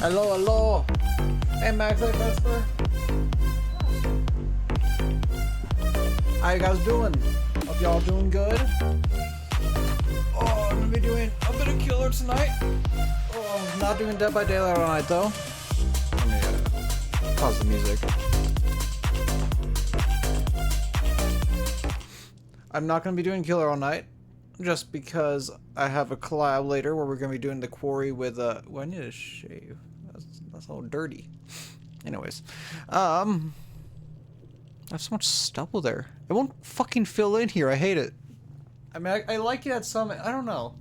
Hello, hello. Hey, Max, hey, Vesper. How you guys doing? Hope y'all doing good. Oh, I'm gonna be doing a bit of killer tonight. Oh, not doing Dead by Daylight all night though. Let me pause the music. I'm not gonna be doing killer all night, just because I have a collab later where we're gonna be doing the Quarry with well, I need to shave. That's all dirty. Anyways, I have so much stubble there. It won't fucking fill in here. I hate it. I mean, I like it at some. I don't know.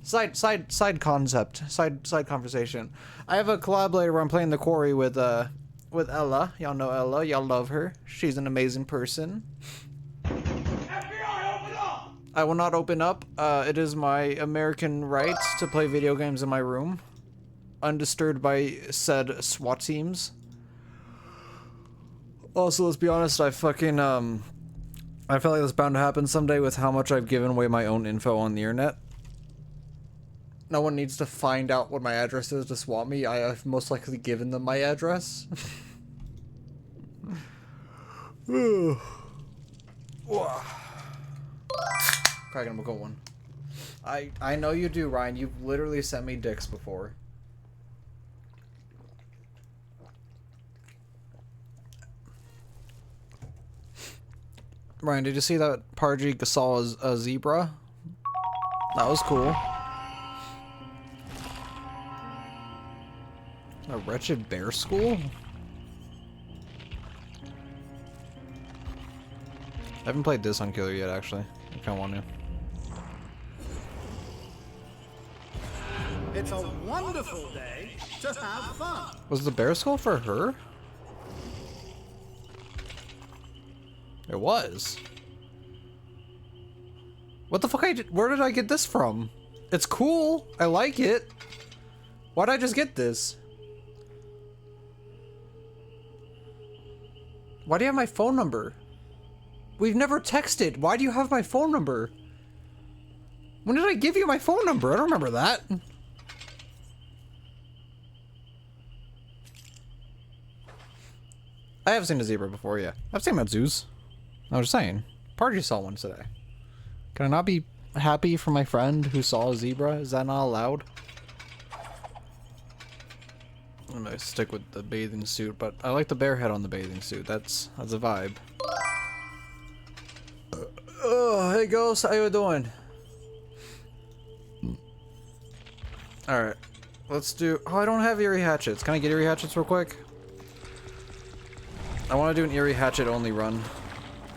Side concept. Side conversation. I have a collab later where I'm playing the Quarry with Ella. Y'all know Ella. Y'all love her. She's an amazing person. FBI, open up! I will not open up. It is my American right to play video games in my room, undisturbed by said SWAT teams. Also, let's be honest, I fucking, I feel like that's bound to happen someday with how much I've given away my own info on the internet. No one needs to find out what my address is to swat me. I have most likely given them my address. Cracking a good one. I know you do, Ryan. You've literally sent me dicks before. Ryan, did you see that Parji saw a zebra? That was cool. A wretched bear school? I haven't played this on Killer yet, actually. I kinda want to. It's a wonderful day to have fun. Was the bear skull for her? It was. What the fuck? Where did I get this from? It's cool. I like it. Why did I just get this? Why do you have my phone number? We've never texted. Why do you have my phone number? When did I give you my phone number? I don't remember that. I have seen a zebra before, yeah. I've seen them at zoos. I was just saying. Party saw one today. Can I not be happy for my friend who saw a zebra? Is that not allowed? I'm gonna stick with the bathing suit, but I like the bear head on the bathing suit. That's a vibe. Oh, hey Ghost, how you doing? Alright. Let's do... Oh, I don't have Eerie Hatchets. Can I get Eerie Hatchets real quick? I want to do an Eerie Hatchet only run.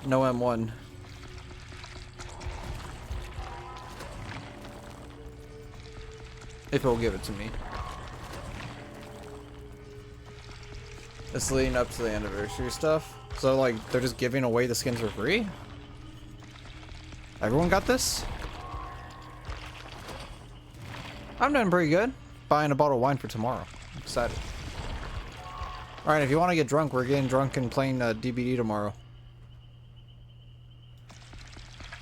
No M1. If he'll give it to me. It's leading up to the anniversary stuff. So, like, they're just giving away the skins for free? Everyone got this? I'm doing pretty good. Buying a bottle of wine for tomorrow. I'm excited. Alright, if you want to get drunk, we're getting drunk and playing DBD tomorrow.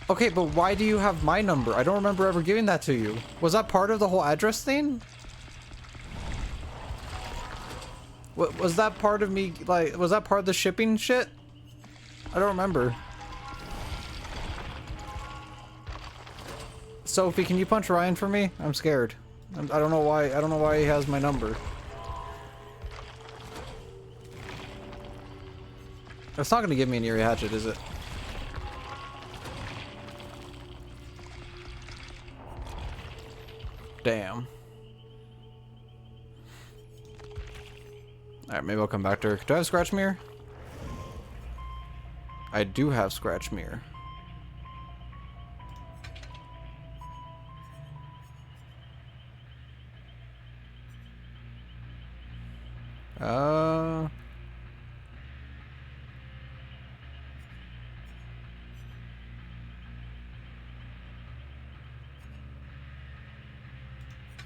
Okay, but why do you have my number? I don't remember ever giving that to you. Was that part of the whole address thing? Was that part of me, like, was that part of the shipping shit? I don't remember. Sophie, can you punch Ryan for me? I'm scared. I don't know why he has my number. It's not gonna give me an Eerie Hatchet, is it? Damn. Alright, maybe I'll come back to her. Do I have Scratch Mirror? I do have Scratch Mirror.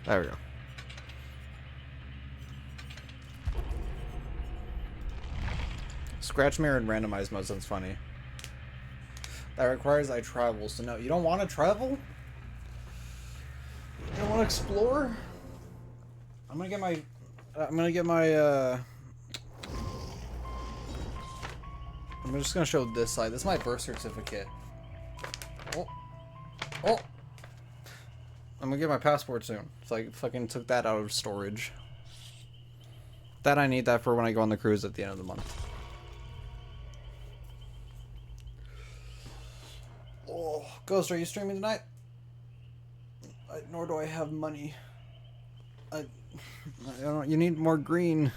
There we go. Scratch Mirror and randomized mode sounds funny. That requires I travel, so no, you don't want to travel? You don't want to explore? I'm gonna get my. I'm gonna get my. I'm just gonna show this side. This is my birth certificate. Oh. Oh. I'm gonna get my passport soon. So I fucking took that out of storage. That I need that for when I go on the cruise at the end of the month. Oh, Ghost, are you streaming tonight? Nor do I have money. I don't. You need more green.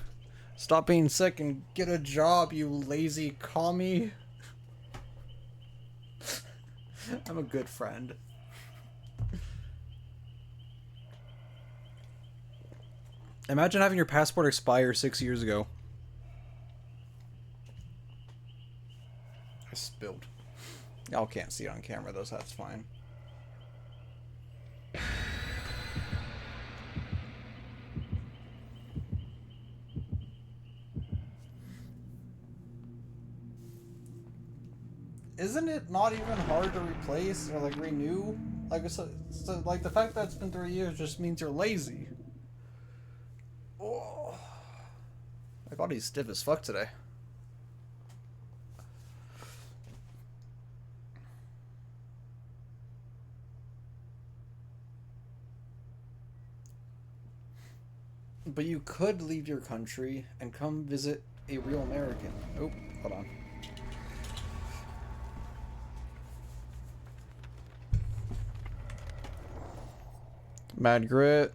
Stop being sick and get a job, you lazy commie. I'm a good friend. Imagine having your passport expire 6 years ago. I spilled. Y'all can't see it on camera though, so that's fine. Isn't it not even hard to replace or like renew? Like so like the fact that it's been 3 years just means you're lazy. Oh, my body's stiff as fuck today. But you could leave your country and come visit a real American. Oh, hold on. Mad Grit.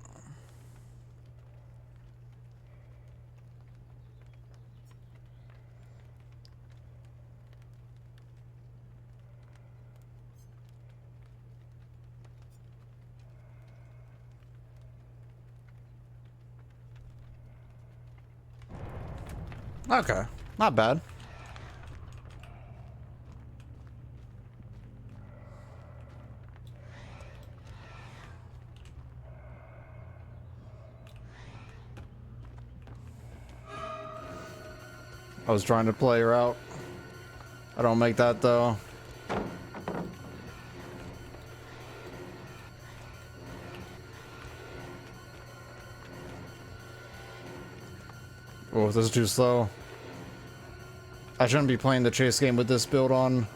Okay, not bad. I was trying to play her out. I don't make that though. Oh, this is too slow. I shouldn't be playing the chase game with this build on.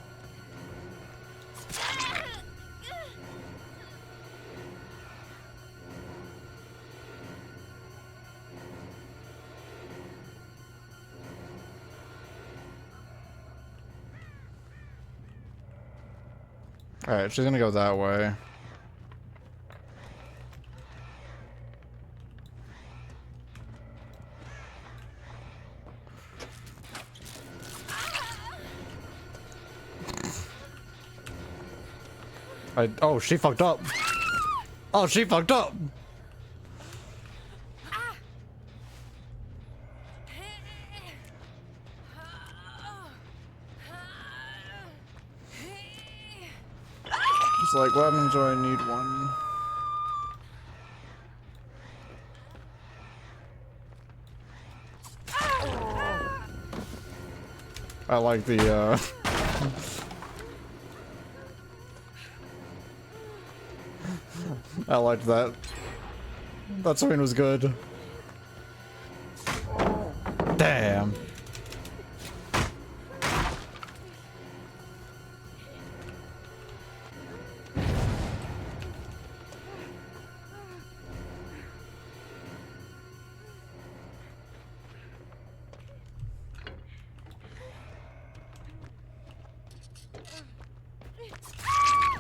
Alright, she's gonna go that way. Oh, she fucked up. Oh, she fucked up. It's like weapons, or I need one. I like the I liked that. That swing was good. Damn.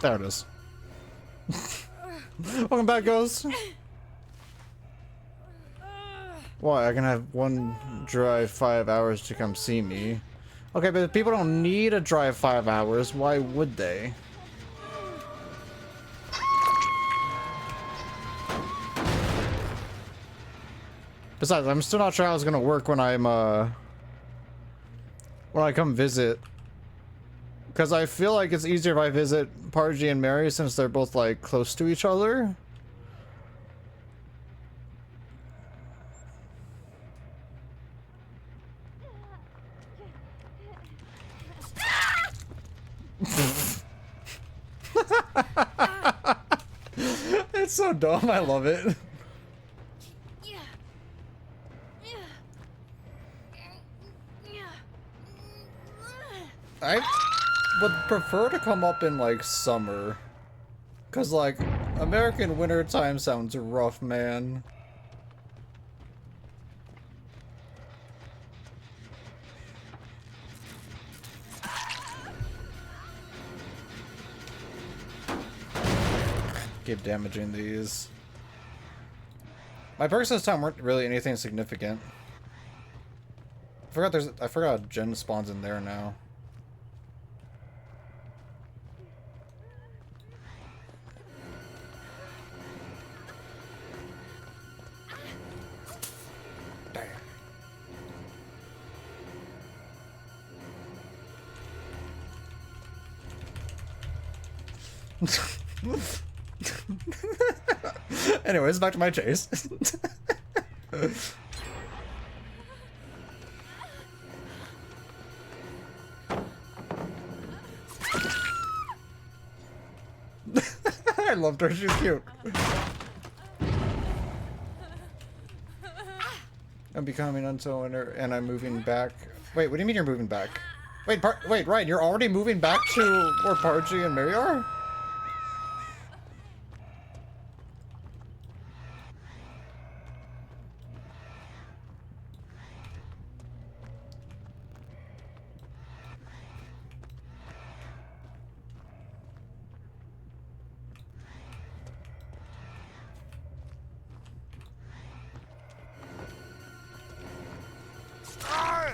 There it is. Welcome back, Ghost. Why? I can have one drive 5 hours to come see me. Okay, but if people don't need to drive 5 hours, why would they? Besides, I'm still not sure how it's gonna work when I'm when I come visit. Because I feel like it's easier if I visit Parji and Mary since they're both like close to each other. It's so dumb, I love it. I would prefer to come up in like summer. Cause like American winter time sounds rough, man. Keep damaging these. My perks this time weren't really anything significant. I forgot Gen spawns in there now. Anyways, back to my chase. I loved her, she's cute. I'm becoming unso and I'm moving back. Wait, what do you mean you're moving back? Wait, Ryan, you're already moving back to where Parji and Mary are?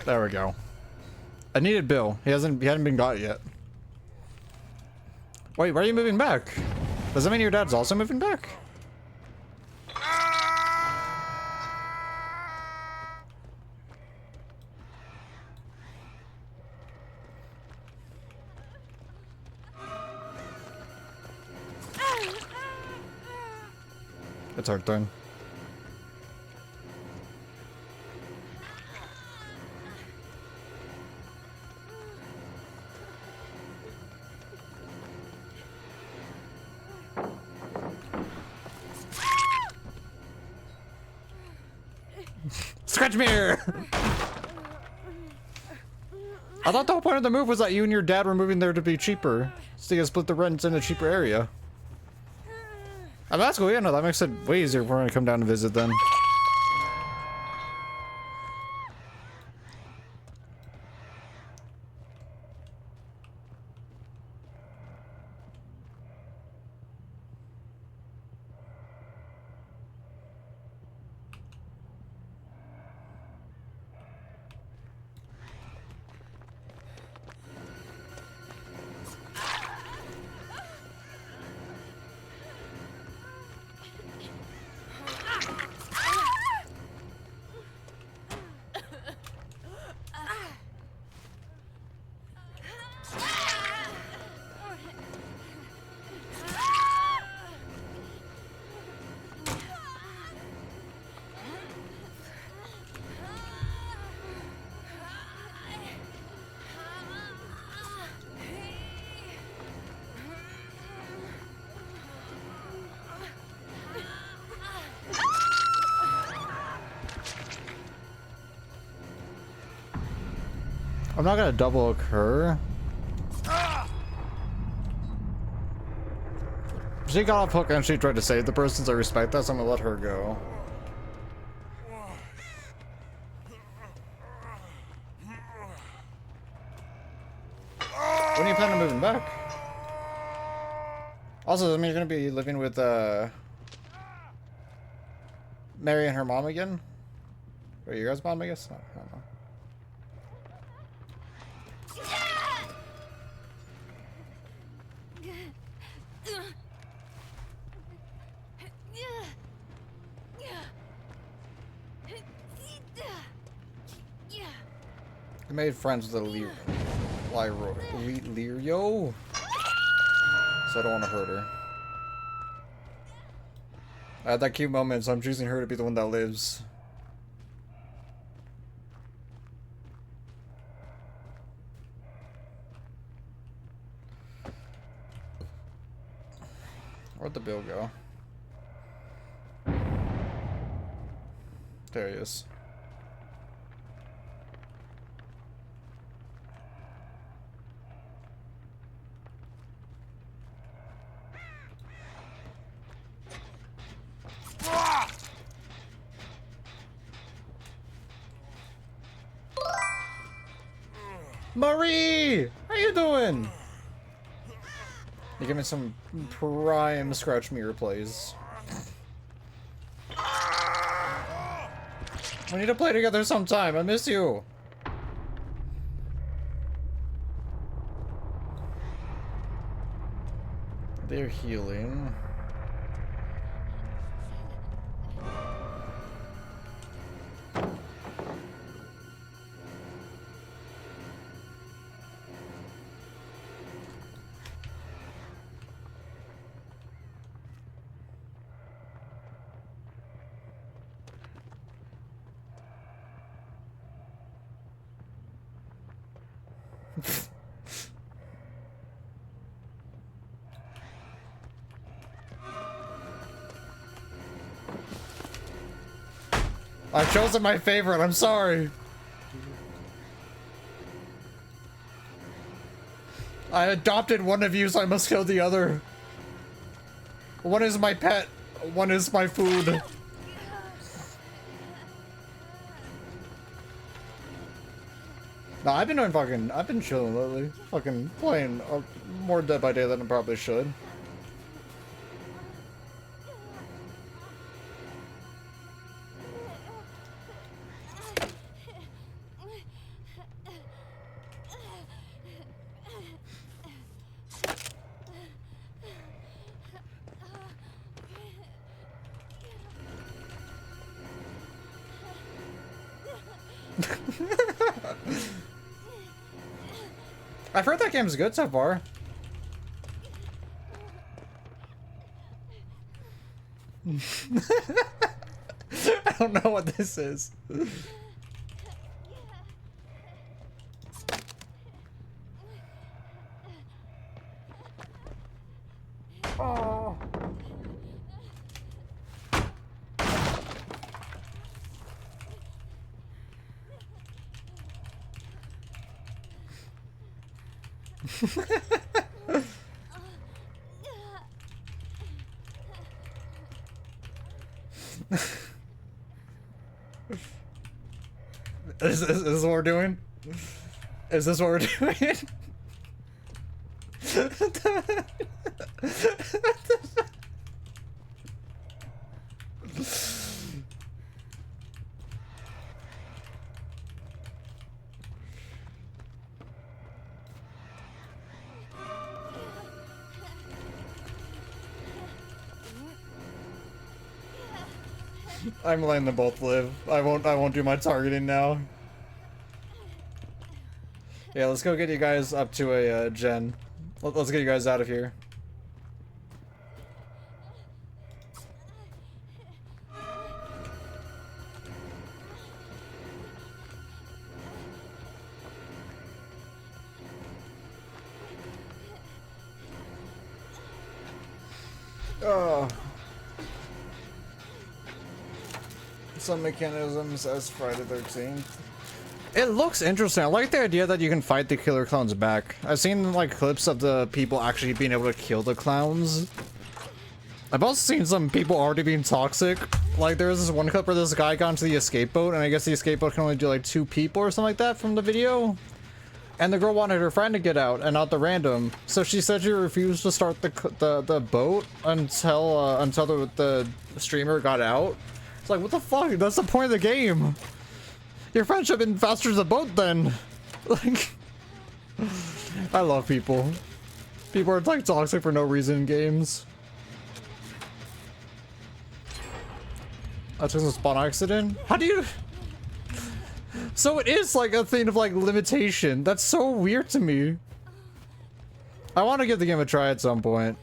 There we go. I needed Bill. He hadn't been got yet. Wait, why are you moving back? Does that mean your dad's also moving back? It's our turn. Scratch me here! I thought the whole point of the move was that you and your dad were moving there to be cheaper. So you guys split the rents in a cheaper area. I mean, that's cool. Yeah, no, that makes it way easier if we're gonna come down and visit then. I'm not gonna double occur. She got off hook and she tried to save the person, so I respect that, so I'm gonna let her go. When are you planning on moving back? Also, does that mean you're gonna be living with Mary and her mom again? Or your guys' mom, I guess? I don't know. I made friends with a Lirio, so I don't want to hurt her. I had that cute moment, so I'm choosing her to be the one that lives. Where'd the bill go? There he is. Marie! How you doing? You give me some prime scratch mirror plays. We need to play together sometime. I miss you. They're healing. I've chosen my favorite, I'm sorry. I adopted one of you, so I must kill the other. One is my pet, one is my food. No, I've been chilling lately. Fucking playing more Dead by Daylight than I probably should. I've heard that game's good so far. I don't know what this is. Oh. Is this what we're doing? Is this what we're doing? I'm letting them both live. I won't do my targeting now. Yeah, let's go get you guys up to a gen. Let's get you guys out of here. Oh. Some mechanisms as Friday 13th. It looks interesting. I like the idea that you can fight the killer clowns back. I've seen like clips of the people actually being able to kill the clowns. I've also seen some people already being toxic. Like there's this one clip where this guy got into the escape boat, and I guess the escape boat can only do like 2 people or something like that from the video. And the girl wanted her friend to get out and not the random, so she said she refused to start the boat until the streamer got out. It's like, what the fuck? That's the point of the game. Your friend should have been faster to the boat then. Like, I love people. People are like toxic for no reason in games. That's just a spawn accident. How do you? So it is like a thing of like limitation. That's so weird to me. I want to give the game a try at some point.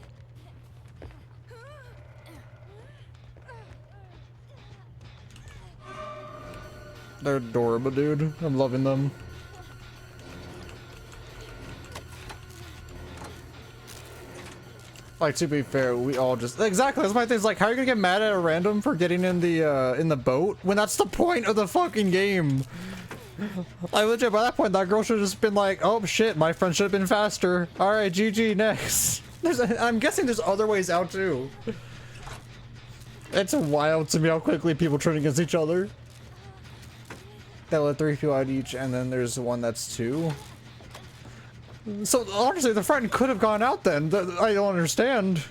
They're adorable, dude. I'm loving them. Like, to be fair, we all just exactly, that's my thing. It's like, how are you gonna get mad at a random for getting in the boat when that's the point of the fucking game? Like, legit, by that point, that girl should have just been like, oh shit, my friend should have been faster. All right, GG, next. I'm guessing there's other ways out too. It's wild to me how quickly people turn against each other. That let 3 people out each, and then there's one that's 2. So honestly, the friend could have gone out then. I don't understand.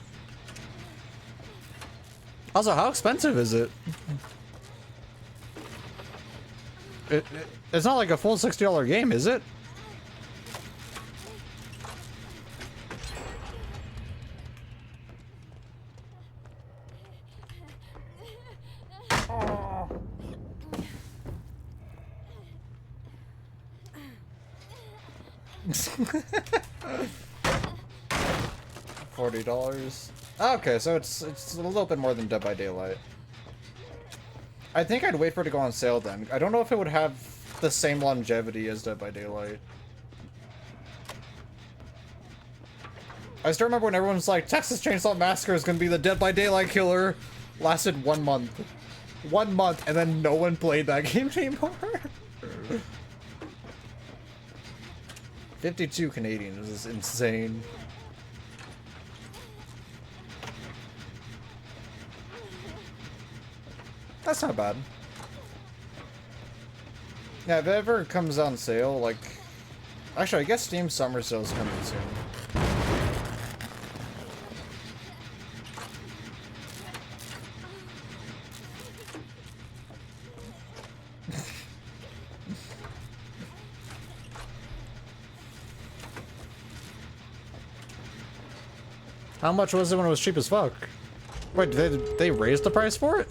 Also, how expensive is it? It's not like a full $60 game, is it? $40. Okay, so it's a little bit more than Dead by Daylight. I think I'd wait for it to go on sale then. I don't know if it would have the same longevity as Dead by Daylight. I still remember when everyone was like, Texas Chainsaw Massacre is gonna be the Dead by Daylight killer. Lasted 1 month. 1 month, and then no one played that game anymore. 52 Canadian is insane. That's not bad. Yeah, if it ever comes on sale, like... Actually, I guess Steam Summer Sale's coming soon. How much was it when it was cheap as fuck? Wait, did they raise the price for it?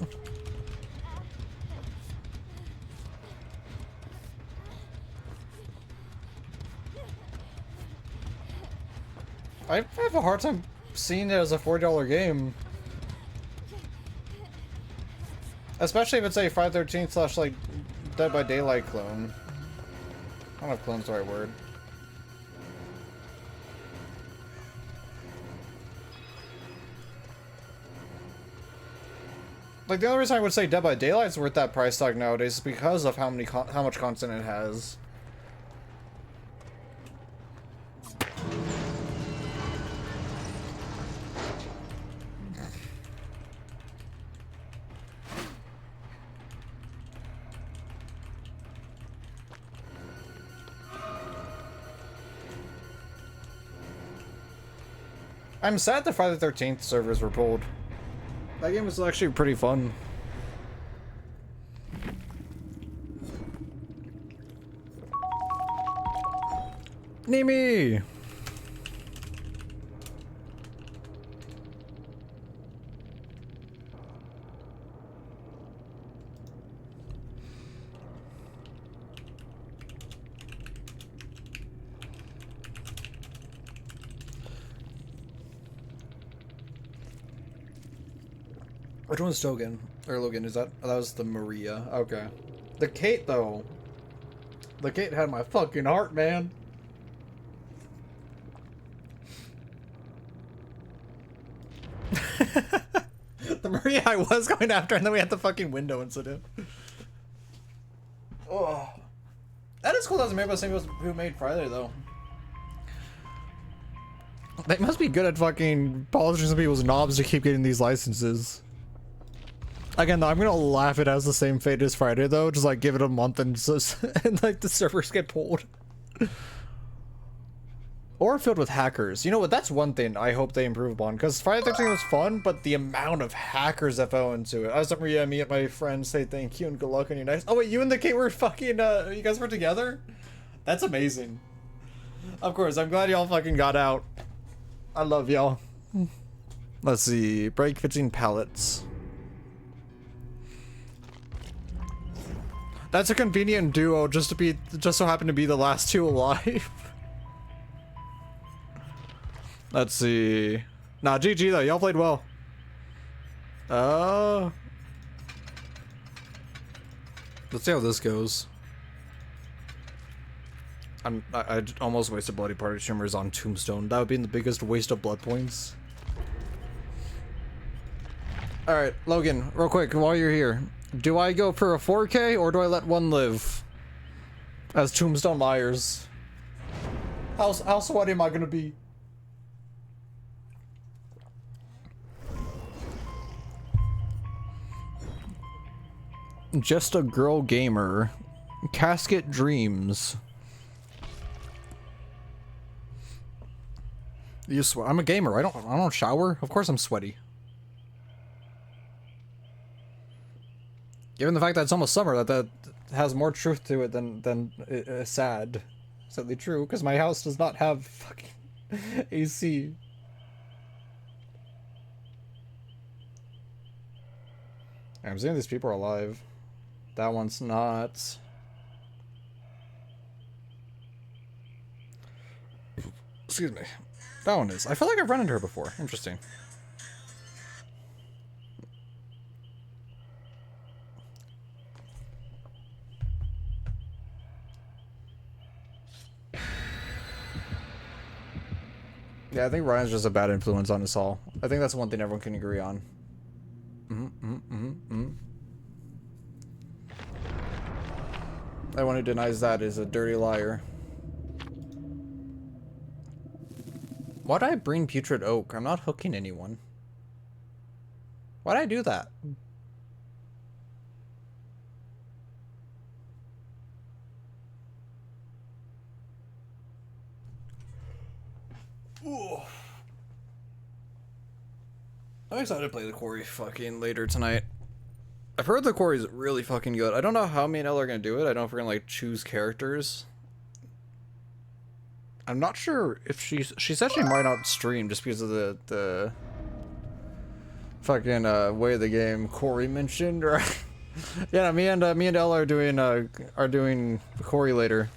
I have a hard time seeing it as a $40 game. Especially if it's a 513 slash like Dead by Daylight clone. I don't know if clone's the right word. Like the only reason I would say Dead by Daylight's worth that price tag nowadays is because of how much content it has. I'm sad the Friday the 13th servers were pulled. That game was actually pretty fun. Nimi! Which one's Logan? Or Logan, is that? Oh, that was the Maria. Okay. The Kate, though. The Kate had my fucking heart, man. The Maria I was going after, and then we had the fucking window incident. Oh. That is cool that was made by the same people who made Friday, though. They must be good at fucking polishing some people's knobs to keep getting these licenses. Again, though, I'm gonna laugh it has the same fate as Friday, though. Just like give it a month and just, and like the servers get pulled. Or filled with hackers. You know what? That's one thing I hope they improve upon. Because Friday the 13th was fun, but the amount of hackers that fell into it. I was up here, me and my friends say thank you and good luck on your next. Oh wait, you and the Kate were fucking. You guys were together? That's amazing. Of course, I'm glad y'all fucking got out. I love y'all. Let's see. Break 15 pallets. That's a convenient duo just so happen to be the last two alive. Let's see. Nah, GG though, y'all played well. Let's see how this goes. I almost wasted Bloody Party Shimmers on Tombstone. That would be the biggest waste of blood points. Alright, Logan, real quick, while you're here. Do I go for a 4K or do I let one live? As Tombstone Myers. How sweaty am I gonna be? Just a girl gamer. Casket Dreams. You sweat? I'm a gamer. I don't shower. Of course I'm sweaty. Given the fact that it's almost summer, that has more truth to it than sad. Sadly true, because my house does not have fucking AC. I'm seeing these people are alive. That one's not. Excuse me. That one is. I feel like I've run into her before. Interesting. Yeah, I think Ryan's just a bad influence on us all. I think that's one thing everyone can agree on. Anyone who denies that is a dirty liar. Why'd I bring putrid oak? I'm not hooking anyone. Why'd I do that? Ooh. I'm excited to play the Quarry fucking later tonight. I've heard the Quarry's really fucking good. I don't know how me and Elle are gonna do it. I don't know if we're gonna like choose characters. I'm not sure if she said she might not stream just because of the fucking way the game Quarry mentioned, or yeah, me and Elle are doing Quarry later.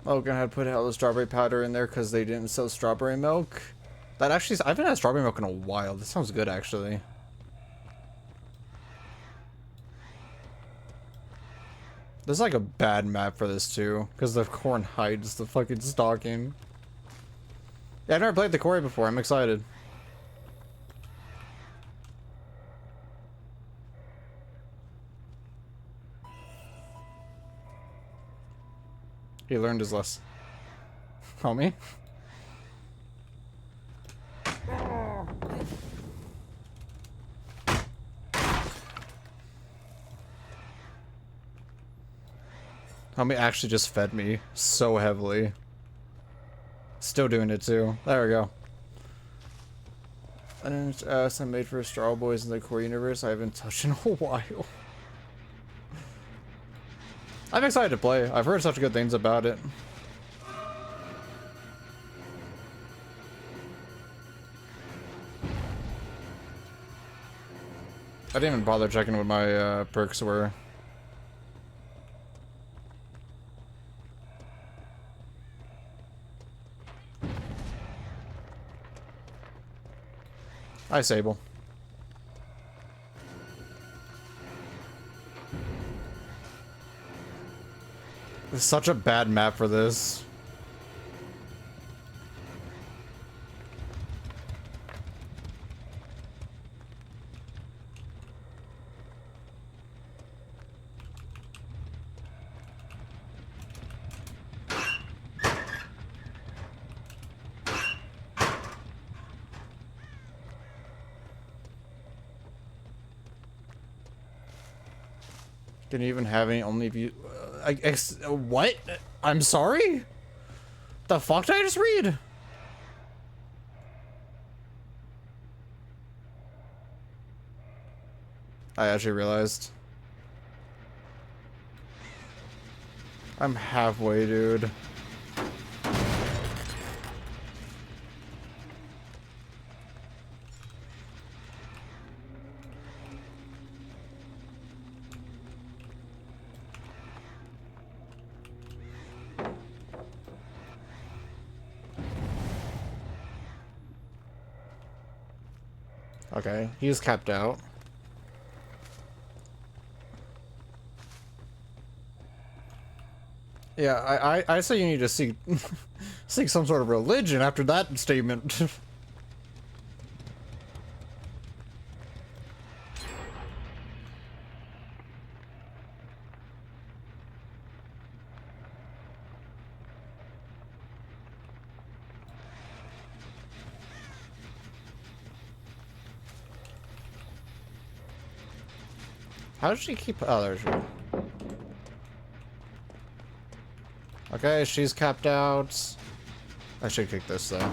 Oh, gonna have to put hella strawberry powder in there because they didn't sell strawberry milk. That actually, I haven't had strawberry milk in a while. This sounds good actually. There's like a bad map for this too, because the corn hides the fucking stalking. Yeah, I've never played the Quarry before. I'm excited. He learned his lesson. Homie? Homie actually just fed me so heavily. Still doing it too. There we go. And I made for Straw Boys in the Core universe. I haven't touched in a while. I'm excited to play. I've heard such good things about it. I didn't even bother checking what my perks were. Hi, Sable. It's such a bad map for this. Didn't even have any only view. What? I'm sorry? The fuck did I just read? I actually realized. I'm halfway, dude. Okay, he's capped out. Yeah, I say you need to seek seek some sort of religion after that statement. How does she keep? Oh, there's her. Okay, she's capped out. I should kick this though.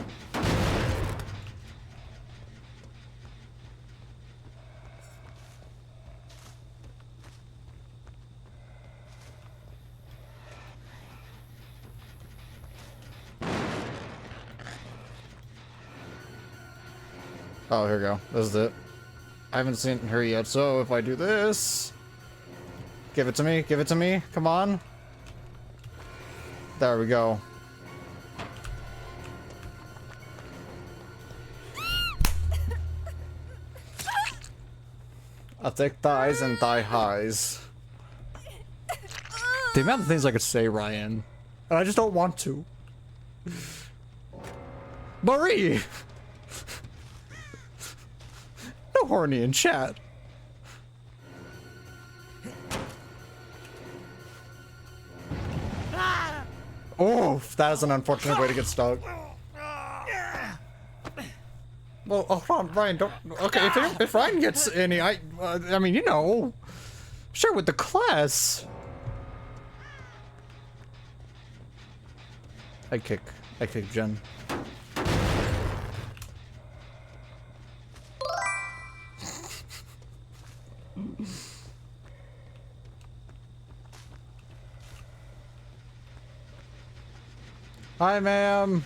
Oh, here we go. This is it. I haven't seen her yet, so if I do this... Give it to me, give it to me, come on. There we go. I take thighs and thigh highs. The amount of things I could say, Ryan. And I just don't want to. Marie! No horny in chat. Oh, that is an unfortunate way to get stuck. Well, oh, hold on, Ryan, don't... Okay, if Ryan gets any, I mean, you know... Sure, with the class. I kick Jen. Hi, ma'am.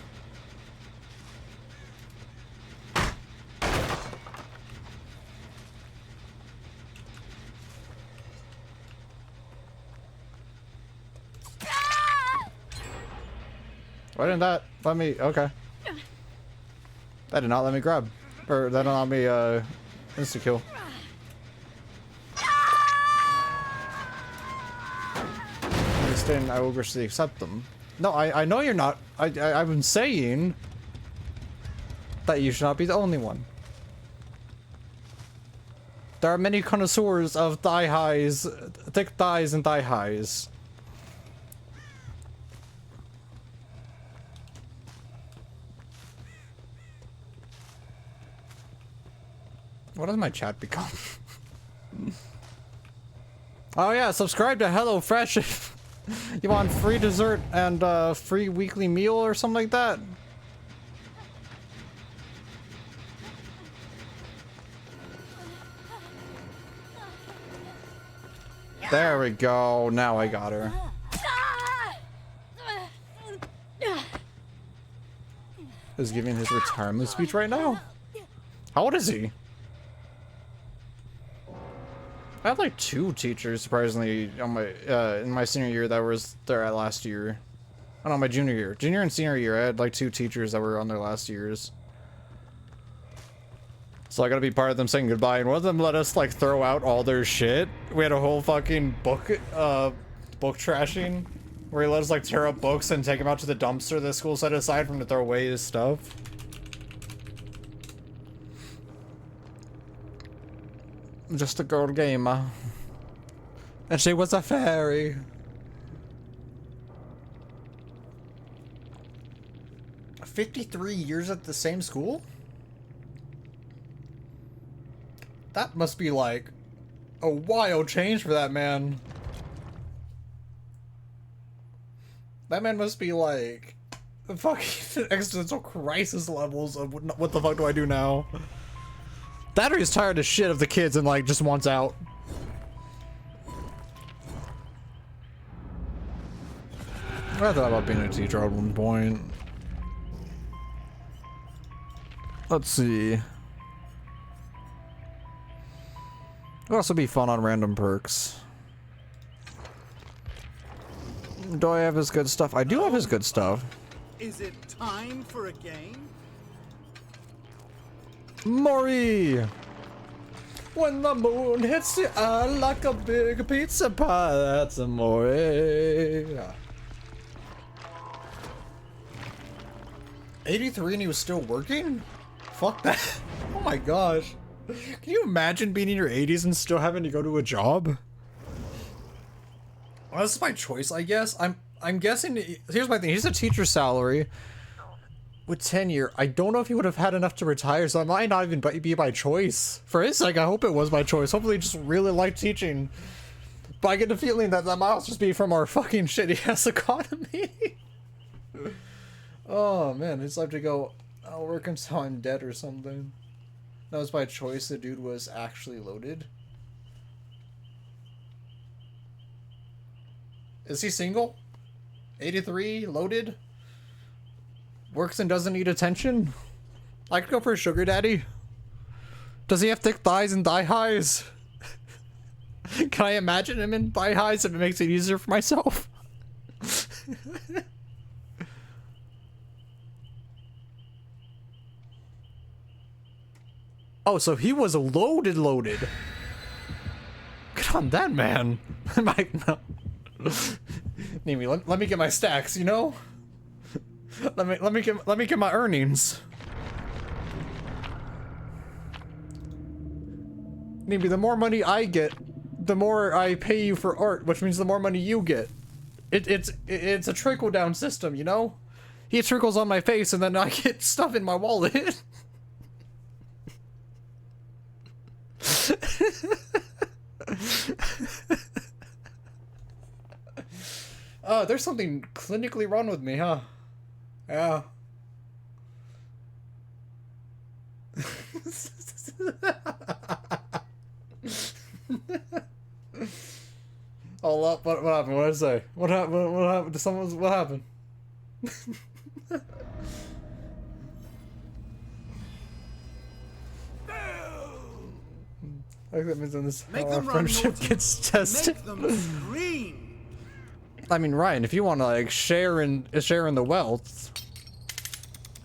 Why didn't that let me? Okay. That did not let me grab. Or that did not let me, insta kill. Understand, I will graciously accept them. No, I know you're not. I've been saying that you should not be the only one. There are many connoisseurs of thigh highs, thick thighs and thigh highs. What does my chat become? Oh yeah, subscribe to HelloFresh if you want free dessert and free weekly meal or something like that. There we go. Now I got her. Is giving his retirement speech right now? How old is he? I had like 2 teachers surprisingly on my in my senior year that was there at last year. Oh no, my junior and senior year I had like 2 teachers that were on their last years. So I gotta be part of them saying goodbye, and one of them let us like throw out all their shit. We had a whole fucking book trashing where he let us like tear up books and take them out to the dumpster the school set aside for him to throw away his stuff. Just a girl gamer. And she was a fairy. "53 years at the same school? That must be like a wild change for that man. That man must be like fucking existential crisis levels of what the fuck do I do now? That or he's tired as shit of the kids and like just wants out. I thought about being a teacher at one point. Let's see. It'd also be fun on random perks. Do I have his good stuff? I do have his good stuff. Is it time for a game? Maury! When the moon hits the eye like a big pizza pie, that's a Maury. 83 and he was still working? Fuck that. Oh my gosh. Can you imagine being in your 80s and still having to go to a job? Well, this is my choice, I guess. I'm guessing. Here's my thing. He's a teacher's salary with tenure. I don't know if he would have had enough to retire, so it might not even be by choice. For his sake, I hope it was by choice. Hopefully, he just really liked teaching. But I get the feeling that that might just be from our fucking shitty ass economy. Oh man, it's like to go, I'll work until I'm dead or something. That was by choice. The dude was actually loaded. Is he single? 83, loaded? Works and doesn't need attention? I could go for a sugar daddy. Does he have thick thighs and thigh highs? Can I imagine him in thigh highs if it makes it easier for myself? Oh, so he was loaded. Good on that man. No. Nimi, let me get my stacks, you know? Let me get my earnings. Nimi, the more money I get, the more I pay you for art, which means the more money you get. It's a trickle down system, you know? He trickles on my face and then I get stuff in my wallet. Oh, there's something clinically wrong with me, huh? Yeah. Oh, what happened? What did I say? What happened? What happened to someone's? What happened? I think that means in this how our friendship gets tested. Make them scream. I mean, Ryan, if you want to like share in the wealth.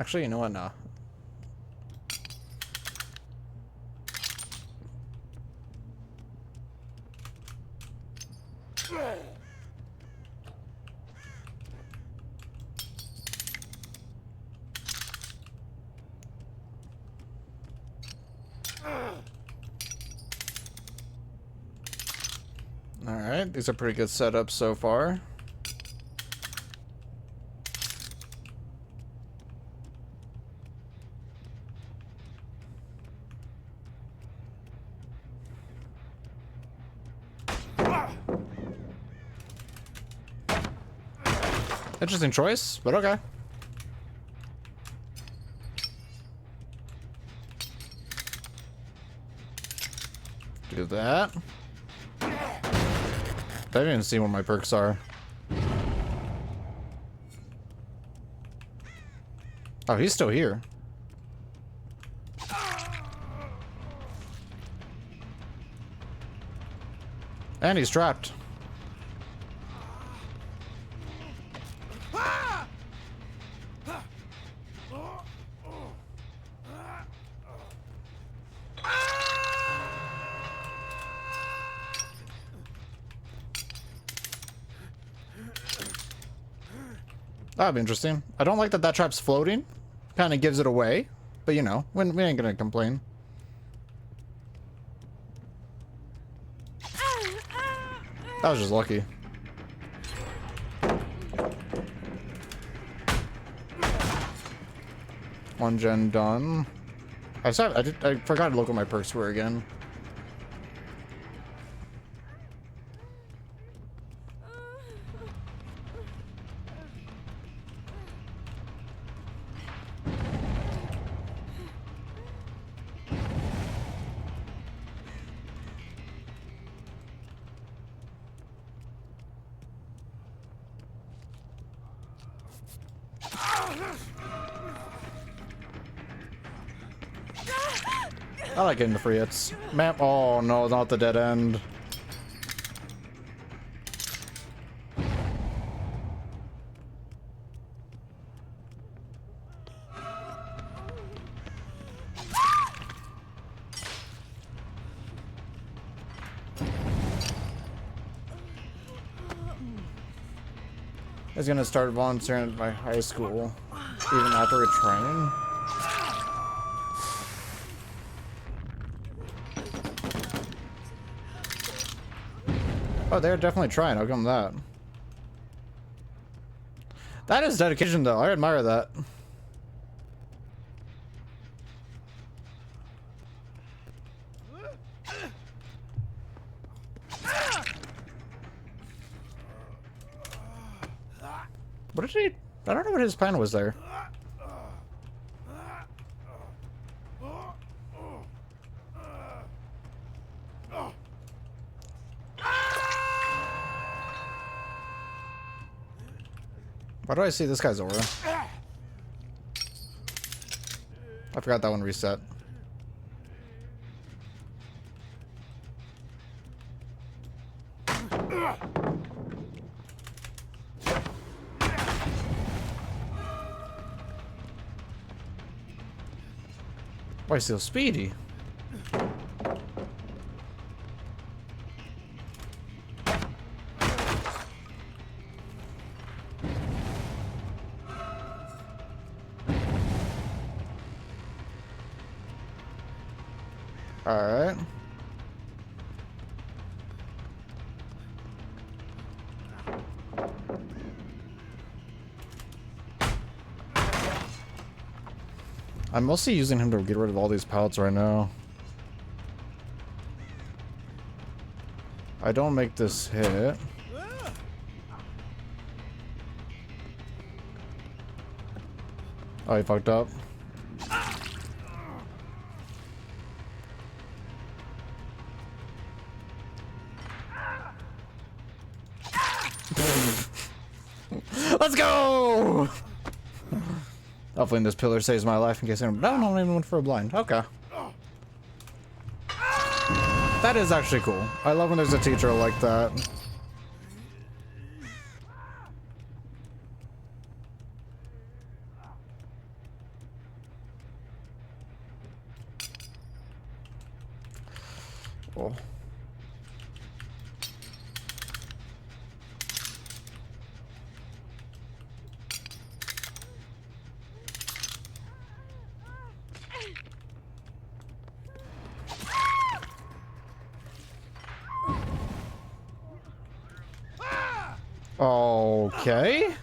Actually, you know what? Nah. Alright, these are pretty good setups so far. Interesting choice, but okay. Do that. I didn't even see what my perks are. Oh, he's still here. And he's trapped. That'd be interesting. I don't like that that trap's floating. Kind of gives it away. But you know, we ain't gonna complain. That was just lucky. One gen done. I forgot to look what my perks were again. I like getting the free hits. Map. Oh no, not the dead end. I was gonna start volunteering at my high school, even after a training. Oh, they're definitely trying. How come that? That is dedication, though. I admire that. What did he... I don't know what his plan was there. Why do I see this guy's aura? I forgot that one reset. Why is he so speedy? Alright. I'm mostly using him to get rid of all these pallets right now. I don't make this hit. Oh, he fucked up. Let's go! Hopefully this pillar saves my life in case I'm... No, not even one for a blind. Okay. That is actually cool. I love when there's a teacher like that. Oh. Okay.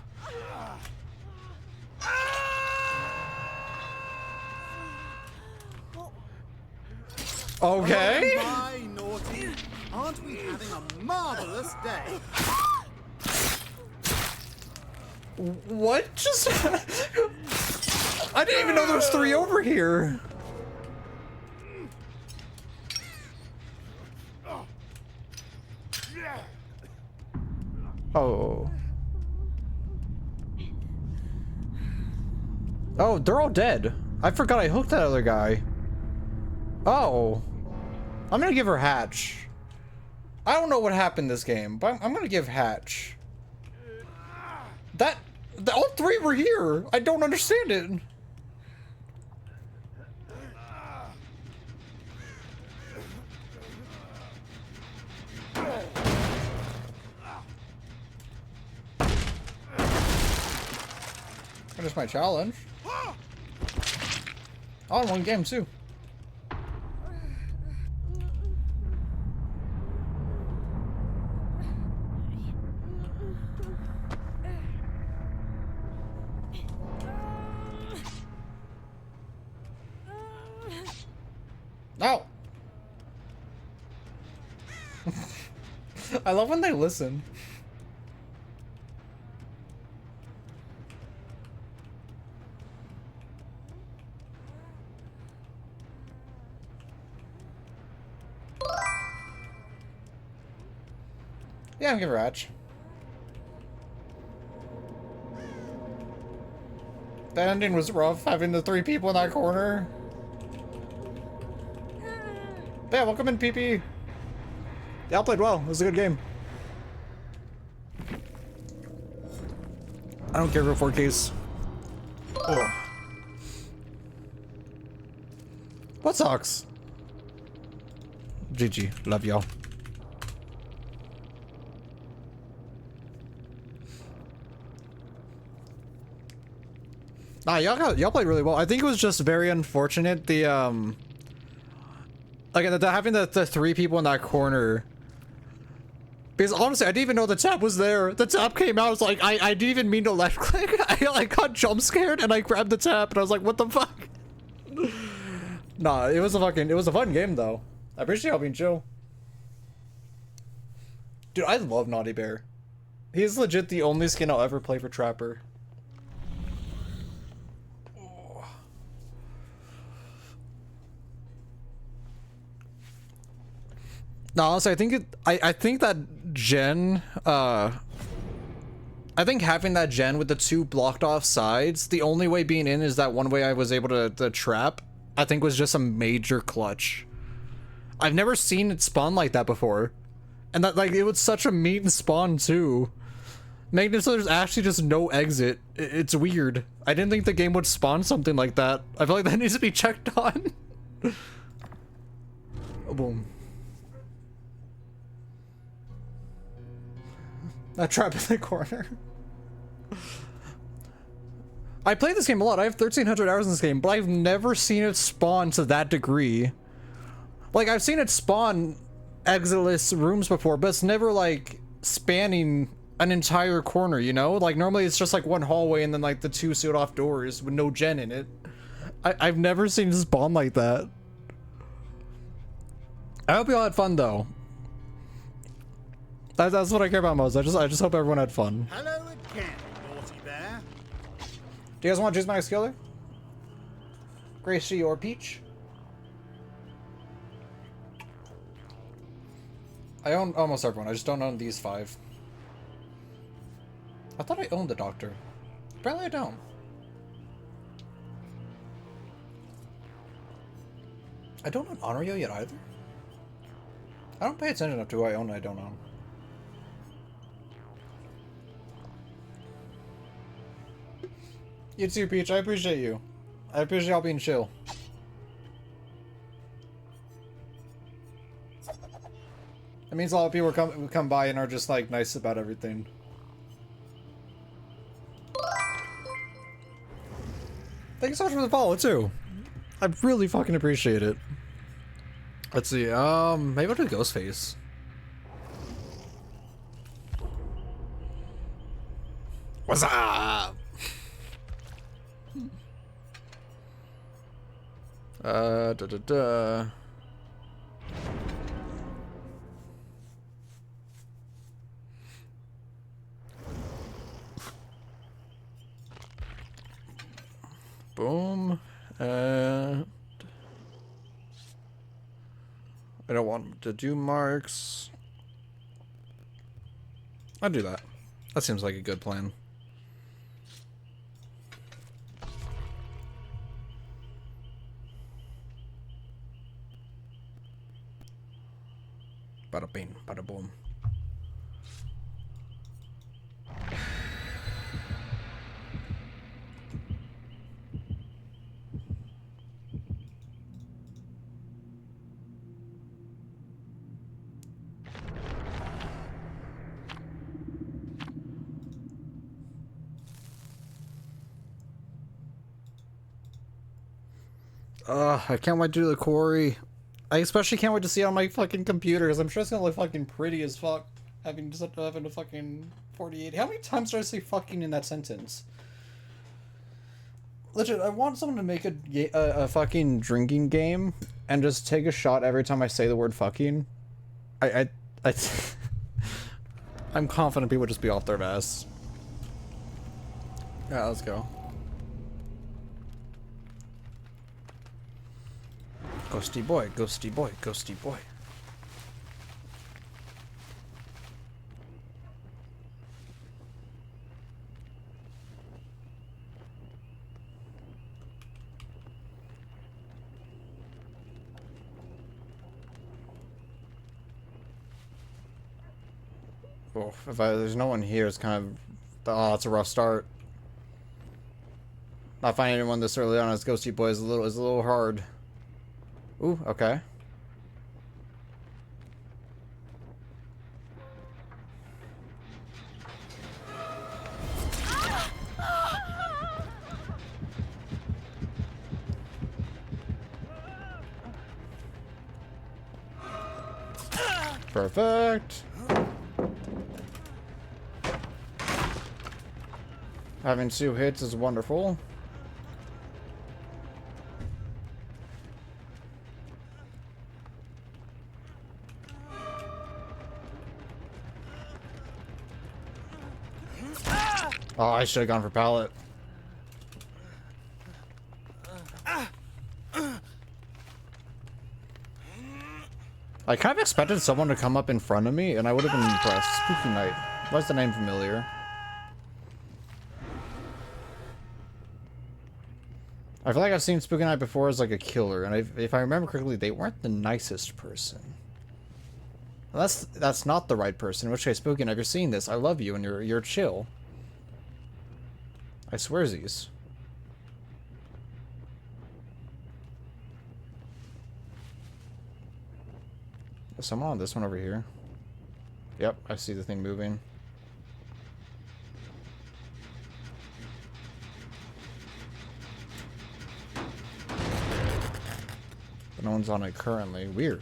Okay. Bye, naughty. Aren't we having a marvelous day? What just... I didn't even know there was 3 over here. Oh. Oh, they're all dead. I forgot I hooked that other guy. Oh. I'm gonna give her Hatch. I don't know what happened this game, but I'm gonna give Hatch. All 3 were here. I don't understand it. Finish my challenge. All in one game too. No. I love when they listen. Yeah, I'm giving her Hatch. That ending was rough, having the 3 people in that corner. Yeah, welcome in, PP. Yeah, I played well. It was a good game. I don't care for 4Ks. Oh. What sucks? GG. Love y'all. Nah, y'all played really well. I think it was just very unfortunate like having the 3 people in that corner. Because honestly, I didn't even know the tap was there. The tap came out. I was like, I didn't even mean to left click. I like got jump scared and I grabbed the tap and I was like, what the fuck? Nah, it was a fun game though. I appreciate y'all being chill. Dude, I love Naughty Bear. He's legit the only skin I'll ever play for Trapper. No, honestly, I think I think that gen, I think having that gen with the two blocked off sides, the only way being in is that one way I was able to trap, I think was just a major clutch. I've never seen it spawn like that before. And that, like, it was such a mean spawn too. Making it so there's actually just no exit. It's weird. I didn't think the game would spawn something like that. I feel like that needs to be checked on. Oh, boom. That trap in the corner. I played this game a lot. I have 1,300 hours in this game, but I've never seen it spawn to that degree. Like, I've seen it spawn exitless rooms before, but it's never, like, spanning an entire corner, you know? Like, normally it's just, like, one hallway and then, like, the two sealed-off doors with no gen in it. I've never seen it spawn like that. I hope you all had fun, though. That's what I care about most. I just hope everyone had fun. Hello again, naughty bear. Do you guys want to choose my next killer? Gracie or Peach? I own almost everyone. I just don't own these 5. I thought I owned the Doctor. Apparently I don't. I don't own Honorio yet either. I don't pay attention enough to who I own and I don't own. You too, Peach. I appreciate you. I appreciate y'all being chill. It means a lot of people come by and are just, like, nice about everything. Thank you so much for the follow, too. I really fucking appreciate it. Let's see, maybe I'll do Ghostface. What's up? Boom. And I don't want to do marks. I'll do that. That seems like a good plan. Bada bing, bada boom. I can't wait to do the Quarry. I especially can't wait to see it on my fucking computer, because I'm sure it's gonna look fucking pretty as fuck. Having a fucking 48. How many times did I say fucking in that sentence? Legit, I want someone to make a fucking drinking game and just take a shot every time I say the word fucking. I'm confident people would just be off their ass. Yeah, let's go. Ghosty boy, ghosty boy, ghosty boy. Oh, there's no one here, it's kind of... Oh, it's a rough start. Not finding anyone this early on as ghosty boy is a little hard. Ooh, okay. Perfect. Having 2 hits is wonderful. Oh, I should have gone for pallet. I kind of expected someone to come up in front of me, and I would have been impressed. Spooky Night. Why is the name familiar? I feel like I've seen Spooky Night before as like a killer, and if I remember correctly, they weren't the nicest person. Well, that's not the right person. In which case, Spooky Night, if you're seeing this, I love you, and you're chill. I swearsies. There's someone on this one over here. Yep, I see the thing moving. But no one's on it currently. Weird.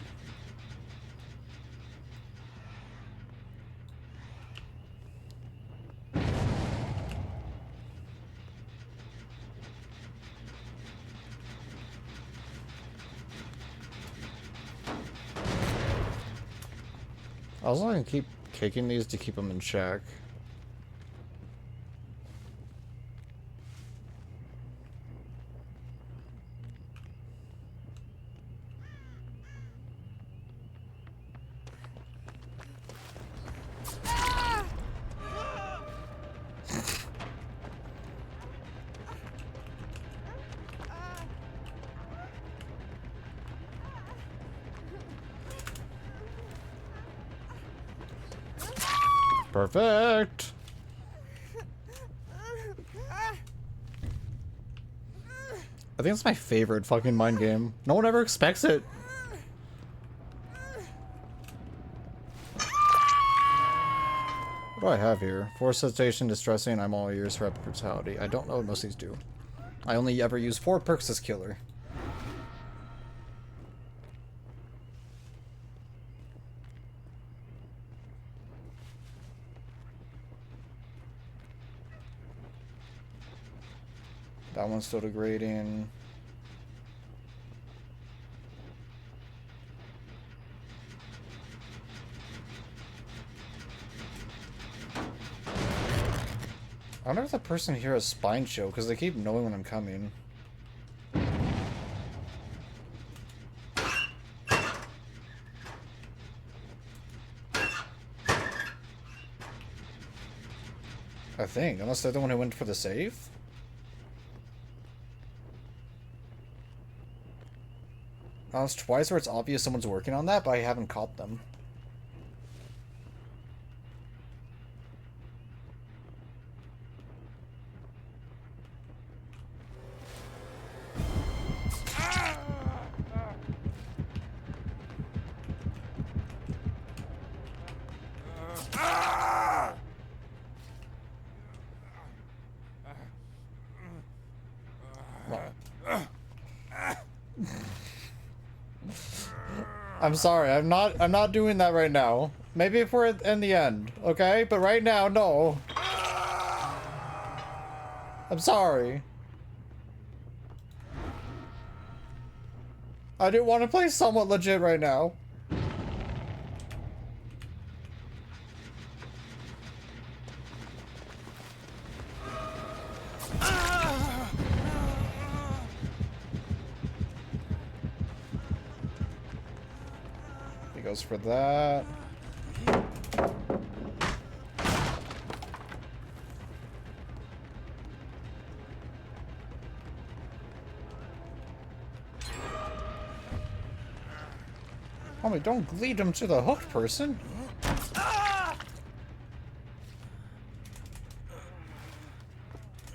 I was gonna keep kicking these to keep them in check. Perfect. I think it's my favorite fucking mind game. No one ever expects it. What do I have here? Force sensation, distressing, I'm all ears, rapid brutality. I don't know what most of these do. I only ever use 4 perks as killer. That one's still degrading. I wonder if the person here has spine chill, because they keep knowing when I'm coming. I think, unless they're the one who went for the save. It's twice where it's obvious someone's working on that, but I haven't caught them. I'm sorry, I'm not doing that right now. Maybe if we're in the end, okay? But right now, no. I'm sorry. I do want to play somewhat legit right now. He goes for that. Homie, don't lead him to the hooked person.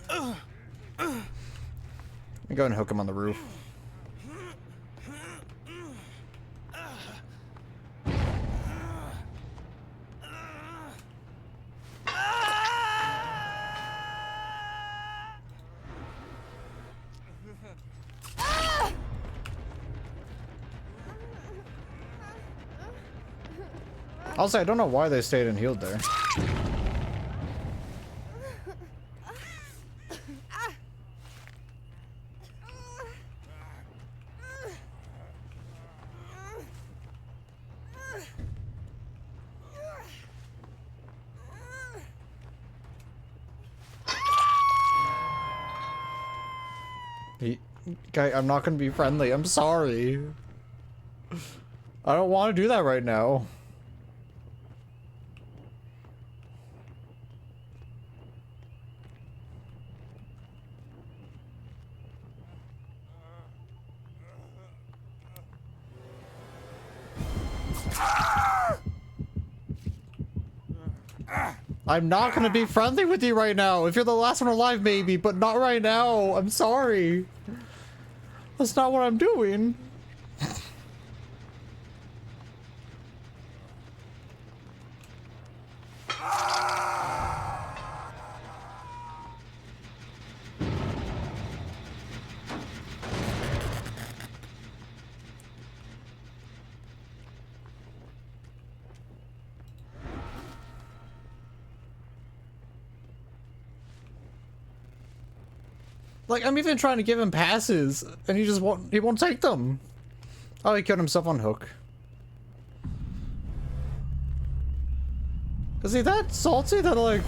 Let me go and hook him on the roof. I'll say I don't know why they stayed and healed there. Guy, I'm not gonna be friendly. I'm sorry. I don't want to do that right now. I'm not gonna be friendly with you right now. If you're the last one alive, maybe, but not right now. I'm sorry. That's not what I'm doing. Like, I'm even trying to give him passes, and he won't take them. Oh, he killed himself on hook. Is he that salty that, like,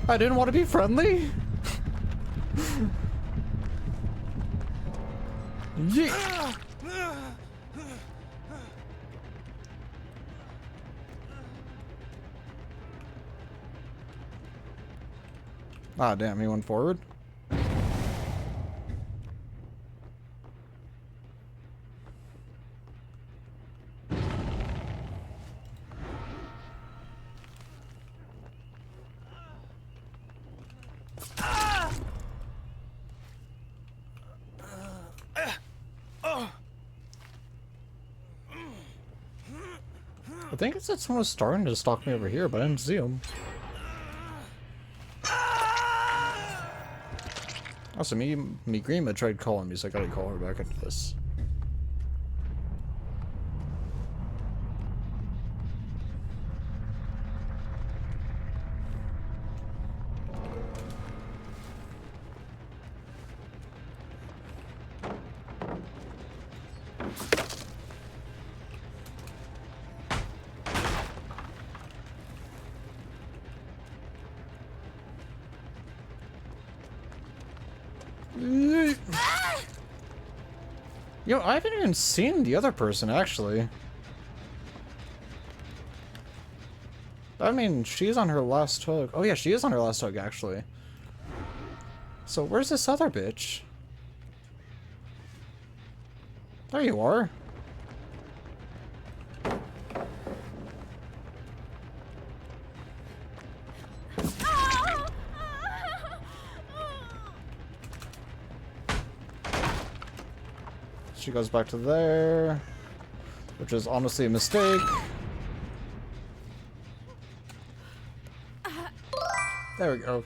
I didn't want to be friendly? Yeah. Ah, damn, he went forward. I think it said someone was starting to stalk me over here, but I didn't see him. Also, Grima tried calling me, so I gotta call her back into this. Yo, I haven't even seen the other person, actually. I mean, she's on her last hook. Oh yeah, she is on her last hook, actually. So where's this other bitch? There you are. She goes back to there, which is honestly a mistake. There we go.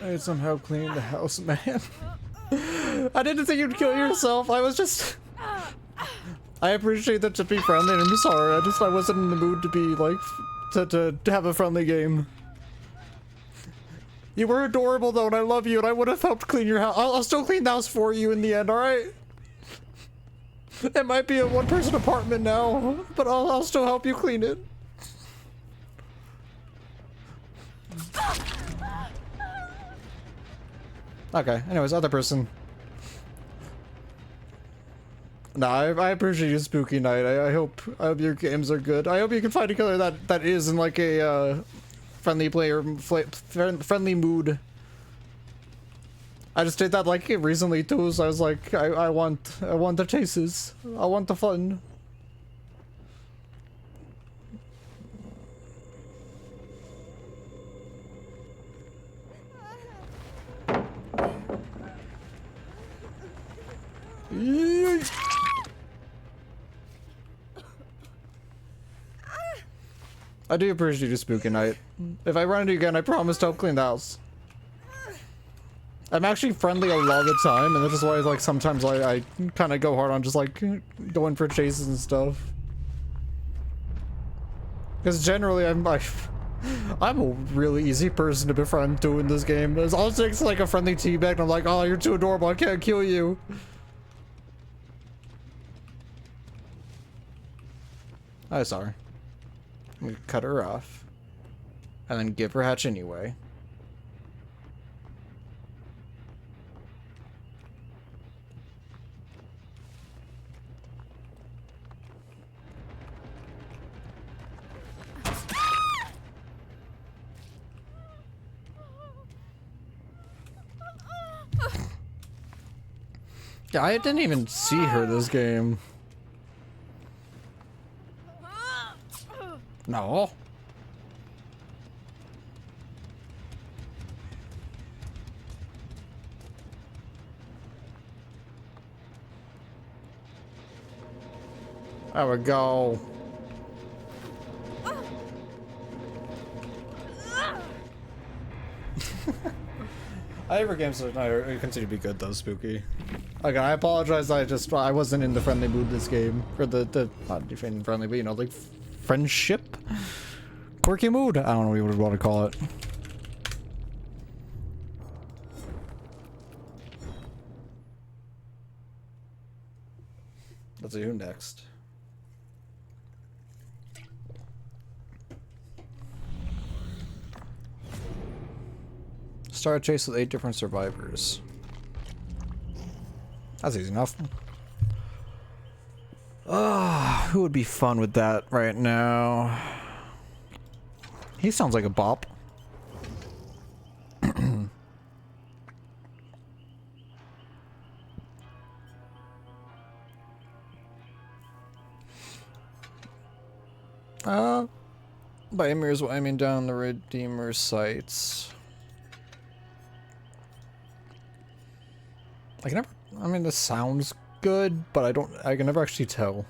I need some help cleaning the house, man. I didn't think you'd kill yourself. I was just... I appreciate that to be friendly, and I'm sorry. I wasn't in the mood to be, like, to have a friendly game. You were adorable, though, and I love you, and I would have helped clean your house. I'll still clean the house for you in the end, alright? It might be a one-person apartment now, but I'll still help you clean it. Okay, anyways, other person. No, I appreciate you, Spooky Night. I hope your games are good. I hope you can find a killer that is in, like, a, friendly player, friendly mood. I just did that like recently too, so I was like, I want the chases. I want the fun. I do appreciate you, Spooky Night. If I run into you again, I promise to help clean the house. I'm actually friendly a lot of the time, and this is why, like, sometimes I kind of go hard on just, like, going for chases and stuff. Because generally, I'm a really easy person to befriend too in this game. It all takes, like, a friendly teabag, and I'm like, oh, you're too adorable, I can't kill you. I'm sorry. I'm gonna cut her off. And then give her hatch anyway. Yeah, I didn't even see her this game. No. There we go. I ever games are continue to be good though, Spooky. Again, I apologize. I wasn't in the friendly mood this game, or the not defending friendly, but you know, like friendship, quirky mood. I don't know what you would want to call it. Let's see who next. Start a chase with 8 different survivors. That's easy enough. Ah, who would be fun with that right now? He sounds like a bop. By Emir's, I mean down the Redeemer sites. I mean, this sounds good, but I can never actually tell.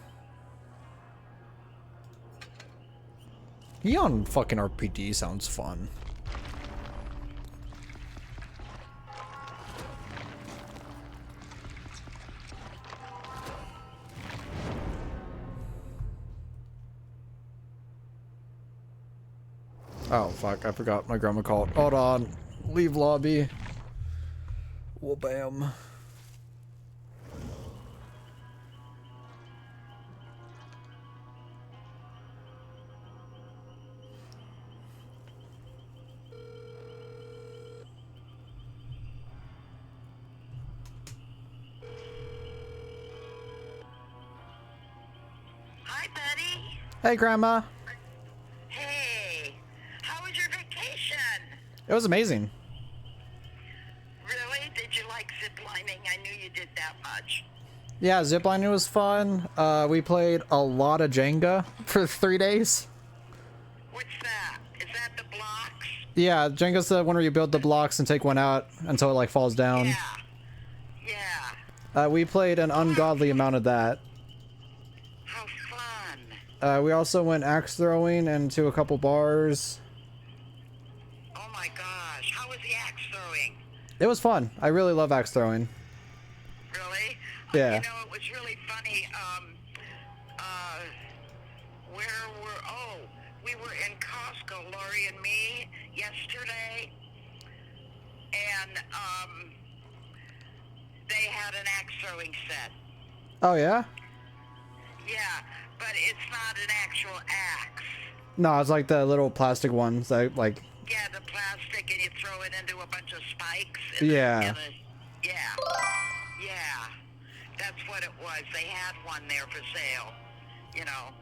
Eon fucking RPD sounds fun. Oh fuck, I forgot my grandma called. Hold on. Leave lobby. Well, bam. Hi, buddy. Hey, Grandma. Hey, how was your vacation? It was amazing. Really? Did you like ziplining? I knew you did that much. Yeah, ziplining was fun. We played a lot of Jenga for 3 days. What's that? Is that the blocks? Yeah, Jenga's the one where you build the blocks and take one out until it like falls down. Yeah. Yeah. We played an ungodly amount of that. How fun. We also went axe throwing and to a couple bars. Oh my gosh. How was the axe throwing? It was fun. I really love axe throwing. Really? Yeah. You know, it was really funny. We were in Costco, Lori and me, yesterday, and they had an axe throwing set. Oh yeah? Yeah, but it's not an actual axe. No, it's like the little plastic ones that like. Yeah, the plastic, and you throw it into a bunch of spikes. Yeah. Yeah. Yeah. That's what it was. They had one there for sale, you know.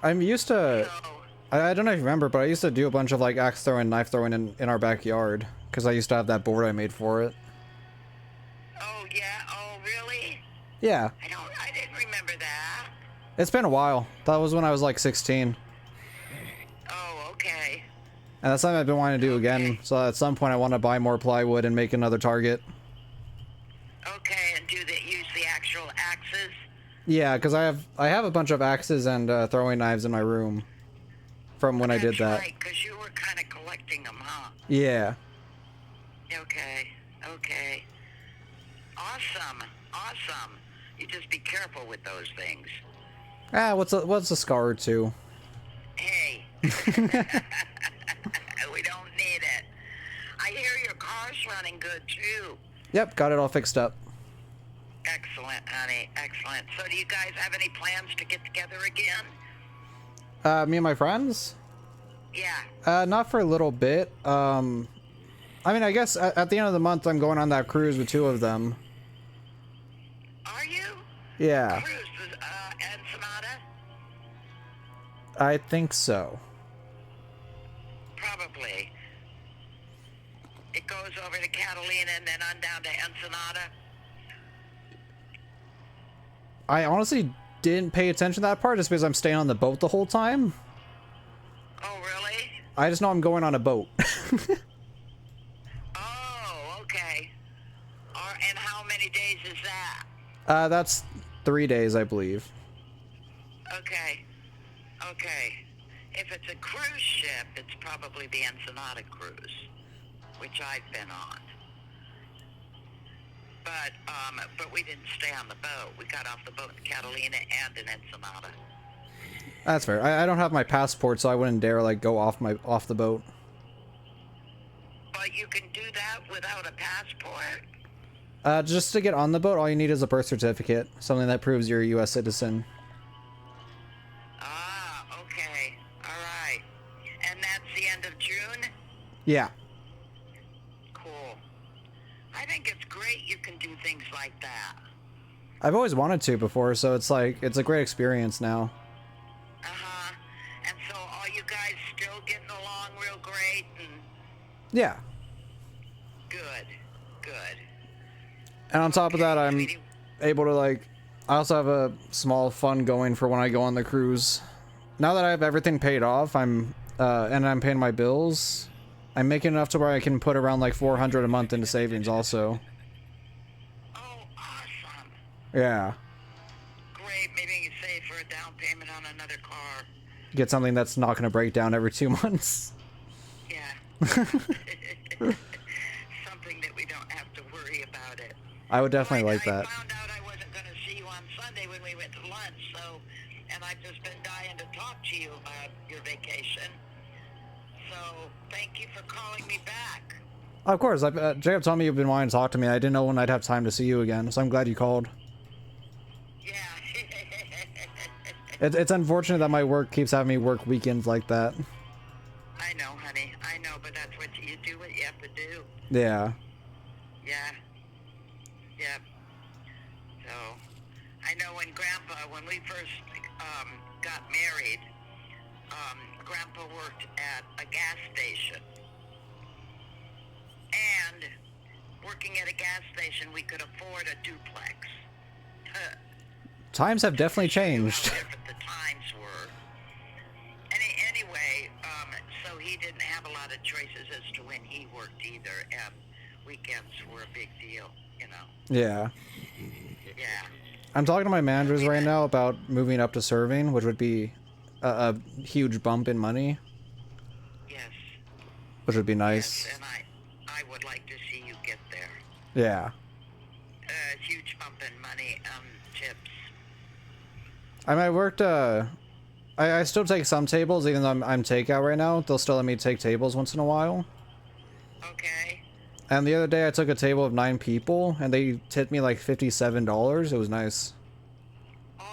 I'm used to. So, I don't know if you remember, but I used to do a bunch of like axe throwing, knife throwing in our backyard because I used to have that board I made for it. oh, yeah. Oh, really? Yeah, I didn't remember that. it's been a while. That was when I was like 16, Oh, okay. and that's something I've been wanting to do again. Okay. So at some point, I want to buy more plywood and make another target. Okay, and use the actual axes? Yeah, because I have a bunch of axes and throwing knives in my room from when I did that. That's right, because you were kind of collecting them, huh? Yeah. Okay, okay. Awesome, awesome. You just be careful with those things. Ah, what's a scar or two? Hey. We don't need it. I hear your car's running good, too. Yep, got it all fixed up. Excellent, honey, excellent. So do you guys have any plans to get together again? Me and my friends? Yeah. Not for a little bit. I mean, I guess at the end of the month, I'm going on that cruise with 2 of them. Are you? Yeah, Cruise, and Sonata? I think so. Probably. It goes over to Catalina and then on down to Ensenada. I honestly didn't pay attention to that part just because I'm staying on the boat the whole time. Oh, really? I just know I'm going on a boat. Oh, okay. And how many days is that? That's 3 days, I believe. Okay. Okay. If it's a cruise ship, it's probably the Ensenada cruise, which I've been on. But we didn't stay on the boat. We got off the boat in Catalina and in Ensenada. That's fair. I don't have my passport, so I wouldn't dare like go off the boat. But you can do that without a passport? Just to get on the boat, all you need is a birth certificate, something that proves you're a U.S. citizen. Ah, okay. All right. And that's the end of June? Yeah. Cool. I think it's great you can do things like that. I've always wanted to before, so it's like, it's a great experience now. Uh-huh. And so are you guys still getting along real great? And Yeah. good. Good. And on top of that, I'm sweetie. able to like, I also have a small fund going for when I go on the cruise. Now that I have everything paid off, and I'm paying my bills, I'm making enough to where I can put around like $400 a month into savings also. Oh, awesome. Yeah. Great. Maybe you can save for a down payment on another car. Get something that's not going to break down every 2 months. Yeah. Something that we don't have to worry about it. I would definitely like I that. found out I wasn't going to see you on Sunday when we went to lunch, so, and I've just been dying to talk to you about your vacation. So, thank you for calling me back. Of course, Jacob told me you've been wanting to talk to me. I didn't know when I'd have time to see you again, so I'm glad you called. Yeah. It's unfortunate that my work keeps having me work weekends like that. I know, honey. I know, but that's what you do what you have to do. Yeah. Yeah. Yep. So, I know when we first got married, Grandpa worked at a gas station. And working at a gas station, we could afford a duplex. Times have definitely How changed. different the times were. Anyway, so he didn't have a lot of choices as to when he worked either, and weekends were a big deal, you know. Yeah. Yeah. I'm talking to my managers right now about moving up to serving, which would be a huge bump in money, Yes. which would be nice. Yes, and I would like to see you get there. Yeah. A huge bump in money, tips. I worked, I still take some tables, even though I'm takeout right now. They'll still let me take tables once in a while. Okay. And the other day I took a table of 9 people, and they tipped me like $57. It was nice. Oh,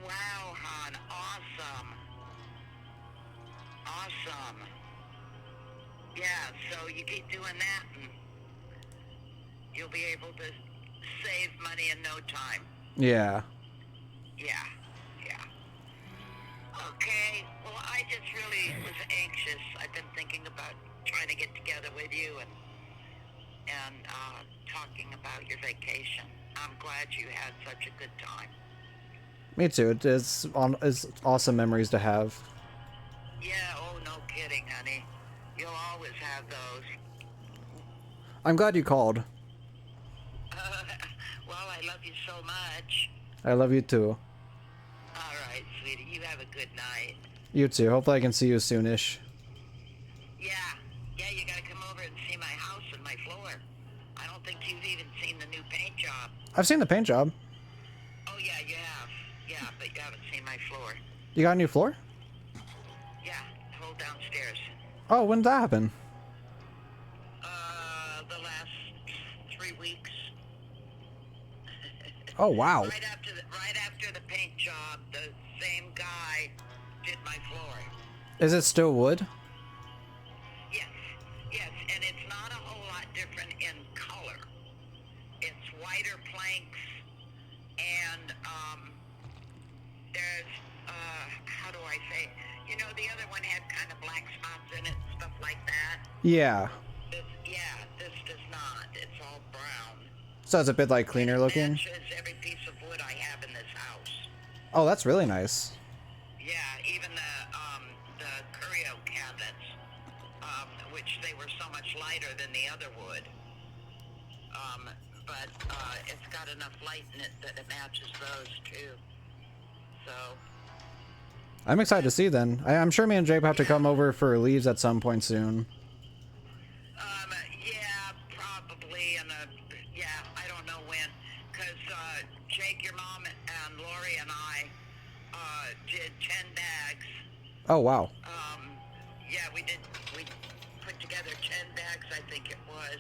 wow, hon. Awesome. Awesome. Yeah, so you keep doing that, and you'll be able to save money in no time. Yeah. Yeah, yeah. Okay, well, I just really was anxious. I've been thinking about trying to get together with you and talking about your vacation. I'm glad you had such a good time. Me too. It's awesome memories to have. Yeah, oh, no kidding, honey. You'll always have those. I'm glad you called. Well, I love you so much. I love you too. All right, sweetie, you have a good night. You too. Hopefully I can see you soonish. Yeah, you gotta come over and see my house and my floor. I don't think you've even seen the new paint job. I've seen the paint job. Oh, yeah, you have. Yeah, but you haven't seen my floor. You got a new floor? Yeah, the whole downstairs. Oh, when did that happen? The last 3 weeks. Oh, wow. Right after the paint job, the same guy did my floor. Is it still wood? Yes, and it's not a whole lot different in color. It's whiter planks, and there's how do I say? You know, the other one had kind of black spots in it and stuff like that. Yeah. This does not. It's all brown. So it's a bit like cleaner It looking. matches every piece of wood I have in this house. Oh, that's really nice. Yeah, even the curio cabinets, which they were so much lighter than the other wood. But it's got enough light in it that it matches those too. So. I'm excited to see then. I'm sure me and Jake have to come over for leaves at some point soon. Yeah, probably, and yeah, I don't know when, because Jake, your mom, and Lori and I did 10 bags. Oh, wow. Yeah, we put together 10 bags, I think it was,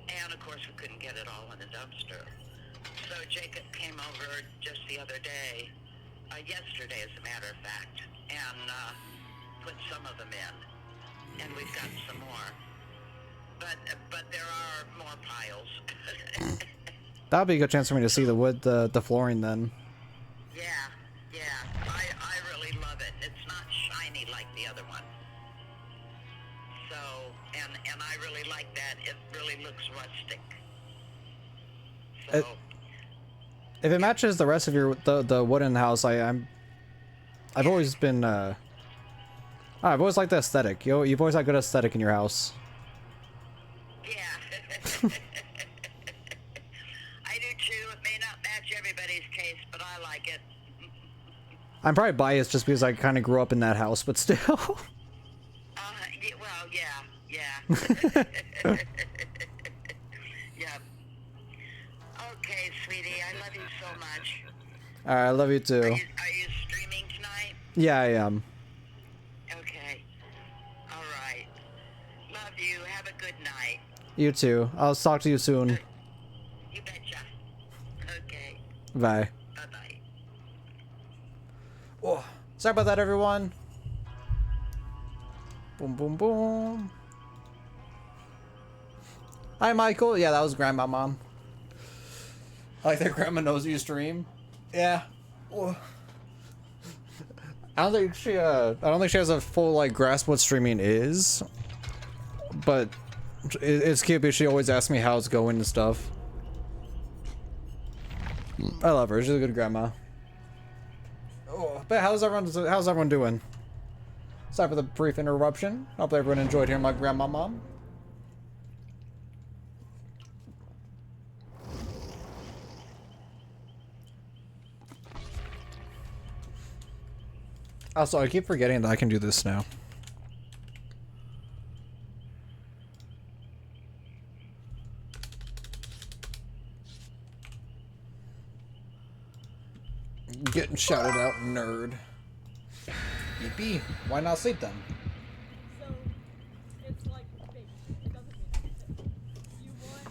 and of course we couldn't get it all in the dumpster. So Jacob came over just the other day, yesterday as a matter of fact, and put some of them in, and we've got some more. But there are more piles. That'll be a good chance for me to see the wood, the flooring then. Yeah, yeah. I really love it. It's not shiny like the other one. So, and I really like that. It really looks rustic. So. If it matches the rest of your the wooden house, I've always been I've always liked the aesthetic. You've always had good aesthetic in your house. Yeah. I do too. It may not match everybody's taste, but I like it. I'm probably biased just because I kind of grew up in that house, but still. Yeah, well, yeah. Yeah. Okay, sweetie, I love you so much. Alright, I love you too. Are you streaming tonight? Yeah, I am. Okay. All right. Love you. Have a good night. You too. I'll talk to you soon. You betcha. Okay. Bye. Bye-bye. Oh, sorry about that, everyone. Boom, boom, boom. Hi, Michael. Yeah, that was Grandma Mom. I like that Grandma knows you stream. Yeah. Oh. I don't think she has a full like grasp what streaming is, but it's cute because she always asks me how it's going and stuff. I love her. She's a good grandma. Oh, but how's everyone doing? Sorry for the brief interruption. Hope everyone enjoyed hearing my grandma mom. Also, I keep forgetting that I can do this now. Getting shouted out, nerd. Yippee. Why not sleep then? So, it's like big. It doesn't mean anything. You want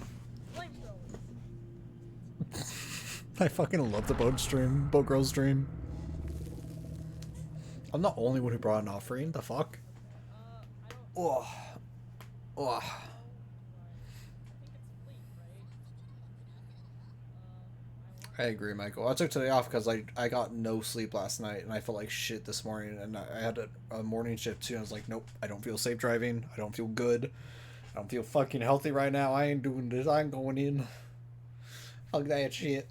flamethrowers. I fucking love the boat girl stream. I'm the only one who brought an offering. The fuck? I don't Oh. Oh. know. I think it's fleet, right? I agree, Michael. I took today off because I got no sleep last night and I felt like shit this morning, and I had a morning shift too, and I was like, nope, I don't feel safe driving. I don't feel good. I don't feel fucking healthy right now. I ain't doing this. I'm going in. Fuck that shit.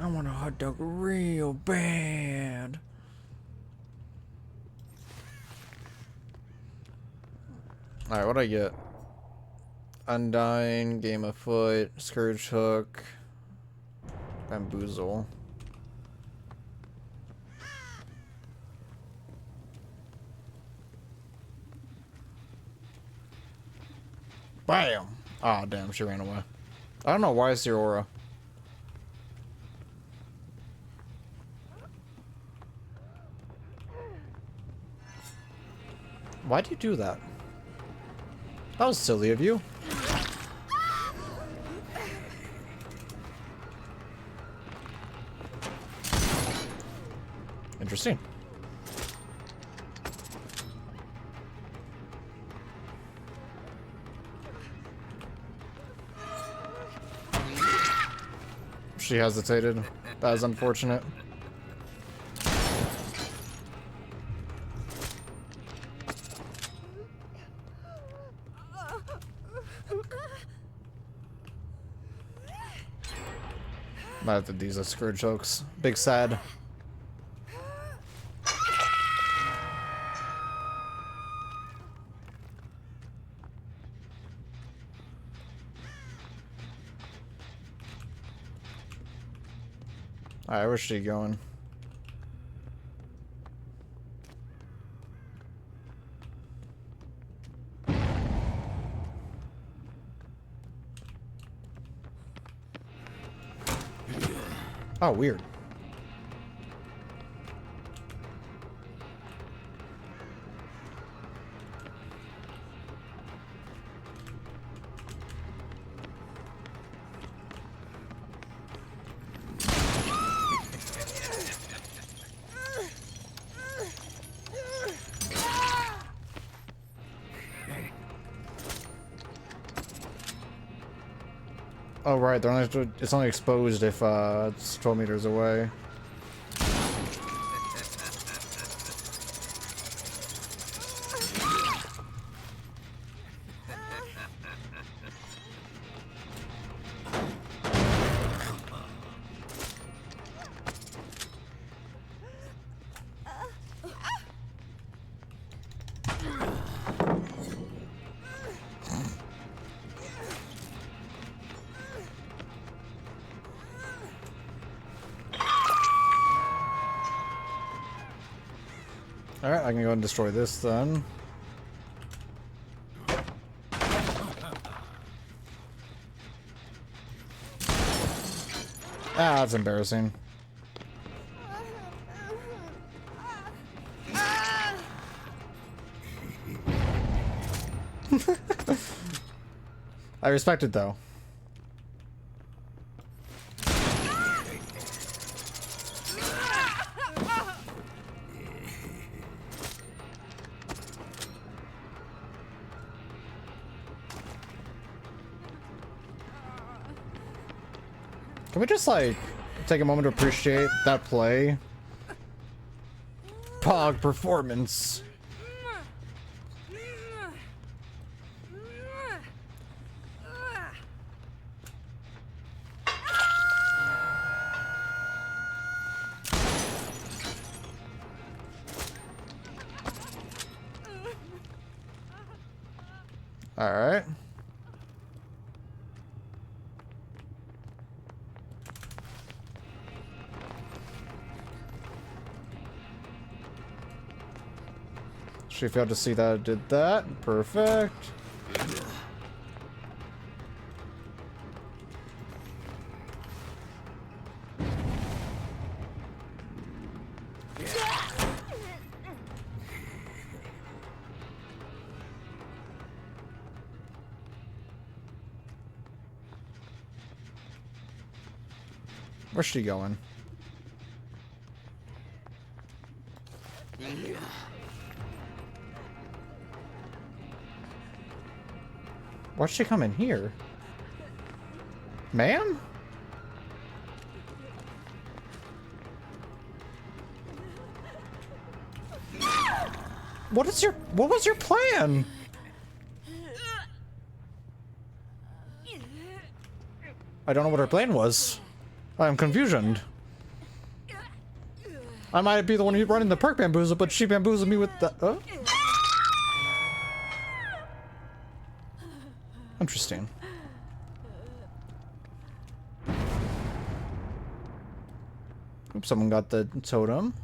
I want a hot dog real bad. Alright, what'd I get? Undying, Game of Foot, Scourge Hook, Bamboozle. Bam! Ah, damn, she ran away. I don't know why it's your aura. Why'd you do that? That was silly of you. Interesting. She hesitated. That was unfortunate. Might have to these are scourge hooks. Big sad. Alright, where's she going? Oh, weird. Oh right, they're only, it's only exposed if it's 12 meters away. Alright, I can go and destroy this then. Ah, that's embarrassing. I respect it though. Can we just, like, take a moment to appreciate that play? Pog performance. Alright. She failed to see that I did that. Perfect. Where's she going? Why'd she come in here? Ma'am? What was your plan? I don't know what her plan was. I'm confusioned. I might be the one who's running the perk bamboozle, but she bamboozled me with the... Interesting. Oops, someone got the totem.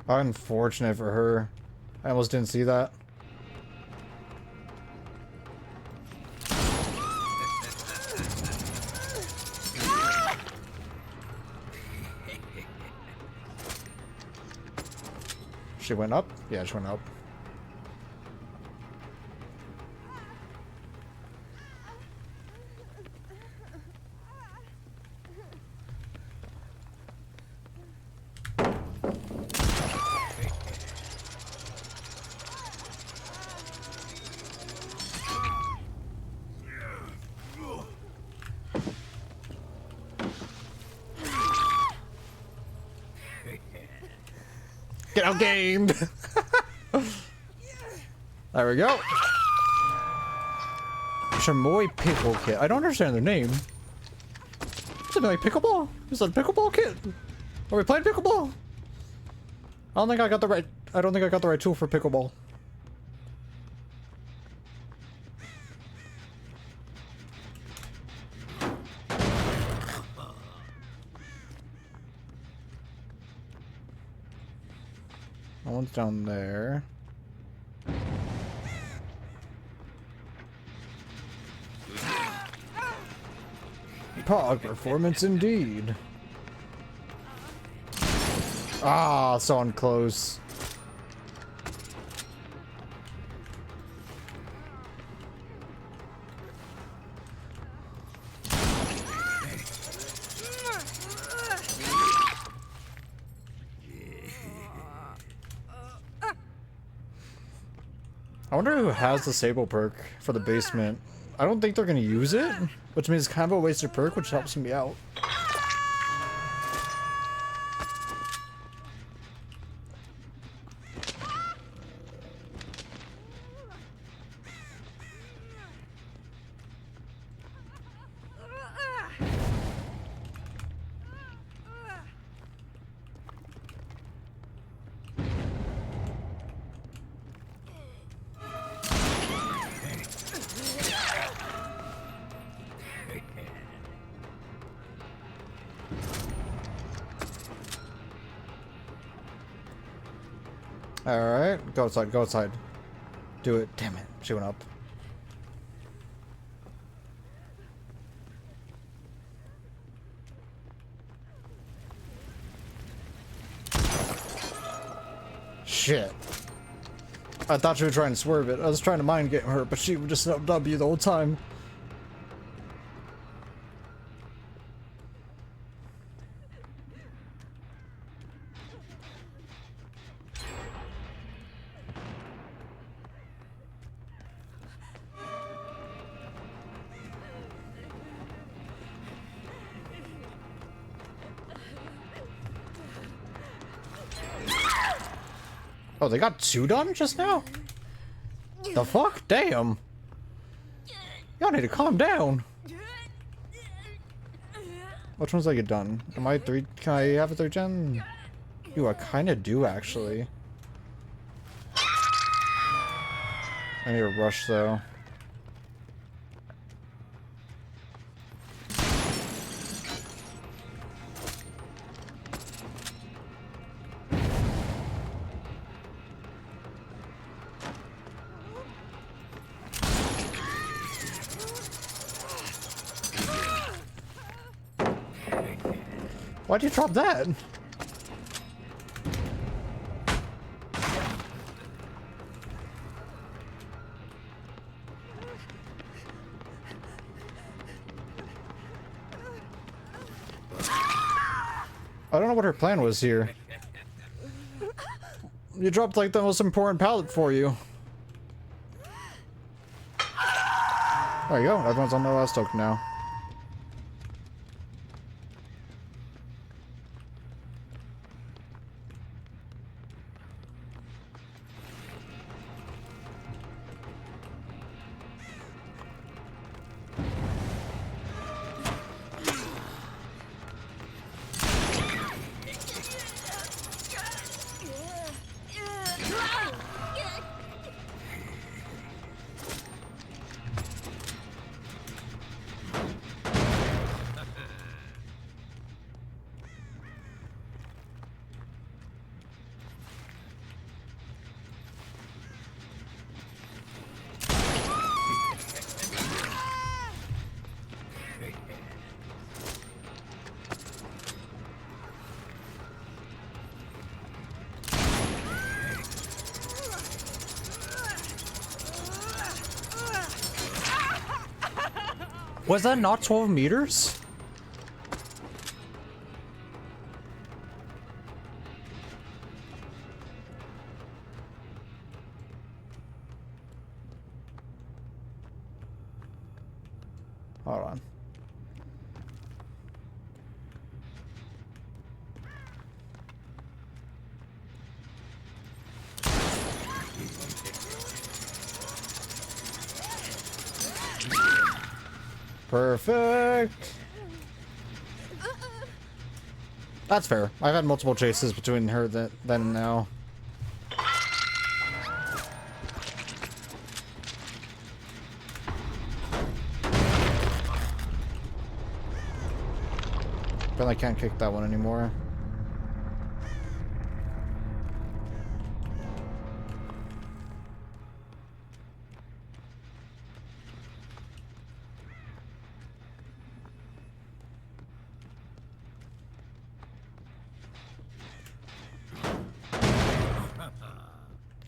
Unfortunate for her. I almost didn't see that. She went up? Yeah, she went up. Get out gamed. There we go. Chamoy Pickle Kit. I don't understand their name. Is it like pickleball? Is it a pickleball kit? Are we playing pickleball? I don't think I got the right tool for pickleball. That one's down there. Pog performance indeed. Ah, so on close. I wonder who has the Sable perk for the basement. I don't think they're gonna use it, which means it's kind of a wasted perk, which helps me out. Alright, go outside, go outside. Do it. Damn it, she went up. Shit. I thought she was trying to swerve it. I was trying to mind get her, but she would just W the whole time. Oh, they got 2 done just now? The fuck? Damn. Y'all need to calm down. Which ones I get done? Am I 3? Can I have a 3rd gen? Ooh, I kind of do actually. I need to rush though. Why'd you drop that? I don't know what her plan was here. You dropped like the most important pallet for you. There you go. Everyone's on the last token now. Was that not 12 meters? Hold on. Perfect. That's fair. I've had multiple chases between her then and now. But I can't kick that one anymore.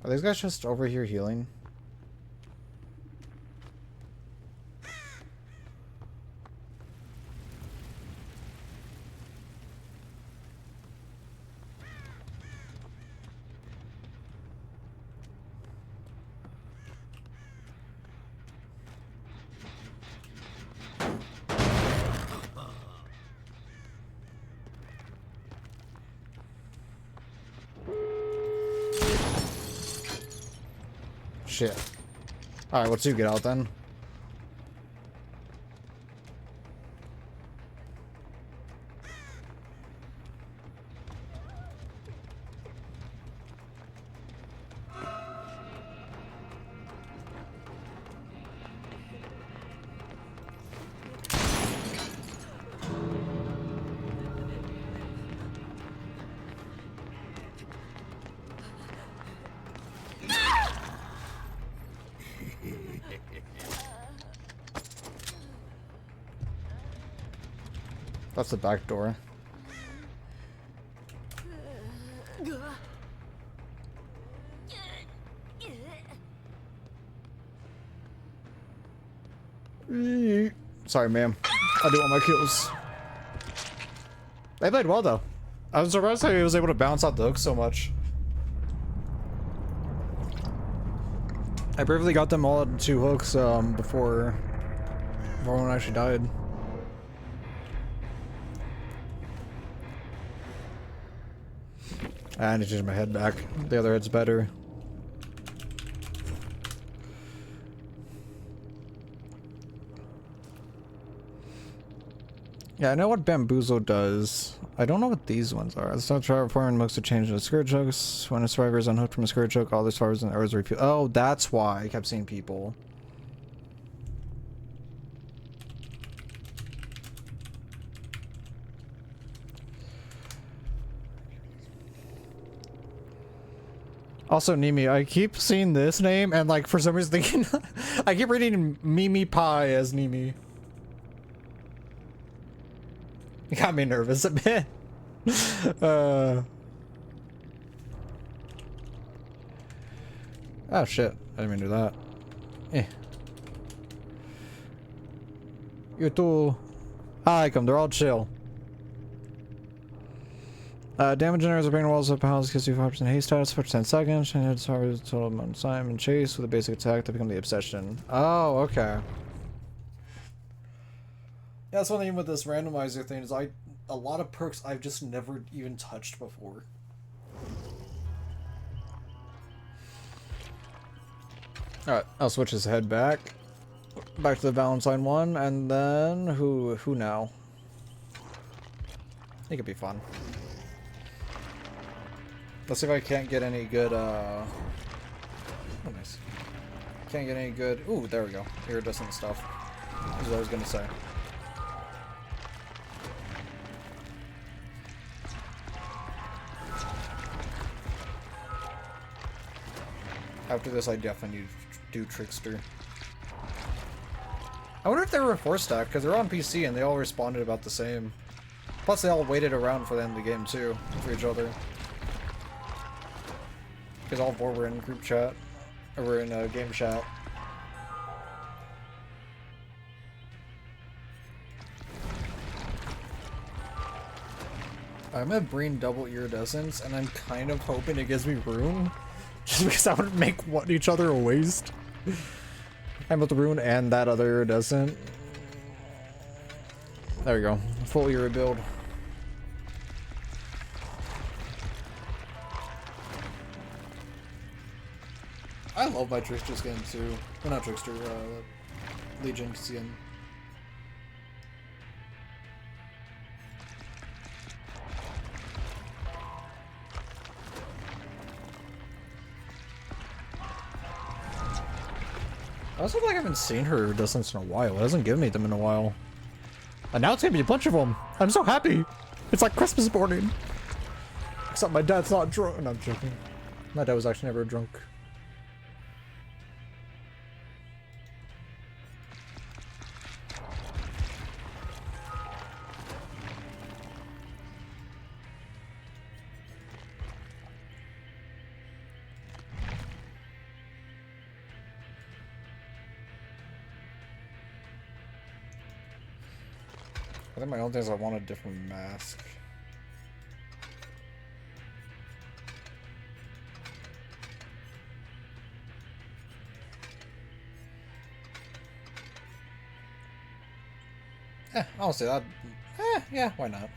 Are these guys just over here healing? Shit. Alright, let's you get out then. That's the back door. Sorry, ma'am. I do want my kills. They played well, though. I was surprised how he was able to bounce out the hook so much. I bravely got them all at 2 hooks before one actually died. I need to change my head back. The other head's better. Yeah, I know what Bamboozle does. I don't know what these ones are. It's not transforming most to change into skirt hooks. When a survivor is unhooked from a skirt hook, all the survivors and arrows repeat. Oh, that's why I kept seeing people. Also, Nimi, I keep seeing this name and, like, for some reason thinking I keep reading Mimi Pie as Nimi. You got me nervous a bit. Oh shit, I didn't even do that. You too. Hi, come, they're all chill. Damage generators are bringing walls up houses gives you 5% haste status for 10 seconds, and it's hard to total amount of time and chase with a basic attack to become the obsession. Oh, okay. Yeah, that's one thing with this randomizer thing is a lot of perks I've just never even touched before. Alright, I'll switch his head back to the Valentine one, and then who now? I think it'd be fun. Let's see if I can't get any good, oh, nice. Can't get any good, ooh, there we go. Iridescent stuff. Is what I was gonna say. After this, I definitely need to do Trickster. I wonder if they were a 4-stack, because they're on PC and they all responded about the same. Plus, they all waited around for the end of the game, too, for each other. Because all 4 were in group chat, or were in game chat. I'm at Breen double iridescence, and I'm kind of hoping it gives me rune. Just because I would make each other a waste. I'm with the rune and that other iridescent. There we go. Fully rebuild. I love my Trickster skin too. Well, not Trickster, Legion skin. I also feel like I haven't seen her distance in a while. It hasn't given me them in a while. And now it's gonna be a bunch of them. I'm so happy. It's like Christmas morning. Except my dad's not drunk. No, I'm joking. My dad was actually never drunk. I think my own thing is I want a different mask. I'll say that. Yeah, why not?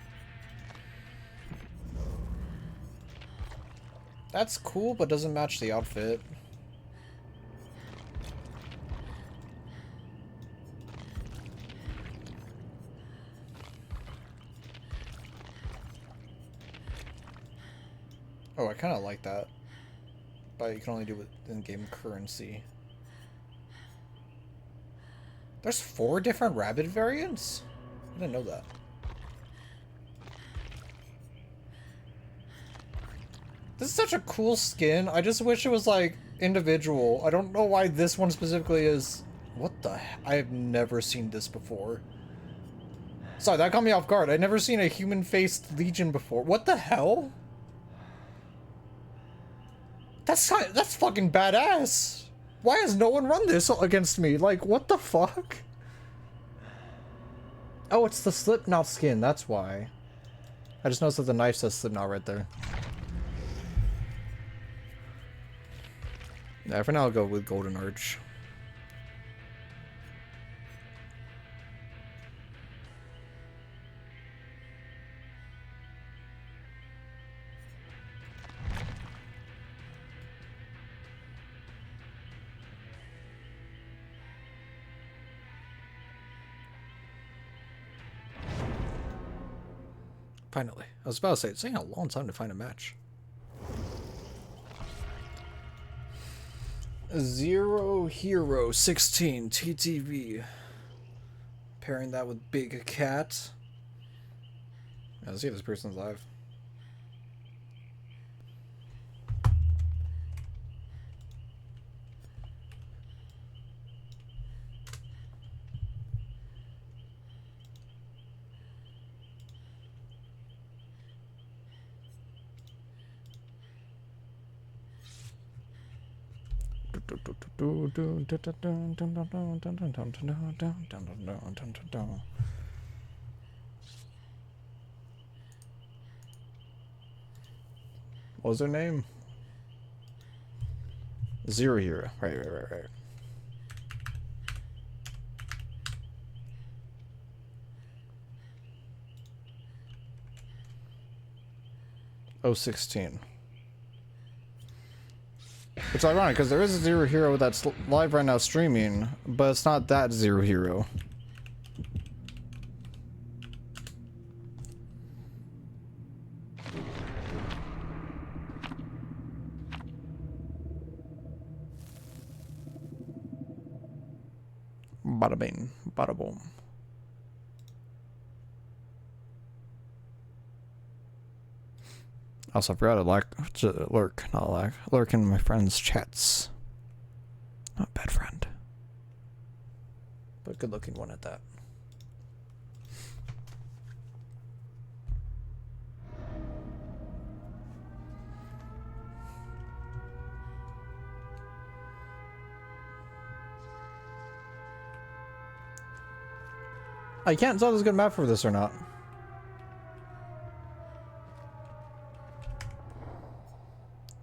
That's cool, but doesn't match the outfit. Oh, I kind of like that. But you can only do it with in-game currency. There's 4 different rabbit variants? I didn't know that. This is such a cool skin. I just wish it was, like, individual. I don't know why this one specifically is... What the heck? I have never seen this before. Sorry, that caught me off guard. I've never seen a human-faced Legion before. What the hell? That's fucking badass. Why has no one run this against me? Like, what the fuck? Oh, it's the Slipknot skin. That's why. I just noticed that the knife says Slipknot right there. Yeah, for now I'll go with Golden Arch. Finally. I was about to say, it's taking a long time to find a match. Zero Hero 16 TTV. Pairing that with Big Cat. Yeah, let's see if this person's live. What was her name? Zero Hero. Right. 016. It's ironic because there is a Zero Hero that's live right now streaming, but it's not that Zero Hero. Bada bing, bada boom. Also, I forgot to lurk in my friends' chats. Not a bad friend, but good looking one at that. I can't tell if there's a good map for this or not.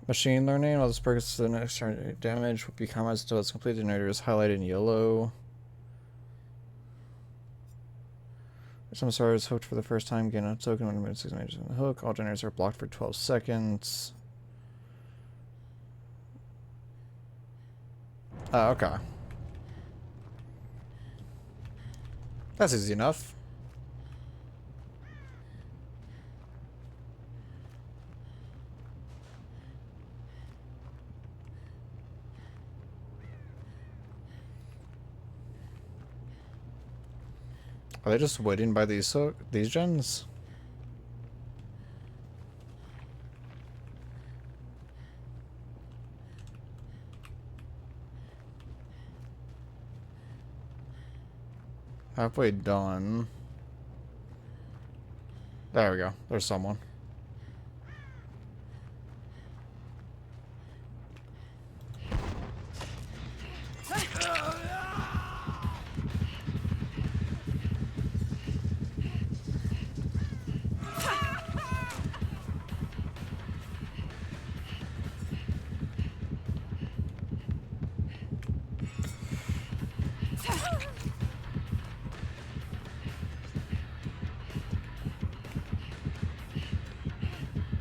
Machine learning, all this purpose the next turn damage will be comments until it's completed. Generator is highlighted in yellow. Some stars hooked for the first time gain a token when moving 6 meters from the hook. All generators are blocked for 12 seconds. Oh, okay. That's easy enough. Are they just waiting by these gens? Halfway done. There we go. There's someone.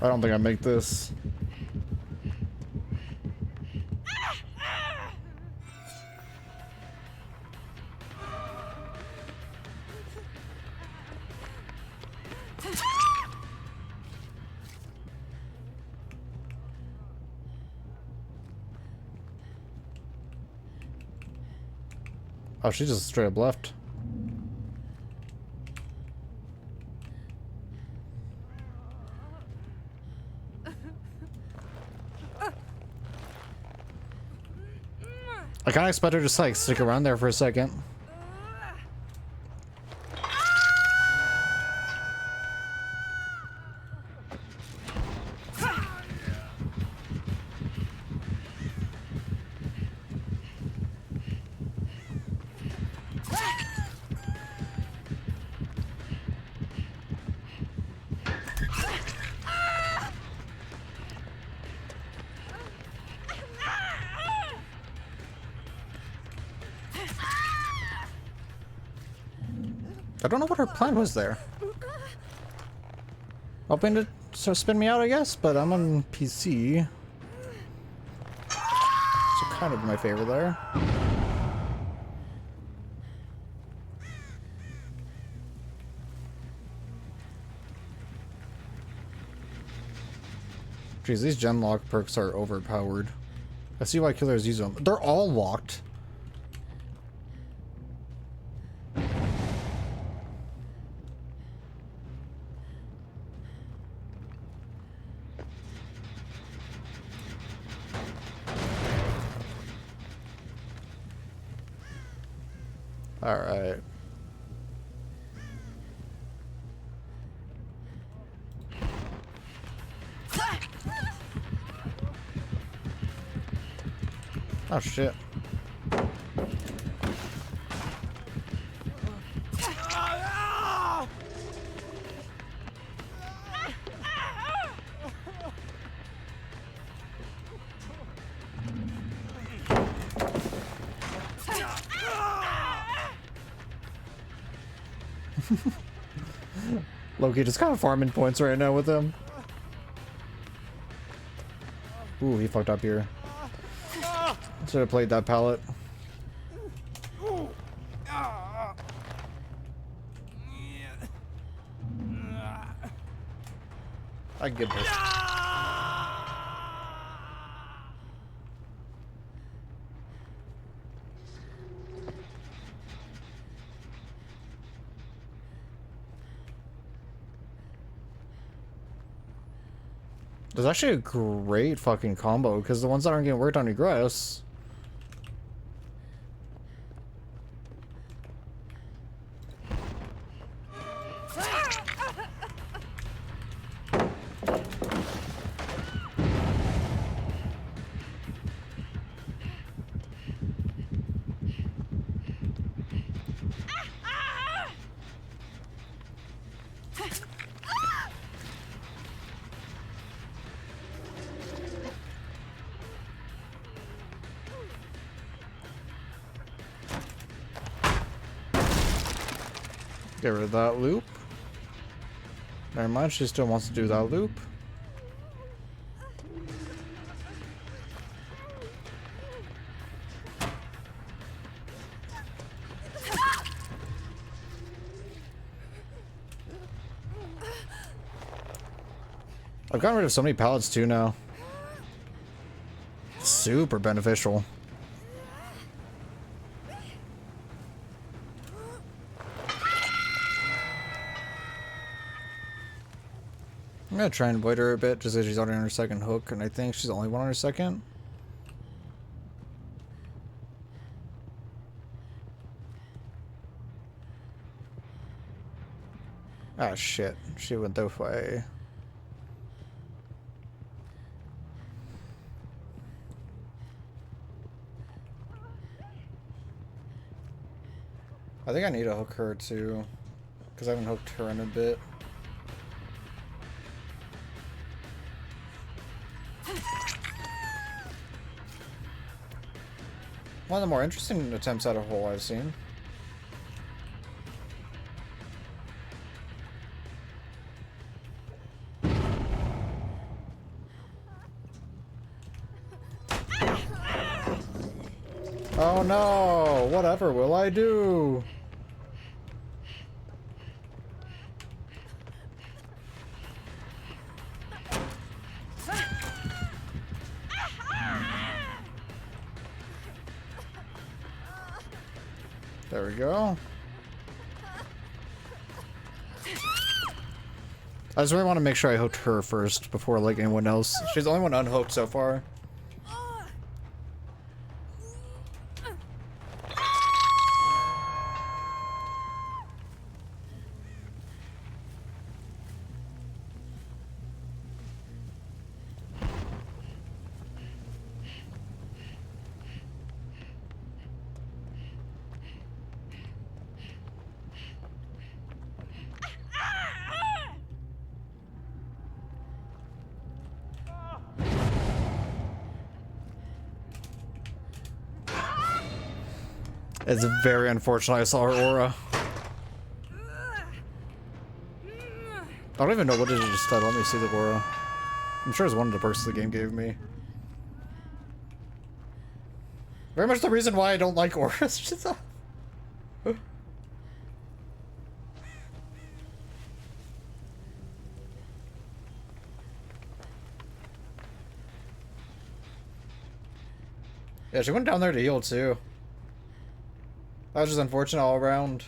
I don't think I make this. Oh, she just straight up left. I kind of expect her to just like stick around there for a second. I don't know what her plan was there. Hoping to sort of spin me out, I guess, but I'm on PC. So kind of in my favor there. Jeez, these gen lock perks are overpowered. I see why killers use them. They're all locked. All right. Oh shit. Loki just kind of farming points right now with him. Ooh, he fucked up here. Should have played that pallet. I get this. There's actually a great fucking combo because the ones that aren't getting worked on regress. Get rid of that loop. Never mind, she still wants to do that loop. I've gotten rid of so many pallets too now. Super beneficial. I'm gonna try and avoid her a bit just because she's already on her second hook, and I think she's the only one on her second. Ah, shit. She went that way. I think I need to hook her too, because I haven't hooked her in a bit. One of the more interesting attempts at a hole I've seen. Oh no! Whatever will I do? There we go. I just really want to make sure I hooked her first before like anyone else. She's the only one unhooked so far. It's very unfortunate I saw her aura. I don't even know what it is just let me see the aura. I'm sure it's one of the perks the game gave me. Very much the reason why I don't like auras. Just yeah, she went down there to heal too. That was just unfortunate all around.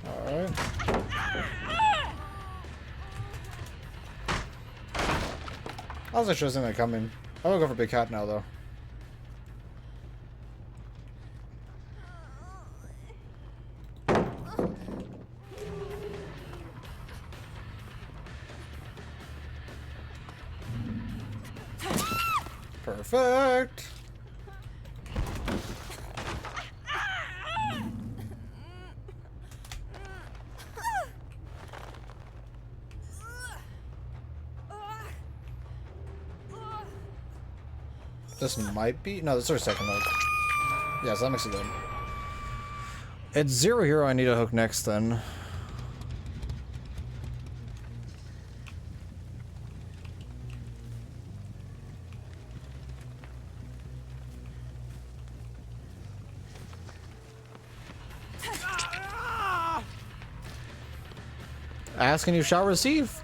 Alright. I was actually seeing that coming. I'm gonna go for Big Cat now, though. Perfect. This might be... No, this is our second hook. Yeah, so that makes it good. It's Zero Hero I need to hook next, then. Ask and you shall receive.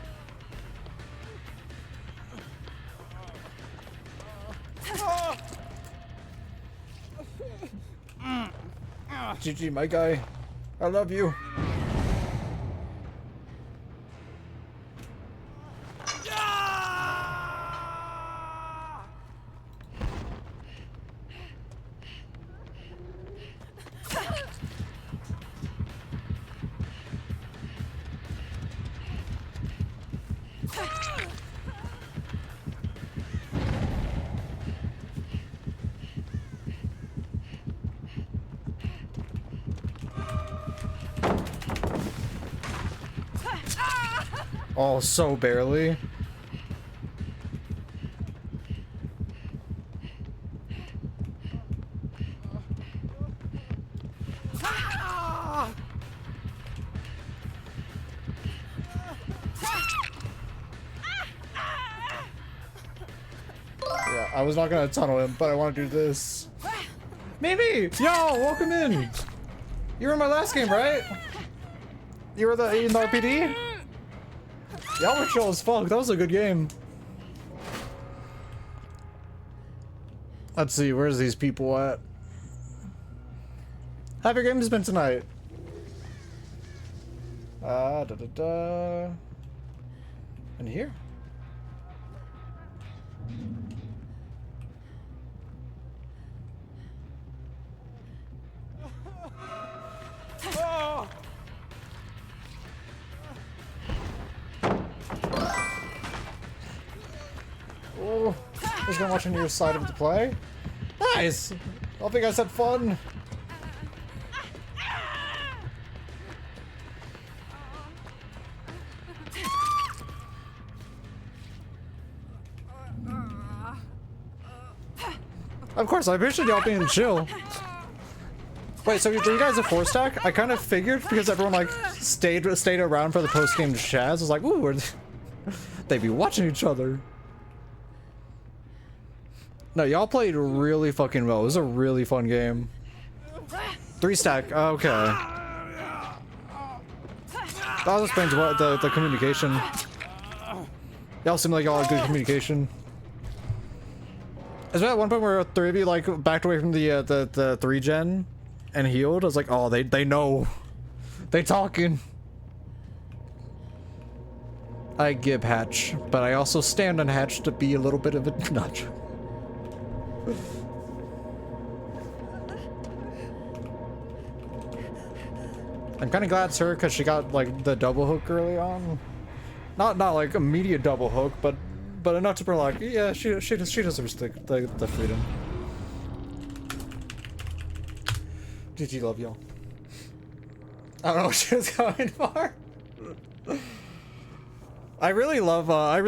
GG, my guy. I love you. Oh, so barely. Yeah, I was not gonna tunnel him, but I want to do this. Mimi! Yo, welcome in! You were in my last game, right? You were in the RPD? Y'all were chill as fuck. That was a good game. Let's see, where's these people at? How have your games been tonight? In here? Oh, just been watching your side of the play. Nice! Hope you guys had fun. Of course, I appreciate y'all being chill. Wait, so were you guys a 4-stack? I kind of figured because everyone like stayed around for the post-game Shaz. I was like, ooh, they'd be watching each other. No, y'all played really fucking well. It was a really fun game. 3-stack. Okay. That explains what the communication. Y'all seem like y'all had good communication. Is there at one point where 3 of you like backed away from the 3-gen and healed? I was like, oh, they know. They talking. I give Hatch, but I also stand on Hatch to be a little bit of a nudge. I'm kind of glad it's her because she got like the double hook early on. Not like a immediate double hook, but enough to be like, yeah, she deserves the freedom. GG, love y'all. I don't know what she was going for. I really love. I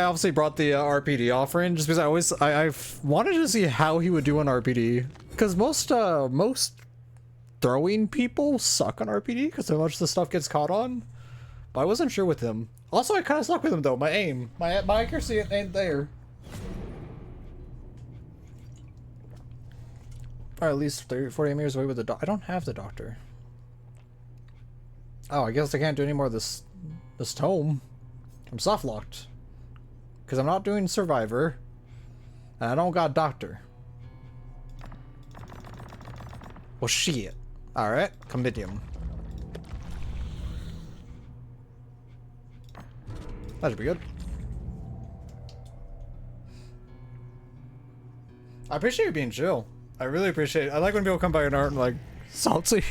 obviously brought the RPD offering just because I wanted to see how he would do on RPD because most throwing people suck on RPD because so much of the stuff gets caught on. But I wasn't sure with him. Also, I kind of suck with him though. My aim, my accuracy ain't there. Or at least 40 meters away with the doctor. I don't have the doctor. Oh, I guess I can't do any more of this tome. I'm soft locked. Because I'm not doing Survivor. And I don't got Doctor. Well, shit. Alright, Compendium. That should be good. I appreciate you being chill. I really appreciate it. I like when people come by and aren't like salty.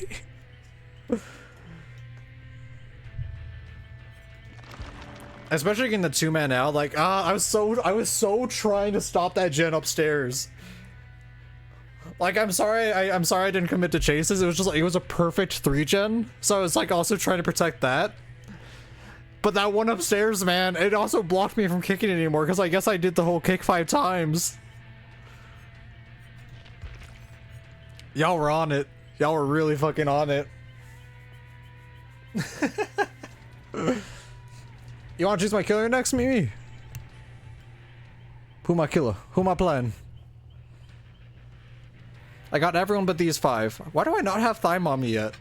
Especially getting the 2-man out, like I was so trying to stop that gen upstairs. Like I'm sorry I didn't commit to chases. It was just like it was a perfect 3-gen, so I was like also trying to protect that. But that one upstairs, man, it also blocked me from kicking anymore because I guess I did the whole kick 5 times. Y'all were on it. Y'all were really fucking on it. You want to choose my killer next, Mimi? Who my killer? Who my plan? I got everyone but these 5. Why do I not have Thigh Mommy yet?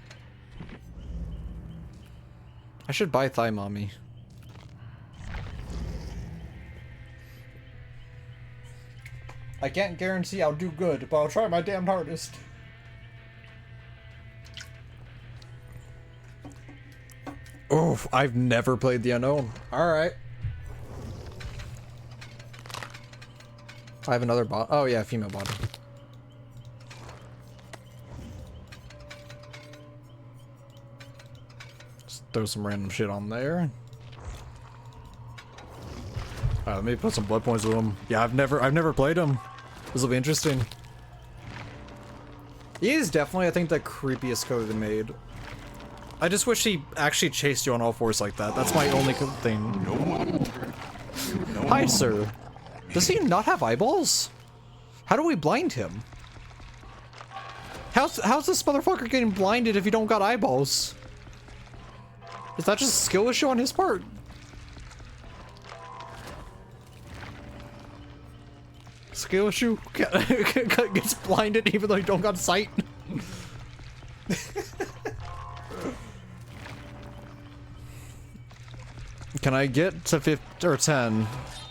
I should buy Thigh Mommy. I can't guarantee I'll do good, but I'll try my damn hardest. Oof, I've never played the Unknown. Alright. I have another bot. Oh yeah, female bot. Just throw some random shit on there. Alright, let me put some blood points with him. Yeah, I've never played him. This will be interesting. He is definitely, I think, the creepiest code they made. I just wish he actually chased you on all fours like that. That's my only thing. Hi, sir. Does he not have eyeballs? How do we blind him? How's this motherfucker getting blinded if he don't got eyeballs? Is that just a skill issue on his part? Skill issue? Gets blinded even though he don't got sight? Can I get to 50 or 10?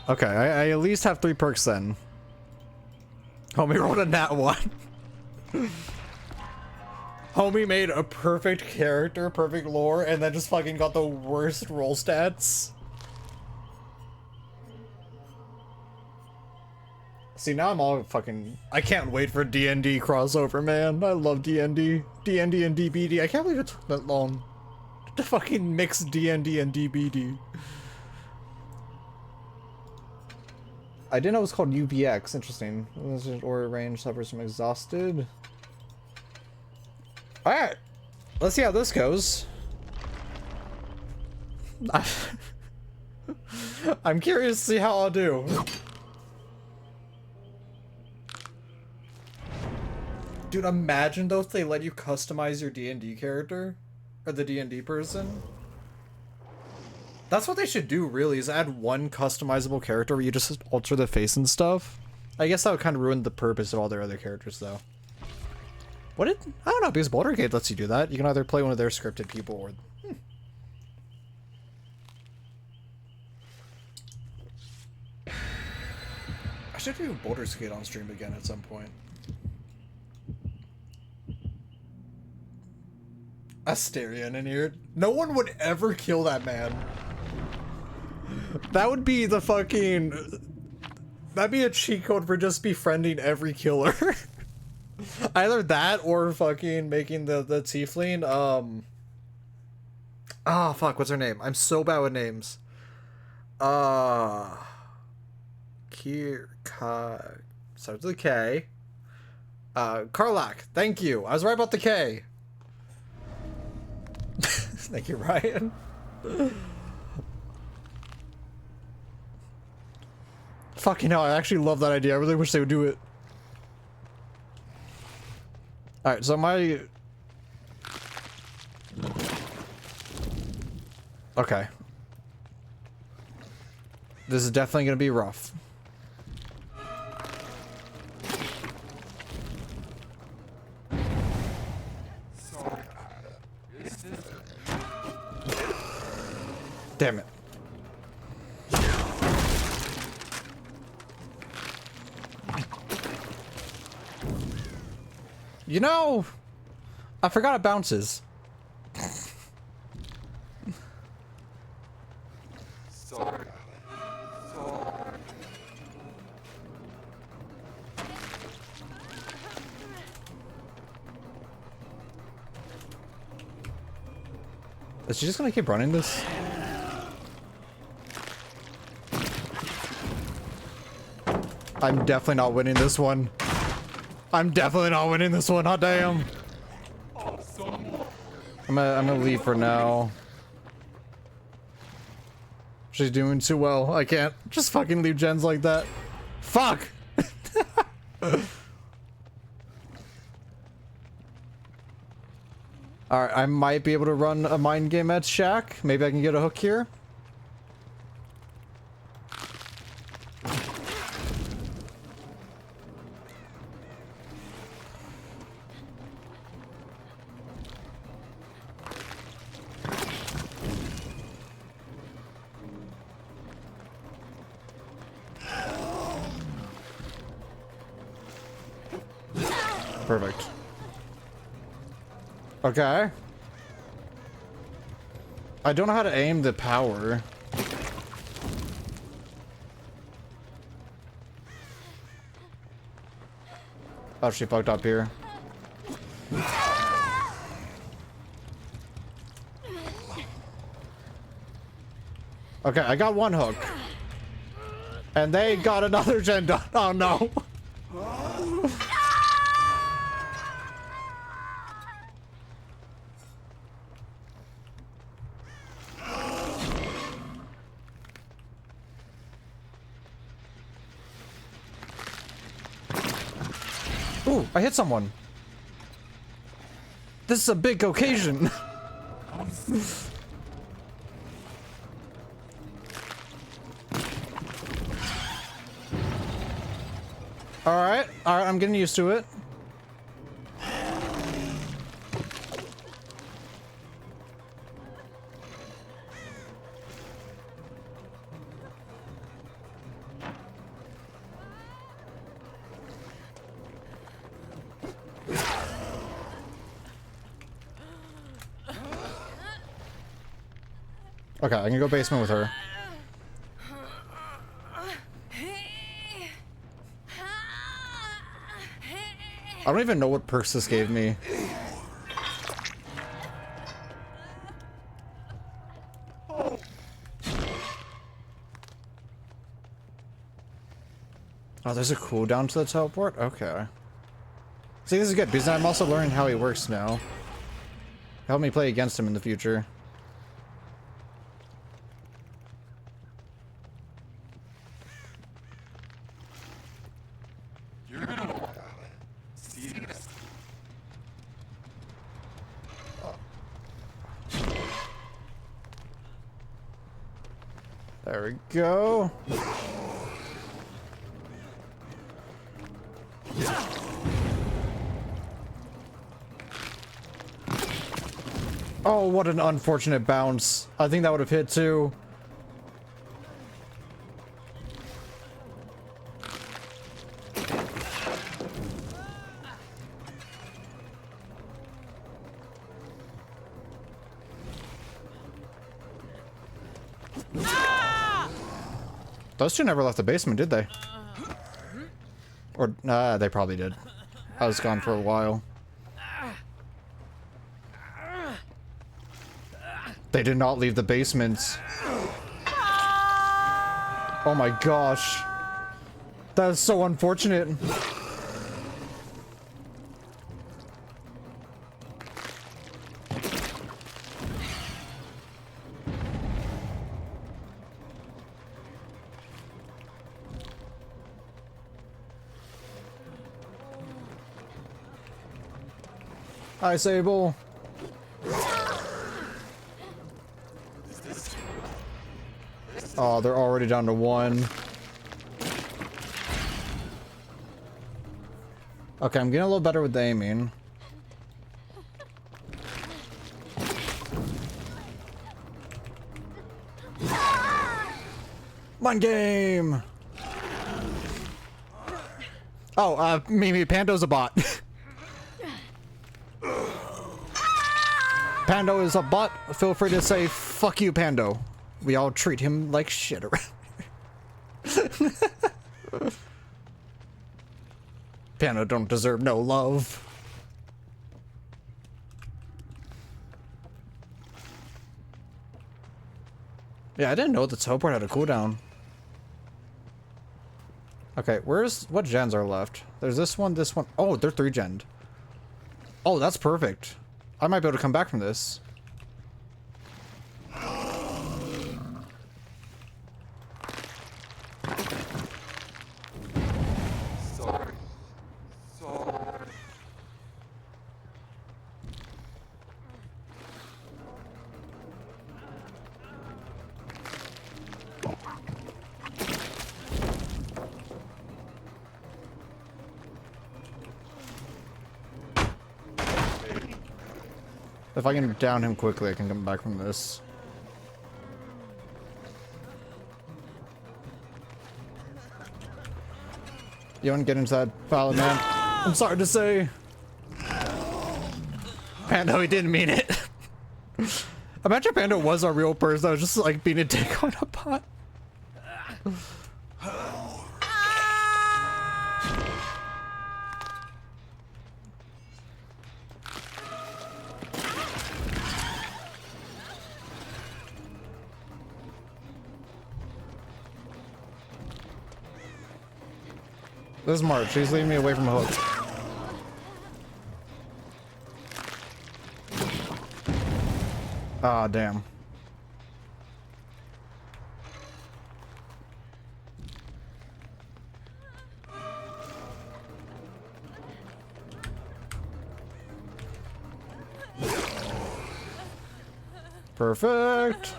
Okay, I at least have 3 perks then. Homie rolled a nat 1. Homie made a perfect character, perfect lore, and then just fucking got the worst roll stats. See, now I'm all fucking... I can't wait for D&D crossover, man. I love D&D. D&D and DBD. I can't believe it took that long to fucking mix D&D and DBD. I didn't know it was called UBX. Interesting. Or range suffers from exhausted. Alright. Let's see how this goes. I'm curious to see how I'll do. Dude, imagine though if they let you customize your D&D character. Or the D&D person. That's what they should do, really, is add one customizable character where you just alter the face and stuff. I guess that would kind of ruin the purpose of all their other characters, though. What did... I don't know, because Baldur's Gate lets you do that. You can either play one of their scripted people or... I should do Baldur's Gate on stream again at some point. Asterion in here. No one would ever kill that man. That would be the fucking... That'd be a cheat code for just befriending every killer. Either that or fucking making the tiefling, Ah, fuck, what's her name? I'm so bad with names. Starts with a K. Karlach, thank you. I was right about the K. Thank you, Ryan. Fucking hell, I actually love that idea. I really wish they would do it. Alright, so my... Okay. This is definitely gonna be rough. Damn it. You know, I forgot it bounces. Sorry. Is she just gonna keep running this? I'm definitely not winning this one. I'm definitely not winning this one. Hot damn. I'm gonna leave for now. She's doing too well. I can't just fucking leave gens like that. Fuck. Alright, I might be able to run a mind game at Shack. Maybe I can get a hook here. Perfect. Okay. I don't know how to aim the power. Oh, she fucked up here. Okay, I got one hook. And they got another gen done. Oh no. Ooh, I hit someone. This is a big occasion. Alright, I'm getting used to it. Okay, I can go basement with her. I don't even know what perks this gave me. Oh, there's a cooldown to the teleport? Okay. See, this is good, because I'm also learning how he works now. Help me play against him in the future. There we go. Oh, what an unfortunate bounce. I think that would have hit too. Those two never left the basement, did they? Or, they probably did. I was gone for a while. They did not leave the basement. Oh my gosh. That is so unfortunate. Hi, Sable. Oh, they're already down to one. Okay, I'm getting a little better with the aiming. Mind game! Oh, Mimi, Pando's a bot. Pando is a bot. Feel free to say, fuck you, Pando. We all treat him like shit around. Pando don't deserve no love. Yeah, I didn't know the teleport had a cooldown. Okay, what gens are left? There's this one, this one. Oh, they're 3-gened. Oh, that's perfect. I might be able to come back from this. If I can down him quickly, I can come back from this. You want to get into that ballad, man? I'm sorry to say. Pando, he didn't mean it. Imagine Pando was a real person that was just like being a dick on a bot. This is March. She's leading me away from a hook. Ah, damn. Perfect.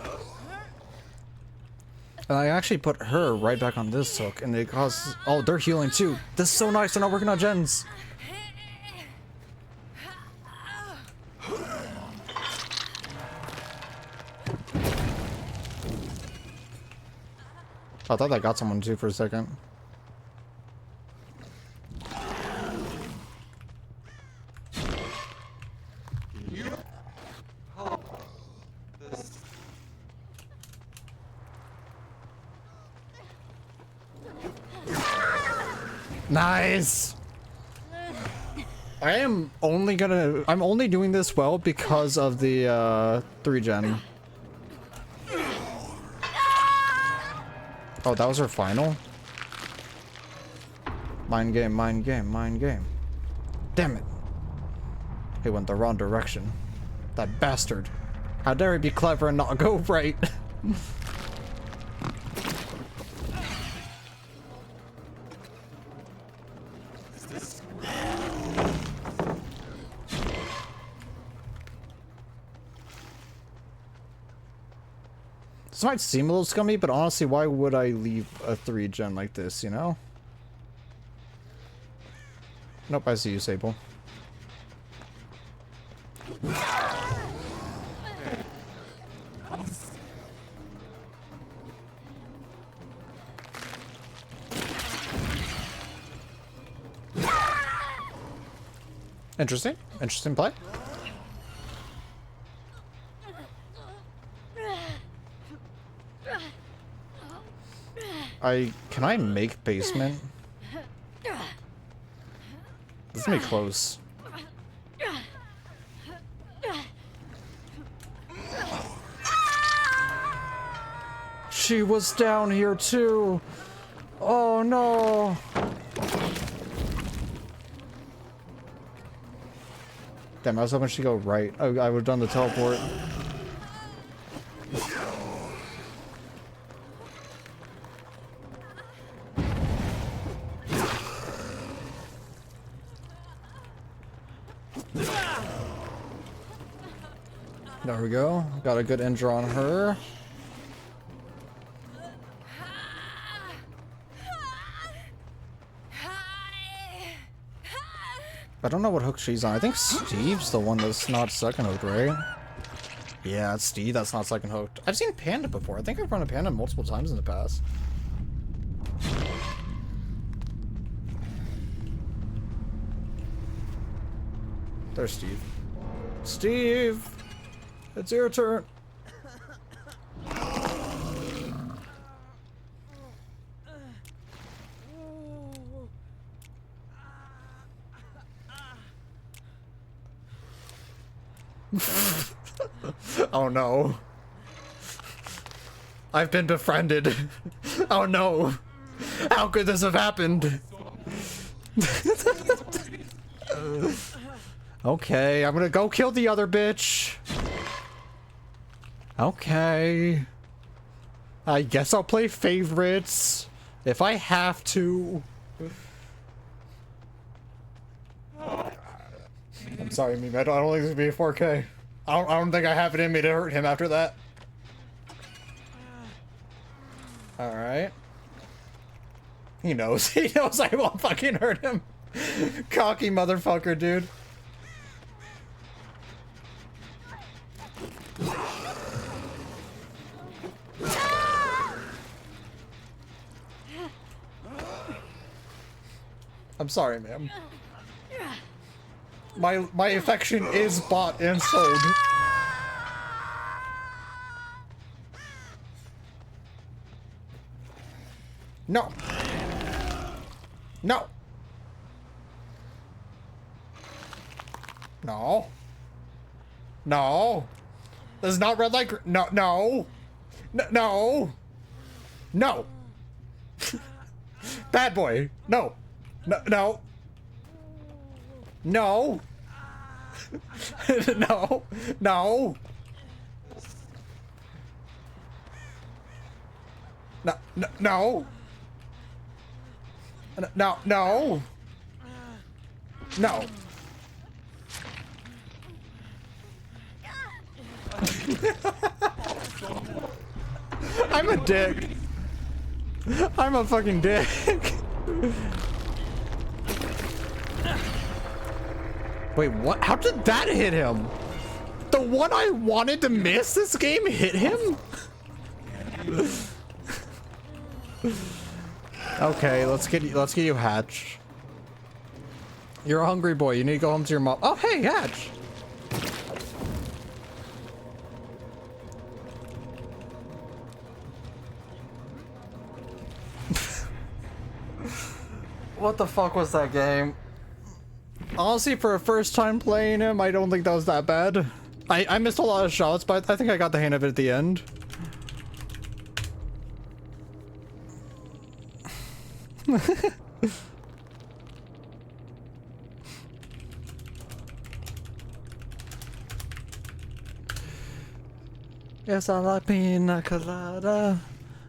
And I actually put her right back on this hook, and it causes... Oh, they're healing too. This is so nice. They're not working on gens. I thought I got someone too for a second. Nice. I'm only doing this well because of the 3-gen. Oh, that was her final? Mind game, mind game, mind game. Damn it. He went the wrong direction. That bastard. How dare he be clever and not go right? This might seem a little scummy, but honestly, why would I leave a 3-gen like this, you know? Nope, I see you, Sable. Interesting. Interesting play. Can I make basement? This may be close. She was down here too. Oh no. Damn, I was hoping she'd go right. I would have done the teleport. There we go. Got a good injure on her. I don't know what hook she's on. I think Steve's the one that's not second hooked, right? Yeah, it's Steve that's not second hooked. I've seen Panda before. I think I've run a Panda multiple times in the past. There's Steve. Steve! It's your turn. Oh no. I've been befriended. Oh no. How could this have happened? Okay, I'm gonna go kill the other bitch. Okay. I guess I'll play favorites if I have to. I'm sorry, Meme. I don't think this would be a 4K. I don't think I have it in me to hurt him after that. Alright. He knows. He knows I won't fucking hurt him. Cocky motherfucker, dude. I'm sorry, ma'am. My affection is bought and sold. No. No. No. No. This is not red light. No. No. No. No. Bad boy. No. No. No. No. No. No. No. No. No. No. No. No. I'm a dick. I'm a fucking dick. Wait, what? How did that hit him? The one I wanted to miss this game hit him? Okay, let's get you Hatch. You're a hungry boy. You need to go home to your mom. Oh, hey, Hatch. What the fuck was that game? Honestly, for a first time playing him, I don't think that was that bad. I missed a lot of shots, but I think I got the hang of it at the end. Yes, I like pina colada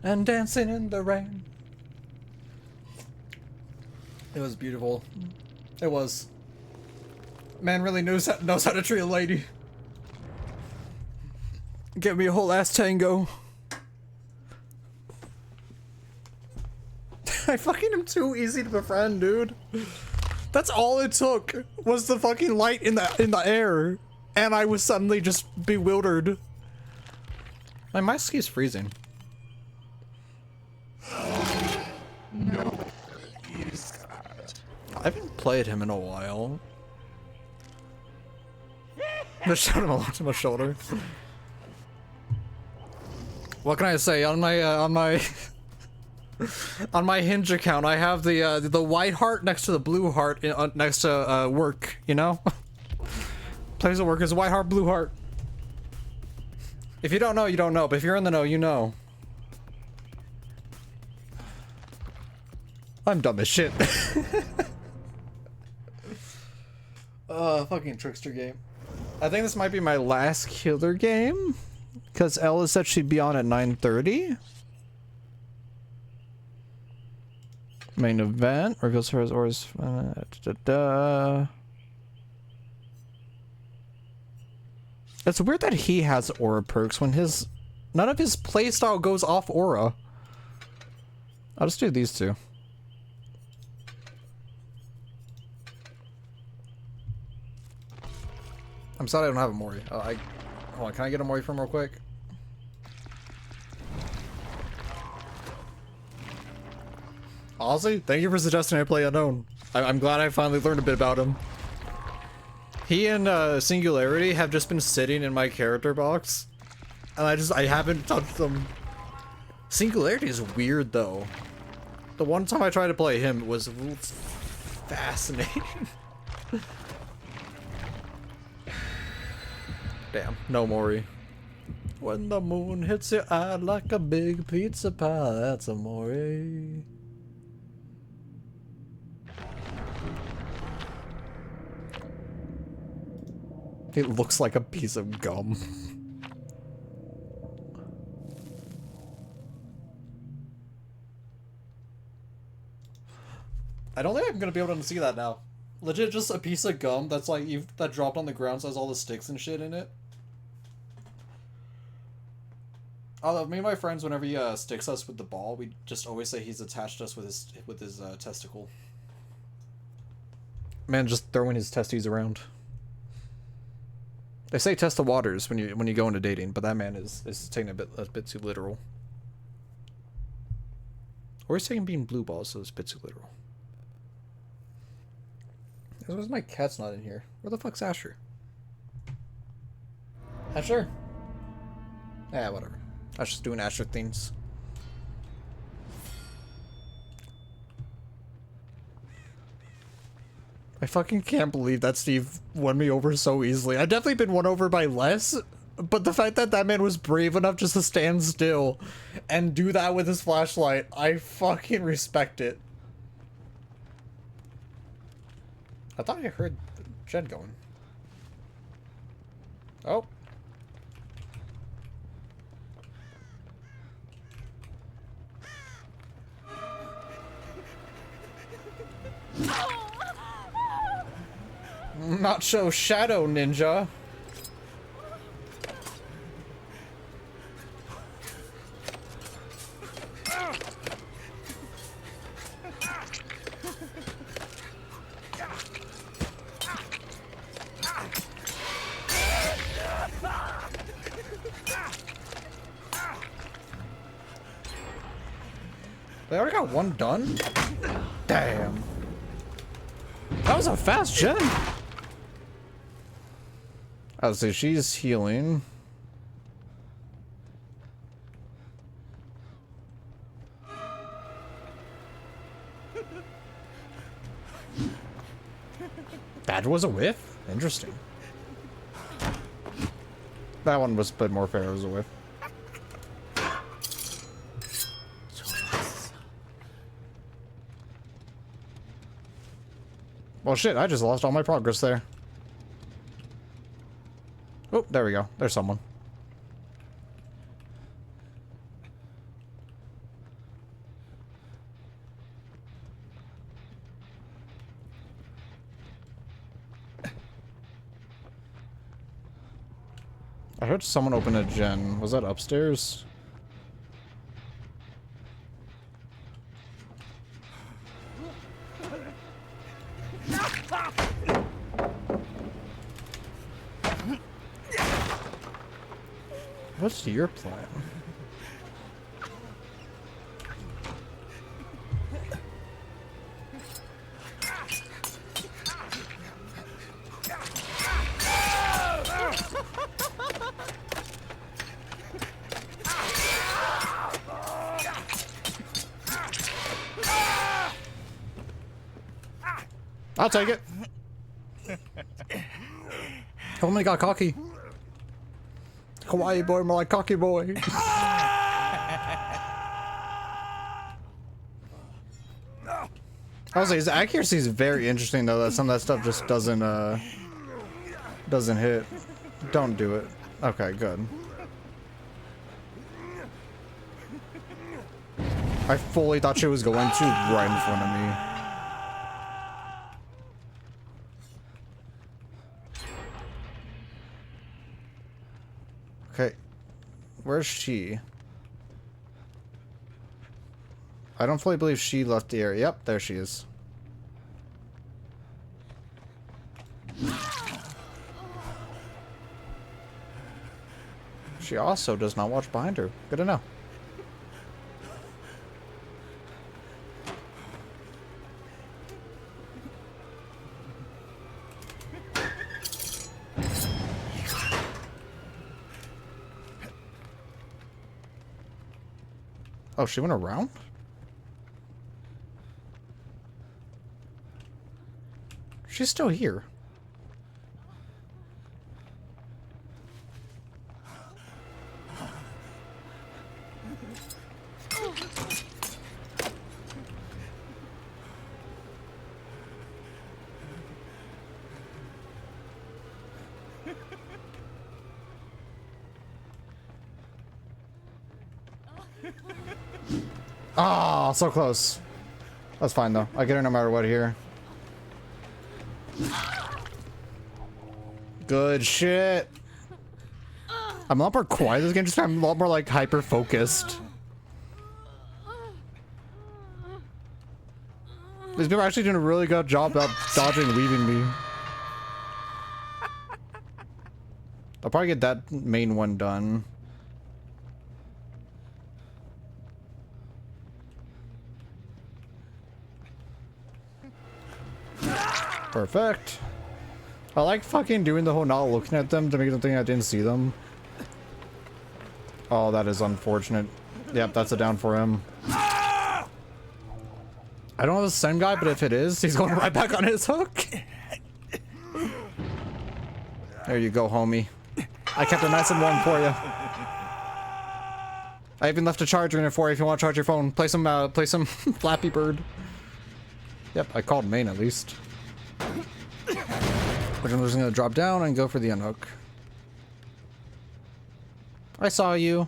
and dancing in the rain. It was beautiful. It was. Man really knows how to treat a lady. Give me a whole ass tango. I fucking am too easy to befriend, dude. That's all it took was the fucking light in the air, and I was suddenly just bewildered. My mic keeps freezing. No, I haven't played him in a while. Just shot him onto my shoulder. What can I say? On my on my Hinge account, I have the white heart next to the blue heart next to work. You know, place of work is white heart, blue heart. If you don't know, you don't know. But if you're in the know, you know. I'm dumb as shit. Fucking trickster game. I think this might be my last killer game, because Ella said she'd be on at 9:30. Main event reveals her as Aura's. It's weird that he has aura perks when none of his playstyle goes off aura. I'll just do these two. I'm sorry I don't have a Mori. Hold on, can I get a Mori from real quick? Honestly, thank you for suggesting I play Unknown. I'm glad I finally learned a bit about him. He and Singularity have just been sitting in my character box, and I haven't touched them. Singularity is weird though. The one time I tried to play him was fascinating. Damn, no Mori. When the moon hits your eye like a big pizza pie, that's a Mori. It looks like a piece of gum. I don't think I'm gonna be able to see that now. Legit, just a piece of gum that's like that dropped on the ground, so has all the sticks and shit in it. Although me and my friends, whenever he sticks us with the ball, we just always say he's attached us with his testicle. Man, just throwing his testes around. They say test the waters when you go into dating, but that man is taking a bit too literal. Or he's taking being blue balls, so it's a bit too literal. Where's my cat's not in here? Where the fuck's Asher? Asher? Yeah, whatever. I was just doing Asher things. I fucking can't believe that Steve won me over so easily. I've definitely been won over by less, but the fact that that man was brave enough just to stand still and do that with his flashlight, I fucking respect it. I thought I heard Jed going. Oh. Not so shadow ninja. They already got one done? Damn. That was a fast gen. Oh, so she's healing. That was a whiff? Interesting. That one was a bit more fair as a whiff. Well, shit, I just lost all my progress there. Oh, there we go. There's someone. I heard someone open a gen. Was that upstairs? What's your plan? I'll take it. Oh my god, cocky. Kawaii boy, more like cocky boy. I was like, his accuracy is very interesting though. That some of that stuff just doesn't hit. Don't do it. Okay, good. I fully thought she was going to right in front of me. Okay, where's she? I don't fully believe she left the area. Yep, there she is. She also does not watch behind her. Good to know. Oh, she went around? She's still here. Ah, so close. That's fine though. I get her no matter what here. Good shit. I'm a lot more quiet this game, just I'm a lot more like hyper focused. These people are actually doing a really good job about dodging and weaving me. I'll probably get that main one done. Perfect. I like fucking doing the whole not looking at them to make them think I didn't see them. Oh, that is unfortunate. Yep, that's a down for him. I don't know if it's the same guy, but if it is, he's going right back on his hook. There you go, homie. I kept it nice and warm for you. I even left a charger in it for you if you want to charge your phone. Play some Flappy Bird. Yep, I called main at least. Which I'm just gonna drop down and go for the unhook. I saw you.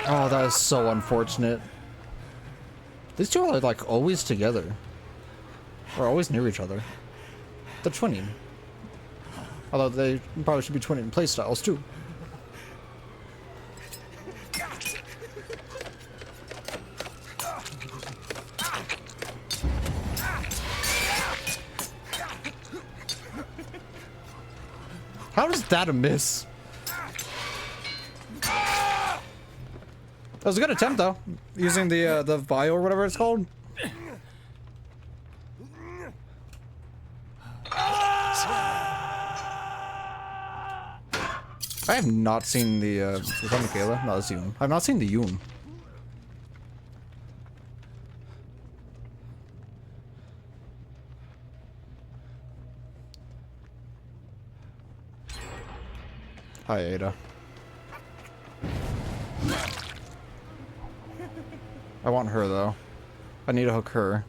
Oh, that is so unfortunate. These two are like always together. Or always near each other. They're twinning. Although they probably should be twinning playstyles too. How is that a miss? was a good attempt though, using the vial or whatever it's called. I have not seen the is that Michaela? No, that's Yoon. I've not seen the Yoon. Hi, Ada. I want her though. I need to hook her.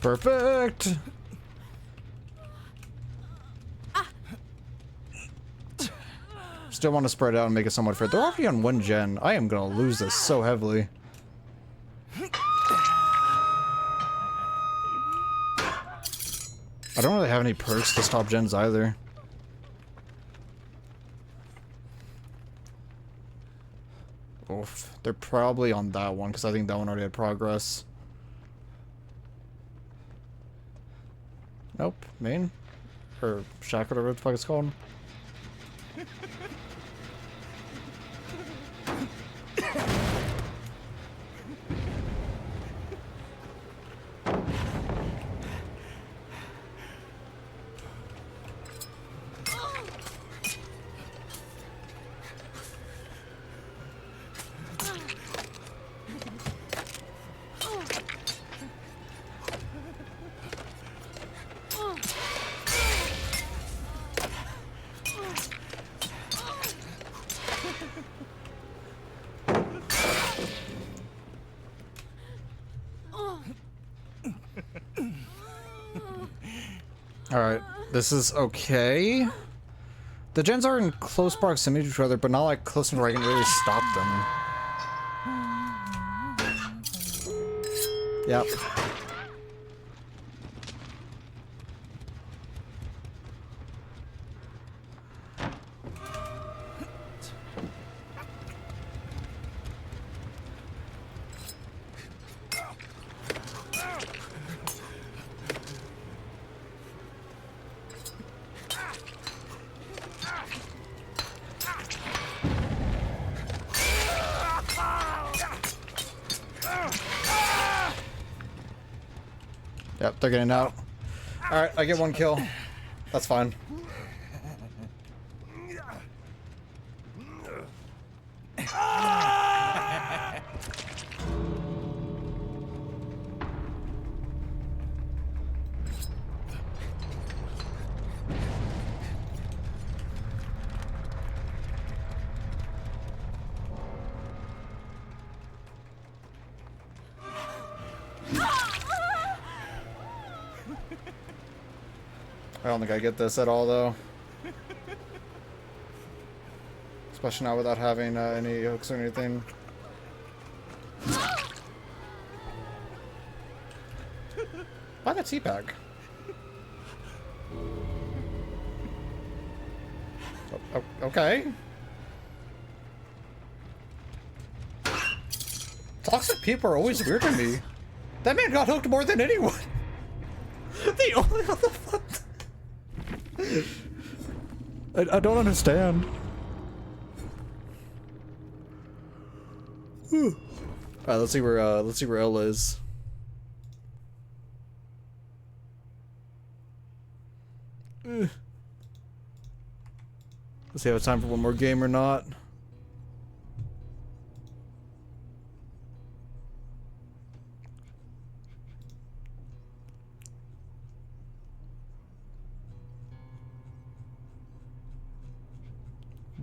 Perfect. Still want to spread out and make it somewhat fair. They're already on 1 gen. I am gonna lose this so heavily. I don't really have any perks to stop gens either. Oof. They're probably on that one because I think that one already had progress. Nope. Main? Or Shack, whatever the fuck it's called. Alright, this is okay. The gens are in close proximity to each other, but not like close enough where I can really stop them. Yep. Yep, they're getting out. Alright, I get 1 kill. That's fine. I don't think I get this at all, though. Especially not without having any hooks or anything. Why that teabag? Okay. Toxic people are always weird to me. That man got hooked more than anyone. The only other fuck. I don't understand. Alright, let's see where Ella is. Let's see if it's time for one more game or not.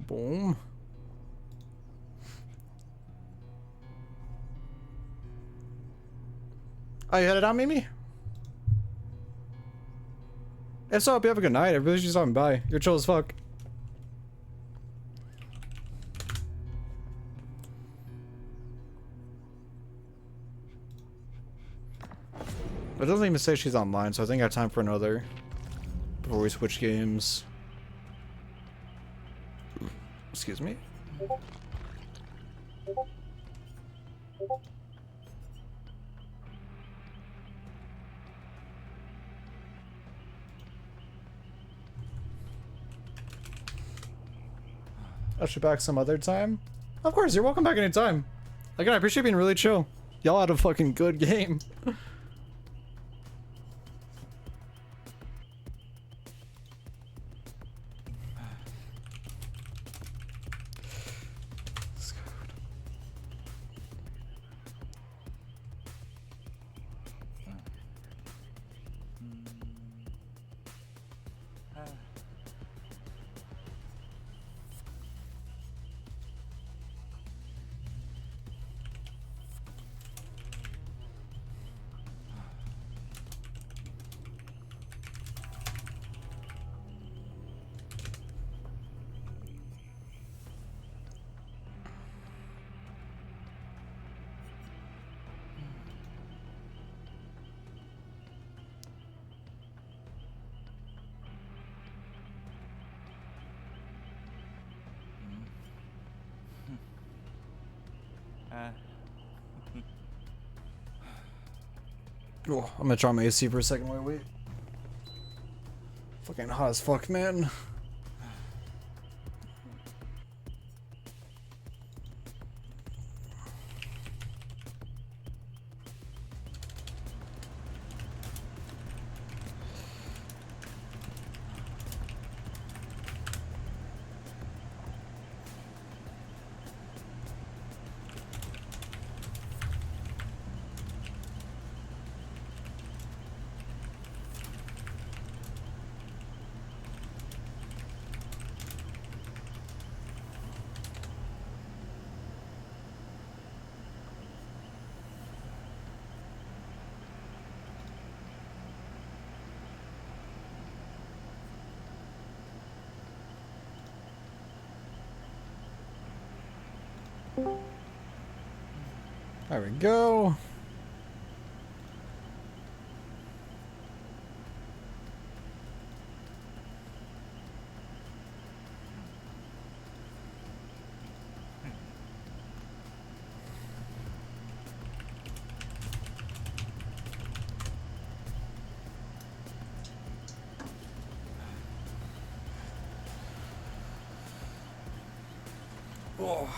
Boom. Oh, you headed out, Mimi? If so, hope you have a good night. I really just stopping by. You're chill as fuck. It doesn't even say she's online, so I think I have time for another. before we switch games. Excuse me. I should back some other time. Of course, you're welcome back anytime. Again, I appreciate being really chill. Y'all had a fucking good game. Oh, I'm gonna try my AC for a second. Wait. Fucking hot as fuck, man. There we go. Oh.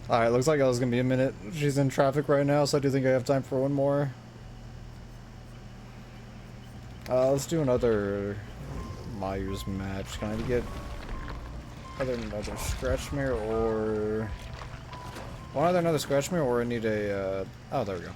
Alright, looks like it was gonna be a minute. She's in traffic right now, so I do think I have time for one more. Let's do another Myers match. Can I get another scratch mirror or... Want another scratch mirror or I need a... Oh, there we go.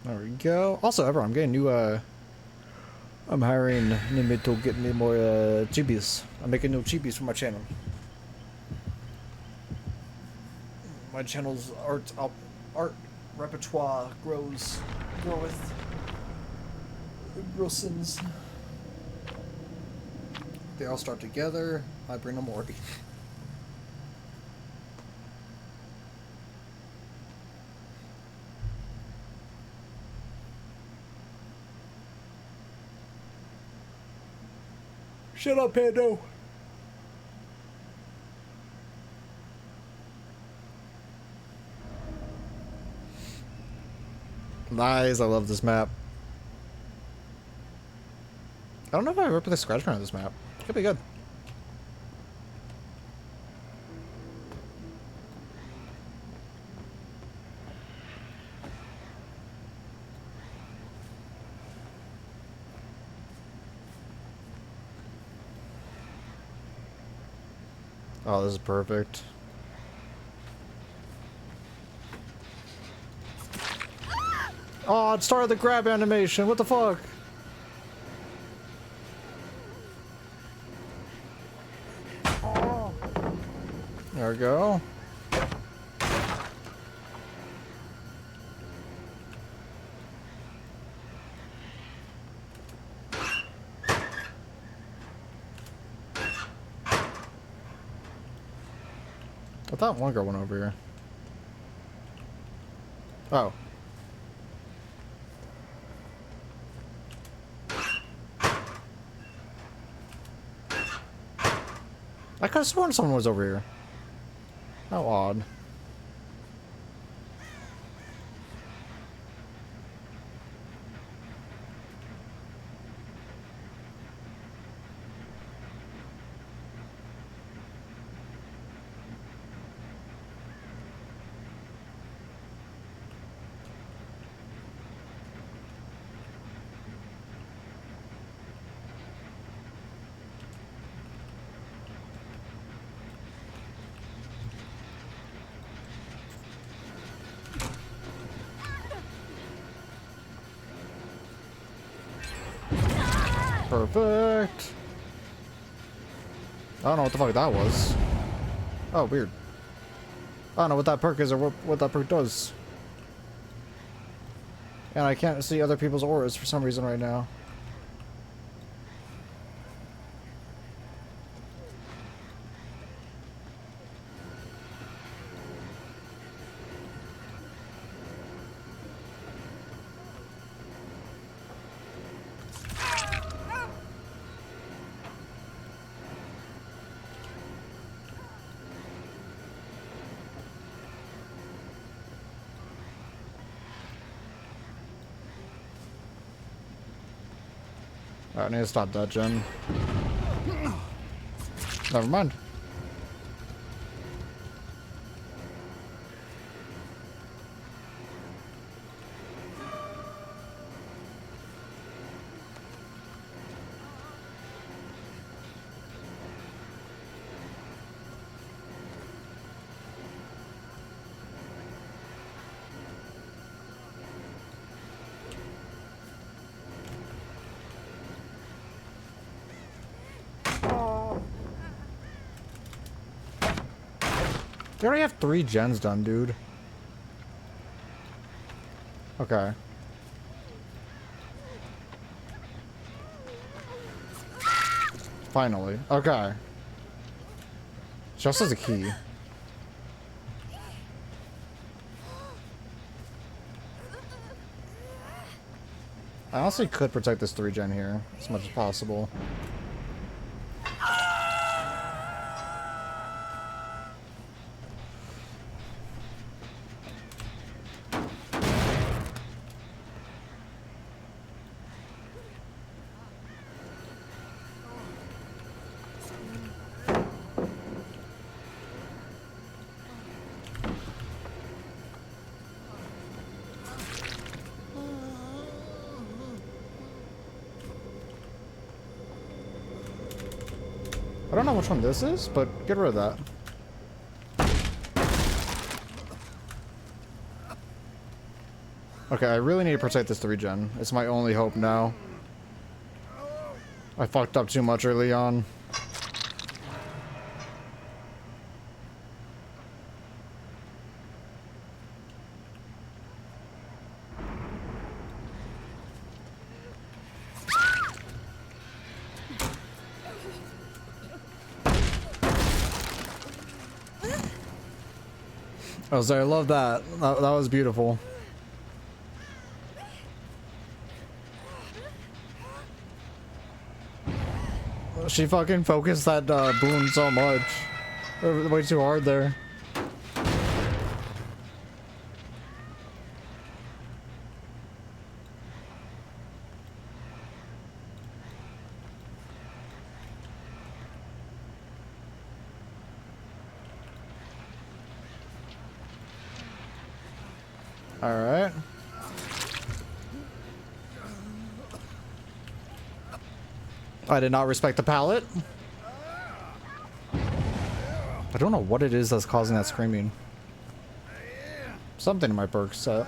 There we go. Also, everyone, I'm getting new, I'm hiring Nimid to get me more, chibis. I'm making new chibis for my channel. My channel's art repertoire groweth. Grossens. They all start together. I bring them Morty. Shut up, Pando. Nice, I love this map. I don't know if I ever put the scratch paint on this map. Could be good. Oh, this is perfect. Oh, it started the grab animation. What the fuck? There we go. I thought one girl went over here. Oh. I could have sworn someone was over here. How odd. Perfect. I don't know what the fuck that was. Oh, weird. I don't know what that perk is or what that perk does. And I can't see other people's auras for some reason right now. Alright, I need to stop that gen. Never mind. You already have 3 gens done, dude. Okay. Finally. Okay. Just as a key. I honestly could protect this 3 gen here as much as possible. I don't know which one this is, but get rid of that. Okay, I really need to protect this 3 gen. It's my only hope now. I fucked up too much early on. Oh, sorry, I love that. That was beautiful. She fucking focused that boon so much. Way too hard there. All right. I did not respect the pallet. I don't know what it is that's causing that screaming. Something in my perk set.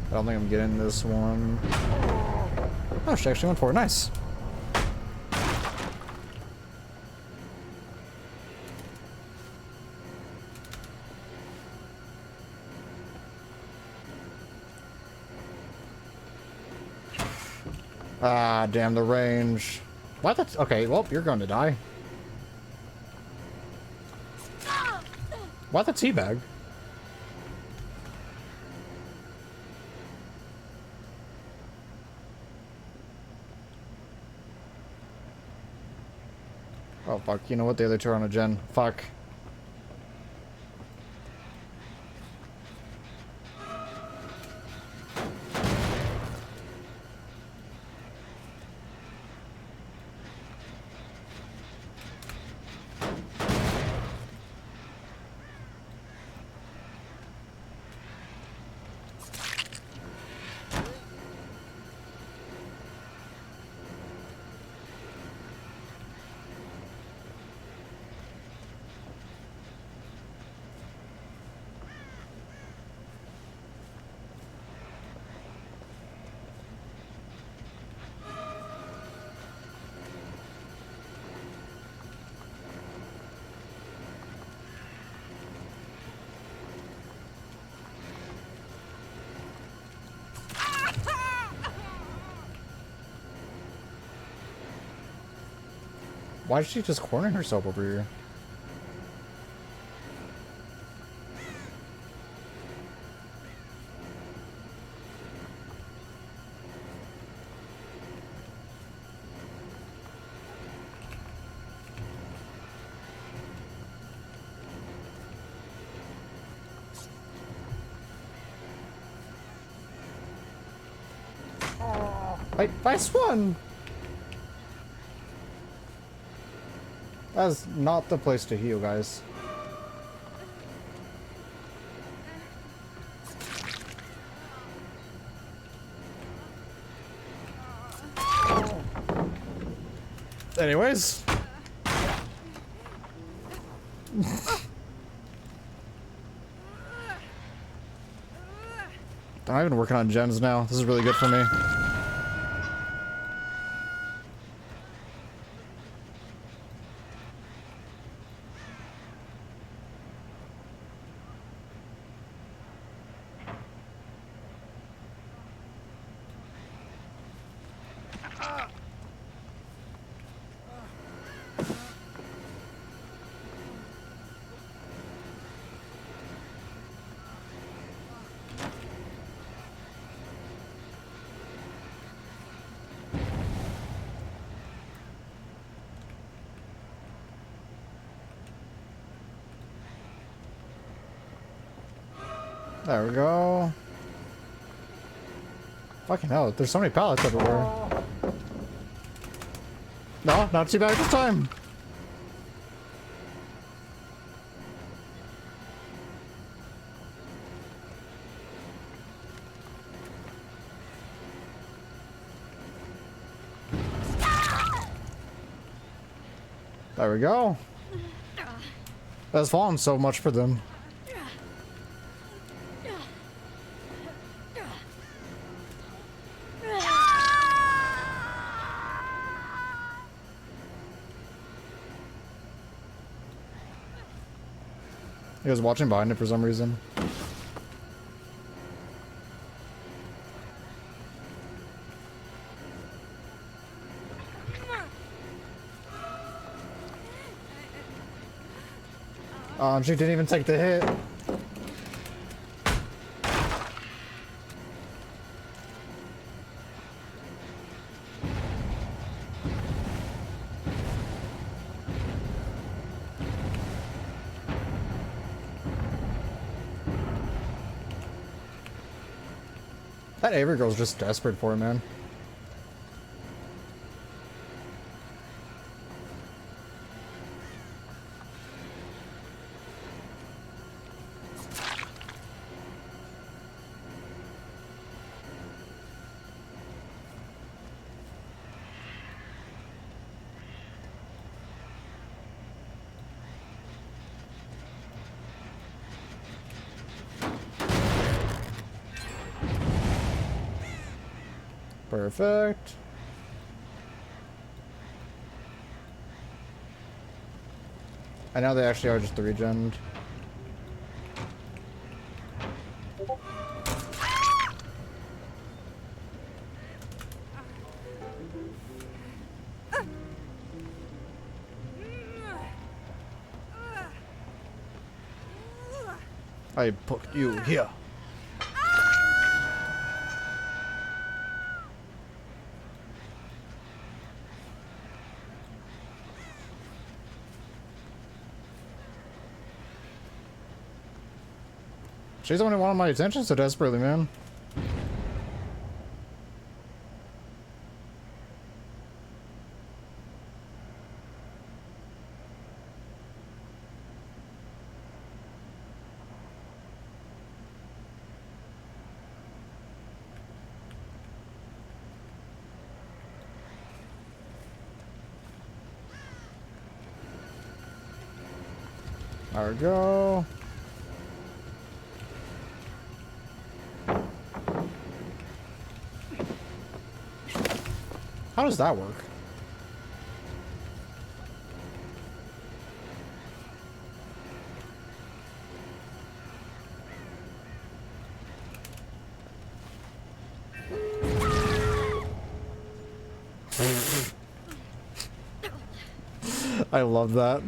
I don't think I'm getting this one. Oh, she actually went for it. Nice. Ah, damn the range. Why that's okay, well, you're going to die. Why the teabag? Oh, fuck. You know what? The other two are on a gen. Fuck. Why is she just cornering herself over here? I swung! That's not the place to heal, guys. Anyways. I'm even working on gens now. This is really good for me. There we go. Fucking hell, there's so many pallets everywhere. No, not too bad this time. There we go. That's fallen so much for them. He was watching behind it for some reason. She didn't even take the hit. That Avery girl's just desperate for it, man. Perfect. I know they actually are just the regen. I put you here. She's the one who wanted my attention so desperately, man. There we go. How does that work? I love that.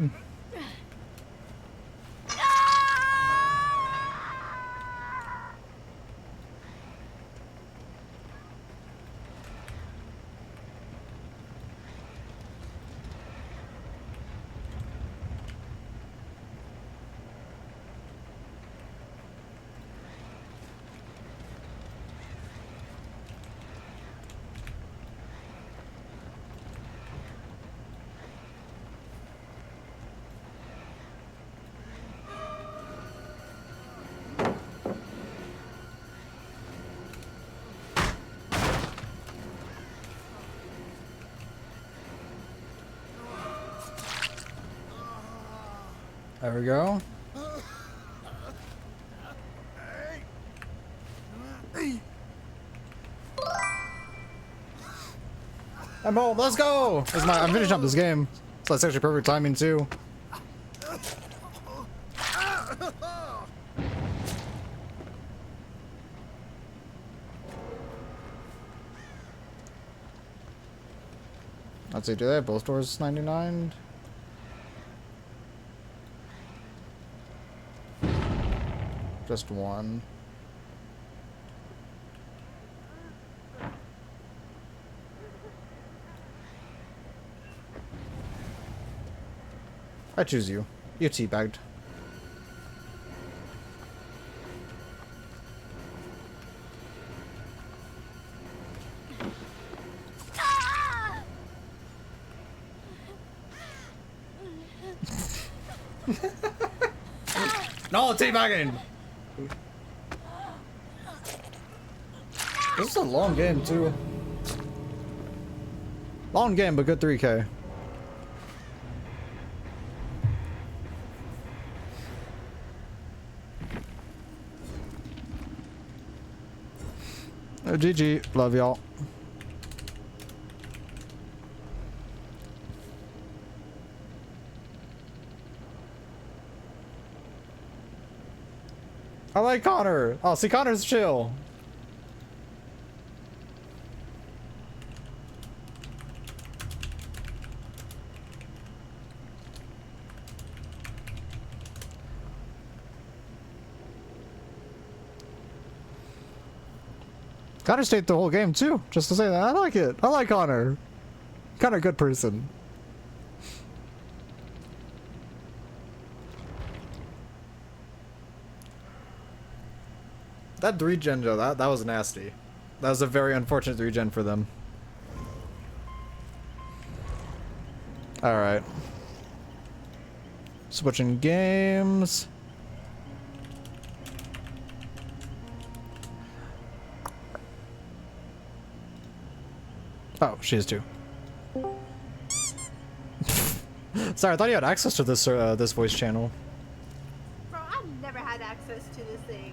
There we go. I'm home. Let's go. I'm finishing up this game, so that's actually perfect timing too. Let's see. Do they have both doors 99? Just one. I choose you. You teabagged. No, teabagging! This is a long game, too. Long game, but good 3K. Oh, GG. Love y'all. I like Connor. Oh, see, Connor's chill. Connor stayed the whole game too, just to say that. I like it. I like Connor. Connor, good person. That regen though, that was nasty. That was a very unfortunate regen for them. Alright. Switching games. Oh, she is too. Sorry, I thought you had access to this this voice channel. Bro, I've never had access to this thing.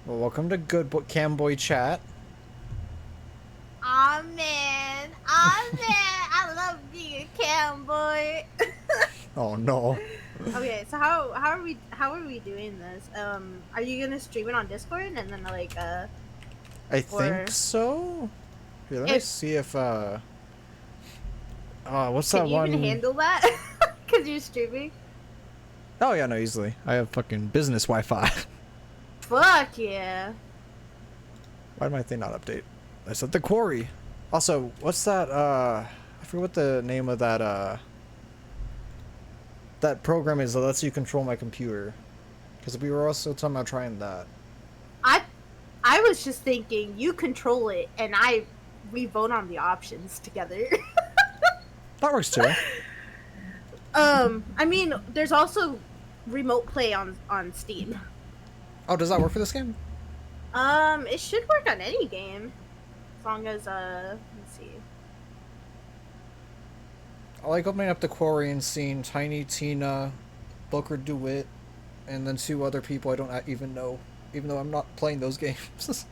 Well, welcome to Camboy Chat. Aw, man. Aw, man. I love being a cam boy. Oh no. Okay, so how are we doing this? Are you gonna stream it on Discord and then like I or- think so. Here, let me If- see if what's can that you one? even handle that? Cause you're streaming. Oh yeah, no, easily. I have fucking business Wi-Fi. Fuck yeah. Why did my thing not update? I said the Quarry. Also, what's that? I forget what the name of that that program is that lets you control my computer. Because we were also talking about trying that. I was just thinking you control it and we vote on the options together. That works too. I mean, there's also remote play on Steam. Oh, does that work for this game? It should work on any game, as long as let's see. I like opening up the Quarry and seeing Tiny Tina, Booker DeWitt, and then 2 other people I don't even know, even though I'm not playing those games.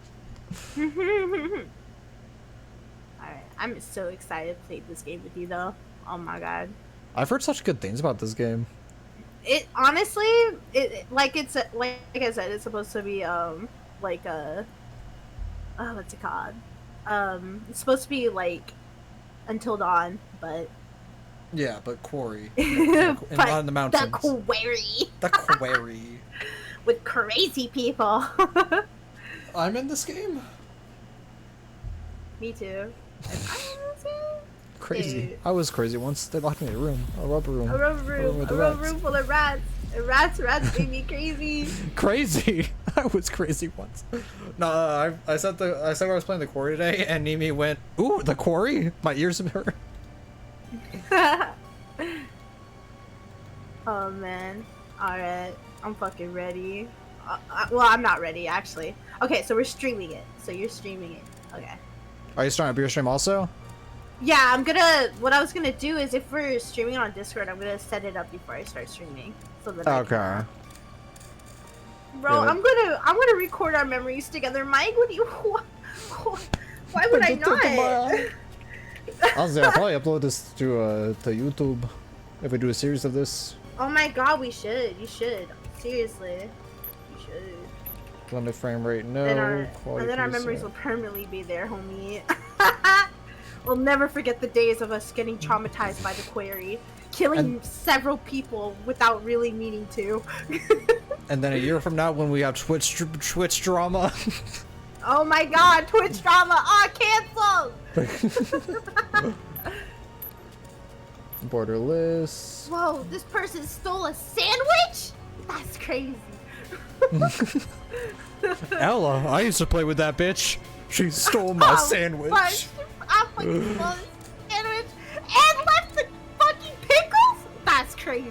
Alright, I'm so excited to play this game with you though. Oh my god. I've heard such good things about this game. It honestly, like I said, it's supposed to be like a what's it called? It's supposed to be like Until Dawn, but Yeah, but Quarry. but not in the mountains. the Quarry The Quarry. with crazy people. I'm in this game? Me too. Crazy. Dude. I was crazy once. They locked me in a room. A rubber room. A rubber with the room rats. full of rats. And rats made me crazy. Crazy. I was crazy once. No, I said I said I was playing the Quarry today, and Nimi went, "Ooh, the Quarry." My ears hurt. Oh man. Alright. I'm fucking ready. Well, I'm not ready actually. Okay, so we're streaming it. So you're streaming it. Okay. Are you starting up your stream also? Yeah, what I was gonna do is if we're streaming on Discord, I'm gonna set it up before I start streaming. So that I Okay. can, bro, Yeah, I'm gonna record our memories together, Mike. What do you why would I not? Honestly, I'll probably upload this to YouTube if we do a series of this. Oh my god, we should. You should. Seriously. You should. Blended frame rate, no. And Quality then our piece, memories yeah. will permanently be there, homie. We'll never forget the days of us getting traumatized by the Quarry, killing And- several people without really meaning to. And then a year from now, when we have Twitch drama. Oh my god, Twitch drama! Ah, cancel! Borderless. Whoa, this person stole a sandwich? That's crazy. Ella, I used to play with that bitch. She stole my sandwich. I fucking stole a sandwich and left the fucking pickles? That's crazy.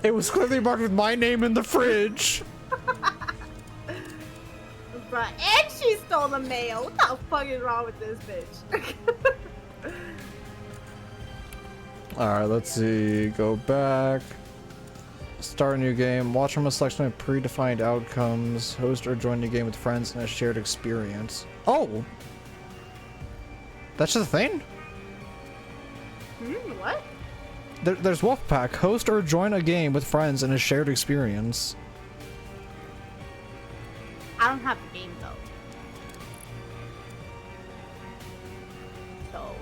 It was clearly marked with my name in the fridge. Bruh, and she stole the mail. What the fuck is wrong with this bitch? Alright, let's see. Go back. Start a new game. Watch from a selection of predefined outcomes. Host or join the game with friends in a shared experience. Oh! That's just a thing? What? There's Wolfpack. Host or join a game with friends in a shared experience. I don't have the game though. So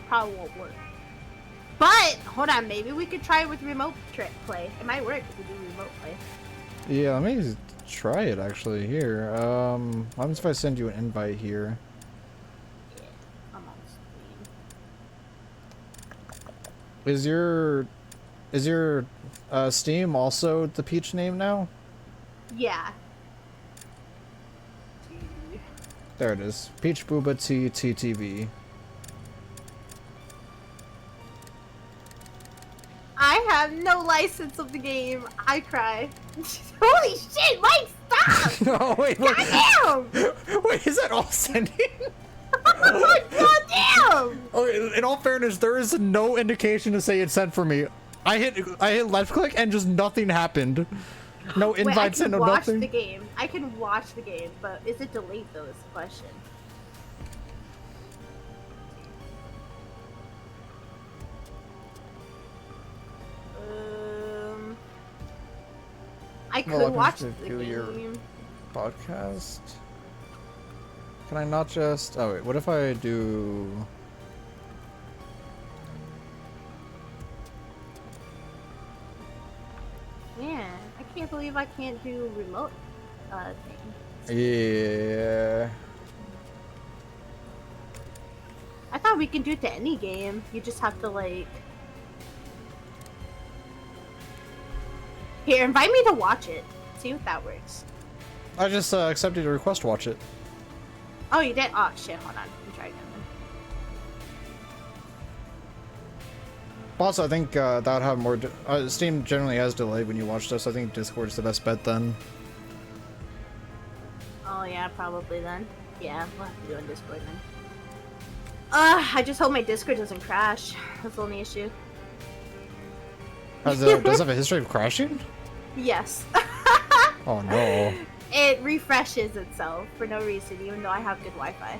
probably won't work. But hold on, maybe we could try it with remote play. It might work if we do remote play. Yeah, let me try it actually here. What happens if I send you an invite here? Yeah, I'm on Steam. Is your Steam also the Peach name now? Yeah. There it is. Peach Booba TTTV. I have no license of the game. I cry. Holy shit, Mike, stop! Oh wait, what? Goddamn! Wait, is that all sending? Goddamn! Okay, in all fairness, there is no indication to say it's sent for me. I hit left click and just nothing happened. No Wait, I invites can and no watch nothing. the game. I can watch the game, but is it delayed though is the question. I could Well, watch to the do your game. podcast. Can I not just? Oh wait, what if I do? Man, I can't believe I can't do remote thing. Yeah. I thought we can do it to any game. You just have to like. Here, invite me to watch it. See if that works. I just accepted a request to watch it. Oh, you did? Oh shit! Hold on. Let me try again. Also, I think that would have more. Steam generally has delay when you watch stuff, so I think Discord's the best bet then. Oh yeah, probably then. Yeah, we'll have to do it on Discord then. I just hope my Discord doesn't crash. That's the only issue. Does it have a history of crashing? Yes. Oh no. It refreshes itself for no reason, even though I have good Wi-Fi.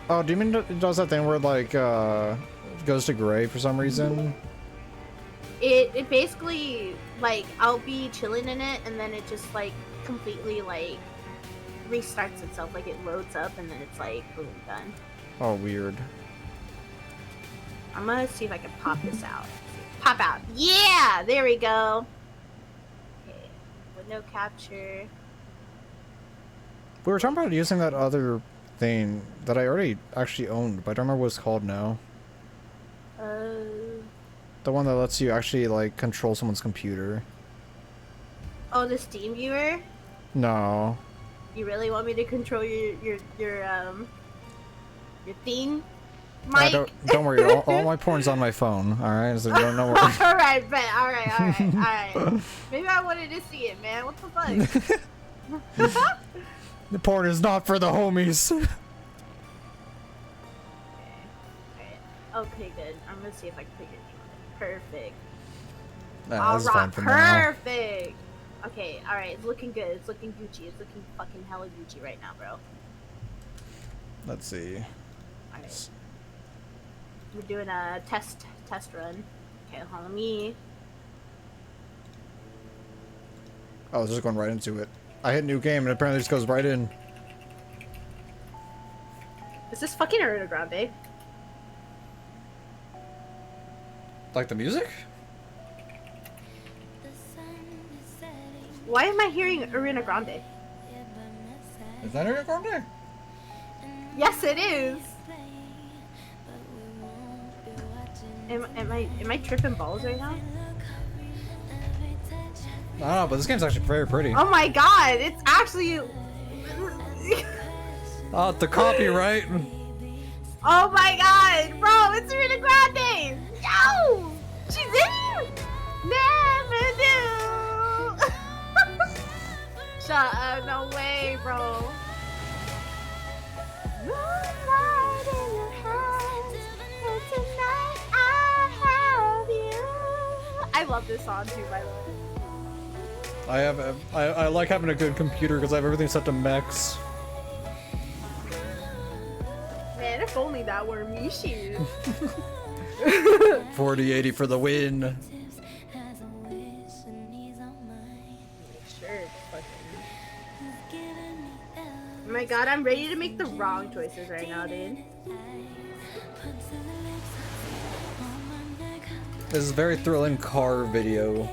Oh, do you mean it does that thing where it, like, goes to gray for some reason? It basically, like, I'll be chilling in it, and then it just, like, completely, like, restarts itself. Like, it loads up, and then it's like, boom, done. Oh, weird. I'm gonna see if I can pop this out. Pop out. Yeah! There we go. Okay. Window capture. We were talking about using that other thing that I already actually owned, but I don't remember what it's called now. The one that lets you actually, like, control someone's computer. Oh, the Steam viewer? No. You really want me to control your thing? Mike? Don't worry, all my porn's on my phone, alright? So no worries. Alright, bet. Alright. Maybe I wanted to see it, man. What the fuck? The porn is not for the homies. Okay, good. I'm gonna see if I can put your name on it. Perfect. Nah, this is fine Alright, for now. perfect. Okay, alright, it's looking good. It's looking Gucci. It's looking fucking hella Gucci right now, bro. Let's see. Alright. We're doing a test run. Okay, hold on, me. Oh, it's just going right into it. I hit new game and apparently it just goes right in. Is this fucking Ariana Grande? Like the music? Why am I hearing Ariana Grande? Is that Ariana Grande? Yes, it is. Am I tripping balls right now? I don't know, but this game's actually very pretty. Oh my god, it's actually. Oh, the copyright. Oh my god, bro, it's Ariana Grande. Yo, she's in here. Never knew. Shut up, no way, bro. Moonlight in your hands, and tonight I have you. I love this song too, by the way. I like having a good computer because I have everything set to max. Man, if only that were me, shoot. 4080 for the win. Sure, fucking. Oh my god, I'm ready to make the wrong choices right now, dude. This is a very thrilling car video.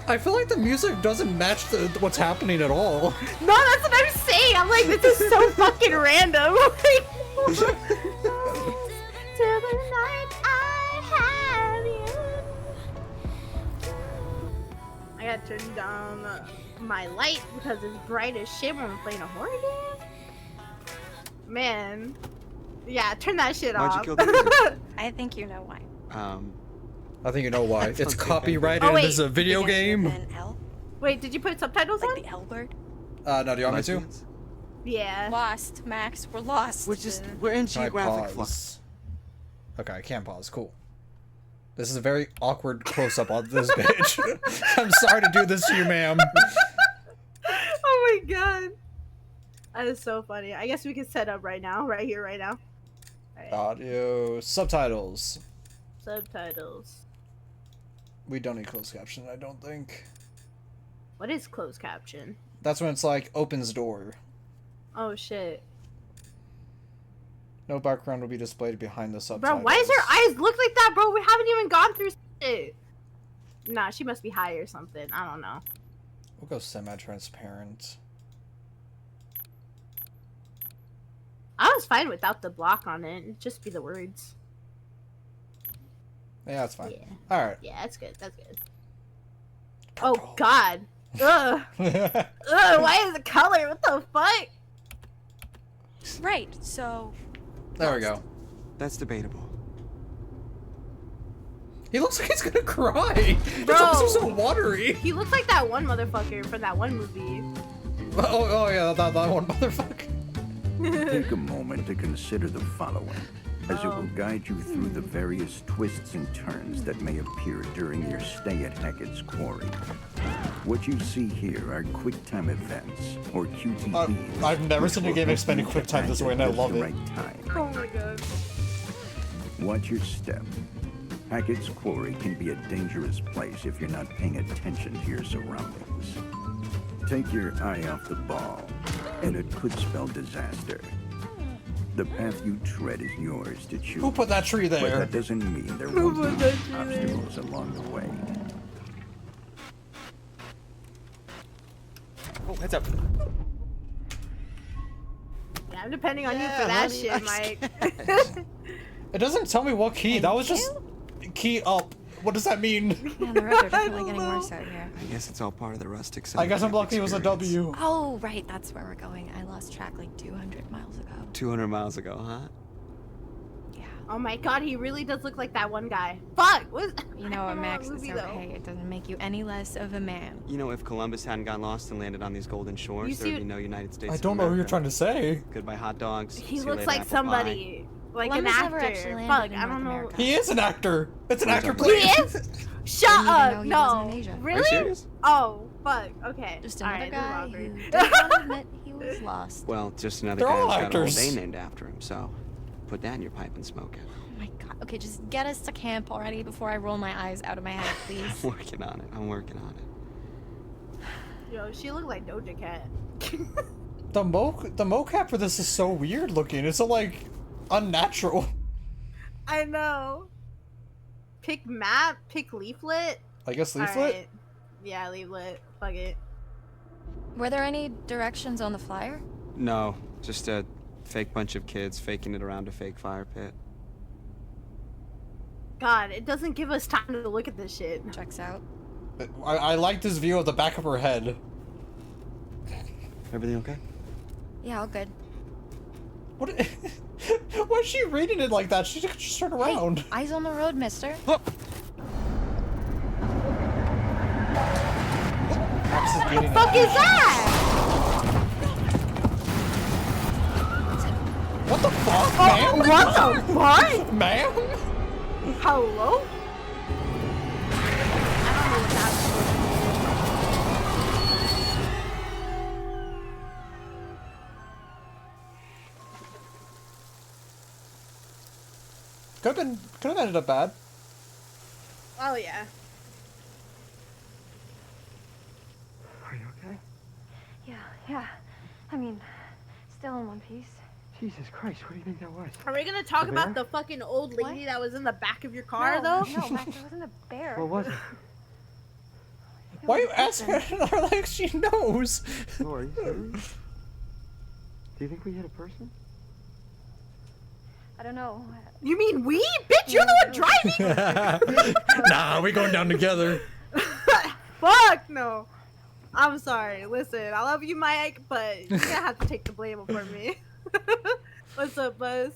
I feel like the music doesn't match what's happening at all. No, that's what I'm saying. I'm like, this is so fucking random. Till the night I have you. I gotta turn down my light because it's bright as shit when I'm playing a horror game. Man. Yeah, turn that shit Why'd off. you kill the music? I think you know why. I think you know why. It's Okay. copyrighted. Oh, wait. This is a video game. An L? Wait, did you put subtitles Like on? the L word? No, do you want me to? Lesbians? Yeah. Lost, Max. We're lost. We're in Can I geographic flux. pause? Okay, I can pause. Cool. This is a very awkward close-up on this bitch. I'm sorry to do this to you, ma'am. Oh my god. That is so funny. I guess we can set up right now. Right here, right now. Alright. Audio subtitles. Subtitles. We don't need closed caption, I don't think. What is closed caption? That's when it's like opens door. Oh shit. No background will be displayed behind the Bro, subtitles. why does her eyes look like that, bro? We haven't even gone through shit. Nah, she must be high or something. I don't know. We'll go semi-transparent. I was fine without the block on it. It'd just be the words. Yeah, that's fine. Yeah. Alright. Yeah, that's good. That's good. Oh god. Ugh. Ugh, why is the color? What the fuck? Right, so... There we go. That's debatable. He looks like he's gonna cry. Bro. His eyes are so watery. He looks like that one motherfucker from that one movie. Oh yeah, that one motherfucker. Take a moment to consider the following, as it will guide you through the various twists and turns that may appear during your stay at Hackett's Quarry. What you see here are quick-time events, or QTEs. I've never which seen a will game help expanding you quick time this way, and I act at love the it. right time. Oh my god. Watch your step. Hackett's Quarry can be a dangerous place if you're not paying attention to your surroundings. Take your eye off the ball, and it could spell disaster. The path you tread is yours to choose. Who put that tree But there? that doesn't mean there Who won't put be that tree there? obstacles along the way. Oh, heads up. Yeah, I'm depending on you Yeah, for that honey, shit, I'm Mike. It doesn't tell me what key. That was just key up. What does that mean? Man, the roads are definitely don't getting know. worse out here. I guess it's all part of the rustic I guess I'm summer lucky it was a camp experience. W. Oh, right, that's where we're going. I lost track like 200 miles ago. 200 miles ago, huh? Yeah. Oh my god, he really does look like that one guy. Fuck! What? You know I what, don't know Max? that It's movie, though. okay. It doesn't make you any less of a man. You know, if Columbus hadn't got lost and landed on these golden You shores, see there would what- be no United States I of don't know who you're America. trying to say. Goodbye hot dogs. He see you looks later, like apple pie. somebody. Like Columbus an never actor. actually landed Fuck, in I don't North know. America. He is an actor. It's an actor He play. is? Shut Didn't even know up! he wasn't No. in Asia. Are you Are Really? you serious? Oh, fuck. Okay. Just another Alright, guy this who is didn't awkward. want to admit he was lost. Well, just another They're guy all who's got a whole actors. day named after him, so put that in your pipe and smoke it. Oh my god. Okay, just get us to camp already before I roll my eyes out of my head, please. I'm working on it. I'm working on it. Yo, she looked like Doja Cat. The mocap for this is so weird looking. It's so like unnatural. I know. Pick map, pick leaflet. I guess leaflet. Alright. Yeah, leaflet. Fuck it. Were there any directions on the flyer? No, just a fake bunch of kids faking it around a fake fire pit. God, it doesn't give us time to look at this shit. Checks out. I like this view of the back of her head. Everything okay? Yeah, all good. What? Why is she reading it like that? She could just turn around. Hey, eyes on the road, mister. What the fuck is that? What the fuck, ma'am? What the fuck? Ma'am? Hello? I don't know what that Could have ended up bad. Oh yeah. Are you okay? Yeah. I mean, still in one piece. Jesus Christ, what do you think that was? Are we gonna talk A about bear? the fucking old lady What? that was in the back of your car, no, though? No, Max, it wasn't a bear. What was it? Why are you was a asking her like she knows? Oh, are you serious? Do you think we hit a person? I don't know. You mean we? Bitch, you're the one driving. Nah, we going down together. Fuck no. I'm sorry. Listen, I love you, Mike, but you're gonna have to take the blame for me. What's up, Buzz?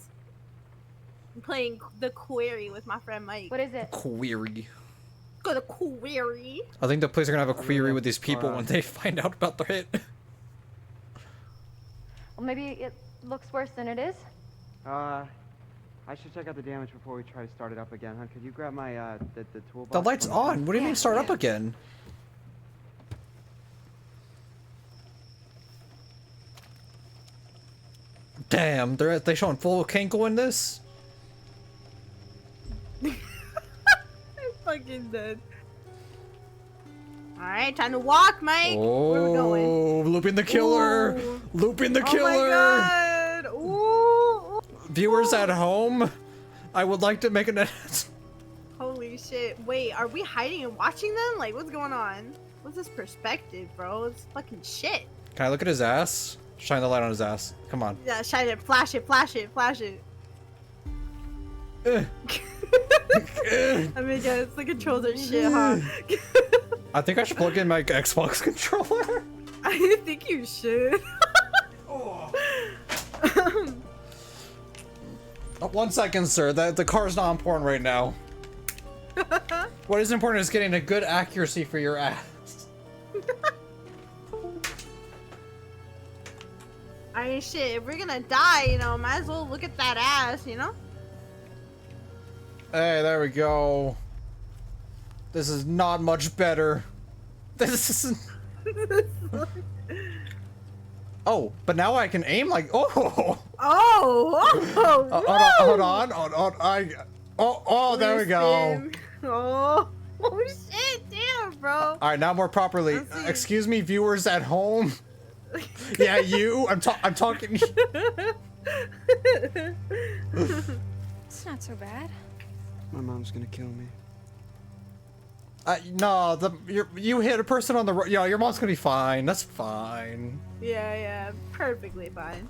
I'm playing the Quarry with my friend Mike. What is it? Query. Go to Quarry. I think the police are gonna have a query with these people Alright. when they find out about the hit. Well, maybe it looks worse than it is. I should check out the damage before we try to start it up again, huh? Could you grab my, the toolbox? The light's from the on. What do you mean start up Yeah. again? Damn, they showing full Kinkle in this? I'm fucking dead. Alright, time to walk, Mike. Where we going? Oh, looping the killer! Ooh. Looping the Oh killer! my god! Ooh! Viewers at home, I would like to make an edit. Holy shit. Wait, are we hiding and watching them? Like, what's going on? What's this perspective, bro? It's fucking shit. Can I look at his ass? Shine the light on his ass. Come on. Yeah, shine it, flash it, flash it, flash it. Eh. I mean, yeah, it's the controls are shit, huh? I think I should plug in my Xbox controller. I think you should. Oh, 1 second, sir. The car's not important right now. What is important is getting a good accuracy for your ass. I mean, shit, if we're gonna die, you know, might as well look at that ass, you know? Hey, there we go. This is not much better. This isn't... Oh, but now I can aim like... Oh! Oh! Hold on. Oh, there we go. Listen. Oh shit, damn, bro. Alright, now more properly. Let's see. Excuse me, viewers at home. Yeah, you. I'm talking... It's not so bad. My mom's gonna kill me. No, you hit a person on the road. Yeah, your mom's gonna be fine. That's fine. Yeah, perfectly fine.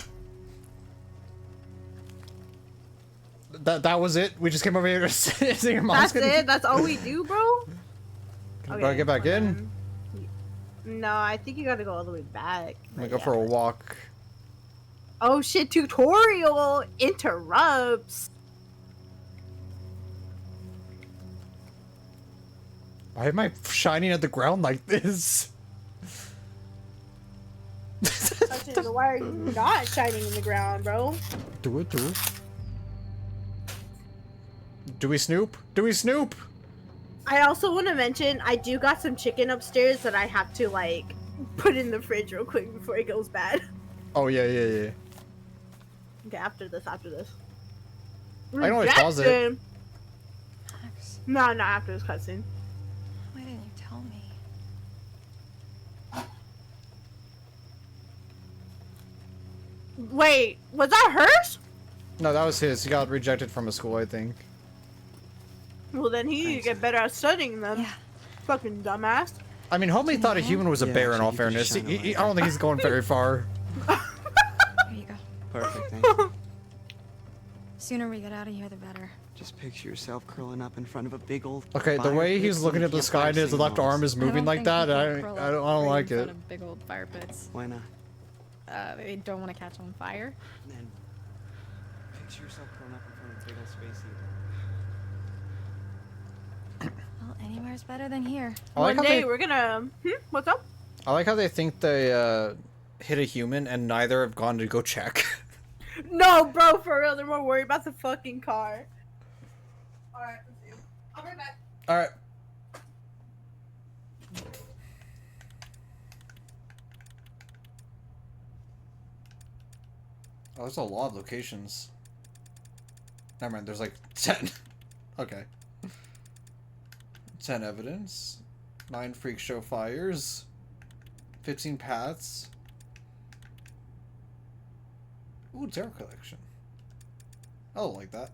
That was it. We just came over here to say your mom's That's gonna. it? That's all we do, bro? Do I get back hold in? on. No, I think you gotta go all the way back. I'm gonna But go yeah. for a walk. Oh shit, tutorial interrupts. Why am I shining at the ground like this? Why are you not shining in the ground, bro? Do it. Do we snoop? I also want to mention I do got some chicken upstairs that I have to like put in the fridge real quick before it goes bad. Oh yeah. Okay, after this. I can always pause it. Rejection. Max, No, not after this cutscene. why didn't you tell me? Wait, was that hers? No, that was his. He got rejected from a school, I think. Well, then he need to get better at studying then. Yeah. Fucking dumbass. I mean, homie thought a human was a Yeah, bear. In so all you could fairness, shine a light I don't think he's going very far. Here you go. Perfect, thank you. Sooner we get out of here, the better. Just picture yourself curling up in front of a big old Okay, the fire way pit he's looking singing at the sky and campfire his left sing-alongs. arm is moving like that. I don't like it. Big old fire pits. Why not? They don't want to catch on fire. And then picture yourself curling up in front of a big old space heater. Well, anywhere's better than here. I like One how day they, we're gonna. What's up? I like how they think they hit a human and neither have gone to go check. No, bro, for real. They're more worried about the fucking car. Alright, let's see. I'll be right back. All right. Oh, there's a lot of locations. Never mind, there's like 10. Okay. 10 evidence. 9 freak show fires. 15 paths. Ooh, tarot collection. I don't like that.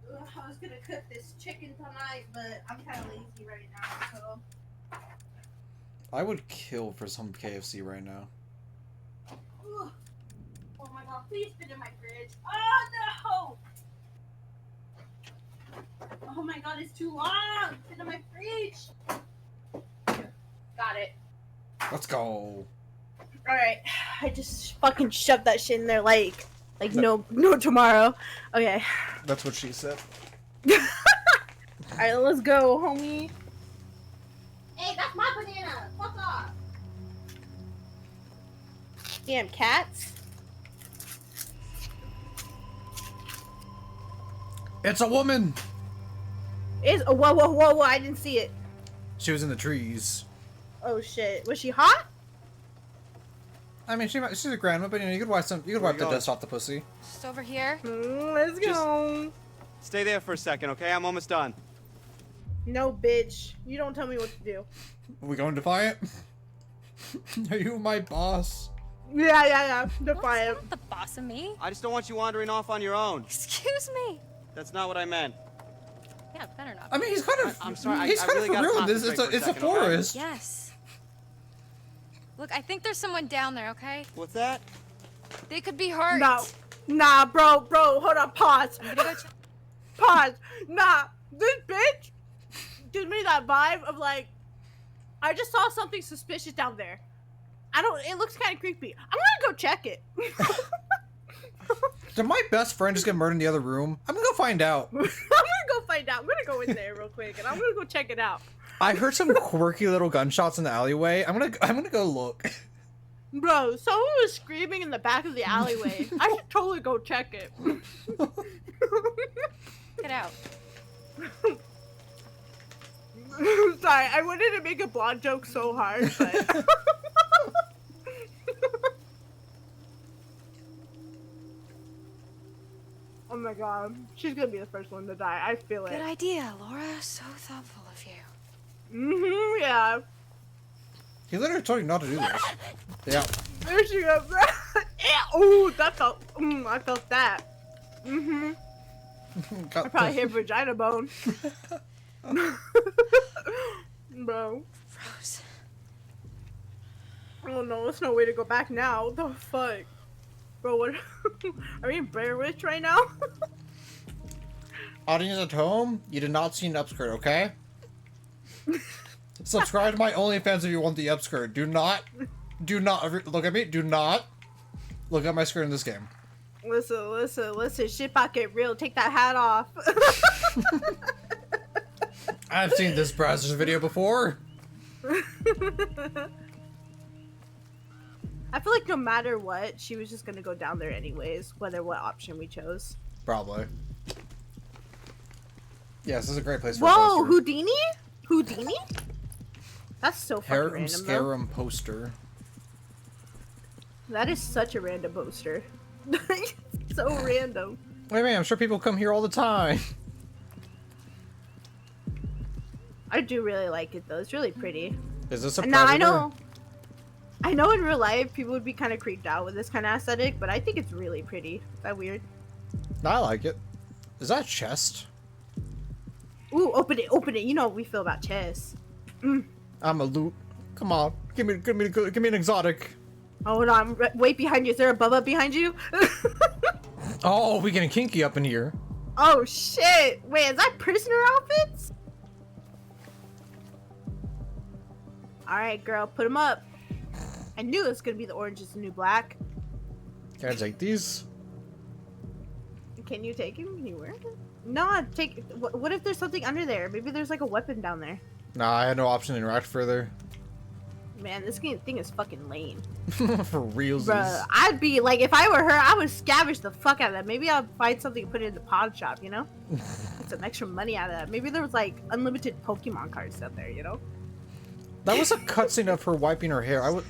I was gonna cook this chicken tonight, but I'm kind of lazy right now, so. I would kill for some KFC right now. Ugh. Oh my god, please fit in my fridge. Oh no! Oh my god, it's too long! Fit in my fridge! Got it. Let's go. Alright, I just fucking shoved that shit in there like no tomorrow. Okay. That's what she said. Alright, let's go, homie. Hey, that's my banana! Fuck off! Damn cats. It's a woman! Oh, whoa, I didn't see it. She was in the trees. Oh shit. Was she hot? I mean, she's a grandma, but you know, you could wipe the dust off the pussy. Just over here. Let's go. Stay there for a second, okay? I'm almost done. No, bitch. You don't tell me what to do. Are we going defiant? Are you my boss? Yeah. Defiant. Not the boss of me. I just don't want you wandering off on your own. Excuse me. That's not what I meant. Yeah, better not. I mean, he's kind of. I'm sorry, He's I kind really of gotta for real. This concentrate it's for a a second, okay? forest. Yes. Look, I think there's someone down there, okay? What's that? They could be hurt. No. Nah, bro, hold on, pause. I'm gonna go check. Pause. Nah, this bitch gives me that vibe of like, I just saw something suspicious down there. It looks kind of creepy. I'm gonna go check it. Did my best friend just get murdered in the other room? I'm gonna go find out. I'm gonna go find out. I'm gonna go in there real quick and I'm gonna go check it out. I heard some quirky little gunshots in the alleyway. I'm gonna go look. Bro, someone was screaming in the back of the alleyway. I should totally go check it. Get out. Sorry, I wanted to make a blonde joke so hard, but... Oh my god, she's gonna be the first one to die. I feel it. Good idea, Laura. So thoughtful of you. Mm-hmm, yeah. He literally told you not to do this. Yeah. There she goes. Oh, that felt... I felt that. Mm-hmm. I probably hit vagina bone. Bro. Rose. Oh no, there's no way to go back now. What the fuck? Bro, what? Are we in Blair Witch right now? Audience at home, you did not see an upskirt, okay? Subscribe to my OnlyFans if you want the upskirt. Do not look at me. Do not look at my skirt in this game. Listen. Shit pocket real. Take that hat off. I've seen this browser's video before. I feel like no matter what, she was just gonna go down there anyways, whether what option we chose. Probably. Yes, this is a great place for a Whoa, poster. Houdini? That's so fucking Harem random, though. Scarum poster. That is such a random poster. So random. Wait a minute, I'm sure people come here all the time. I do really like it though. It's really pretty. Is this a And now predator? I know in real life people would be kind of creeped out with this kind of aesthetic, but I think it's really pretty. Is that weird? I like it. Is that a chest? Ooh, open it. You know what we feel about chests. I'm a loot. Come on, give me an exotic. Hold on, wait behind you. Is there a Bubba behind you? Oh, we getting kinky up in here. Oh shit! Wait, is that prisoner outfits? All right, girl, put them up. I knew it was gonna be the orange is the new black. Can I take these? Can you take him? Can you wear it? No, take. What if there's something under there? Maybe there's like a weapon down there. Nah, I had no option to interact further. Man, this thing is fucking lame. For realsies. Bruh, I'd be like, if I were her, I would scavenge the fuck out of that. Maybe I'll find something and put it in the pawn shop, you know? Get some extra money out of that. Maybe there was like unlimited Pokemon cards out there, you know? That was a cutscene of her wiping her hair. I would.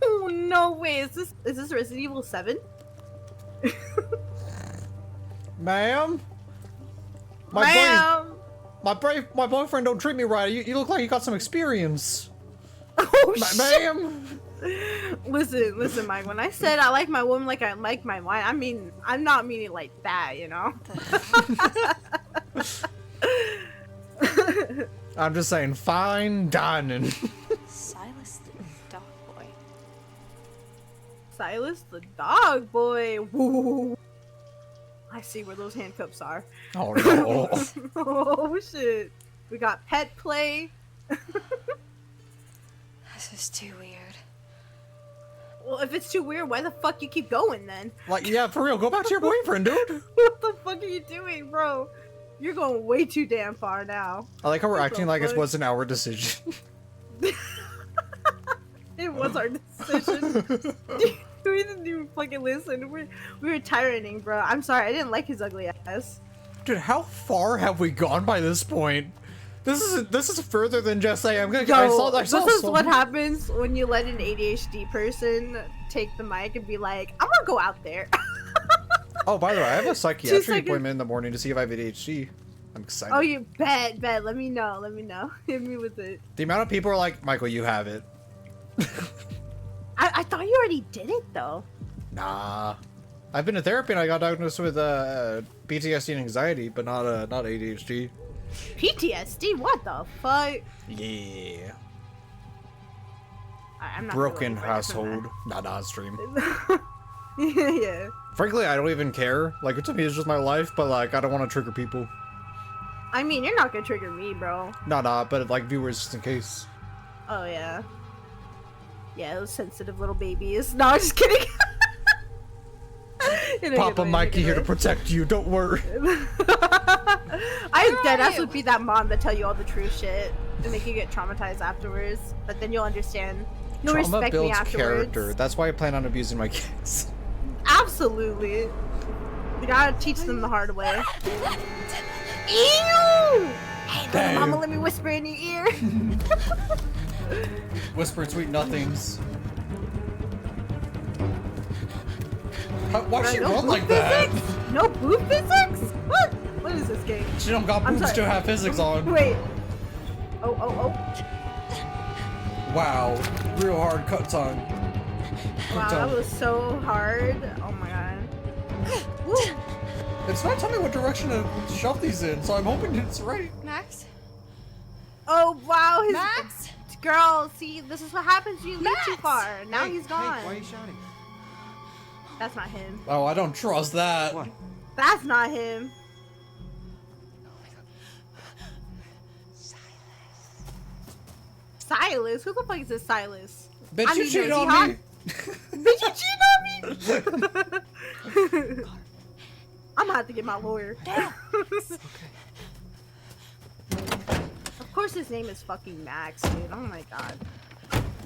Oh no way! Is this Resident Evil 7? Ma'am? Ma'am! My boyfriend don't treat me right. You look like you got some experience. Oh, shit! Ma'am! Listen, Mike. When I said I like my woman like I like my wine, I mean, I'm not meaning like that, you know? I'm just saying, fine dining. Silas the dog boy. Silas the dog boy. Woo. I see where those handcuffs are. Oh no. Oh shit. We got pet play. This is too weird. Well, if it's too weird, why the fuck you keep going then? Like, yeah, for real, go back to your boyfriend, dude. What the fuck are you doing, bro? You're going way too damn far now. I like how we're acting like it fuck? wasn't our decision. It was our decision. We didn't even fucking listen. We were tyranning, bro. I'm sorry, I didn't like his ugly ass. Dude, how far have we gone by this point? This is further than just saying I'm gonna. Yo, I saw this is some- what happens when you let an ADHD person take the mic and be like, I'm gonna go out there. Oh, by the way, I have a 2 psychiatric seconds. appointment in the morning to see if I have ADHD. I'm excited. Oh, you bet. Let me know. Hit me with it. The amount of people are like, Michael, you have it. I thought you already did it though. Nah. I've been to therapy and I got diagnosed with PTSD and anxiety, but not ADHD. PTSD? What the fuck? Yeah. I'm not Broken gonna go any further household. Not stream. from that. Yeah. Frankly, I don't even care. Like, to me, it's just my life, but like, I don't want to trigger people. I mean, you're not gonna trigger me, bro. Nah, but like viewers just in case. Oh yeah. Yeah, those sensitive little babies. No, I'm just kidding. In a Papa good way, in a Mikey good here to way. protect you. Don't worry. I'm dead are ass you? would be that mom that tell you all the true shit and make you get traumatized afterwards. But then you'll understand. You'll Trauma respect me builds afterwards. character. That's why I plan on abusing my kids. Absolutely. You gotta teach them the hard way. Ew! Hey, little Damn. mama, let me whisper in your ear. Whisper sweet nothings. Why Bro, she no run boob like that? physics? No boob physics? What? What is this game? She don't got I'm boobs sorry. to have physics on. Wait. Oh. Wow. Real hard cut tongue. Wow, that was so hard. Oh my god. Woo. It's not telling me what direction to shove these in, so I'm hoping it's right. Max? Oh wow, his Max? girl. See, this is what happens when you leave too Max! far. Now Hey, he's gone. Hey, why are you shouting? That's not him. Oh, I don't trust that. What? That's not him. Silas? Who the fuck is this Silas? Bitch, I you mean, cheated is he on hot? me. Bitch, you cheated on me? I'm gonna have to get my lawyer. Of course his name is fucking Max, dude. Oh my god.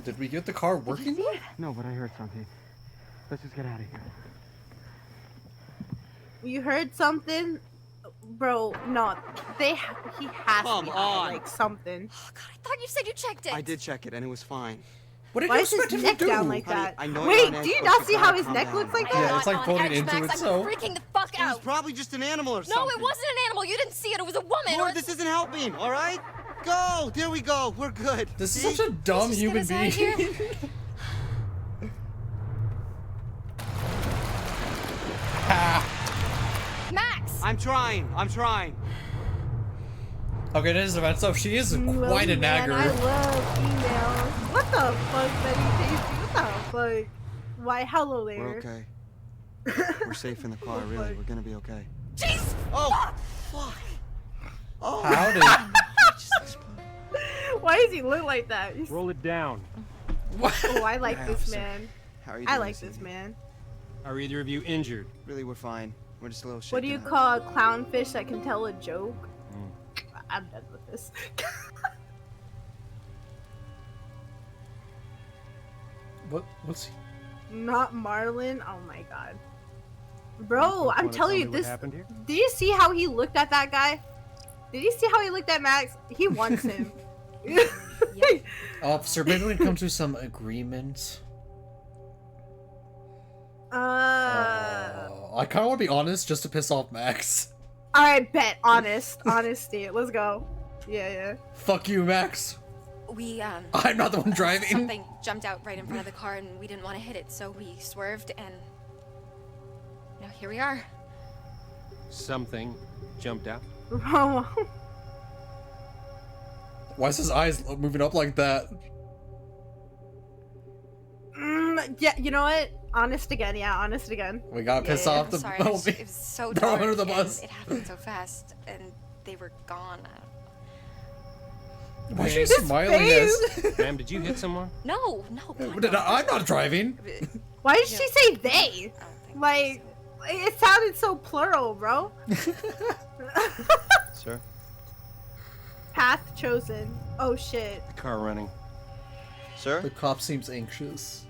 Did we get the car working? No, but I heard something. Let's just get out of here. You heard something? Bro, no. He has Come to be on. like something. Oh god, I thought you said you checked it. I did check it and it was fine. What did Why you is his expect him neck to do? down like Honey, that? I know you're Wait, on edge, do you but not you see gotta how his calm neck down. looks like I'm Yeah, that? it's like not folding on edge, into Max. itself. I'm freaking the fuck It was out. probably just an animal or No, something. it wasn't an animal. You didn't see it. It was a woman. Lord, or this isn't helping, alright? Go! There we go. We're good. This See? is such a dumb Just human get us out of being. here. Ha. Max! I'm trying. Okay, it is about stuff. She is Well, quite a man, I nagger. love females. What the fuck, Betty Tasty? What the fuck? Why, hello there. We're okay. We're safe in the car, Oh, really. fuck. We're gonna be okay. Jeez! Oh! Fuck! Oh! How did? Why does he look like that? Roll it down. What? Oh, I like Hi, this officer. man. How are you I doing like this this evening? man. Are either of you injured? Really, we're fine. We're just a little shaken What do you up. call a clownfish that can tell a joke? Mm. I'm done with this. What's he? Not Marlin. Oh my god. Bro, I'm Wanna telling tell you me what this. happened here? Did you see how he looked at that guy? Did you see how he looked at Max? He wants him. Officer, maybe we can come to some agreement. I kind of want to be honest just to piss off Max. Alright, bet. Honesty. Let's go. Yeah. Fuck you, Max. We, I'm not the one driving. something jumped out right in front of the car and we didn't want to hit it, so we swerved and... Now here we are. Something jumped out. Why is his eyes moving up like that? Yeah, you know what? Honest again. Yeah, honest again. We got pissed off the Sorry, homie. it was so Throw him dark under the and bus. it happened so fast and they were gone. Why is she smiling as... Ma'am, did you hit someone? No. I'm not driving. Why did she say they? I don't think Like, it sounded so plural, bro. Sir? Path chosen. Oh shit. Car running. Sir? The cop seems anxious.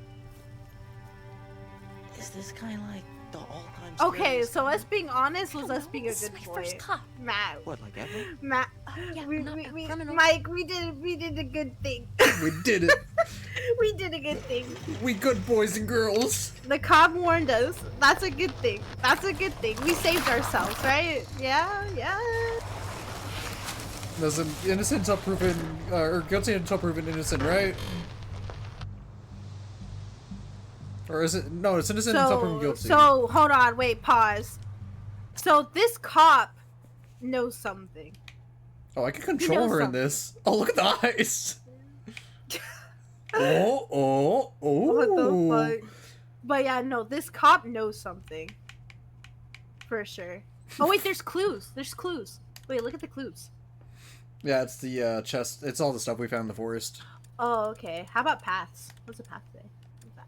Is this kind of like the all-time? Okay, so us being honest was us being a This is good my boy. first cop. Matt. What, like ever? Matt. Yeah, we, I'm not we, a we, criminal. Mike, we did a good thing. We did it. We did a good thing. We good boys and girls. The cop warned us. That's a good thing. That's a good thing. We saved ourselves, right? Yeah. Listen, innocent until proven, or guilty until proven innocent, right? Or is it? No, it's innocent until proven guilty. So, hold on, wait, pause. So, this cop knows something. Oh, I can control her in this. Oh, look at the eyes. Oh. What the fuck? But yeah, no, this cop knows something. For sure. Oh, wait, there's clues. Wait, look at the clues. Yeah, it's the chest. It's all the stuff we found in the forest. Oh, okay. How about paths? What's a path say? What's that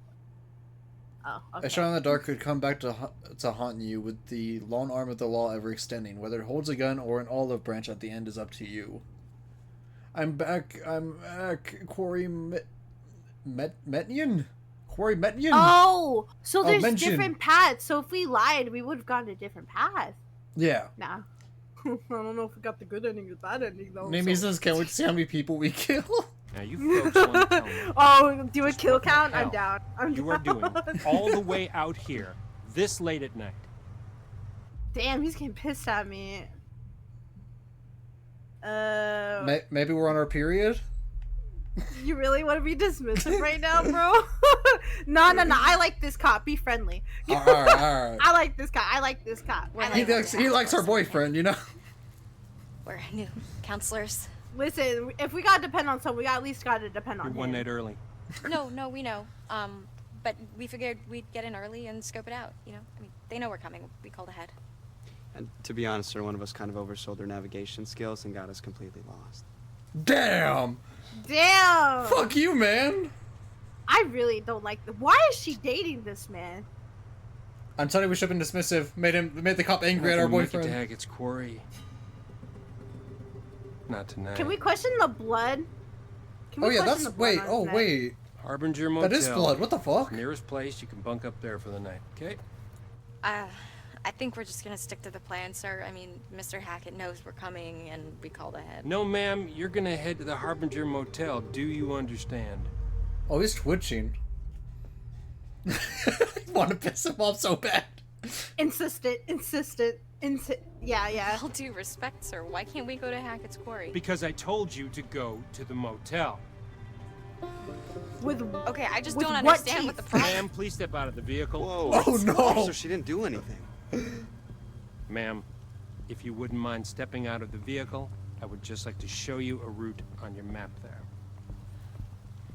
one? Oh, okay. A shot in the dark could come back to haunt you with the long arm of the law ever extending. Whether it holds a gun or an olive branch at the end is up to you. I'm back. Quarry Metnian? Quarry Metnian? Oh! So there's mention. different paths. So if we lied, we would have gone a different path. Yeah. Nah. I don't know if we got the good ending or the bad ending, though. Mimi says, can't wait to see how many people we kill. Now you folks want to tell me. Oh, do a kill count? hell I'm down. You are doing all the way out here, this late at night. Damn, he's getting pissed at me. Maybe we're on our period? You really want to be dismissive right now, bro? No. I like this cop. Be friendly. Alright. I like this cop. He likes our boyfriend, you know? We're new counselors. Listen, if we gotta depend on someone, we at least gotta depend on You're him. one night early. No, we know. But we figured we'd get in early and scope it out, you know? I mean, they know we're coming. We called ahead. And to be honest, sir, one of us kind of oversold their navigation skills and got us completely lost. Damn! Fuck you, man! I really don't like why is she dating this man? I'm telling you, we should have been dismissive. Made the cop angry at our boyfriend. It's Quarry. Not tonight. Can we question the blood? Can we Oh yeah, question that's the blood on his neck? wait. Harbinger Motel. That is blood. What the fuck? Nearest place you can bunk up there for the night. Okay. I think we're just gonna stick to the plan, sir. I mean, Mr. Hackett knows we're coming and we called ahead. No, ma'am. You're gonna head to the Harbinger Motel. Do you understand? Oh, he's twitching. I want to piss him off so bad. Insistent. Yeah. All due respect, sir. Why can't we go to Hackett's Quarry? Because I told you to go to the motel. Okay, I just with don't what understand teeth? what the problem. Ma'am, please step out of the vehicle. Whoa. Oh no! Officer, she didn't do anything. Ma'am, if you wouldn't mind stepping out of the vehicle, I would just like to show you a route on your map there.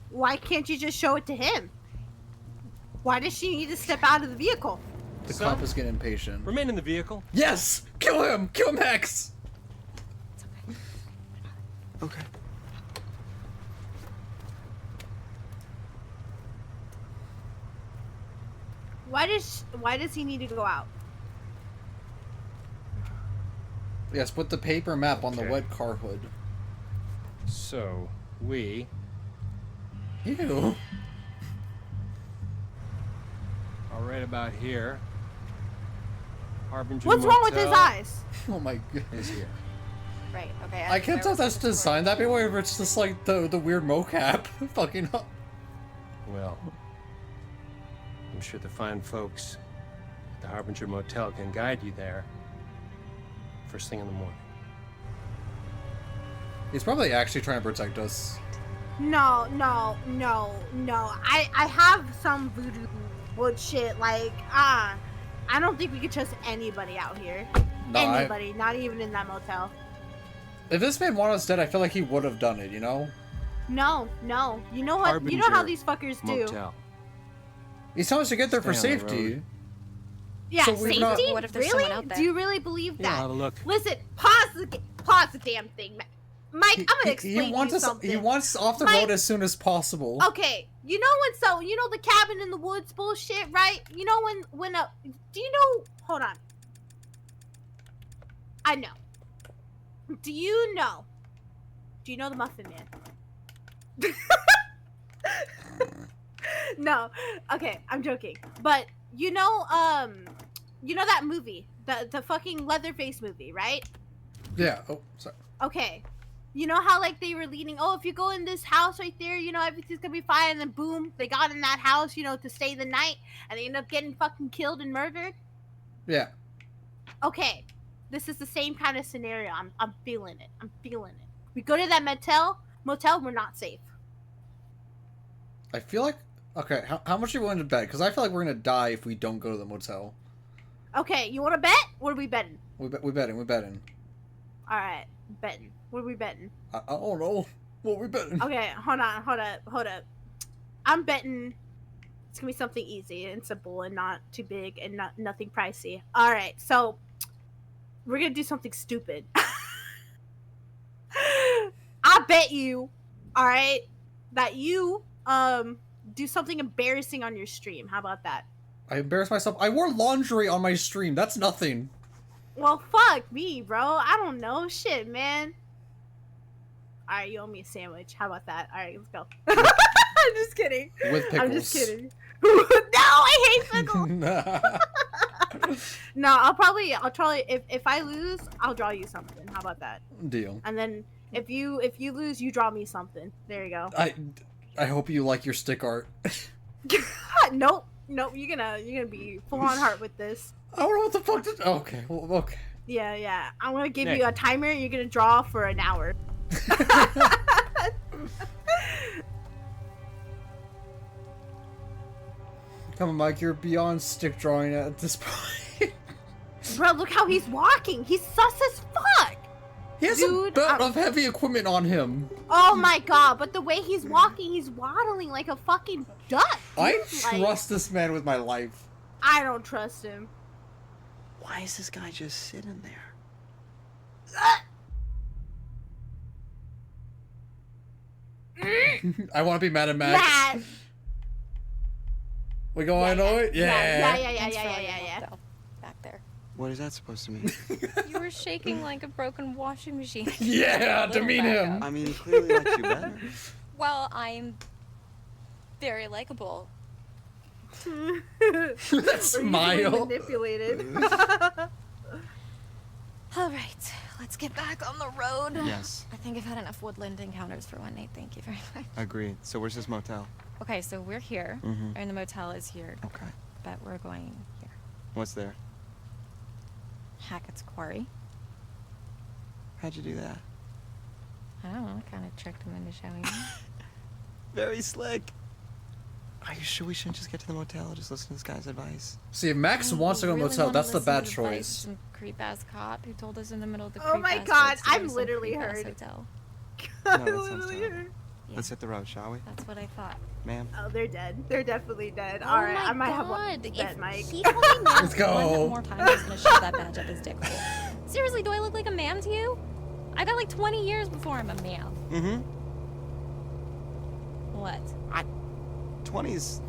Why can't you just show it to him? Why does she need to step out of the vehicle? The So? cop is getting impatient. Remain in the vehicle. Yes! Kill him! Kill Max! Okay. Why does he need to go out? Yes, put the paper map on the Okay. wet car hood. So, we Ew. are right about here. Harbinger What's wrong with his Motel eyes? Oh my god. is here. Right, okay. I can't tell if that's designed that way or if it's just like the weird mocap. Fucking up. Well, I'm sure the fine folks The Harbinger Motel can guide you there. First thing in the morning. He's probably actually trying to protect us. No. I have some voodoo bullshit. Like, I don't think we could trust anybody out here. No, Anybody, not even in that motel. If this man wanted us dead, I feel like he would have done it, you know? No. You know what? You know how Harbinger these fuckers do. Motel. He's telling us to get there for Stay on the safety. Yeah, So we've safety? not- What if there's really? someone out there? Do you really believe Yeah, that? have a look. Listen, pause the damn thing. Mike, I'm gonna explain He wants you us. something. He wants off the Mike- road as soon as possible. Okay, you know the cabin in the woods bullshit, right? You know do you know, hold on. I know. Do you know the Muffin Man? No. Okay, I'm joking. But you know that movie, the fucking Leatherface movie, right? Yeah. Oh, sorry. Okay. You know how like they were leading, oh, if you go in this house right there, you know, everything's gonna be fine, and then boom, they got in that house, you know, to stay the night, and they end up getting fucking killed and murdered? Yeah. Okay. This is the same kind of scenario. I'm feeling it. We go to that motel, we're not safe. I feel like. Okay, how much are you willing to bet? Because I feel like we're gonna die if we don't go to the motel. Okay, you wanna bet? What are we betting? We betting. Alright, betting. What are we betting? I don't know. What we betting? Okay, hold up. I'm betting it's gonna be something easy and simple and not too big and nothing pricey. Alright, so we're gonna do something stupid. I bet you, alright, that you do something embarrassing on your stream. How about that? I embarrassed myself. I wore lingerie on my stream. That's nothing. Well, fuck me, bro. I don't know. Shit, man. Alright, you owe me a sandwich. How about that? Alright, let's go. I'm just kidding. With pickles. I'm just kidding. No, I hate pickles. No, I'll probably if I lose, I'll draw you something. How about that? Deal. And then if you lose, you draw me something. There you go. I hope you like your stick art. Nope. You're gonna be full on heart with this. I don't know what the fuck to. Okay. Well, okay. Yeah. I'm gonna give Nick. you a timer. You're gonna draw for an hour. Come on, Mike. You're beyond stick drawing at this point. Bro, look how he's walking. He's sus as fuck. He has Dude, a belt of heavy equipment on him. Oh my god, but the way he's walking, he's waddling like a fucking duck. I dude. Like, trust this man with my life. I don't trust him. Why is this guy just sitting there? I want to be mad at Max. Matt. We going on it? Yeah. Thanks for all your Yeah. help, though, back there. What is that supposed to mean? You were shaking like a broken washing machine. Yeah, A little demean back him. up. I mean, he clearly likes you better. Well, I'm very likable. That smile. Manipulated. All right, let's get back on the road. Yes. I think I've had enough woodland encounters for one night. Thank you very much. Agreed. So where's this motel? Okay, so we're here, Mhm. and the motel is here, Okay. but we're going here. What's there? Hackett's Quarry. How'd you do that? I don't know, I kind of tricked him into showing me. Very slick. Are you sure we shouldn't just get to the motel and just listen to this guy's advice? See, if Max wants to go to the Really motel, wanna that's the listen bad to advice of choice. Some creep-ass cop who told us in the middle of the Oh my creep-ass God, woods to go I'm to some literally creep-ass hurt. hotel. No, I that sounds literally terrible. heard. Yeah. Let's hit the road, shall we? That's what I thought. Ma'am? Oh, they're dead. They're definitely dead. Oh All right, my I might have God. one If dead, Mike. he told me ma'am Let's go. one more time, he's gonna shove that badge up his dick hole. Seriously, do I look like a ma'am to you? I got like 20 years before I'm a ma'am. Mm-hmm. What? 20's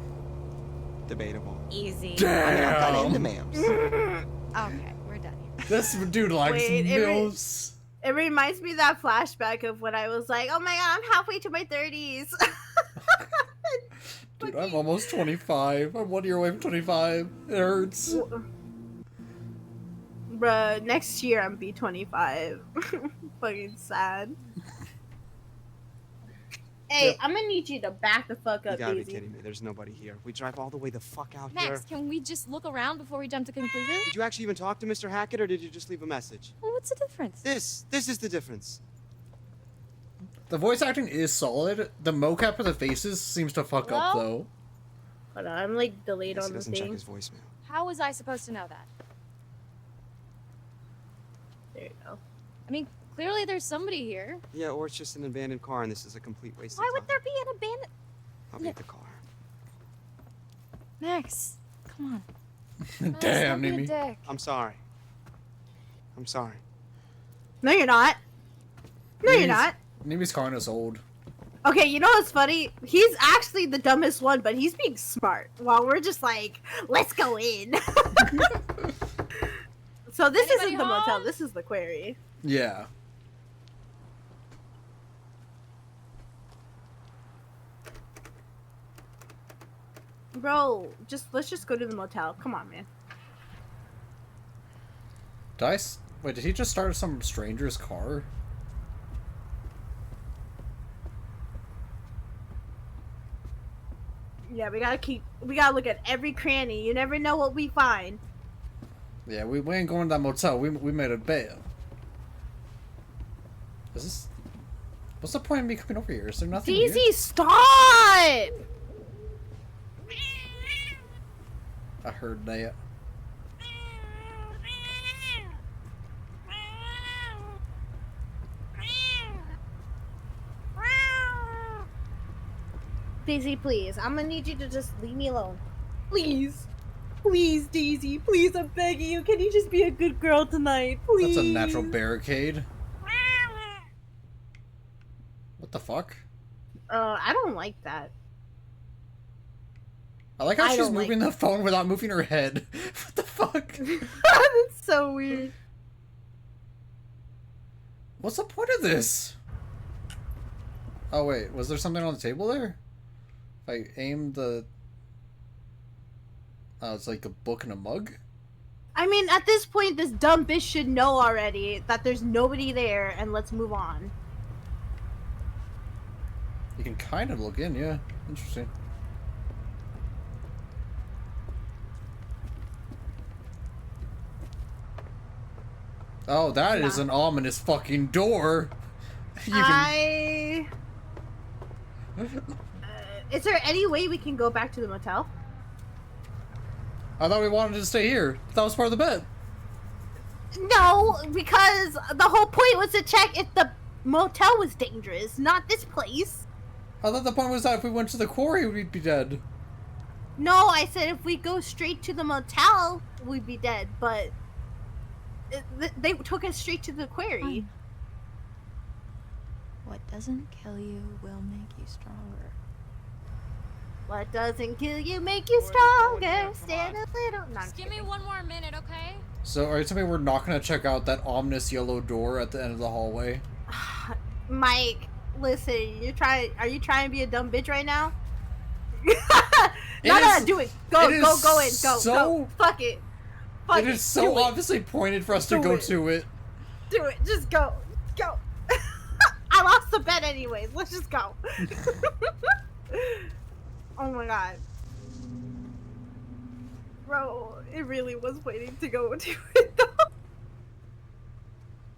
debatable. Easy. I mean, I'm kind of Damn. into ma'ams. Okay, we're done here. This dude likes Wait, milfs. It reminds me of that flashback of when I was like, oh my god, I'm halfway to my 30s. Dude, I'm almost 25. I'm 1 year away from 25. It hurts. Bruh, next year I'm be 25. Fucking sad. Hey, Yep. I'm gonna need you to back the fuck You up, gotta be Daisy. kidding me. There's nobody here. We drive all the way the fuck out Max, here. can we just look around before we jump to conclusions? Did you actually even talk to Mr. Hackett, or did you just leave a message? Well, what's the difference? This is the difference. The voice acting is solid. The mocap for the faces seems to fuck up, Well- though. Hold on, I'm like delayed Guess on he the doesn't check thing. his voicemail. How was I supposed to know that? There you go. I mean, clearly there's somebody here. Yeah, or it's just an abandoned car, and this is a complete waste Why of time. would there be an abandoned... I'll get the car. Max, come on. Max, Damn, don't be a Nimi. dick. I'm sorry. I'm sorry. No, you're not. No, you're not. Nimi's calling us old. Okay, you know what's funny? He's actually the dumbest one, but he's being smart. While we're just like, let's go in. So this Anybody isn't the motel. home? This is the quarry. Yeah. Bro, let's just go to the motel. Come on, man. Wait, did he just start some stranger's car? Yeah, we gotta look at every cranny. You never know what we find. Yeah, we ain't going to that motel. We made a bet. Is this... What's the point of me coming over here? Is there nothing here? Daisy, stop! I heard that. Daisy, please. I'm gonna need you to just leave me alone. Please. Please, Daisy. Please, I'm begging you. Can you just be a good girl tonight? Please. That's a natural barricade. What the fuck? I don't like that. I like how I she's don't moving the phone without moving her head. What the fuck? That's so weird. What's the point of this? Oh wait, was there something on the table there? If I aim the... Oh, it's like a book and a mug? I mean, at this point, this dumb bitch should know already that there's nobody there, and let's move on. You can kind of look in, yeah. Interesting. Oh, that is an ominous fucking door. You can... Is there any way we can go back to the motel? I thought we wanted to stay here. That was part of the bet. No, because the whole point was to check if the motel was dangerous, not this place. I thought the point was that if we went to the quarry, we'd be dead. No, I said if we go straight to the motel, we'd be dead, but they took us straight to the quarry. What doesn't kill you will make you stronger. What doesn't kill you make you stronger. Stand a little. No, Just give me one more minute, okay? So, are you telling me we're not going to check out that ominous yellow door at the end of the hallway? Mike, listen, are you trying to be a dumb bitch right now? No, do it. Go in. Go. Fuck it. It is so obviously pointed for us to go to it. Do it. Just go. Go. I lost the bet anyways. Let's just go. Oh my god. Bro, it really was waiting to go to it though.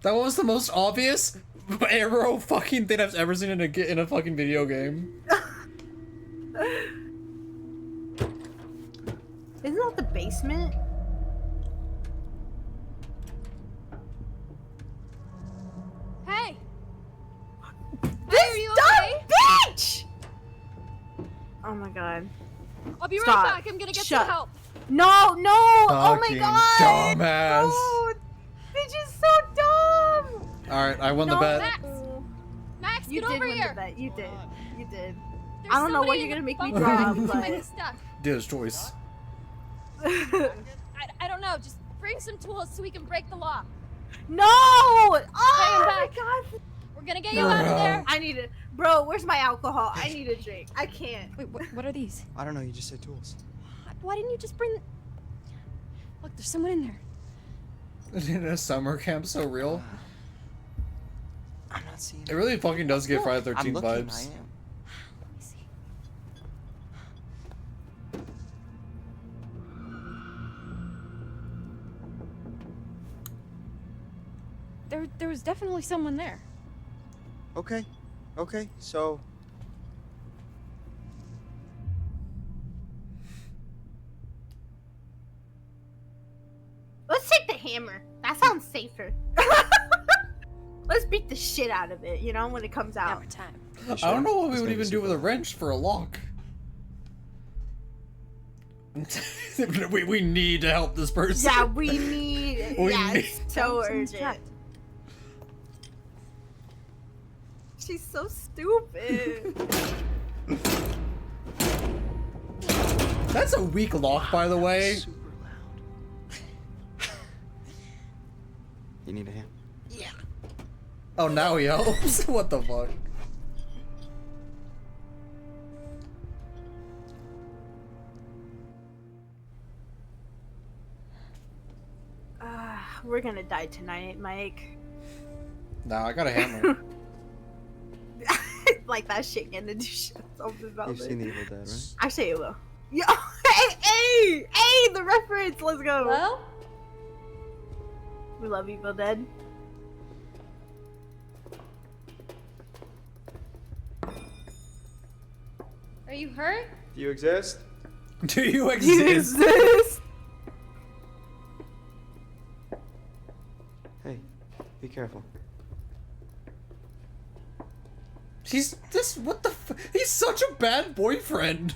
That was the most obvious arrow fucking thing I've ever seen in a fucking video game. Isn't that the basement? Hey! This are you dumb okay? bitch! Oh my god. I'll be Stop. right back. I'm gonna get Shut. some help. No! Oh my Fucking god! dumbass. No! Bitch is so dumb! Alright, I won the No, bet. Max! Max, You get did over win here! the bet. You did. You did. There's I don't know what somebody you're in gonna the make me bunker. draw, He but... might be stuck. Dealer's choice. I don't know. Just bring some tools so we can break the lock. No! Oh my back. god! We're gonna get you out of there. I need it. Bro, where's my alcohol? I need a drink. I can't. Wait, what are these? I don't know, you just said tools. Why didn't you just bring... Look, there's someone in there. In a summer camp so real. I'm not seeing It really fucking does get Friday the I'm 13th looking, vibes. I am. there was definitely someone there. Okay. Okay, so... Let's take the hammer. That sounds safer. Let's beat the shit out of it, you know, when it comes out. Hammer time. I don't know what we would even do with a wrench for a lock. we need to help this person. Yeah, we need. It's so urgent. She's so stupid. That's a weak lock, by the way. Super loud. You need a hand? Yeah. Oh, now he helps. What the fuck? We're gonna die tonight, Mike. Nah, I got a hammer. Like that shit gonna do shit. Something about You've it. seen The Evil Dead, right? Actually, it will. Yo, hey, the reference. Let's go. Well, We love Evil Dead. are you hurt? Do you exist? Do you You exist? exist. Hey, be careful. He's this. What the? He's such a bad boyfriend.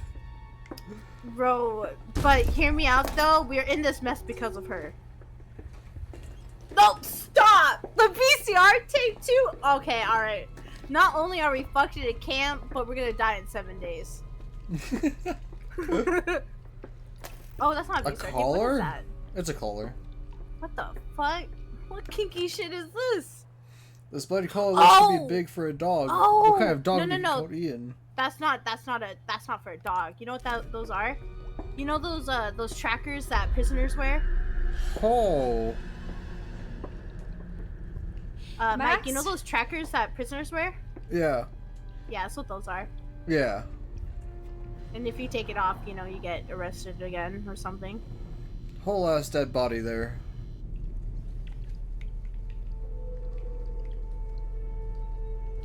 Bro, but hear me out though. We're in this mess because of her. No, stop! The VCR tape too? Okay, alright. Not only are we fucked at a camp, but we're gonna die in 7 days. Oh, that's not a A VCR tape. What collar? is that? It's a collar. What the fuck? What kinky shit is this? This bloody collar looks to Oh! be big for a dog. Oh! What kind of dog No, no, would no. call Ian? That's not for a dog. You know what those are? You know those trackers that prisoners wear? Oh. Mike, you know Max? those trackers that prisoners wear? Yeah. Yeah, that's what those are. Yeah. And if you take it off, you know, you get arrested again or something. Whole ass dead body there.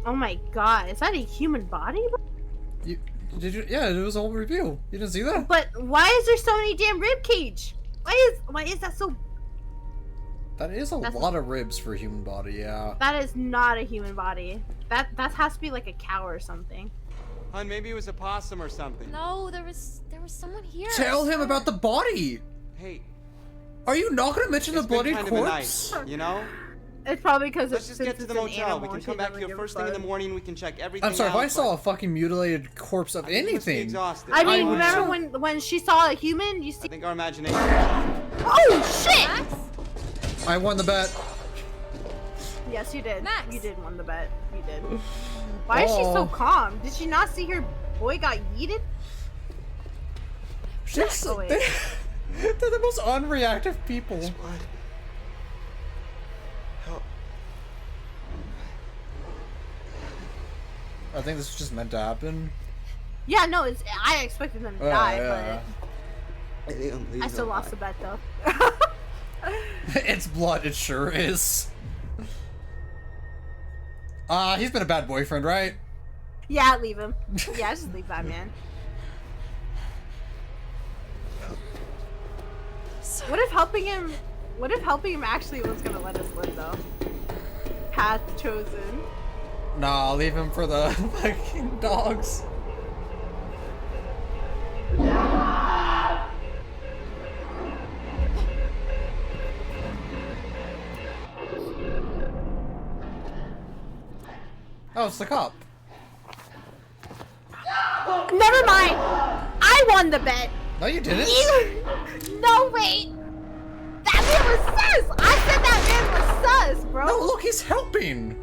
Oh my god, is that a human body? You did you? Yeah, it was a whole review. You didn't see that? But why is there so many damn rib cage? Why is that so? That is a That's- lot of ribs for a human body. Yeah. That is not a human body. That has to be like a cow or something. Hun, maybe it was a possum or something. No, there was someone here. Tell him about the body. Hey, Are you not gonna mention the it's been bloody kind of a corpse? night, you know? It's probably because Let's just get to the motel. We can come back here here first thing in the morning. We can check everything I'm sorry, if out, I saw a but fucking mutilated corpse of I think we must be anything. exhausted. I mean, I- remember when she saw a human? You I see? think our imagination. Oh shit! Max? I won the bet. Yes, you did. Max. You did win the bet. You did. Why is she so Oh. calm? Did she not see her boy got yeeted? She's, Oh, wait. they're the most unreactive people. Blood. Help. I think this was just meant to happen. Yeah, no, I expected them to die, yeah. but I still lost the bet though. It's blood, it sure is. He's been a bad boyfriend, right? Yeah, leave him. Yeah, just leave that man. What if helping him actually was gonna let us live though? Path chosen. Nah, leave him for the fucking dogs. Oh, it's the cop. Never mind. I won the bet. No, you didn't. No, wait. That man was sus. I said that man was sus, bro. No, look, he's helping.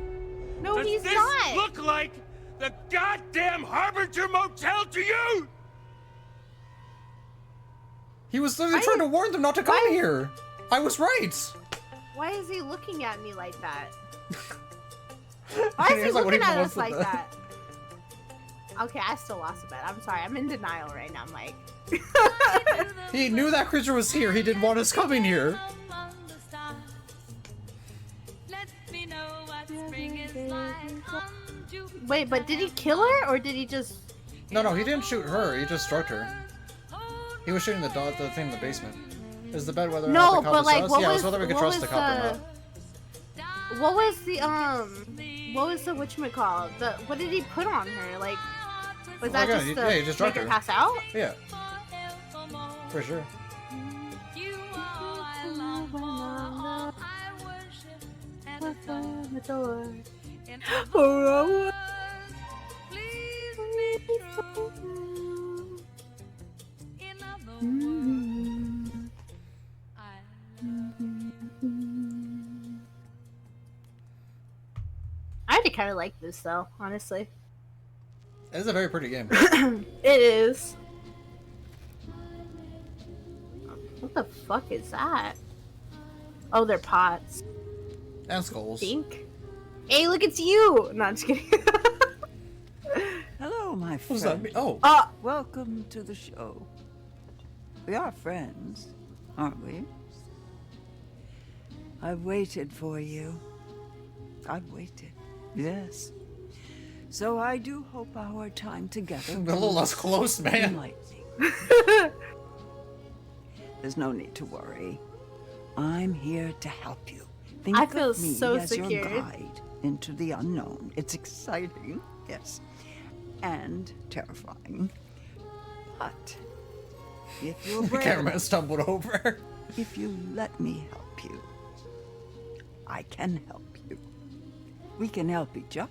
No, Does he's this not. look like the goddamn Harbinger Motel to you? He was literally Why trying to is- warn them not to come why- here. I was right. Why is he looking at me like that? Why is he He's like, what looking even at was us like the- that? Okay, I still lost a bet. I'm sorry. I'm in denial right now, Mike. He knew that creature was here. He didn't want us coming here. Wait, but did he kill her or did he just? No, he didn't shoot her. He just struck her. He was shooting the thing in the basement. Is the bet whether or not No, the cop but like, was us? what Yeah, it was was whether we could what trust was the cop or not. what was the whatchamacallit? What did he put on her? Like, was that just to he just make struck her her. pass out? Yeah. For sure. I actually kind of like this though, honestly. It is a very pretty game. It is. What the fuck is that? Oh, they're pots. And skulls. Think. Hey, look, it's you! No, I'm just kidding. Hello, my What does friend. that mean? Oh. Welcome to the show. We are friends, aren't we? I've waited for you. I've waited. Yes. So I do hope our time together A little less close, man. enlightening. There's no need to worry. I'm here to help you. Think I feel of me so as secure. your guide into the unknown. It's exciting, yes, and terrifying. But if you're The brave, cameraman stumbled over. if you let me help you, I can help you. We can help each other.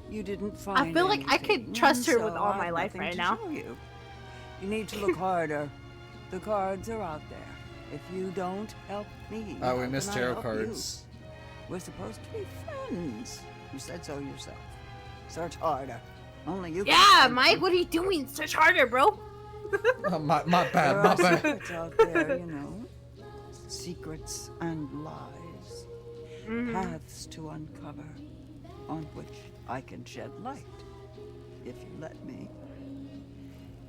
You didn't find I feel like I anything, could trust and her with so all I've my life nothing right to now. show you. You need to look harder. The cards are out there. If you don't help me, We how missed can I tarot help cards. you? We're supposed to be friends. You said so yourself. Search harder. Only you. Yeah, can Mike, what are you doing? Search harder, bro. My bad, There my are bad. secrets out there, you know. Secrets and lies. Paths to uncover on which I can shed light. If you let me.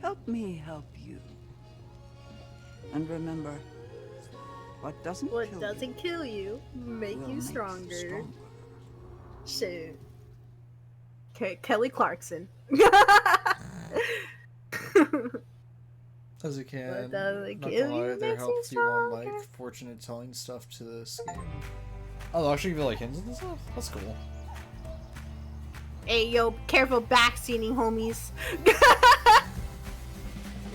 Help me help you. And remember, what doesn't What kill doesn't kill you make will you make stronger. Shit. Kelly Clarkson. As you can. What doesn't Not kill gonna lie, you there makes you helps you on like stronger. fortune telling stuff to this game. Oh, they'll actually give you like hints and stuff? That's cool. Hey, yo, careful backseating, homies.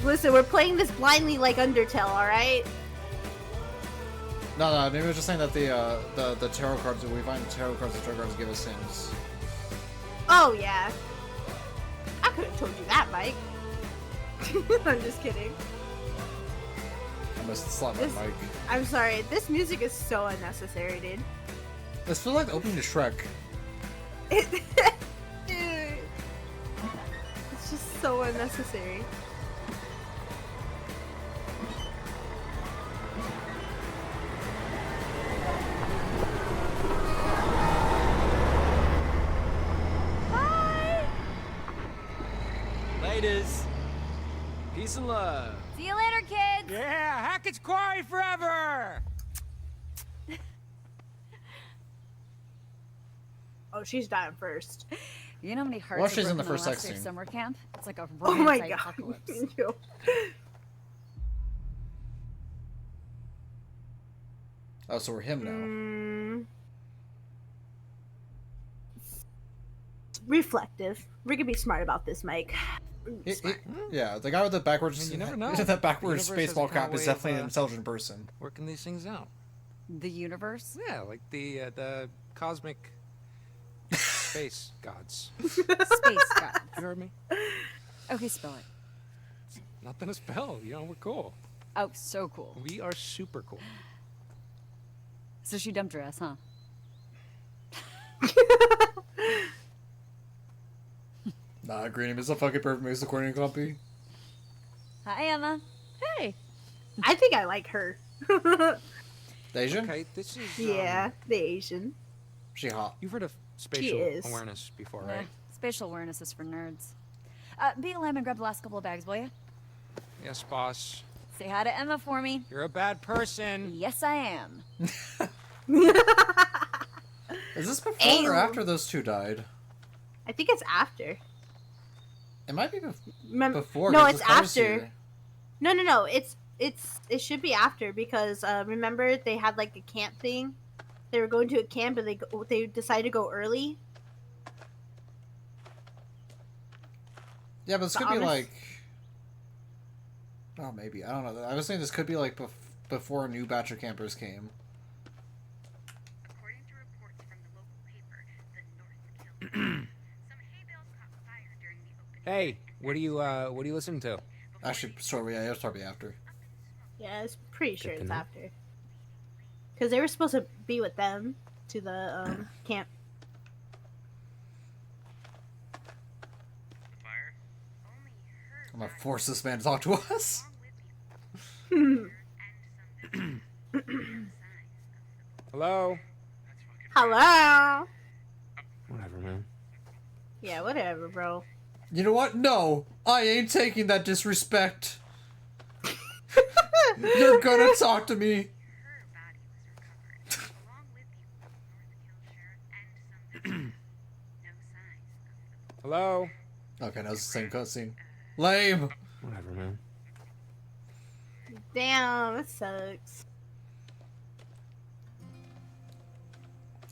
Listen, we're playing this blindly like Undertale, alright? No, maybe I was just saying that the tarot cards, we find the tarot cards, the tarot cards give us hints. Oh, yeah. I could have told you that, Mike. I'm just kidding. I must slap my This- mic. I'm sorry, this music is so unnecessary, dude. This feels like the opening to Shrek. Dude. It's just so unnecessary. Ladies, peace and love. See you later, kids. Yeah, Hackett's Quarry forever! Oh, she's dying first. You know how many hearts Well, were she's in the broken first last sex day of scene. summer camp? It's like a Oh my romance god. apocalypse. Yo. Oh, so we're him now. Reflective. We're gonna be smart about this, Mike. Yeah, the guy with the backwards, I mean, you never know. that backwards The universe has baseball a kind of cap is way definitely of, an intelligent person. Working these things out. The universe? Yeah, like the cosmic space gods. Space gods. You heard me? Okay, spell it. Nothing to spell. You know, we're cool. Oh, so cool. We are super cool. So she dumped her ass, huh? Nah, Greenham is a fucking perfect mix according to Clumpy. Hi, Emma. Hey. I think I like her. The Asian? Okay, this is. Yeah, the Asian. She hot. You've heard of spatial is. awareness before, Yeah, right? spatial awareness is for nerds. Be a lamb and grab the last couple of bags, will you? Yes, boss. Say hi to Emma for me. You're a bad person. Yes, I am. Is Is this before or after those two died? I think it's after. It might be before. No, 'cause it's this car's after. here. No. It should be after because remember they had like a camp thing. They were going to a camp and they decided to go early. Yeah, but this So could be honest- like. Oh, maybe. I don't know. I was saying this could be like before a new batch of campers came. According to reports from the local paper, the North Kill, some hay bales caught fire during the opening. Hey, what are you listening to? Actually, sorry, yeah, it was probably after. Yeah, it's pretty sure to it's know. after. Because they were supposed to be with them to the camp. I'm gonna force this man to talk to us. Hello? Hello. Whatever, man. Yeah, whatever, bro. You know what? No, I ain't taking that disrespect. You're gonna talk to me. Hello? Okay, now it's the same cutscene. Lame. Whatever, man. Damn, it sucks.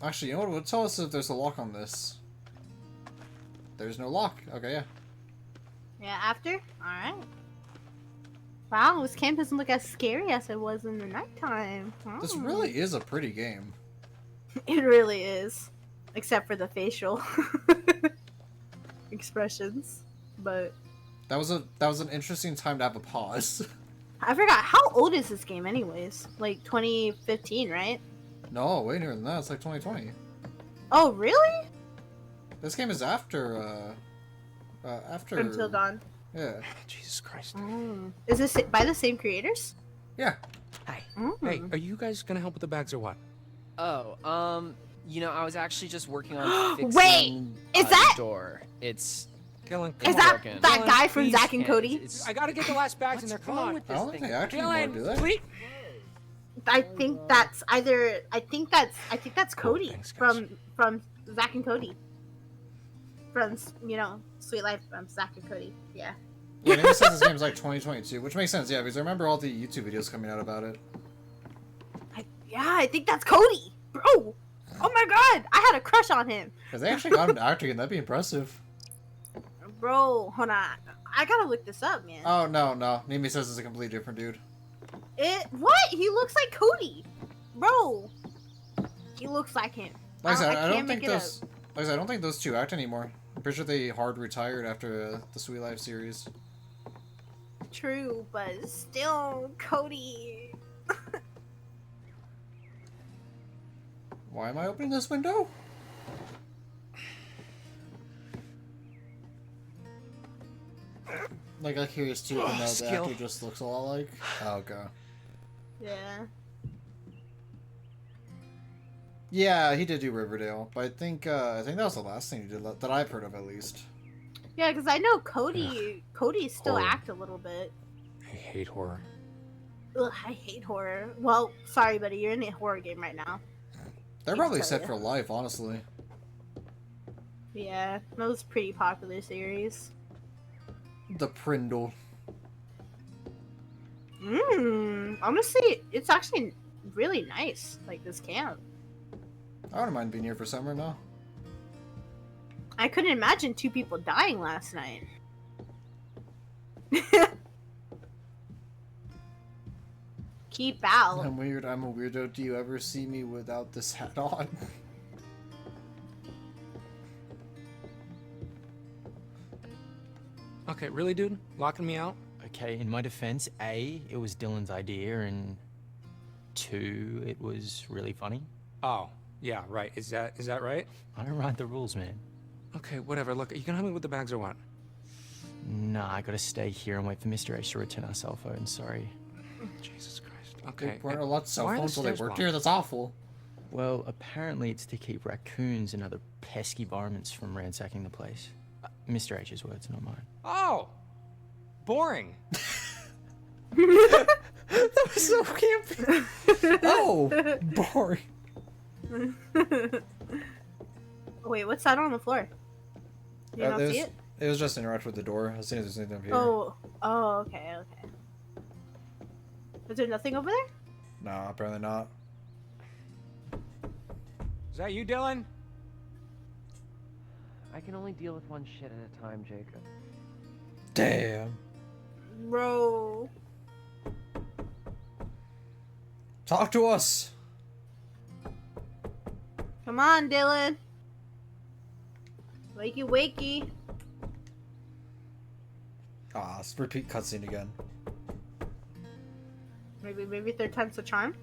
Actually, you know what? Tell us if there's a lock on this. There's no lock. Okay, yeah. Yeah, after? Alright. Wow, this camp doesn't look as scary as it was in the nighttime. This Oh. really is a pretty game. It really is. Except for the facial expressions. But That was an interesting time to have a pause. I forgot, how old is this game anyways? Like 2015, right? No, way nearer than that. It's like 2020. Oh, really? This game is after Until Dawn. Yeah. Jesus Christ. Oh. Is this by the same creators? Yeah. Hi. Mm. Hey, are you guys gonna help with the bags or what? Oh, you know, I was actually just working on fixing Wait! Is the that- door. It's Dylan, Is that broken. that guy from Please Zack and can't. Cody? I gotta get the last bags in there. Come on. I don't think they actually want to do that. Please. I think that's either. I think that's Cody from Zack and Cody. From Sweet Life from Zack and Cody. Yeah. Yeah, maybe since this game's like 2022, which makes sense, yeah, because I remember all the YouTube videos coming out about it. I think that's Cody, bro. Oh my god, I had a crush on him. Because they actually got him to act again, that'd be impressive. Bro, hold on. I gotta look this up, man. Oh, no. Nimi says it's a completely different dude. What? He looks like Cody, bro. He looks like him. Like I said, I don't can't think make it up. those. Like I said, I don't think those two act anymore. I'm pretty sure they hard retired after the Sweet Life series. True, but still, Cody. Why am I opening this window? Like, I'm curious too, even though the skill. actor just looks a lot like. Oh, okay. Yeah. Yeah, he did do Riverdale, but I think that was the last thing he did that I've heard of, at least. Yeah, because I know Cody still Horror. act a little bit. I hate horror. Ugh, I hate horror. Well, sorry, buddy, you're in a horror game right now. They're Hate to probably tell set ya. for life, honestly. Yeah, that was a pretty popular series. The Prindle. Honestly, it's actually really nice, like this camp. I wouldn't mind being here for summer now. I couldn't imagine 2 people dying last night. Keep out. I'm weird. I'm a weirdo. Do you ever see me without this hat on? Okay, really, dude? Locking me out? Okay, in my defense, A, it was Dylan's idea, and 2, it was really funny. Oh, yeah, right. Is that right? I don't write the rules, man. Okay, whatever. Look, are you gonna help me with the bags or what? Nah, I gotta stay here and wait for Mr. H to return our cell phone, sorry. Jesus Christ. They Okay. weren't allowed cell why are the phones while they stairs worked locked? here. That's awful. Well, apparently it's to keep raccoons and other pesky varmints from ransacking the place. Mr. H's words, not mine. Oh! Boring. That was so campy. Oh, boring. Wait, what's that on the floor? Do you not see it? It was just interact with the door. As soon as there's anything up here. Oh, okay. Is there nothing over there? No, apparently not. Is that you, Dylan? I can only deal with one shit at a time, Jacob. Damn. Bro. Talk to us. Come on, Dylan. Wakey, wakey. Ah, repeat cutscene again. Maybe third time's the charm.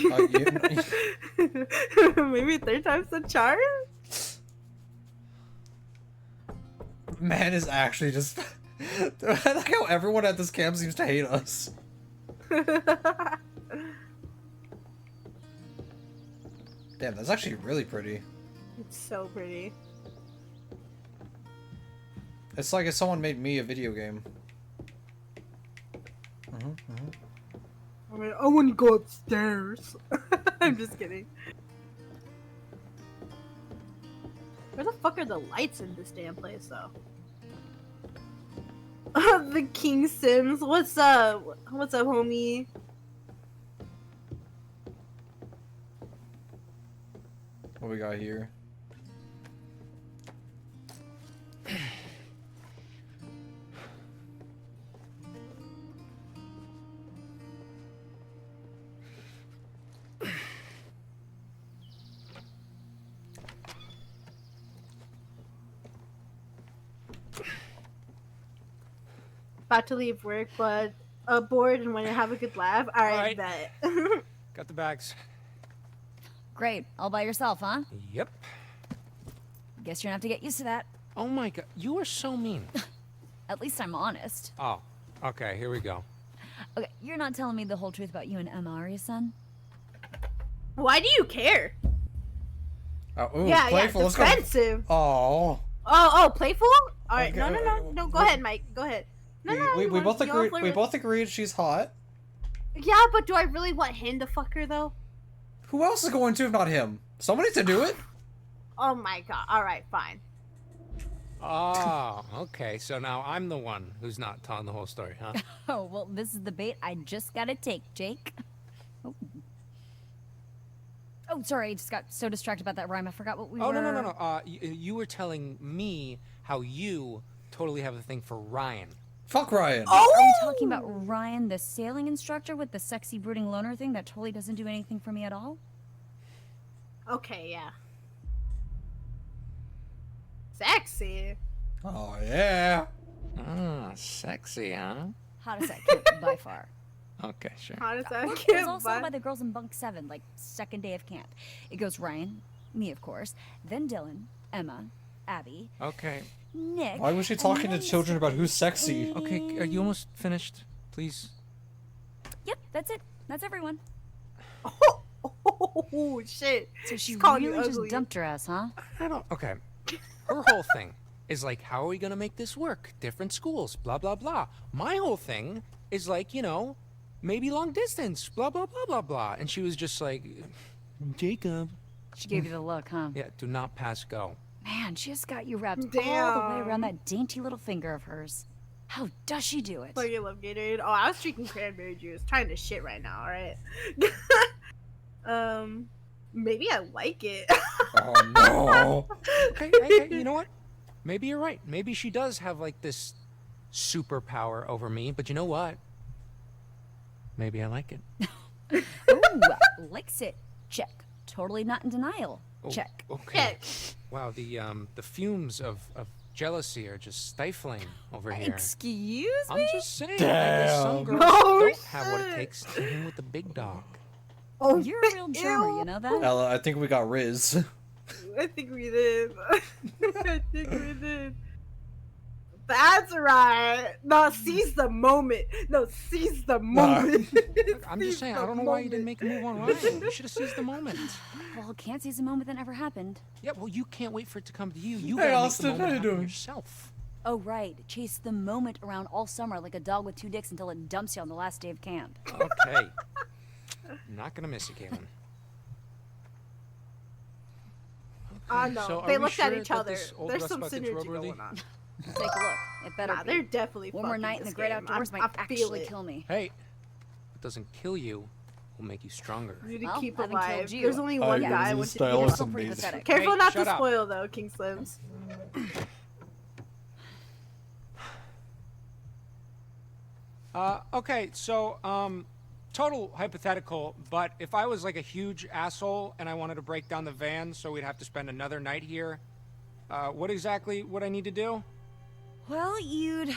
You- Maybe third time's the charm. Man is actually just. I like how everyone at this camp seems to hate us. Damn, that's actually really pretty. It's so pretty. It's like if someone made me a video game. I mean, I want to go upstairs. I'm just kidding. Where the fuck are the lights in this damn place, though? The King Sims. What's up? What's up, homie? What we got here? About to leave work, but bored and want to have a good laugh. All right, bet. Got the bags. Great. All by yourself, huh? Yep. Guess you're gonna have to get used to that. Oh my god, you are so mean. At least I'm honest. Oh, okay, here we go. Okay, you're not telling me the whole truth about you and Emma, are you, son? Why do you care? Oh, ooh, Yeah, playful. Let's go. defensive. Oh. Oh, playful? All right, Okay, no. Go ahead, Mike. Go ahead. We both you wanna agreed. flirt We with- both agreed she's hot. Yeah, but do I really want him to fuck her though? Who else is going to if not him? Somebody to do it. Oh my god. All right, fine. Oh, okay. So now I'm the one who's not telling the whole story, huh? Oh, well, this is the bait I just gotta take, Jake. Oh, sorry, I just got so distracted about that rhyme. I forgot what we Oh, were... no. You were telling me how you totally have a thing for Ryan. Fuck Ryan. Are we talking about Ryan, the sailing instructor with the sexy brooding loner thing that totally doesn't do anything for me at all? Okay, yeah. Sexy. Oh yeah. Ah, sexy, huh? Hottest that kid by far. Okay, sure. How does that It was get all by? said by the girls in bunk 7, like second day of camp. It goes Ryan, me of course, then Dylan, Emma, Abby, Okay. Nick. Why was she and talking to then children about who's sexy? Okay, are you almost finished? Please. Yep, that's it. That's everyone. Oh shit. So she She's calling you really just ugly. dumped her ass, huh? I don't. Okay. Her whole thing is like, how are we gonna make this work? Different schools, blah blah blah. My whole thing is like, maybe long distance, blah blah blah blah blah. And she was just like, Jacob. She gave you the look, huh? Yeah, do not pass go. Man, she just got you wrapped all the way Damn. around that dainty little finger of hers. How does she do it? Like you love Gatorade. Oh, I was drinking cranberry juice. Trying to shit right now, alright? Maybe I like it. Oh no. Okay, you know what? Maybe you're right. Maybe she does have like this superpower over me, but you know what? Maybe I like it. Ooh, likes it. Check. Totally not in denial. Oh, Check. Okay. Wow, the fumes of jealousy are just stifling over here. Excuse me? I'm just saying. I guess some Damn. girls No don't have what it shit. takes to hang with the big dog. Oh, You're a real charmer, you know that? Ella, I think we got Riz. I think we did. I think we did. That's right. No, seize the moment. No, seize the moment. I'm just saying, I don't know why you didn't make a move on Ryan. You should have seized the moment. Well, can't seize a moment that never happened. Yeah, well, you can't wait for it to come to you. You Hey, gotta Austin, make the how you moment happen doing? yourself. Oh, right. Chase the moment around all summer like a dog with 2 dicks until it dumps you on the last day of camp. Okay. Not gonna miss you, Caitlin. No, So are they we looked at sure each that other. this old There's Russ some bucket's synergy roadworthy? going on. Take a look. It better Nah, be. they're definitely One more fucking night in this the great game. outdoors I might feel actually it. kill me. Hey, what doesn't kill you will make you stronger. You need to Well, keep I haven't killed alive. you. There's only one agree guy. with Once his you style get is him. Still pretty amazing. pathetic. Careful Hey, not to shut up. spoil though, King Slims. Okay, so, total hypothetical, but if I was like a huge asshole and I wanted to break down the van so we'd have to spend another night here, what exactly would I need to do? Well, you'd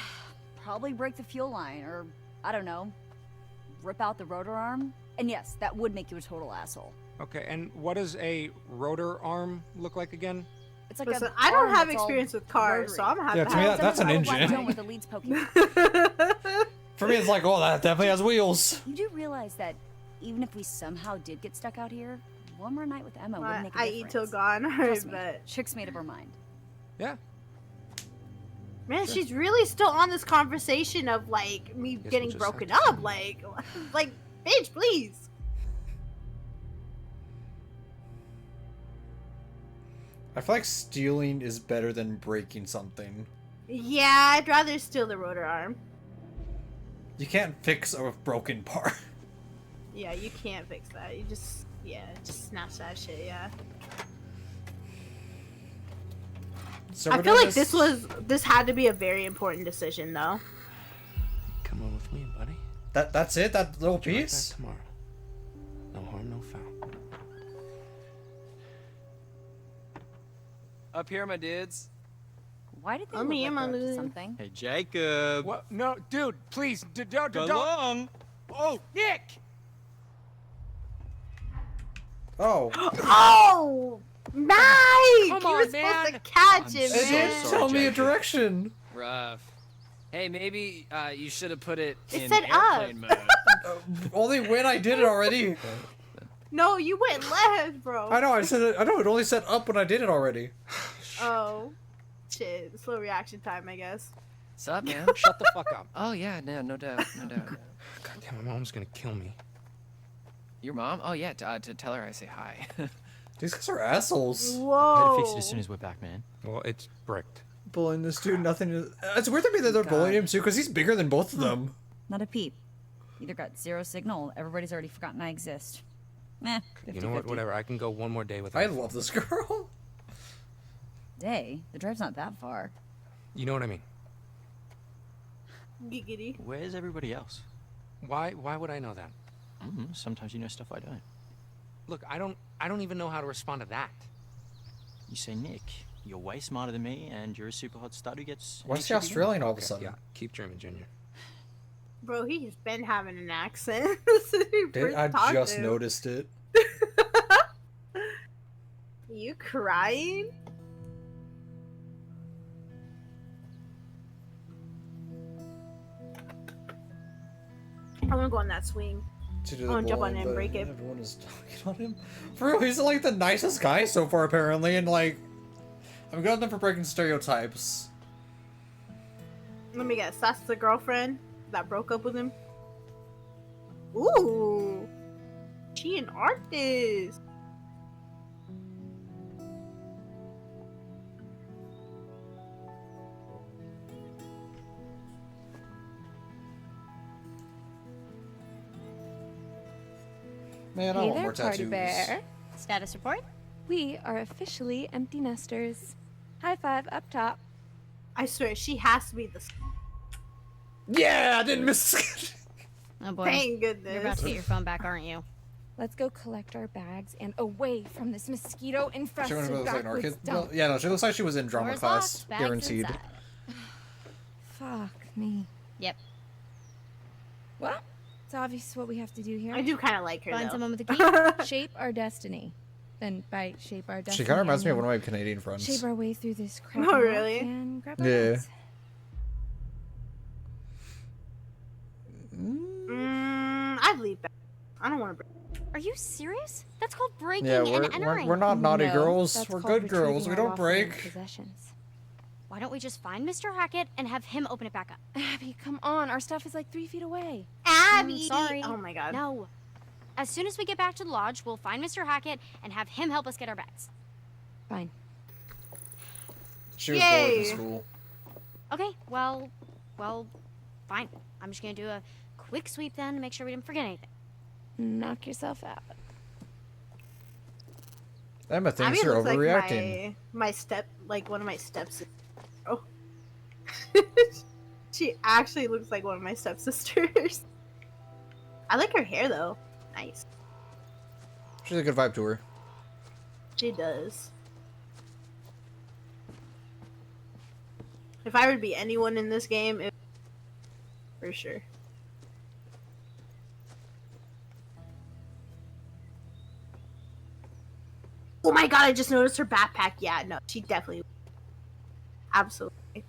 probably break the fuel line, or I don't know, rip out the rotor arm. And yes, that would make you a total asshole. Okay, and what does a rotor arm look like again? It's like Listen, a I don't arm have that's all experience with cars, so I'm gonna have Yeah, to to me, have that's an It's a engine. dome with the leads poking out. For me, it's like, oh, that definitely has wheels. You do realize that even if we somehow did get stuck out here, one more night with Emma wouldn't make a I difference. eat till gone. Trust me, But chick's made up her mind. Yeah. man, she's really still on this conversation of like me Guess getting we'll just broken have up. Like, bitch, please. I feel like stealing is better than breaking something. Yeah, I'd rather steal the rotor arm. You can't fix a broken part. Yeah, you can't fix that. You just snatch that shit. Yeah. So I we're feel doing like this had to be a very important decision though. Come on with me, buddy. That's it. That little Be right back piece. tomorrow. No harm, no foul. Up here, my dudes. Why did they I'm look here, like my they're up to dude. something? Hey, Jacob. What? No, dude, please, don't. Go long. Oh, Nick! Oh. Oh, Mike! Come You on, were supposed man. to catch I'm it, so It man. didn't sorry, tell me a Jacob. direction. Rough. Hey, maybe you should have put it It in said up. airplane mode. Only when I did it already. No, you went left, bro. I know. I said it. I know it only said up when I did it already. Oh, shit. Slow reaction time, I guess. What's up, man? Shut the fuck up. Oh yeah, no doubt, no doubt. God damn, my mom's gonna kill me. Your mom? Oh yeah, to tell her I say hi. These guys are assholes. Whoa. Better fix it as soon as we're back, man. Well, it's bricked. Bullying this dude. Nothing. It's weird to me that they're bullying him too, because he's bigger than both of them. Not a peep. Either got zero signal, everybody's already forgotten I exist. Eh, 50-50. You know what? Whatever. I can go one more day without. I love this girl. Day? The drive's not that far. You know what I mean? Giggity. Where's everybody else? Why would I know that? Sometimes you know stuff I don't. Look, I don't even know how to respond to that. You say, Nick, you're way smarter than me, and you're a super hot stud who gets... Why's he Australian all of a Okay, sudden? yeah, keep dreaming, Junior. Bro, he's been having an accent. I just noticed it. You crying? I'm gonna go on that swing. To do I the wanna jump on bullying, it and but break it. Everyone is talking on him. For real, he's like the nicest guy so far, apparently, and like, I'm good at them for breaking stereotypes. Let me guess. That's the girlfriend that broke up with him. Ooh, she an artist. Man, I Hey want there, more Party tattoos. Bear. Status report? We are officially empty nesters. High five up top. I swear, she has to be the. Yeah, I didn't miss. Oh boy. Thank goodness. You're about to get your phone back, aren't you? Let's go collect our bags and away from this mosquito She infested wanted to look like an backwoods orchid. dump. Well, yeah, no, she looks like she was in drama Doors class, locked, bags guaranteed. inside. Fuck me. Yep. Well, it's obvious what we have to do here. I do kind of like her. Find though. someone with a key. Shape our destiny. Then by shape our destiny. She kind of reminds I me of mean one of my Canadian friends. Shape our way through this crap. Oh, really? And grab our Yeah. bags. I'd leave back. I don't want to break. Are you serious? That's called breaking Yeah, and entering. we're not naughty No, girls. that's We're called good girls. We retrieving our don't lawfully break. possessions. Why don't we just find Mr. Hackett and have him open it back up? Abby, come on. Our stuff is like 3 feet away. Abby. Sorry. Oh my god. No. As soon as we get back to the lodge, we'll find Mr. Hackett and have him help us get our bags. Fine. She was bored in Yay. school. Okay, well, fine. I'm just gonna do a quick sweep then to make sure we didn't forget anything. Knock yourself out. Emma thinks Abby you're looks overreacting. like one of my stepsisters. Oh. She actually looks like one of my stepsisters. I like her hair though. Nice. She's a good vibe to her. She does. If I were to be anyone in this game, for sure. Oh my god, I just noticed her backpack. Yeah, no, she definitely. Absolutely.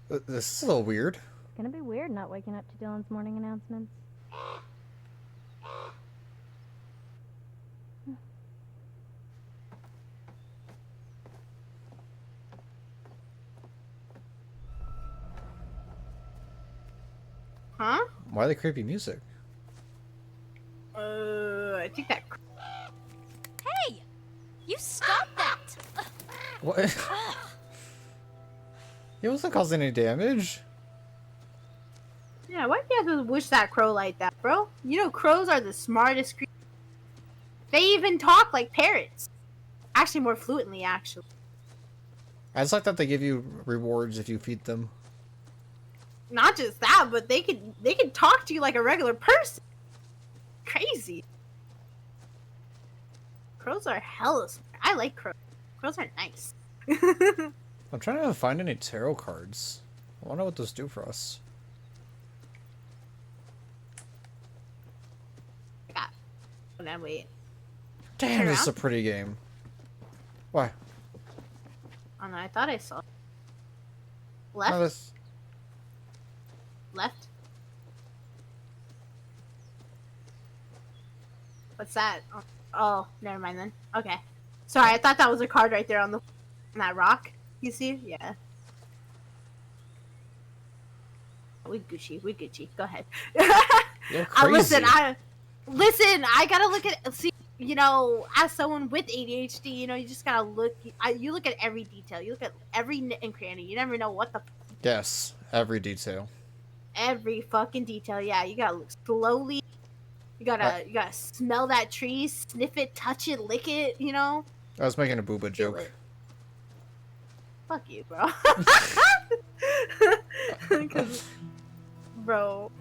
This is a little weird. It's gonna be weird not waking up to Dylan's morning announcements. Huh? Why the creepy music? I think that. Hey! You stop that! What? He wasn't causing any damage. Yeah, why do you have to wish that crow like that, bro? You know, crows are the smartest creatures. They even talk like parrots. Actually, more fluently, actually. I just like that they give you rewards if you feed them. Not just that, but they can talk to you like a regular person. Crazy. Crows are hella smart. I like crows. Crows are nice. I'm trying to find any tarot cards. I wonder what those do for us. And then wait. Damn, Turn this is a around. pretty game. Why? Oh no, I thought I saw. No, Left? this... Left? What's that? Oh, never mind then. Okay. Sorry, I thought that was a card right there on that rock. You see? Yeah. We Gucci. We Gucci. Go ahead. You're crazy. Listen, I gotta look at, see, you know, as someone with ADHD, you know, you just gotta look, you look at every detail. You look at every nit and cranny. You never know what the, Yes, every detail. every fucking detail. Yeah, you gotta look slowly. You gotta smell that tree, sniff it, touch it, lick it, you know? I was making a booba Feel joke. it. Fuck you, bro. 'Cause- bro.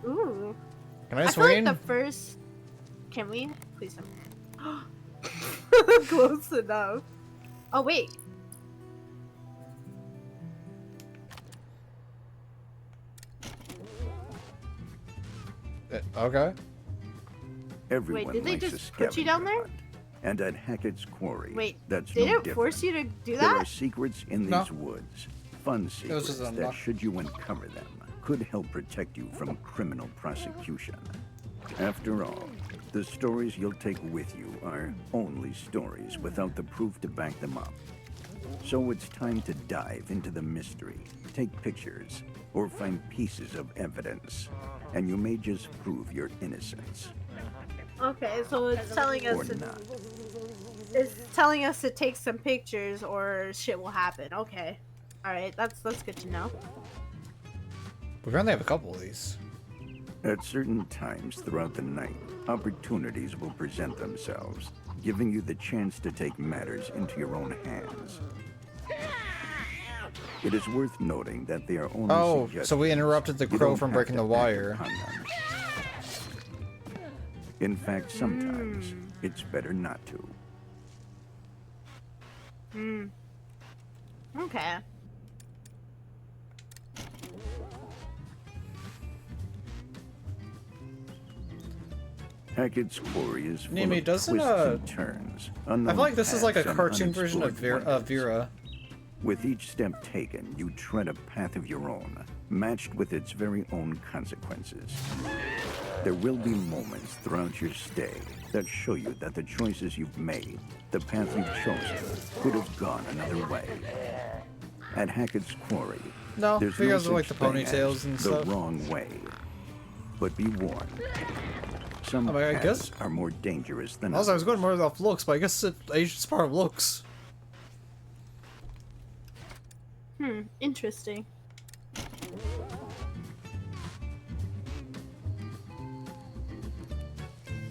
Ooh. Can I feel like swing? the first. Can we? Please don't. Close enough. Oh wait. Okay. Everyone did they likes a just put you scavenger down there? hunt. And at Hackett's Quarry, Wait, that's did no it different. force you to do There are that? secrets in No. these woods. Fun secrets just an that, unlock. should you uncover them, could help protect you from criminal prosecution. After all, the stories you'll take with you are only stories without the proof to back them up. So it's time to dive into the mystery, take pictures, or find pieces of evidence. And you may just prove your innocence. Okay, so it's telling Or us to, not. it's telling us to take some pictures or shit will happen. Okay. Alright, that's good to know. We apparently have a couple of these. At certain times throughout the night, opportunities will present themselves, giving you the chance to take matters into your own hands. It is worth noting that they are only Oh, suggestions. so we interrupted the You crow don't from have breaking to the act wire. upon them. In fact, sometimes it's better not to. Hmm. Okay. Hackett's Quarry is full Nimi, of doesn't, twists and turns. I feel like this is like a unknown paths, and cartoon version of unexplored Vera. wonders. With each step taken, you tread a path of your own, matched with its very own consequences. There will be moments throughout your stay that show you that the choices you've made, the path you've chosen, could have gone another way. At Hackett's Quarry, No, there's because no of like such the thing ponytails as and the stuff. wrong way. But be warned, some I mean, I paths guess- are more dangerous than Also, I others. was going more off looks, but I guess Asian's part of looks. Interesting.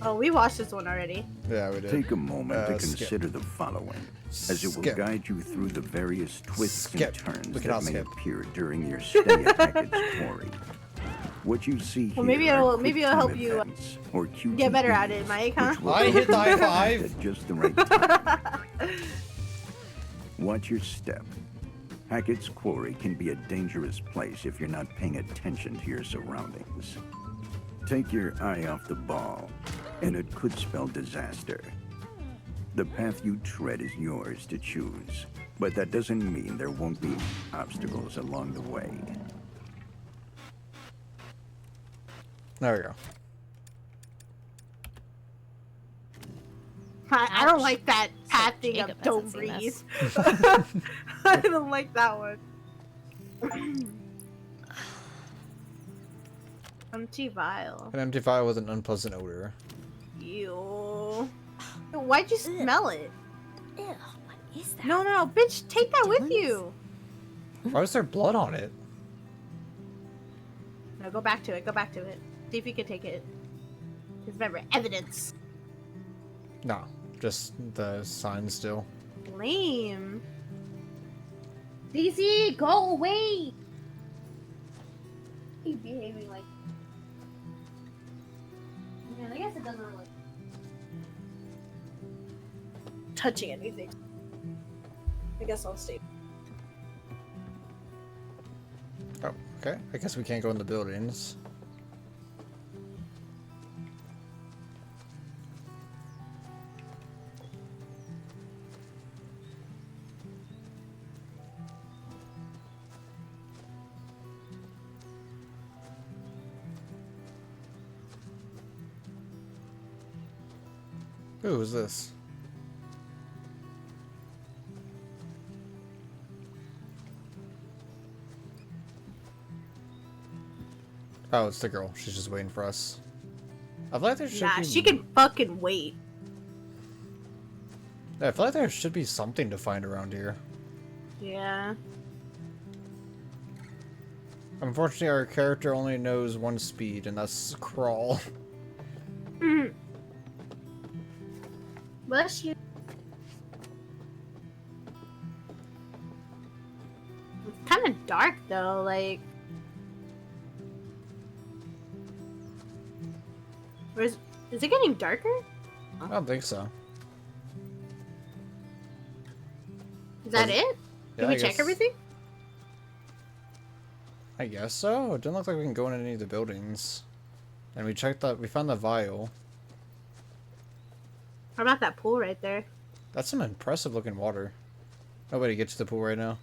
Oh, we watched this one already. Yeah, we did. Take a moment to Skip. consider the following, as it will Skip. guide you through the various twists Skip. and turns We that cannot may skip. appear during your stay at Hackett's Quarry. What you see here Well, maybe are it'll quick help time you events, or get better QTEs, at it, Mike, huh? which will I hit the high five. at just the right time. Watch your step. Hackett's Quarry can be a dangerous place if you're not paying attention to your surroundings. Take your eye off the ball, and it could spell disaster. The path you tread is yours to choose, but that doesn't mean there won't be obstacles along the way. There we go. I don't like that path thing of Jacob don't hasn't seen breathe. this. I don't like that one. Empty vial. An empty vial with an unpleasant odor. Ew. Why'd you smell it? Ew, what is that? No, bitch, take that with you. Why was there blood on it? No, go back to it. Go back to it. See if you can take it. Because remember, evidence. No, just the sign still. Lame. DZ, go away. You behaving like. Yeah, I guess it doesn't really. Touching anything. I guess I'll stay. Oh, okay. I guess we can't go in the buildings. Who is this? Oh, it's the girl. She's just waiting for us. I feel like there should Nah, be... she can fucking wait. Yeah, I feel like there should be something to find around here. Yeah. Unfortunately, our character only knows one speed, and that's crawl. Bless you. It's kind of dark though, like. Is it getting darker? I don't think so. Is that it? Did Yeah, we I check guess- everything? I guess so. It didn't look like we can go in any of the buildings. And we checked that. We found the vial. How about that pool right there? That's some impressive looking water. Nobody gets to the pool right now.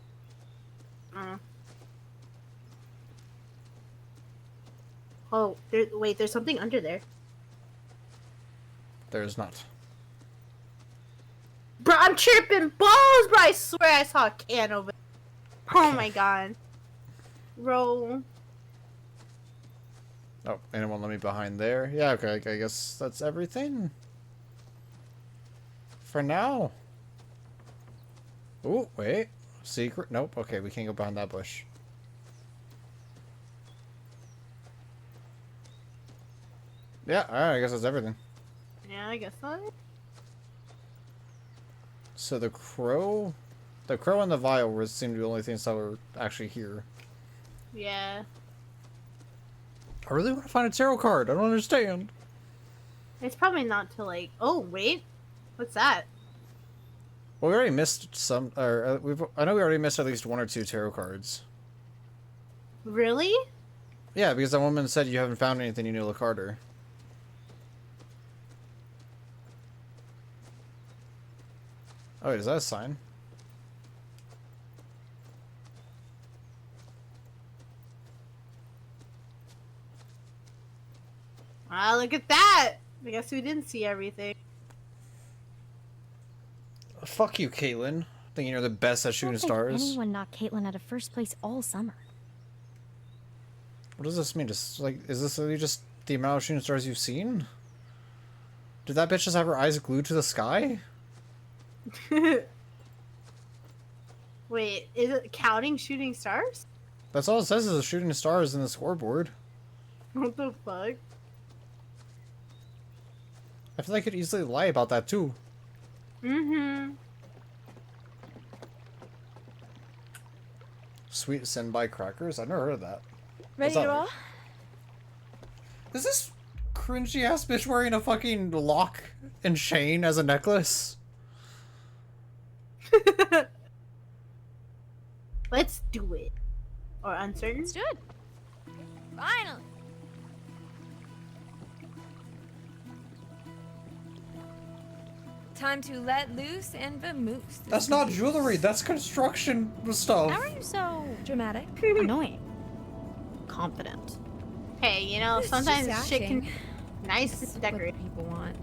Oh, wait, there's something under there. There is not. Bro, I'm tripping balls, bro. I swear I saw a can over there. Oh my god. Bro. Oh, anyone let me behind there? Yeah, okay, I guess that's everything. For now. Ooh, wait. Secret? Nope. Okay, we can't go behind that bush. Yeah, alright, I guess that's everything. Yeah, I guess so. So the crow and the vial were seem to be the only things that were actually here. Yeah. I really want to find a tarot card. I don't understand. It's probably not to like. Oh wait, what's that? Well, we already missed some. Or I know we already missed at least one or two tarot cards. Really? Yeah, because that woman said you haven't found anything you need to look harder. Oh, wait, is that a sign? Ah, look at that! I guess we didn't see everything. Fuck you, Caitlin. Thinking you're the best at shooting stars. Anyone knocked Caitlin out of first place all summer. What does this mean? Just like, is this really just the amount of shooting stars you've seen? Did that bitch just have her eyes glued to the sky? Wait, is it counting shooting stars? That's all it says is the shooting stars in the scoreboard. What the fuck? I feel like I could easily lie about that too. Mm-hmm. Sweet Senbai crackers? I've never heard of that. Ready What's to that roll? like? Is this cringy ass bitch wearing a fucking lock and chain as a necklace? Let's do it. Or uncertain? Let's do it. Finally. Time to let loose and vamoose. That's not jewelry, that's construction stuff. How are you so dramatic? Annoying. Confident. Hey, you know, It's sometimes just shit can acting. nice This is what decorate. people want.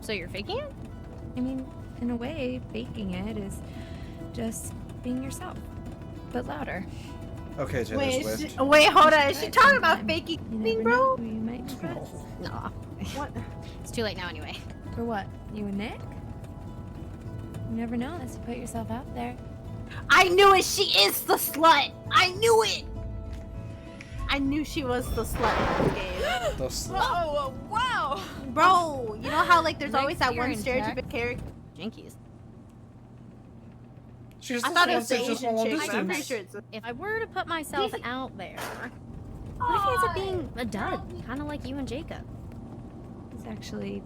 So you're faking it? I mean, in a way, faking it is just being yourself, but louder. Okay, Taylor Wait, Swift. wait, hold on. Is she Right, talking about sometime. faking You thing, never bro? know who you might impress. No. What? It's too late now anyway. For what? You and Nick? You never know unless you put yourself out there. I knew it. She is the slut. I knew it. I knew she was the slut in the game. The slut. Oh, wow! Bro, you know how like there's Nice always that you're one in stereotypic character? Jinkies. She's I thought it was the just Asian long chick, but I'm distance. pretty sure it's a... If I were to put myself out there, what if he ends up being a dud? Kind of like you and Jacob. It's actually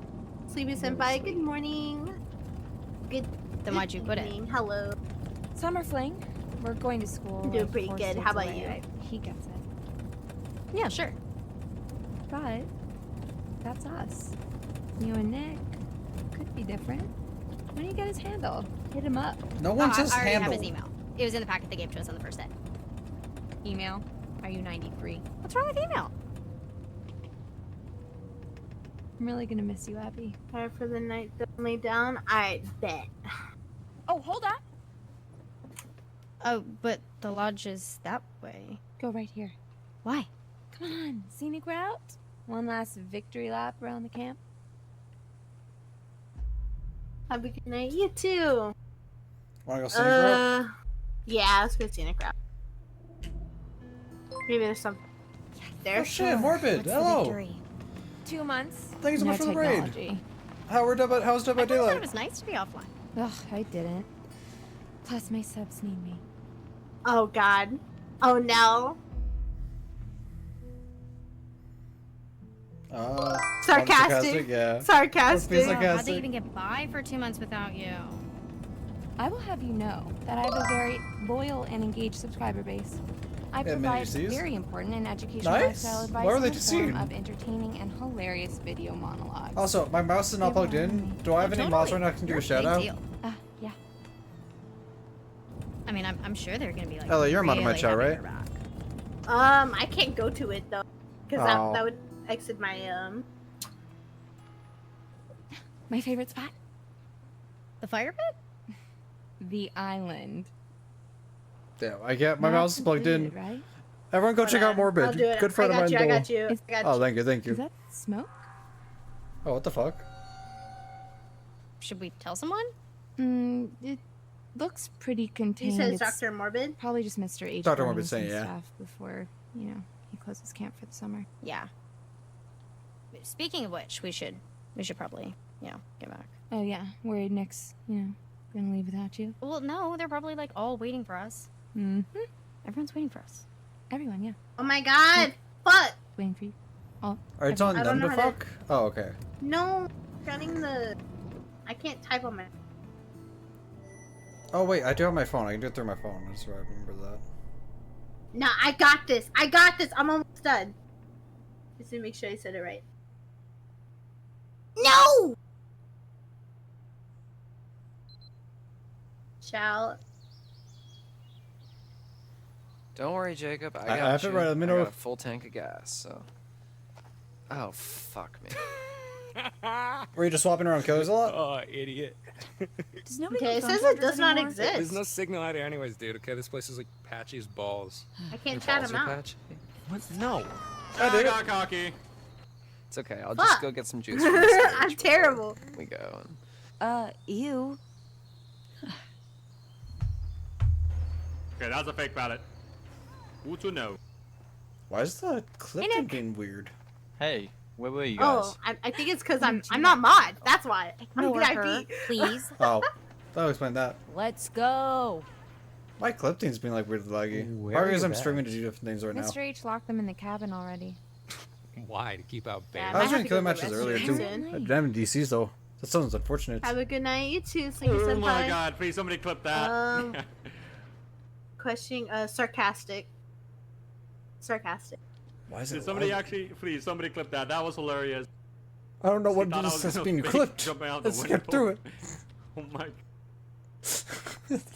Sleepy Senpai, good morning. Good. Then why'd you put it? evening. Hello. summer fling. We're going to school. I'm doing like, pretty 4 good. states How about away. you? He gets it. Yeah, sure. But that's us. You and Nick could be different. When do you get his handle? Hit him up. No one says I already handle. have his email. It was in the packet they gave to us on the first day. Email. Are you 93? What's wrong with email? I'm really gonna miss you, Abby. Tired for the night, lay down. I bet. Oh, hold on. Oh, but the lodge is that way. Go right here. Why? Come on, scenic route. One last victory lap around the camp. Have a good night. You too. Wanna go scenic route? Yeah, let's go scenic route. Maybe there's something there. Oh shit, Morbid. What's the Hello. victory? 2 months. Thank you so no much for the raid. technology. How's Dead by I thought it Daylight? was nice to be offline. Ugh, I didn't. Plus, my subs need me. Oh god. Oh no. Sarcastic. Yeah. Sarcastic. Let's be How'd they sarcastic. even get by for 2 months without you? I will have you know that I have a very loyal and engaged subscriber base. I Yeah, provide mini-Cs. very important and educational Nice. lifestyle advice Why were in they the form deceived? of entertaining and hilarious video monologues. Also, my mouse is not Give plugged one in. me. Do I have any Totally. mods right now I can do You're a shout big out? deal. Yeah. I mean, I'm sure they're gonna be like. Ella, you're a mod in my really chat, happy right? you're back. I can't go to it though, because Oh. that would exit my My favorite spot? The fire pit? The island. Yeah, I get my Not mouse is plugged in. completed, Right? Everyone go check out Morbid. I'll do it. Good friend I of got mine. you. I Dole. got you. I got Oh, you. thank you, thank Is you. that smoke? Oh, what the fuck? Should we tell someone? It looks pretty contained. You said it's It's Dr. Morbid? Probably just Mr. H. Dr. burning Morbid saying, some yeah. stuff before, he closes camp for the summer. Yeah. Speaking of which, we should probably, get back. Oh yeah, worried Nick's, gonna leave without you. Well, no, they're probably like all waiting for us. Mm-hmm. Everyone's waiting for us. Everyone, yeah. Oh my god. Fuck. Waiting for you. Oh, Are you telling I don't them to know how to- fuck? Oh, okay. No. Running the. I can't type on my. Oh, wait, I do have my phone. I can do it through my phone. That's right, I remember that. No, I got this. I got this. I'm almost done. Just to make sure I said it right. No! Shall. Don't worry, Jacob. I got have it you. right, let me I know got a if- full tank of gas, so. Oh, fuck me. Were you just swapping around killers a lot? Oh, idiot. Does nobody Okay, have it phone says it chargers does not anymore? exist. There's no signal out here anyways, dude, okay? This place is like patchy as balls. I can't Your chat balls him are out. patchy. What? No. I did it. got cocky. It's okay. I'll Fuck. just go get some juice from the storage I'm terrible. before we go. You. Okay, that's a fake ballot. Who to know? Why is the clip thing being weird? Hey, where were you guys? Oh, I think it's because I'm not mod. That's why. I'm Ignore VIP. her, please. Oh, that'll explain that. Let's go. My clip thing's being like weirdly laggy. Where Probably are because your I'm streaming to bags? do different things right now. Mr. H locked them in the cabin already. Why? To keep out Yeah, bears? I was might doing have killer to go to matches the earlier too. restroom I soon. didn't have DCs though. That sounds unfortunate. Have a good night, you too, Slinky Oh my Senpai. god, please somebody clip that. Questioning, sarcastic. Sarcastic. Why is Did it? somebody lag- actually, please, somebody clip that. That was hilarious. I don't know He what thought I this was has gonna been fake clipped. jumping out the Let's get through it. Oh my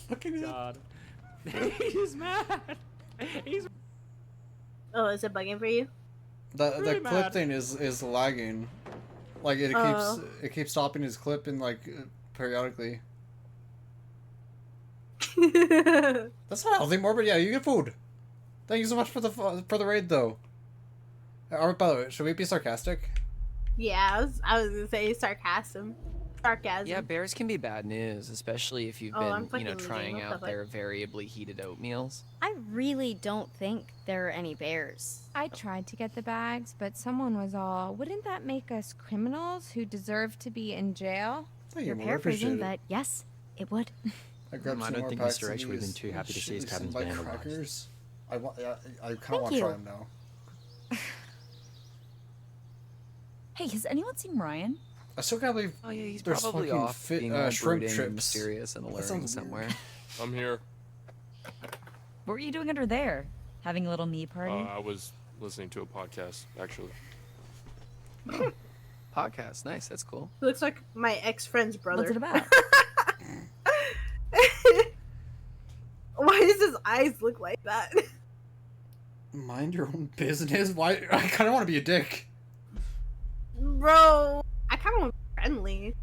Fucking god. He's mad. He's Oh, is it bugging for you? The Really clip mad. thing is lagging. Like Oh. it keeps stopping his clip and like periodically. That's not healthy, Morbid. Yeah, you get food. Thank you so much for the raid though. By the way, should we be sarcastic? Yeah, I was gonna say sarcasm. Sarcasm. Yeah, bears can be bad news, especially if you've Oh, I'm been, fucking trying losing. What out the their variably heated oatmeals. I really don't think there are any bears. I tried to get the bags, but someone was all, wouldn't that make us criminals who deserve to be in jail? Thank You're you, Morbid. I appreciate paraphrasing, it. but yes, it would. I grabbed I some don't more think packs Mr. of H would have been these too happy to see his shitty cabins light vandalized. crackers. I kind of Thank want to you. try them now. Hey, has anyone seen Ryan? I still can't believe. Oh yeah, he's there's probably fucking off being all shrimp brooding trips. and mysterious and That alluring sounds somewhere. weird. I'm here. What were you doing under there? Having a little me party? I was listening to a podcast, actually. Podcast, nice, that's cool. He looks like my ex-friend's brother. What's it about? Why does his eyes look like that? Mind your own business. Why? I kind of want to be a dick. Bro, I kind of want to be friendly.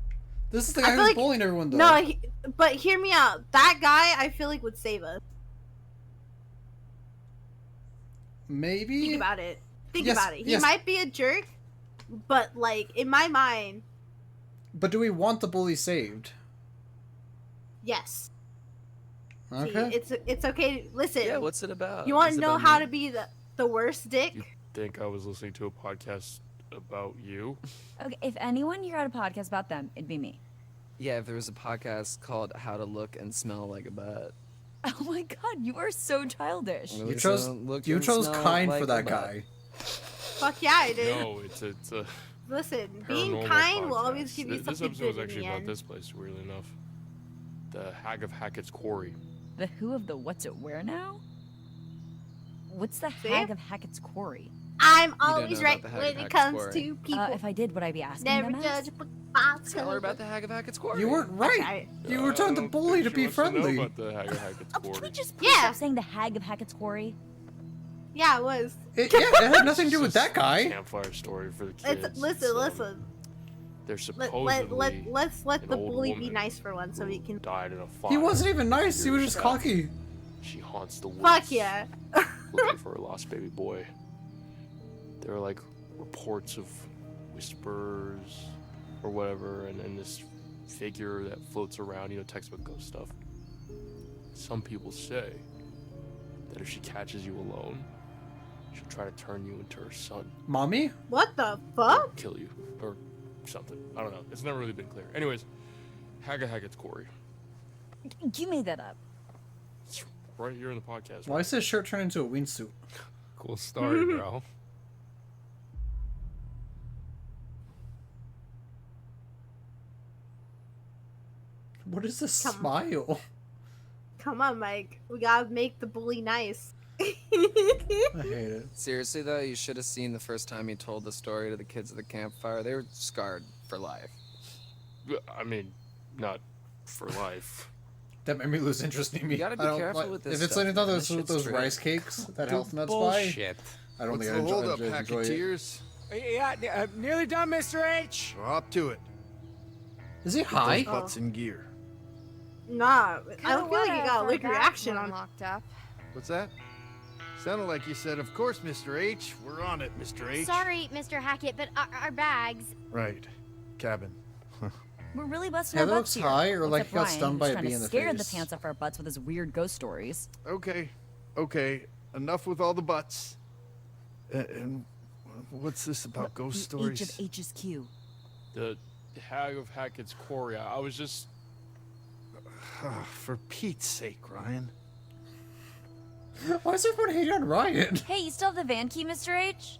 This is the I guy feel who's like- bullying everyone though. No, but hear me out. That guy, I feel like, would save us. Maybe. Think about it. Think Yes, about it. He yes. might be a jerk, but, like, in my mind, But do we want the bully saved? yes. See, Okay. it's okay. Listen. Yeah, what's it about? You want Is to it know about how me? to be the worst dick? Think I was listening to a podcast about you? Okay, if anyone here had a podcast about them, it'd be me. Yeah, if there was a podcast called How to Look and Smell Like a Bat. Oh my god, you are so childish. At You least chose I don't look you and chose smell kind like for a that bat. guy. Fuck yeah, I did. No, it's a Listen, being paranormal kind will podcast. always give you This something episode was good in actually the about end. this place, weirdly enough. The Hag of Hackett's Quarry. The who of the what's it where now? What's the See? hag of Hackett's Quarry? I'm don't always know right about the Hag when of it Hackett's comes Quarry. to people. If I did, would I be asking Never them judge ass? a book by its Tell her cover. about the Hag of Hackett's Quarry. You weren't right. Okay. You were telling the I don't bully think to she be wants to know friendly. about the Hag of Hackett's Can we Quarry. just please stop saying the hag of Hackett's Quarry? Yeah, it was. Yeah, it had nothing to do with It's that guy. Campfire story for the kids. It's, listen. They're Let's supposedly let an the old bully be woman nice for once, so we can. died in a fire. He wasn't even nice. He was just cocky. She haunts the woods. Fuck yeah. Looking for her lost baby boy. There are like reports of whispers or whatever, and then this figure that floats around, textbook ghost stuff. Some people say that if she catches you alone, she'll try to turn you into her son. Mommy? What the fuck? Kill you. Or something. I don't know. It's never really been clear. Anyways, Hag of Hackett's Quarry. You made that up. It's right here in the podcast. Why is his shirt turned into a wingsuit? Cool story, bro. What is this smile? Come on, Mike. We gotta make the bully nice. I hate it. Seriously though, you should have seen the first time you told the story to the kids at the campfire. They were scarred for life. I mean, not for life. That made me lose interest in me. You gotta be I don't careful like- with this If it's stuff, anything man. those This shit's those true. rice cakes that health nuts buy, Bullshit. I don't What's think the I holdup, enjoy it. Hacketeers? Yeah, nearly done, Mr. H. We're up to it. Is he Get high? those butts in gear. Nah, I Kinda don't feel like you would got a if lick our bags reaction weren't on. locked up. What's that? Sounded like you said, "Of course, Mr. H. We're on it, Mr. H." Sorry, Mr. Hackett, but our bags. Right. Cabin. We're really busting Heather our looks butts here. high, or like Except he got Ryan, stung who's by a trying bee to in the scare the face. pants off our butts with his weird ghost stories. Okay, okay, enough with all the butts. And what's this about ghost stories? H of H's Q. The Hag of Hackett's Quarry. I was just... For Pete's sake, Ryan. Why is everyone hating on Ryan? Hey, you still have the van key, Mr. H?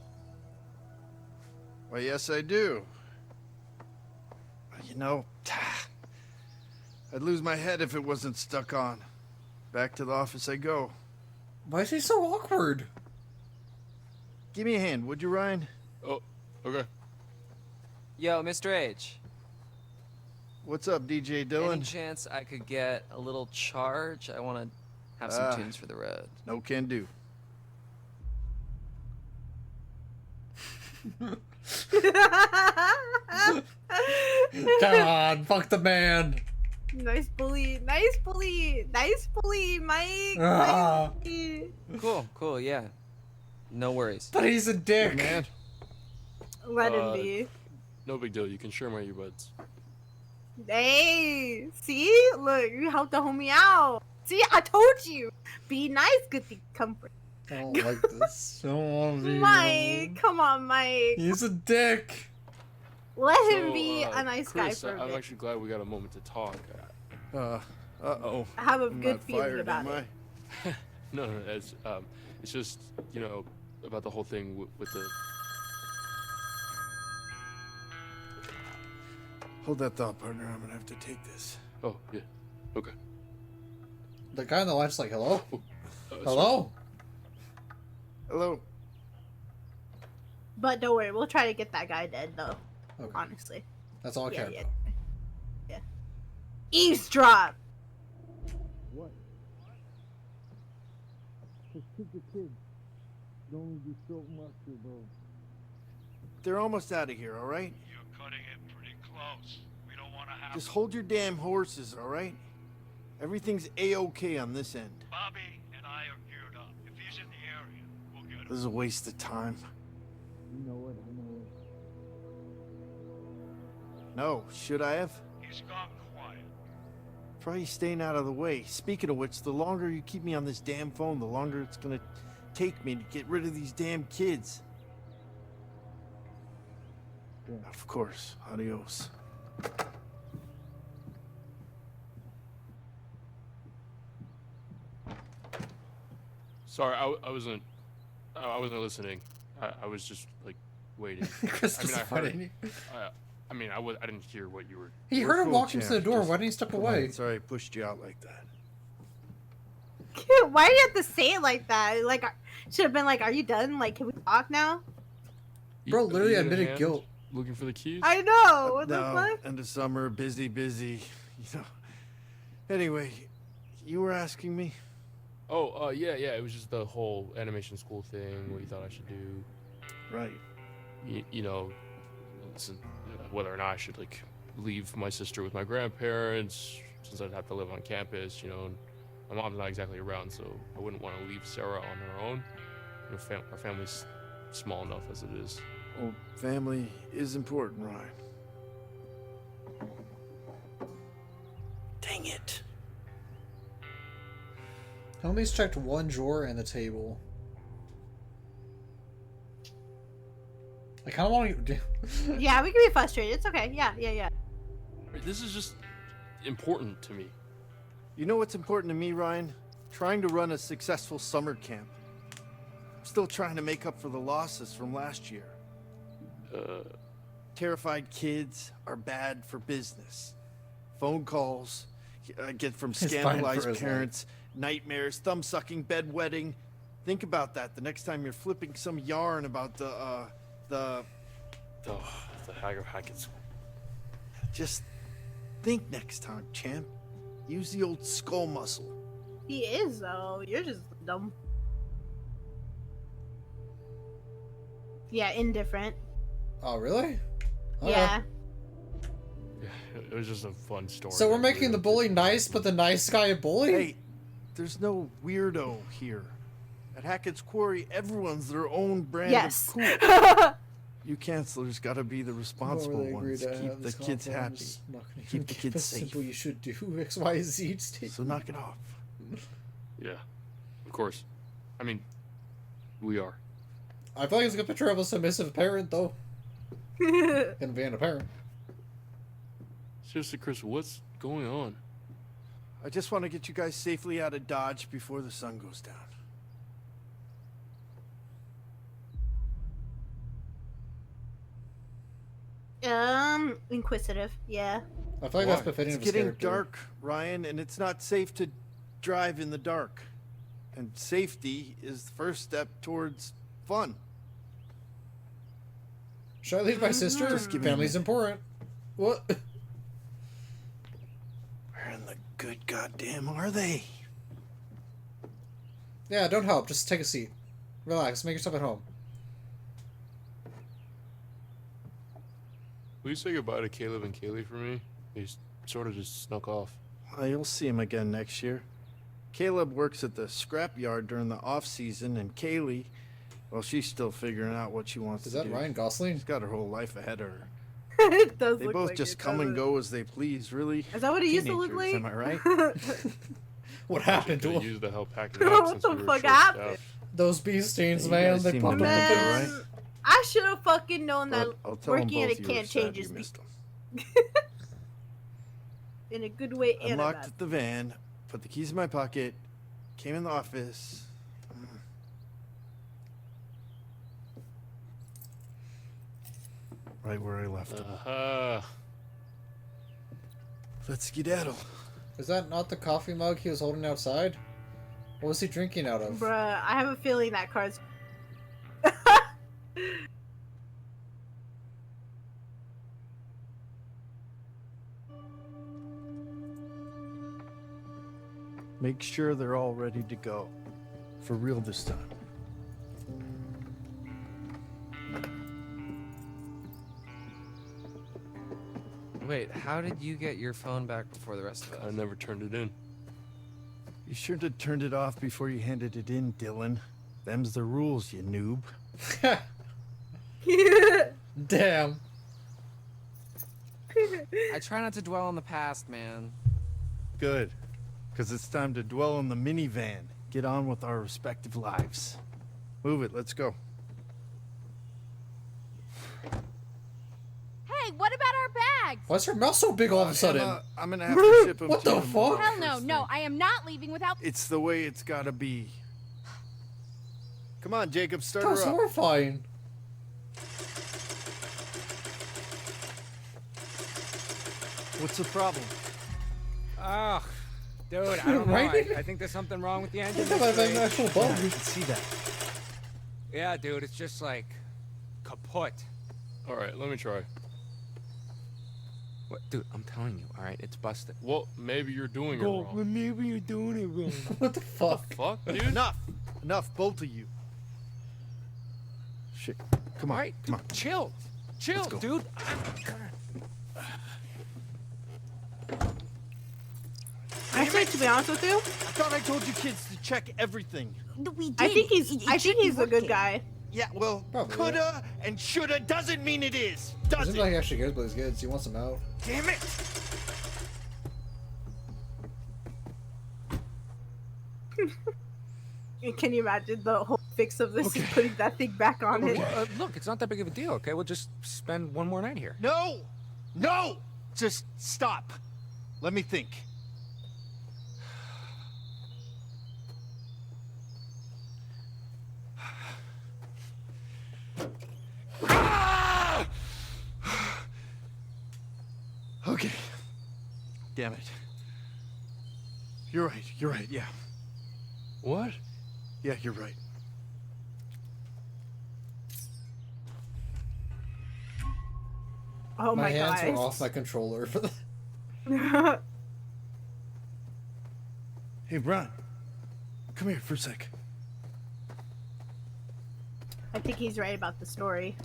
Well, yes, I do. You know, I'd lose my head if it wasn't stuck on. Back to the office I go. Why is he so awkward? Give me a hand, would you, Ryan? Oh, okay. Yo, Mr. H. What's up, DJ Dylan? Any chance I could get a little charge? I want to have some tunes for the road. No can do. Come on, fuck the man. Nice bully, nice bully, nice bully, Mike. Ah. Nice bully. Cool, yeah. No worries. But he's a dick. Man. Let him be. No big deal. You can share my earbuds. Hey, see? Look, you helped the homie out. See, I told you. Be nice, good thing comfort. I don't like this. I don't want to be. Mike, come on, Mike. He's a dick. Let him So, be a nice Chris, guy for a I'm bit. actually glad we got a moment to talk. Uh-oh. I have a I'm good not feeling fired, about am it. I? No, it's just, you know, about the whole thing with the... Hold that thought, partner. I'm gonna have to take this. Oh, yeah. Okay. The guy on the line's like, hello? Sorry. Hello? Hello. But don't worry, we'll try to get that guy dead, though. Okay. Honestly. That's all I care about. Yeah. Eavesdrop! What? Just kids are kids. Don't be so much, bro. They're almost out of here, all right? You're cutting it pretty close. We don't want to have... Just hold your damn horses, all right? Everything's A-okay on this end. Bobby and I are geared up. If he's in the area, we'll get him. This is a waste of time. You know it, I know it. No, should I have? He's gone quiet. Probably staying out of the way. Speaking of which, the longer you keep me on this damn phone, the longer it's gonna take me to get rid of these damn kids. Yeah. Of course. Adios. Sorry, I wasn't listening. I was just, like, waiting. Chris I mean, I was heard... fighting. I didn't hear what you were... He heard him walk into the door. Why didn't he step away? Sorry, I pushed you out like that. Why do you have to say it like that? Like, should have been like, are you done? Like, can we talk now? Bro, literally You need a admitted hand guilt. Looking for the keys? I know. What the No, fuck? end of summer, busy. You know. Anyway, you were asking me? Oh, yeah. It was just the whole animation school thing, what you thought I should do. Right. You know, whether or not I should, like, leave my sister with my grandparents, since I'd have to live on campus, you know, and my mom's not exactly around, so I wouldn't want to leave Sarah on her own. You know, our family's small enough as it is. Well, family is important, Ryan. Dang it. Homies checked one drawer and the table. I kind of want to. Yeah, we can be frustrated. It's okay. Yeah. This is just important to me. You know what's important to me, Ryan? Trying to run a successful summer camp. I'm still trying to make up for the losses from last year. Terrified kids are bad for business. Phone calls I get from It's fine for scandalized his parents, nightmares, thumb-sucking, bedwetting. Think about that the next time you're flipping some yarn about the Hag of Hackett's. Just think next time, champ. Use the old skull muscle. He is, though. You're just dumb. Yeah, indifferent. Oh, really? Yeah. Yeah, it was just a fun story. So we're making the bully nice, but the nice guy a bully? Hey, there's no weirdo here. At Hackett's Quarry, everyone's their own brand Yes. of cool. You counselors gotta be the responsible Whoever they agree ones. to Keep have the this kids convo, I'm happy. just not gonna Keep the give kids a safe. simple you should do X, Y, Z. So knock it off. Yeah, of course. I mean, we are. I feel like it's a good picture of a submissive parent, though. And being a parent. Seriously, Chris, what's going on? I just want to get you guys safely out of Dodge before the sun goes down. Inquisitive, yeah. I feel like that's befitting It's of his getting character. dark, Ryan, and it's not safe to drive in the dark. And safety is the first step towards fun. Should I leave my sister? Just give me a Family's minute. important. What? Where in the good goddamn are they? Yeah, don't help. Just take a seat. Relax. Make yourself at home. Will you say goodbye to Caleb and Kaylee for me? They sort of just snuck off. You'll see him again next year. Caleb works at the scrapyard during the off season, and Kaylee, well, she's still figuring out what she wants Is to that do. Ryan Gosling? She's got her whole life ahead of her. It does They look both like just it, come and doesn't go as they please, really. Is that what it used to look Teenagers, like? am I right? What happened to Could've him? used the help packing it up What since the we were fuck short-staffed. happened? Those bee stains, You man. guys They seem popped to up be the okay, face. right? I should have fucking known that I'll tell them working at a both you were camp sad changes you me. missed them. In a good way and a Unlocked bad. the van, put the keys in my pocket, came in the office. Right where I left them. Let's skedaddle. Is that not the coffee mug he was holding outside? What was he drinking out of? Bruh, I have a feeling that car's. Make sure they're all ready to go. For real this time. Wait, how did you get your phone back before the rest of us? I never turned it in. You should have turned it off before you handed it in, Dylan. Them's the rules, you noob. Damn. I try not to dwell on the past, man. Good. Because it's time to dwell on the minivan. Get on with our respective lives. Move it, let's go. Hey, what about our bags? Why is her mouth so big all of a sudden? Emma, I'm gonna have to ship them What to the you tomorrow. fuck? Hell no, no, I am not leaving without. It's the way it's gotta be. Come on, Jacob, start That's her up. horrifying. What's the problem? Ugh. Dude, I don't know. Right? I think there's something wrong with the I engine. think I have an actual Yeah, bug. I can see that. Yeah, dude, it's just like kaput. All right, let me try. What, dude, I'm telling you, all right, it's busted. Well, maybe you're doing it wrong. maybe you're doing it wrong. What the fuck? Fuck, dude. Enough! Enough, both of you. Shit. Come on, All right, come on. chill. Chill, go. dude. Actually, to be honest with you, I thought I told you kids to check everything. We did. I think It I think should be he's a good working. guy. Yeah, well, Probably, coulda and shoulda doesn't mean it is. It Does seems it? like he actually cares about his kids. He wants them out. Damn it! Can you imagine the whole fix of this is putting that thing back on it? Look, it's not that big of a deal, okay? We'll just spend one more night here. No! No! Just stop. Let me think. Ah! Okay. Damn it. You're right, yeah. What? Yeah, you're right. Oh my my hands god. were off my controller for the. Hey, Ron. Come here for a sec. I think he's right about the story.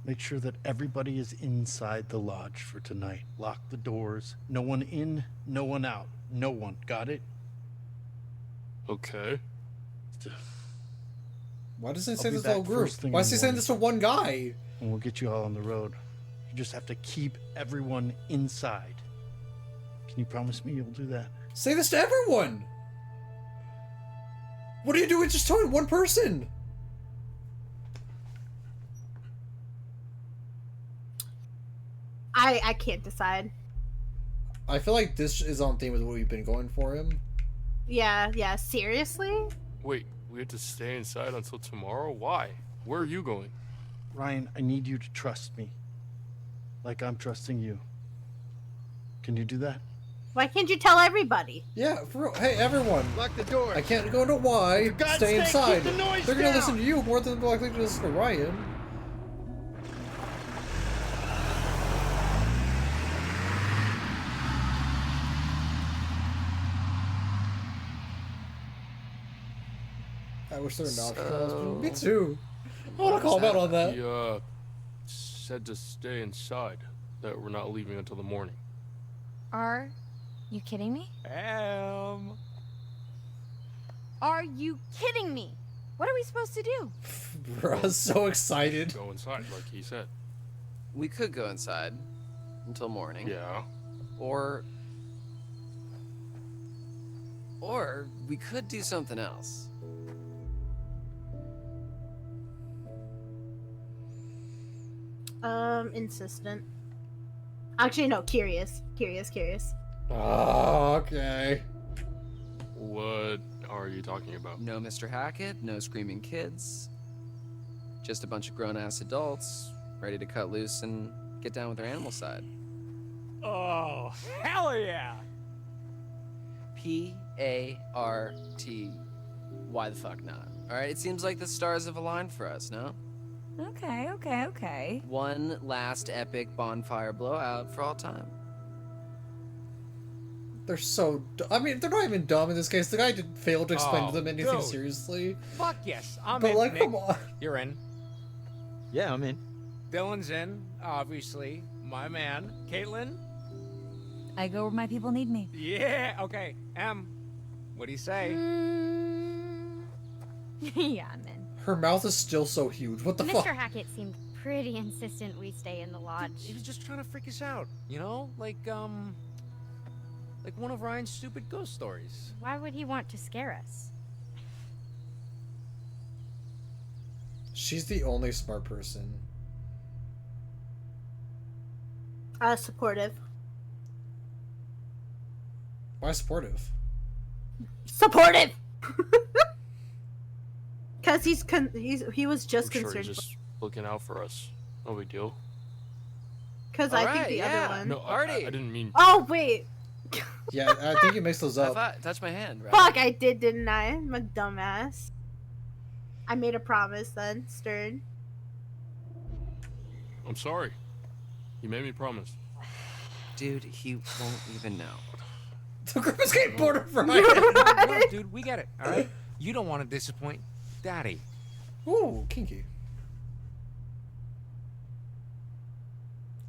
Make sure that everybody is inside the lodge for tonight. Lock the doors. No one in, no one out. No one. Got it? Okay. Why doesn't he I'll say be this to the whole back group? first thing Why in is he the saying morning. this to one guy? And we'll get you all on the road. You just have to keep everyone inside. Can you promise me you'll do that? Say this to everyone! What are you doing just telling one person? I can't decide. I feel like this is on theme with what we've been going for him. Yeah, seriously? Wait, we have to stay inside until tomorrow? Why? Where are you going? Ryan, I need you to trust me. Like I'm trusting you. Can you do that? Why can't you tell everybody? Yeah, for real. Hey, everyone. Lock the door. I can't go into why. God's Stay sake, inside. keep the noise They're gonna down. listen to you more than likely to listen to Ryan. I wish there were not calls. Me too. I want to call him out on that. He, said to stay inside. That we're not leaving until the morning. Are you kidding me? Are you kidding me? What are we supposed to do? Bro, I was so excited. Go inside, like he said. We could go inside until morning. Yeah. Or we could do something else. Insistent. Actually, no, curious. Oh, okay. What are you talking about? No Mr. Hackett, no screaming kids. Just a bunch of grown-ass adults ready to cut loose and get down with their animal side. Oh, hell yeah! P-A-R-T. Why the fuck not? Alright, it seems like the stars have aligned for us, no? Okay. One last epic bonfire blowout for all time. They're so. I mean, they're not even dumb in this case. The guy did fail to explain to them anything dude. seriously. Fuck yes, I'm But in. like, Nick. come on. You're in. Yeah, I'm in. Dylan's in, obviously. My man. Caitlin? I go where my people need me. Yeah, okay. What do you say? Yeah, I'm in. Her mouth is still so huge. What the Mr. fuck? Hackett seemed pretty insistent we stay in the lodge. He was just trying to freak us out, you know? Like one of Ryan's stupid ghost stories. Why would he want to scare us? She's the only smart person. Supportive. Why supportive? Supportive. Cause he was just I'm sure concerned. he's just looking out for us. No big deal. Cause I think the other one. No, I didn't mean. Oh wait. Yeah, I think you mixed those I up. thought, touch my hand, right? Fuck, I did, didn't I? I'm a dumbass. I made a promise then, Stern. I'm sorry. You made me promise. Dude, he won't even know. The group is getting bored of Ryan. No, dude, we get it, alright? You don't want to disappoint Daddy. Ooh, kinky.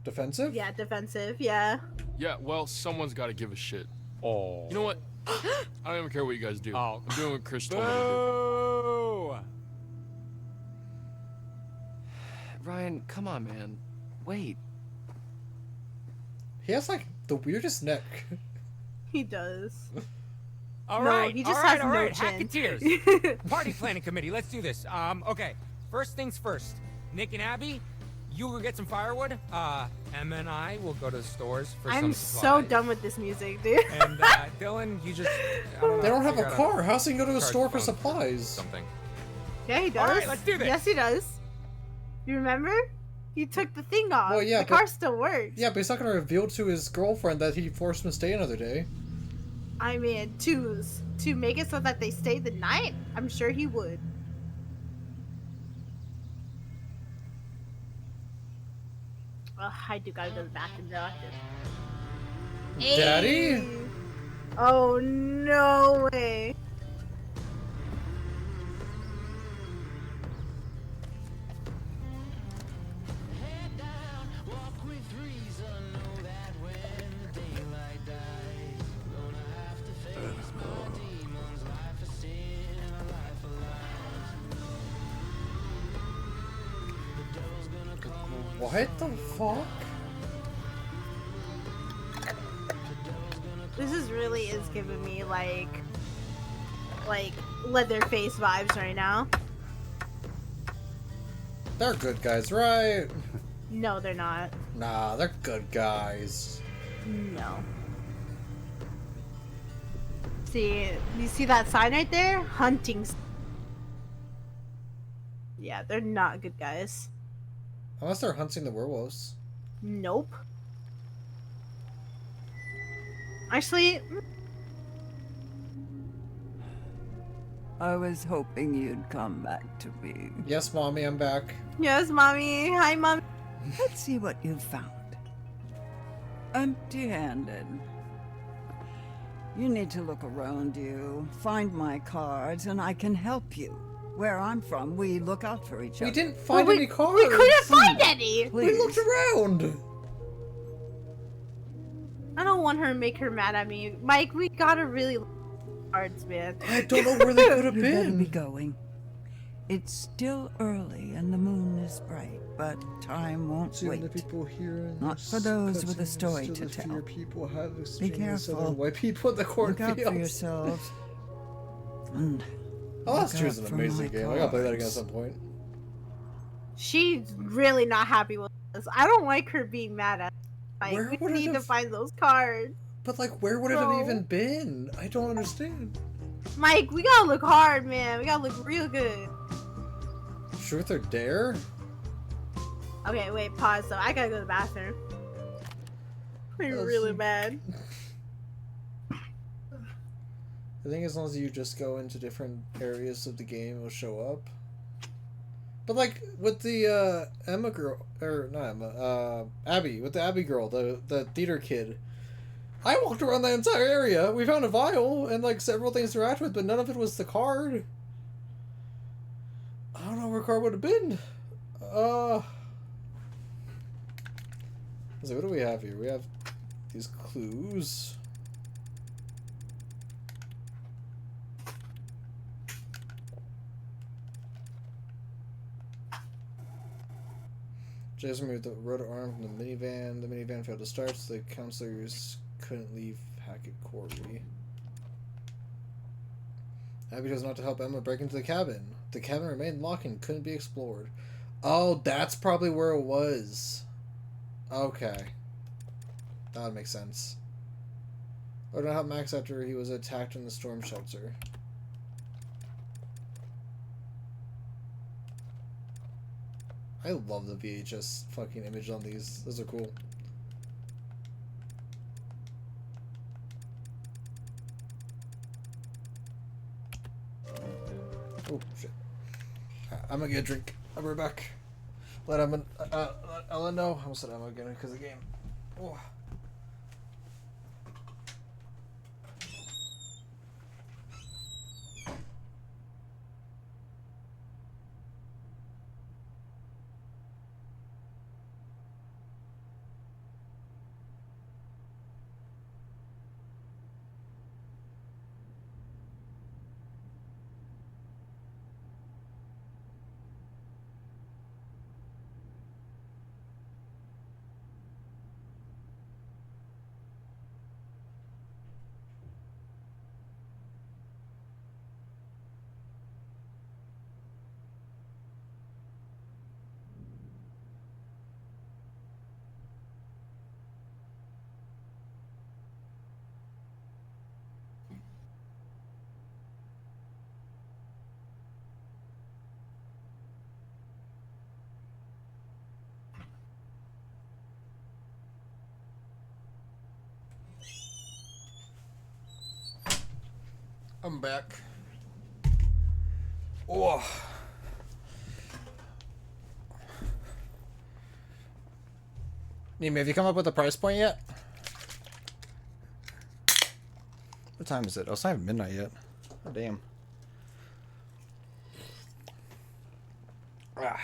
Defensive? Yeah, defensive. Yeah. Yeah, well, someone's got to give a shit. Oh. You know what? I don't even care what you guys do. Oh. I'm doing what Chris told me to do. Boo! Ryan, come on, man. Wait. He has like the weirdest neck. He does. All No, right, he just all right, has all no right. chin. Hacketeers. Party planning committee. Let's do this. Okay. First things first. Nick and Abby, you go get some firewood. Emma and I will go to the stores for I'm some so supplies. done with this music, dude. And Dylan, you just I don't know, They don't have a figure out car. How's he gonna go to a charge store the for phone supplies? Something. Yeah, he does. All right, let's do this. Yes, he does. You remember? He took the thing off. Well, yeah, the car still works. Yeah, but he's not gonna reveal to his girlfriend that he forced him to stay another day. I mean, to make it so that they stay the night, I'm sure he would. Ugh, I do gotta go to the bathroom though. Daddy? Oh no way. What the fuck? This is giving me like Leatherface vibes right now. They're good guys, right? No, they're not. Nah, they're good guys. No. See, you see that sign right there? Hunting. Yeah, they're not good guys. Unless they're hunting the werewolves. Nope. Actually, I was hoping you'd come back to me. Yes, Mommy, I'm back. yes, mommy. Hi, mom. Let's see what you found. Empty-handed. You need to look around you, find my cards, and I can help you. Where I'm from, we look out for each other. We didn't find any cards. We couldn't find any. We looked around. I don't want her to make her mad at me. Mike, we gotta really look at cards, man. I don't know where they could have You better been. be going. It's still early and the moon is bright, but time won't See wait. the people here. Not for those with a story to tell. People have Be careful. white people in the Look out for cornfields. yourselves. And Oh, that's look true. out It's an for amazing my game. I gotta play that again at cards. some point. She's really not happy with us. I don't like her being mad at us. Like, Where we would it need to have- find those cards. But like, where would it Bro. have even been? I don't understand. Mike, we gotta look hard, man. We gotta look real good. Truth or dare? Okay, wait, pause though. I gotta go to the bathroom. I'm really mad. I think as long as you just go into different areas of the game, it'll show up. But like with the Emma girl, or not Emma, Abby, with the Abby girl, the theater kid. I walked around the entire area. We found a vial and like several things to interact with, but none of it was the card. I don't know where card would have been. So what do we have here? We have these clues. Jason moved the rotor arm from the minivan. The minivan failed to start, so the counselors couldn't leave Hackett Quarry. Abby chose not to help Emma break into the cabin. The cabin remained locked and couldn't be explored. Oh, that's probably where it was. Okay. That would make sense. Or to help Max after he was attacked in the storm shelter. I love the VHS fucking image on these. Those are cool. Oh shit! I'm gonna get a drink. I'll be right back. Let Emma, Ellen know. I almost said Emma again because of the game. Oh. I'm back. Oh. Nima, have you come up with a price point yet? What time is it? Oh, it's not even midnight yet. Oh, damn. Ah.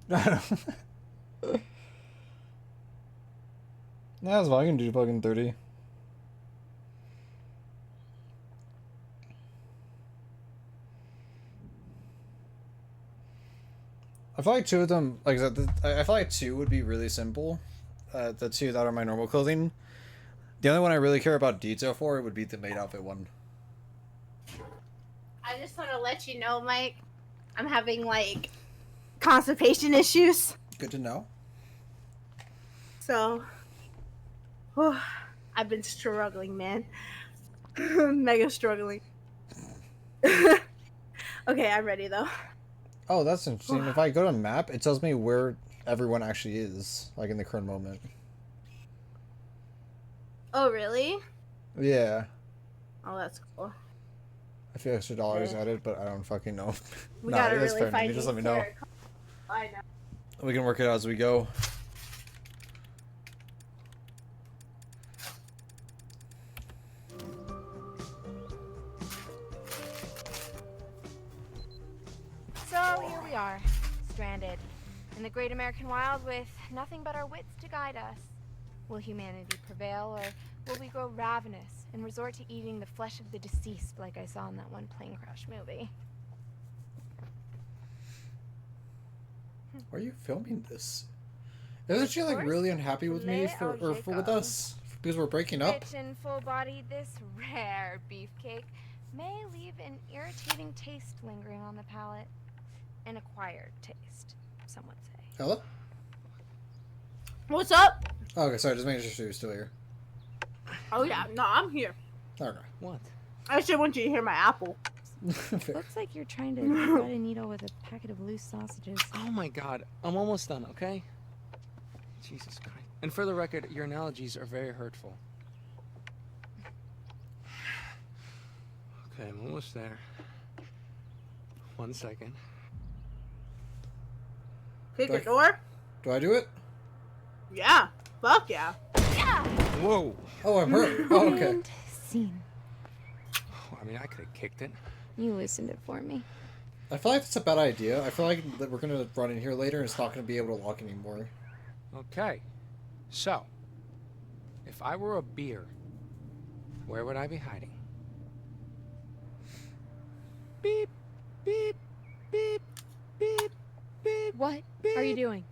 Yeah, that's fine. I can do fucking 30. I feel like two of them, like I feel like two would be really simple. The two that are my normal clothing. The only one I really care about detail for would be the maid outfit one. I just want to let you know, Mike, I'm having like constipation issues. Good to know. So, I've been struggling, man. Mega struggling. Okay, I'm ready though. Oh, that's interesting. If I go to map, it tells me where everyone actually is, like in the current moment. Oh, really? Yeah. Oh, that's cool. A few extra dollars added, but I don't fucking know. We Nah, gotta that's really fair. find You just you let me know. I know. We can work it out as we go. So here we are, stranded in the great American wild with nothing but our wits to guide us. Will humanity prevail, or will we grow ravenous and resort to eating the flesh of the deceased like I saw in that one plane crash movie? Why are you filming this? Isn't she like really unhappy with me with us because we're breaking up? Rich and full-bodied, this rare beefcake may leave an irritating taste lingering on the palate. An acquired taste, some would say. Hello? What's up? Oh, okay, sorry, just making sure you're still here. Oh yeah, no, I'm here. Okay. What? I should want you to hear my apple. Looks like you're trying to thread a needle with a packet of loose sausages. Oh my god, I'm almost done, okay? Jesus Christ. And for the record, your analogies are very hurtful. Okay, I'm almost there. 1 second. Kick your door? Do I do it? Yeah. Fuck yeah. Whoa. Oh, I'm hurt. Oh, okay. And scene. I mean, I could have kicked it. You loosened it for me. I feel like that's a bad idea. I feel like that we're gonna run in here later and it's not gonna be able to lock anymore. Okay. So, if I were a beer, where would I be hiding? Beep, beep, beep, beep, beep. What are you doing?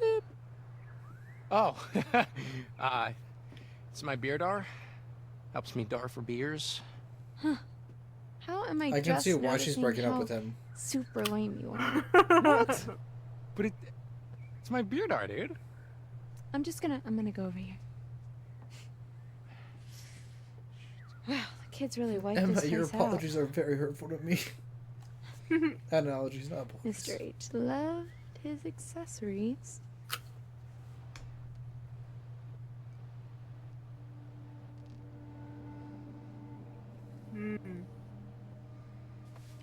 Beep. Oh, it's my beer dar. Helps me dar for beers. Huh. How am I I can just see why she's noticing breaking up how with him. super lame you are? What? But it's my beer dar, dude. I'm gonna go over here. Wow, the kids really wiped Emma, this your place out. apologies are very hurtful to me. Analogies, not apologies. Mr. H loved his accessories.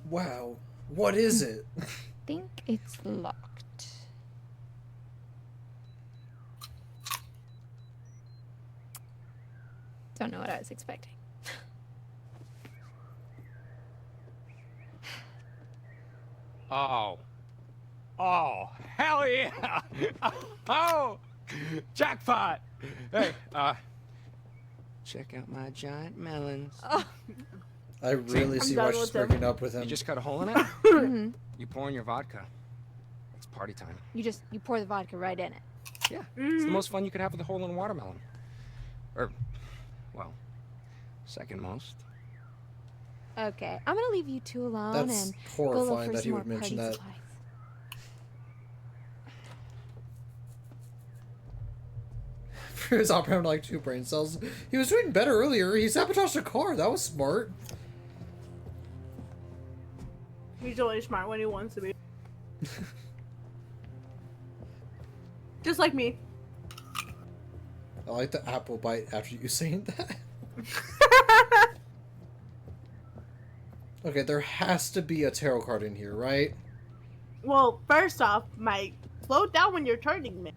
Wow. What is it? Think it's locked. Don't know what I was expecting. Oh. Oh, hell yeah! Oh, jackpot! Hey, check out my giant melons. Oh. I really see why she's breaking up with him. You just cut a hole in it? Mhm. You pour in your vodka. It's party time. You pour the vodka right in it. Yeah, it's the most fun you could have with a hole in a watermelon. Or, well, second most. Okay, I'm gonna leave you two alone That's and horrifying go look for that some he more would mention party that. supplies. For his operating like 2 brain cells. He was doing better earlier. He sabotaged a car. That was smart. He's only smart when he wants to be. Just like me. I like the apple bite after you saying that. Okay, there has to be a tarot card in here, right? Well, first off, Mike, slow down when you're turning me.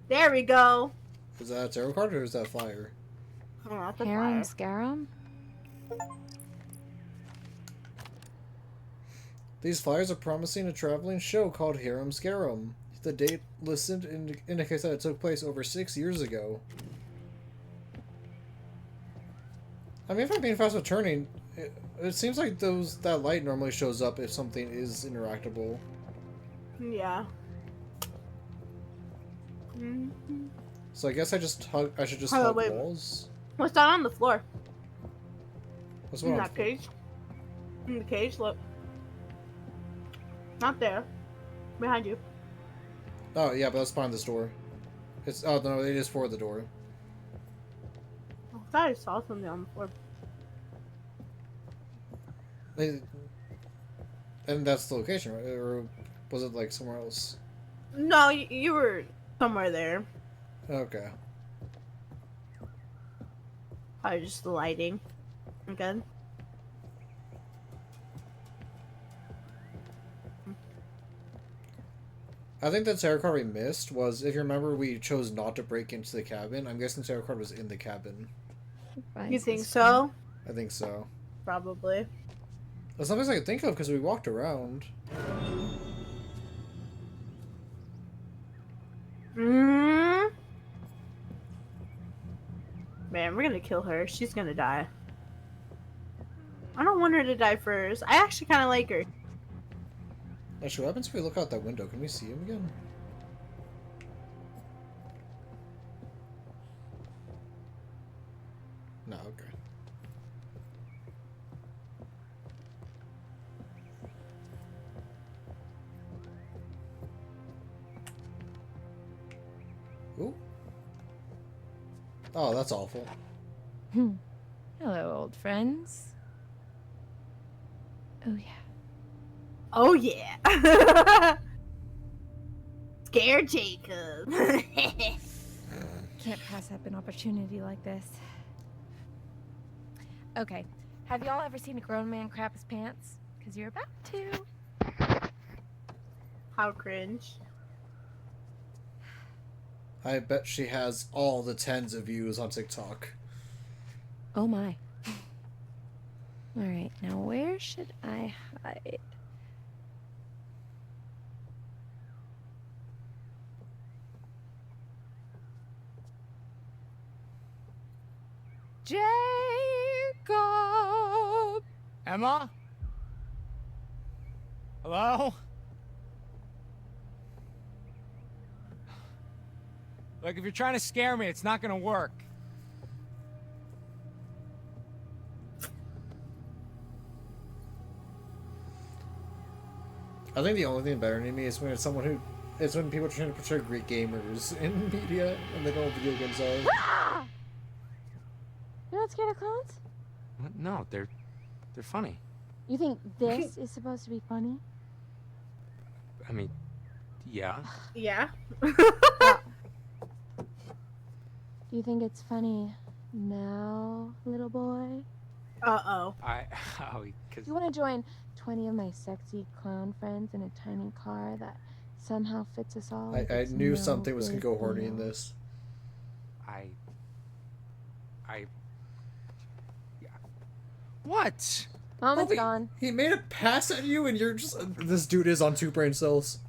There we go. Is that a tarot card or is that a flyer? Oh, that's a Harem flyer. Scarum? These flyers are promising a traveling show called Harem Scarum. The date listed indicates that it took place over 6 years ago. I mean, if I'm being fast with turning, it seems like that light normally shows up if something is interactable. Yeah. So I guess I should just Oh, hug wait. walls. What's that on the floor? What's In going on? that cage? In the cage, look. Not there. Behind you. Oh yeah, but that's behind this door. Oh no, it is for the door. I thought I saw something on the floor. And that's the location, right? Or was it like somewhere else? No, you were somewhere there. Okay. Probably just the lighting. Again. I think the tarot card we missed was, if you remember, we chose not to break into the cabin. I'm guessing the tarot card was in the cabin. You think so? I think so. Probably. That's something I can think of because we walked around. Man, we're gonna kill her. She's gonna die. I don't want her to die first. I actually kind of like her. Actually, what happens if we look out that window? Can we see him again? No, okay. Ooh. Oh, that's awful. Hello, old friends. Oh, yeah. Oh, yeah. Scare Jacob. Can't pass up an opportunity like this. Okay, have y'all ever seen a grown man crap his pants? Because you're about to. How cringe. I bet she has all the tens of views on TikTok. Oh my. Alright, now where should I hide? Jacob! Emma? Hello? Look, if you're trying to scare me, it's not gonna work. I think the only thing better than me is when it's someone who... It's when people are trying to portray great gamers in media and they don't know what video games are. Ah! You're not scared of clowns? What? No, they're funny. You think this is supposed to be funny? I mean, yeah. Yeah. Do you think it's funny now, little boy? Uh-oh. Because You want to join 20 of my sexy clown friends in a tiny car that somehow fits us all? like I it's knew no something was going to big go horny in deal? this. Yeah. What? Moment's Oh, gone. He made a pass at you and you're just... This dude is on 2 brain cells.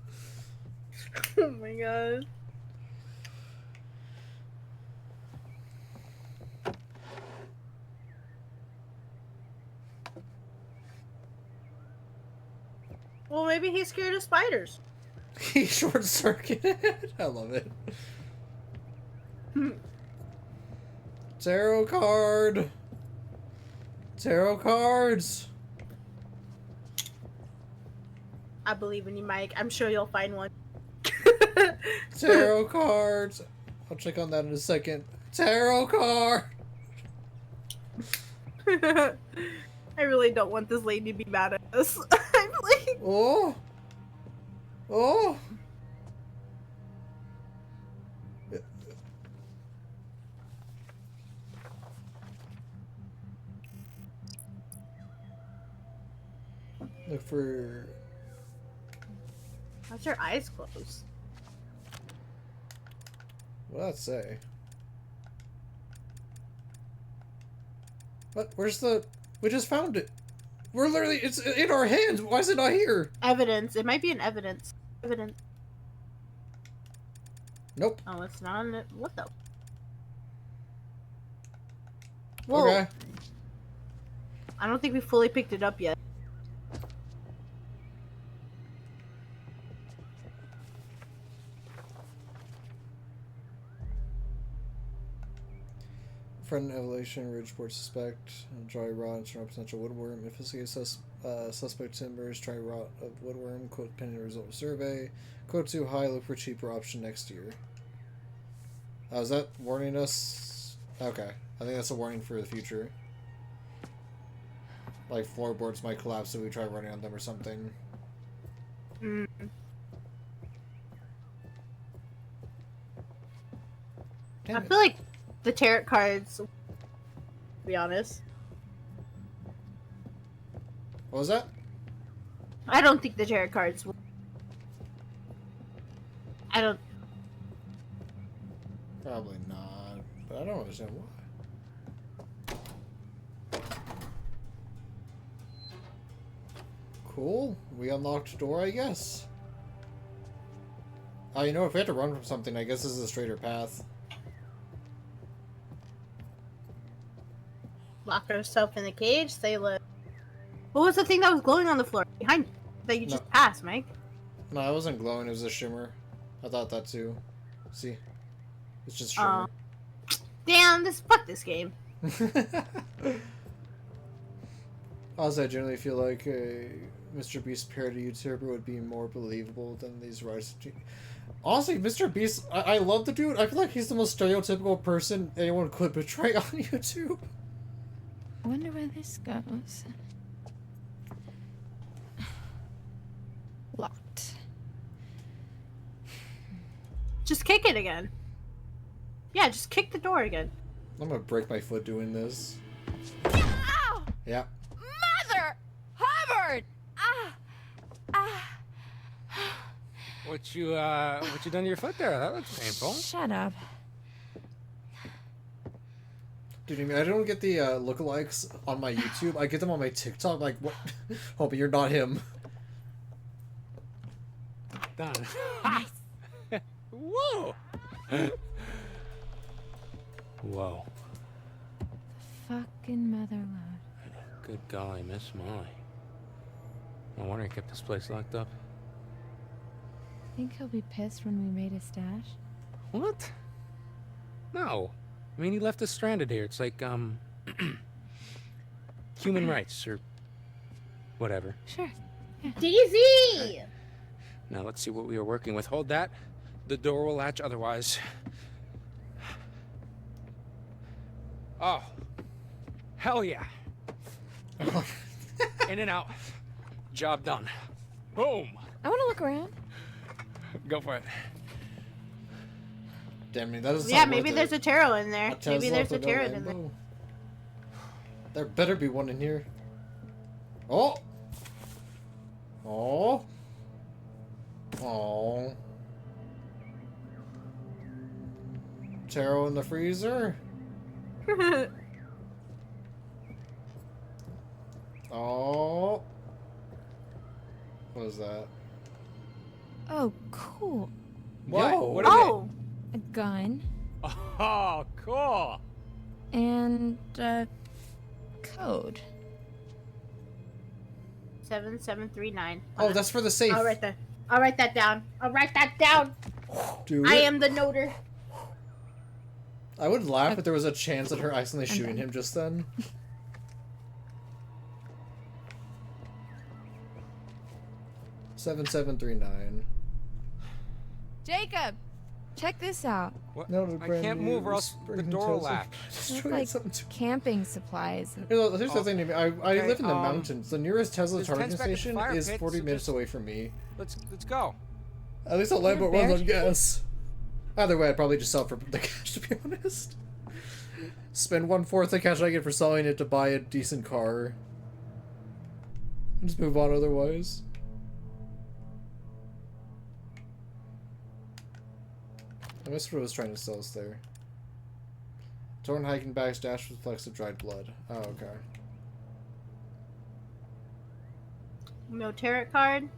Oh my god. Well, maybe he's scared of spiders. He short-circuited. I love it. Tarot card. Tarot cards. I believe in you, Mike. I'm sure you'll find one. Tarot cards. I'll check on that in a second. Tarot card. I really don't want this lady to be mad at us. I'm like... Oh. Oh. Look for... Why's your eyes closed? What does that say? What? Where's the... We just found it. We're literally, it's in our hands. Why is it not here? Evidence. It might be an evidence. Evidence. Nope. Oh, it's not on it. What the? Whoa. Okay. I don't think we fully picked it up yet. Friend evaluation, Ridgeport suspect, dry rot, internal potential woodworm. Investigate suspect timbers, dry rot of woodworm. Quote pending result of survey. Quote 2 high, look for cheaper option next year. Is that warning us? Okay. I think that's a warning for the future. Like floorboards might collapse if we try running on them or something. Mm. I feel like the tarot cards, to be honest. What was that? I don't think the tarot cards will. I don't. Probably not. But I don't understand why. Cool. We unlocked a door, I guess. Oh, you know, if we had to run from something, I guess this is a straighter path. Lock herself in the cage, say look. What was the thing that was glowing on the floor behind you that you just passed, Mike? No, it wasn't glowing, it was a shimmer. I thought that too. See? It's just shimmer. Damn, fuck this game. Also, I generally feel like a Mr. Beast parody YouTuber would be more believable than these writers. Honestly, Mr. Beast, I love the dude. I feel like he's the most stereotypical person anyone could portray on YouTube. I wonder where this goes. Locked. Just kick it again. Yeah, just kick the door again. I'm gonna break my foot doing this. Ow! Yeah. Mother! Hubbard! What you done to your foot there? That looks painful. Shut up. Dude, I mean, I don't get the lookalikes on my YouTube. I get them on my TikTok. Like, what? Oh, but you're not him. Done. Whoa! Whoa. Fucking mother load. Good golly, Miss Molly. No wonder he kept this place locked up. Think he'll be pissed when we raid his stash? What? No. I mean, he left us stranded here. It's like, human rights or whatever. Sure. DZ! Now, let's see what we were working with. Hold that. The door will latch otherwise. Oh. Hell yeah. In and out. Job done. Boom. I want to look around. Go for it. Damn me, that doesn't Yeah, sound maybe worth there's it. a tarot in there. A Maybe Tesla there's a with tarot no in there. rainbow. There better be one in here. Oh! Oh! Oh! Tarot in the freezer? Oh! What is that? Oh, cool. What? Yo. What is Oh! A gun. it? Oh, cool. And a code. 7739. Oh, that's for the safe. I'll write that. I'll write that down. I'll write that down. Dude. I am the noter. I would laugh if there was a chance at her accidentally shooting him just then. Seven 739. Jacob, check this out. What? No, the I brand can't new move or else the door will Tesla. latch. It's like camping supplies. You know, here's the thing. I Okay, live in the mountains. The nearest Tesla there's charging tents back at the station fire is pit, 40 so minutes just- away from me. Let's go. At least a You're Lambo a bear runs on chicken? gas. Either way, I'd probably just sell it for the cash, to be honest. Spend 1/4 the cash I get for selling it to buy a decent car. And just move on otherwise. I missed what I was trying to sell us there. Torn hiking bags dashed with flecks of dried blood. Oh, okay. No tarot card.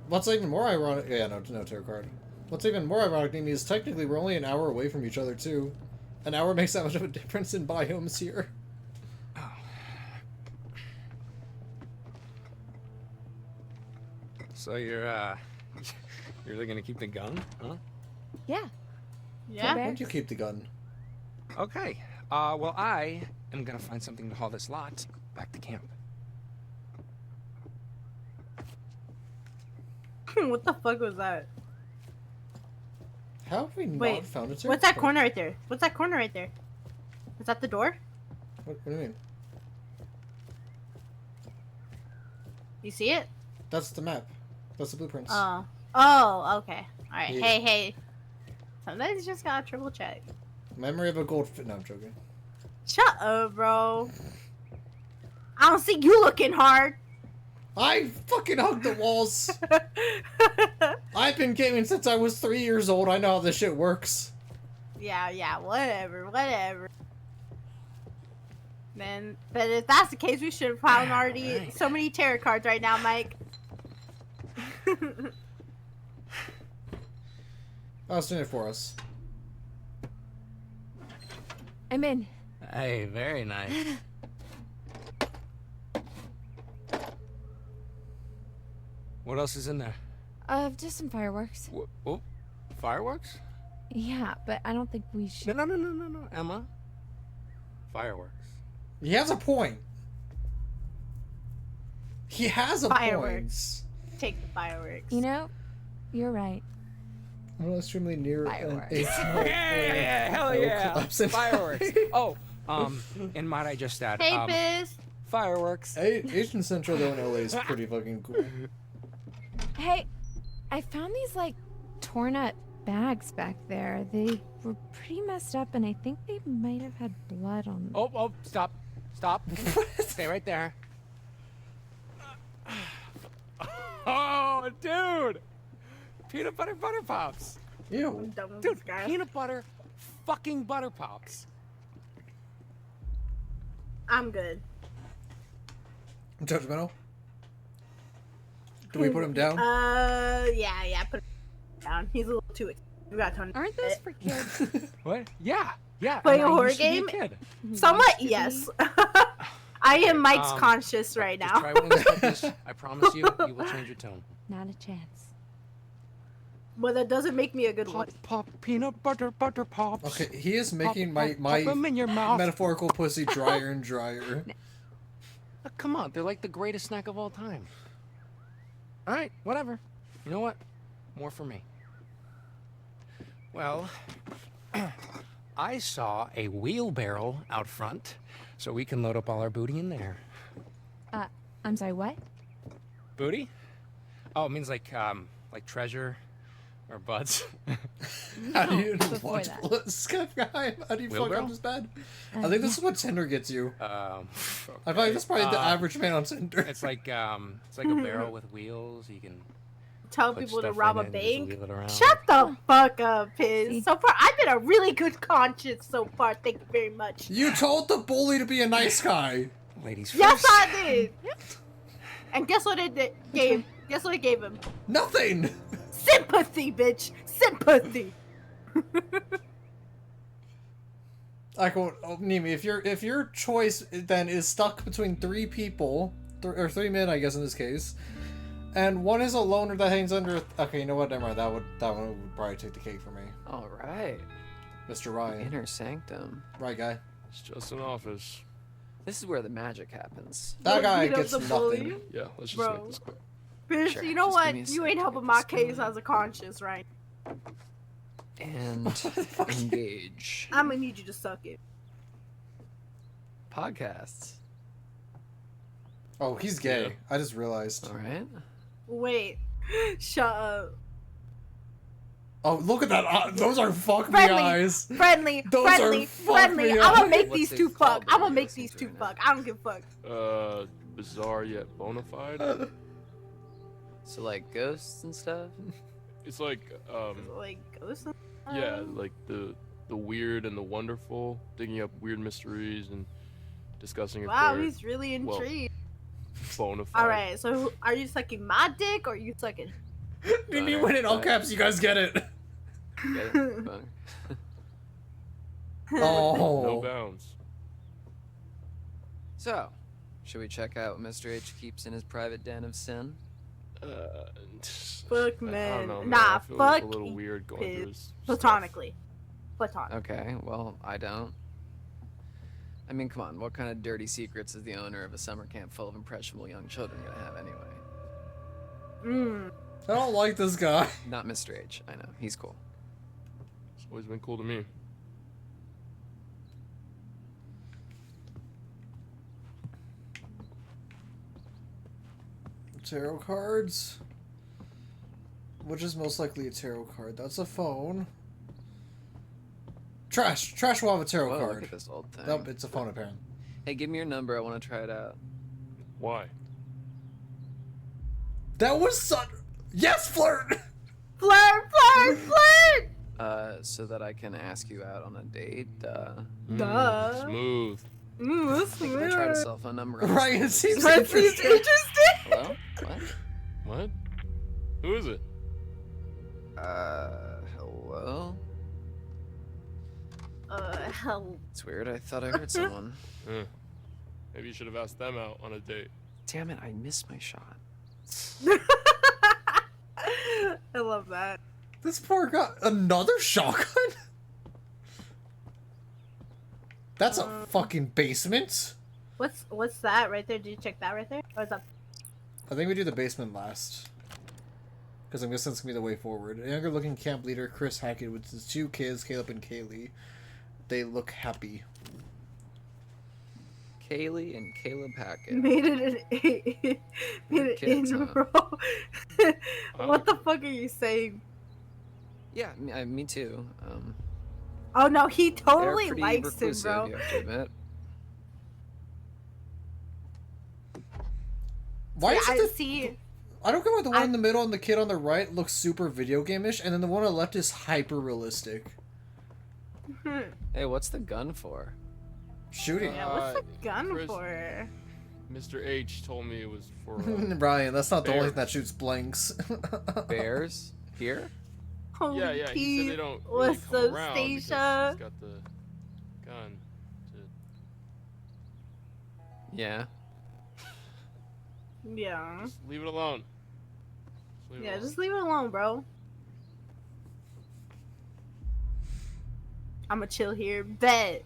What's even more ironic? Yeah, no tarot card. What's even more ironic to me is technically we're only an hour away from each other too. An hour makes that much of a difference in biomes here. So you're really gonna keep the gun, huh? Yeah. Yeah. Why don't you keep the gun? Okay. Well, I am gonna find something to haul this lot back to camp. What the fuck was that? How have we Wait, not found a tarot what's that card? corner right there? What's that corner right there? Is that the door? What do you mean? You see it? That's the map. That's the blueprints. Oh. Oh, okay. Alright, Yeah. hey. Sometimes you just gotta triple check. Memory of a goldfish. No, I'm joking. Shut up, bro. I don't see you looking hard. I fucking hug the walls. I've been gaming since I was 3 years old. I know how this shit works. Yeah, whatever. Man, but if that's the case, we should have found already so many tarot cards right now, Mike. I was doing it for us. I'm in. Hey, very nice. What else is in there? Just some fireworks. Oh, fireworks? Yeah, but I don't think we should. No, Emma. Fireworks. He has a point. He has a Fireworks. Take the fireworks. You know, you're right. point. Well, extremely near Fireworks. Yeah, hell yeah. Fireworks. Oh, and might I just add, Hey, Fizz. fireworks. Asian Central though in LA is pretty fucking cool. Hey, I found these like torn up bags back there. They were pretty messed up, and I think they might have had blood on them. Oh, stop. Stay right there. Oh, dude. Peanut butter pops. Ew. Dude, peanut butter fucking butter pops. I'm good. Judgmental. Do we put him down? Yeah, put him down. He's a little too expensive. We got Tony. Aren't those for kids? What? Yeah. Playing and a I horror used to be game? kid. Somewhat, yes. I am Mike's conscious right Just now. try one of these puppies. I promise you will change your tone. Not a chance. But that doesn't make me a good one. Pop, peanut butter pops. Okay, he is making Pop, pop 'em in your my mouth. metaphorical pussy drier and drier. Come on, they're like the greatest snack of all time. All right, whatever. You know what? More for me. Well, I saw a wheelbarrow out front, so we can load up all our booty in there. I'm sorry, what? Booty? Oh, it means like treasure or butts. How do you before watch that. this guy? How do you fuck Wheelbarrow? up this bad? I think this is what Tinder gets you. I feel like that's probably the average man on Tinder. It's like a barrel with wheels. You can Tell put people to stuff rob a in it and just bank. wheel it around. Shut the fuck up, Piz. So far, I've been a really good conscience so far. Thank you very much. You told the bully to be a nice guy. Ladies first. Yes, I did. And guess what it gave? Guess what it gave him? Nothing. Sympathy, bitch. Sympathy. Nimi, if your choice then is stuck between three people, or three men, I guess in this case, and one is a loner that hangs under. Okay, you know what? Never mind. That one would probably take the cake for me. All right. Mr. Ryan. Inner sanctum. Right, guy. It's just an office. This is where the magic happens. That guy beat up gets the bully? nothing. Yeah, let's just Bro. make this quick. Bitch, Sure, you know just what? give me a You ain't second, helping get my this case going. as a conscience, right? And engage. I'm gonna need you to suck it. Podcasts. Oh, he's gay. Yeah. I just realized. All right. Wait. Shut up. Oh, look at that. Those are fuck me Friendly, eyes. friendly, Those are friendly, fuck friendly. me I'm gonna eyes. make What's these it two called fuck. that I'm you're gonna make listening these to two right fuck. I don't give a fuck. Bizarre yet bona fide. So like ghosts and stuff. It's like Like ghosts. yeah, like the weird and the wonderful, digging up weird mysteries and discussing Wow, if they're he's really intrigued. bona fide. All right, so are you sucking my dick or are you sucking? Did you win in all caps? You guys get it. Get it? Boner. Oh. No bounds. So, should we check out what Mr. H keeps in his private den of sin? Fuck I man. don't know, man. Nah, I feel fuck. a little weird going through his Platonically. Platonic. Okay, well, I don't. I mean, come on, what kind of dirty secrets is the owner of a summer camp full of impressionable young children gonna have anyway? I don't like this guy. Not Mr. H, I know, he's cool. It's always been cool to me. Tarot cards. Which is most likely a tarot card? That's a phone. Trash. Trash will have a tarot Whoa, card. look at this old thing. Nope, it's a phone apparently. Hey, give me your number, I want to try it out. Why? That was such. Yes, flirt! Flirt! So that I can ask you out on a date, Duh. Smooth. I tried a cell phone number. Right, it seems That seems interesting. Hello? What? What? Who is it? Hello? Hell. It's weird, I thought I heard someone. Maybe you should have asked them out on a date. Damn it, I missed my shot. I love that. This poor guy. Another shotgun? That's a fucking basement. What's that right there? Did you check that right there? Or is that? I think we do the basement last. Because I'm guessing it's going to be the way forward. A younger looking camp leader, Chris Hackett, with his two kids, Caleb and Kaylee. They look happy. Kaylee and Caleb Hackett. Made it an 8. Made it Kids, in, huh? bro. What the fuck are you saying? Yeah, me too. Oh no, he They're totally pretty likes him, reclusive, bro. you have to admit. Why is I it see. I don't get why the one in the middle and the kid on the right looks super video game-ish, and then the one on the left is hyper-realistic. Hey, what's the gun for? Shooting. Yeah, what's the gun Chris- for? Mr. H told me it was for. Brian, that's not the only bears. thing that shoots blanks. Bears? Here? Holy Yeah, yeah. He said Pete, they don't really what's come up, around because Stacia? he's got the gun. Yeah. Yeah. Just leave it alone. Just leave it Yeah, alone. just leave it alone, bro. I'ma chill here. Bet.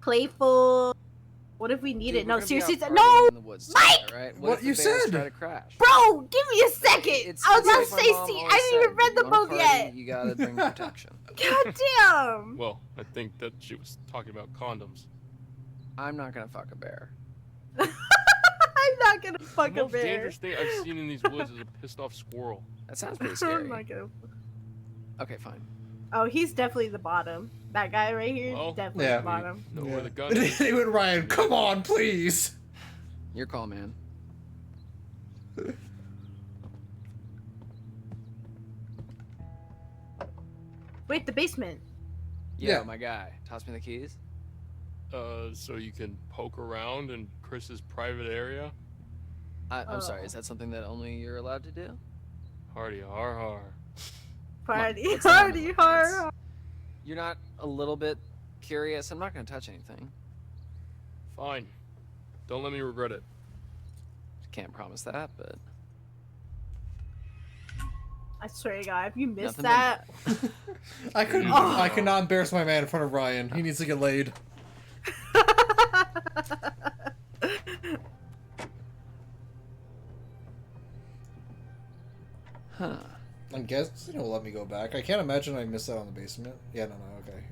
Playful. What if we need Dude, it? No, we're gonna be seriously. out No! partying in the woods Mike! tonight, right? What if you the bears said? Try to crash? Bro, give me a second! It's I was about to like my say, mom see, I always didn't even said, read if the you wanna book party, yet. You gotta bring protection. God damn! Well, I think that she was talking about condoms. I'm not gonna fuck a bear. I'm not gonna fuck The a most bear. dangerous thing I've seen in these woods is a pissed off squirrel. That sounds pretty I'm scary. not gonna. Okay, fine. Oh, he's definitely the bottom. That guy right here is Well, definitely yeah. the bottom. Know Yeah. where the gun is. David Ryan, come on, please. Your call, man. Wait, the basement. Yeah, my guy. Toss me the keys. So you can poke around in Chris's private area? I'm sorry, is that something that only you're allowed to do? Hardy har har. Party, what's the number? hardy, hard. You're not a little bit curious? I'm not gonna touch anything. Fine. Don't let me regret it. Can't promise that, but I swear to God, if you missed Nothing that, I couldn't. I cannot embarrass my man in front of Ryan. He needs to get laid. huh. I guess it'll let me go back. I can't imagine I missed out on the basement. Yeah, no, okay.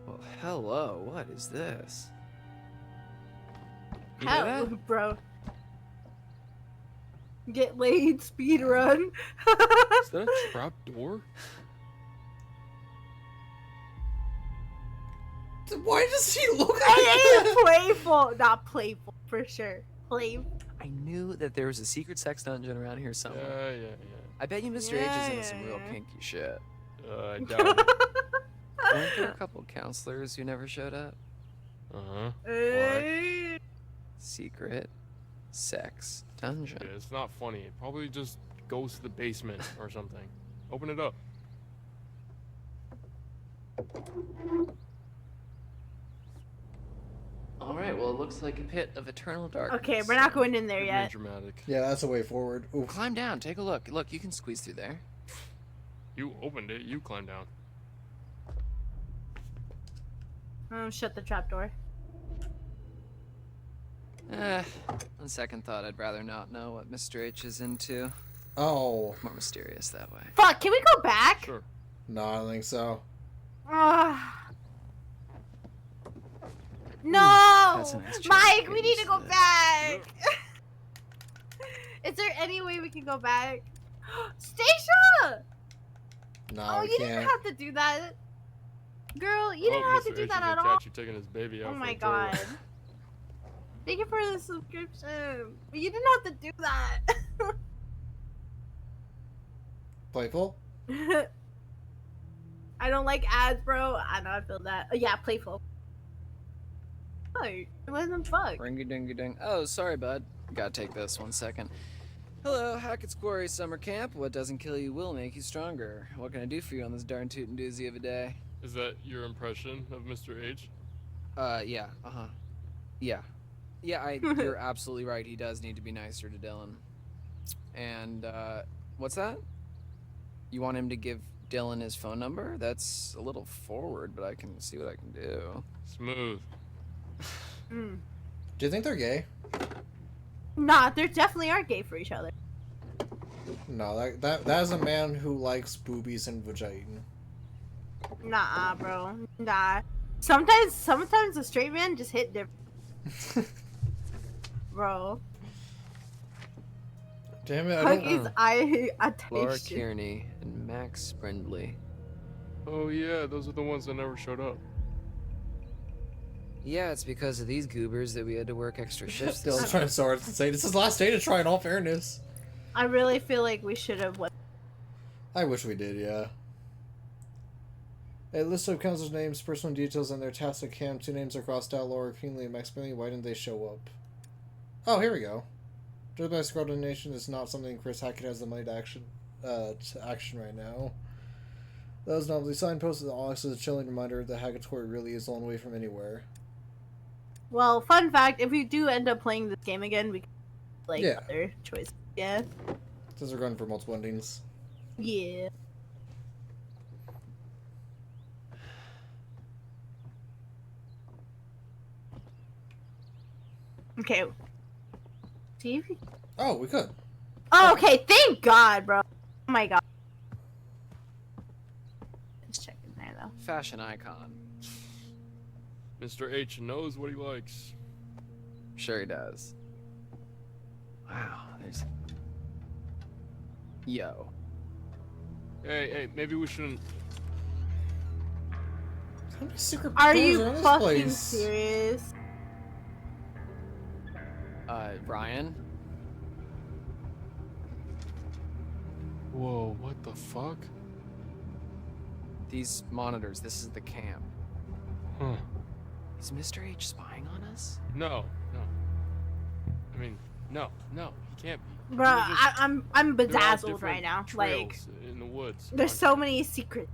Well, hello. What is this? You hear hell, that? bro. Get laid, speed run. Is that a trap door? Why does he look like I that? am playful, not playful for sure. Play. I knew that there was a secret sex dungeon around here somewhere. Yeah. I bet you Mr. H is into some real kinky shit. I doubt it. Weren't there a couple counselors who never showed up? Uh-huh. Why? Secret sex dungeon. Yeah, it's not funny. It probably just goes to the basement or something. Open it up. Alright, well, it looks like a pit of eternal darkness. Okay, we're not going in there Really yet. dramatic. Yeah, that's a way forward. Ooh. Climb down, take a look. Look, you can squeeze through there. You opened it. You climbed down. Oh, shut the trapdoor. On second thought, I'd rather not know what Mr. H is into. Oh. More mysterious that way. Fuck, can we go back? Sure. No, I don't think so. No! That's a nice Mike, change. we need to go back! Is there any way we can go back? Stacia! No, Oh, we you can't. didn't have to do that. Girl, you didn't have to Mr. do H that is at gonna all. catch you taking his baby out Oh for my a tour. god. Thank you for the subscription. You didn't have to do that. Playful? I don't like ads, bro. I know I feel that. Yeah, playful. Oh, let them fuck. Ringy dingy ding. Oh, sorry, bud. Gotta take this 1 second. Hello, Hackett's Quarry Summer Camp. What doesn't kill you will make you stronger. What can I do for you on this darn tootin' doozy of a day? Is that your impression of Mr. H? Yeah, Yeah. Yeah, you're absolutely right. He does need to be nicer to Dylan. And, what's that? You want him to give Dylan his phone number? That's a little forward, but I can see what I can do. Smooth. Mm. Do you think they're gay? Nah, they definitely are gay for each other. No, that is a man who likes boobies and vagina. Nah, bro. Nah. Sometimes a straight man just hit different. Bro. Damn it, I Hug don't is know. Laura attention. Kearney and Max Brindley. Oh yeah, those are the ones that never showed up. Yeah, it's because of these goobers that we had to work extra shifts. Still trying so hard to say this is last day to try in all fairness. I really feel like we should have went. I wish we did, yeah. A list of counselors' names, personal details, and their tasks at camp. 2 names are crossed out, Laura Keenly and Max Bailey. Why didn't they show up? Oh, here we go. Driven by squad donation is not something Chris Hackett has the money to action right now. Those novelty signposts and Alex is a chilling reminder that Hackett's Quarry really is a long way from anywhere. Well, fun fact: if we do end up playing this game again, we can like Yeah. other choices. Yeah. Since we're going for multiple endings. Yeah. Okay. See if you... Oh, we could. Oh, okay. Thank God, bro. Oh my God. Just checking there though. Fashion icon. Mr. H knows what he likes. Sure he does. Wow, there's... Yo. Hey, maybe we shouldn't... How many secret Are doors you are in this fucking place? serious? Ryan? Whoa, what the fuck? These monitors, this is the camp. Huh. Is Mr. H spying on us? No. I mean, no, he can't be. Bro, I'm bedazzled right now. Like, Trails in the woods. there's so many secrets.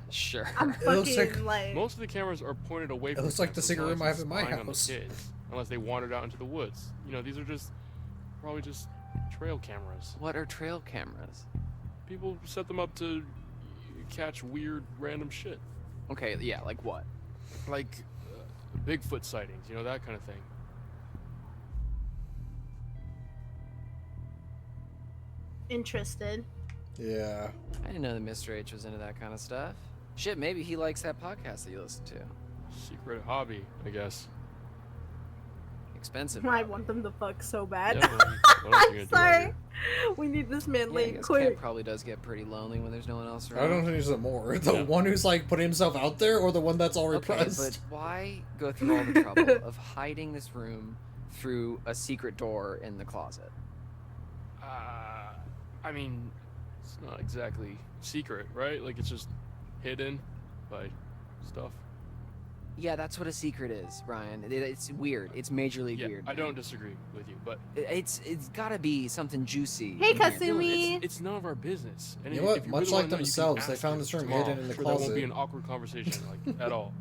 Sure. I'm fucking like... Most of the cameras are pointed away from looks like the secret room I have in my spying on the house. kids, unless they wandered out into the woods. You know, these are probably just trail cameras. What are trail cameras? People set them up to catch weird, random shit. Okay, yeah, like what? Like Bigfoot sightings, you know, that kind of thing. Interested. Yeah. I didn't know that Mr. H was into that kind of stuff. Shit, maybe he likes that podcast that you listen to. Secret hobby, I guess. Expensive. I want them to fuck so bad. Yeah, what else are you I'm gonna do sorry. We need this man Yeah, I late guess quick. camp probably does get pretty lonely when there's no one else around. I don't think there's a more. The one who's like putting himself out there or the one that's all Okay, repressed? but why go through all the trouble of hiding this room through a secret door in the closet. I mean, it's not exactly secret, right? Like, it's just hidden by stuff. Yeah, that's what a secret is, Ryan. It's weird. It's majorly Yeah, weird. I don't disagree with you, but It's gotta be something juicy. Hey, in here. Kasumi. it's none of our business. And You know what? if you Much really wanna like know, you can themselves, they ask found him this room tomorrow. hidden in the Sure, that won't closet. be an awkward conversation, like, at all.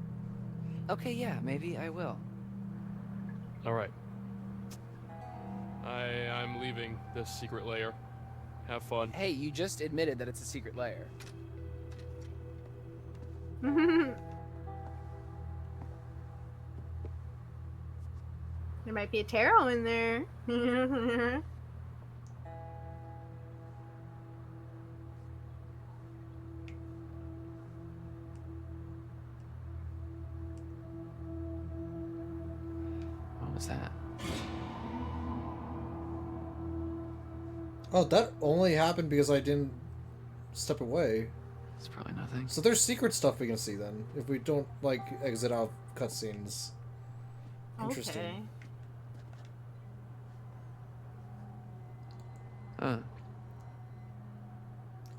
Okay, yeah, maybe I will. All right. I'm leaving this secret lair. Have fun. Hey, you just admitted that it's a secret lair. There might be a tarot in there. What was that? Oh, that only happened because I didn't step away. It's probably nothing. So there's secret stuff we can see then, if we don't, like, exit out cutscenes. Interesting. Okay. Huh.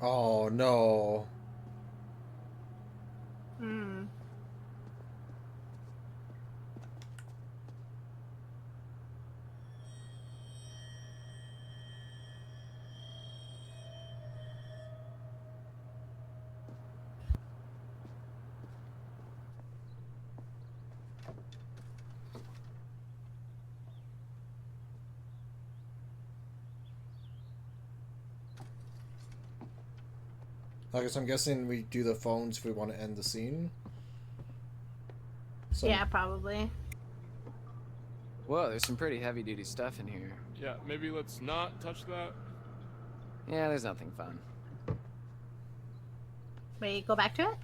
Oh, no. Hmm. I guess I'm guessing we do the phones if we want to end the scene. So, Yeah, probably. Whoa, there's some pretty heavy-duty stuff in here. Yeah, maybe let's not touch that. Yeah, there's nothing fun. Wait, go back to it?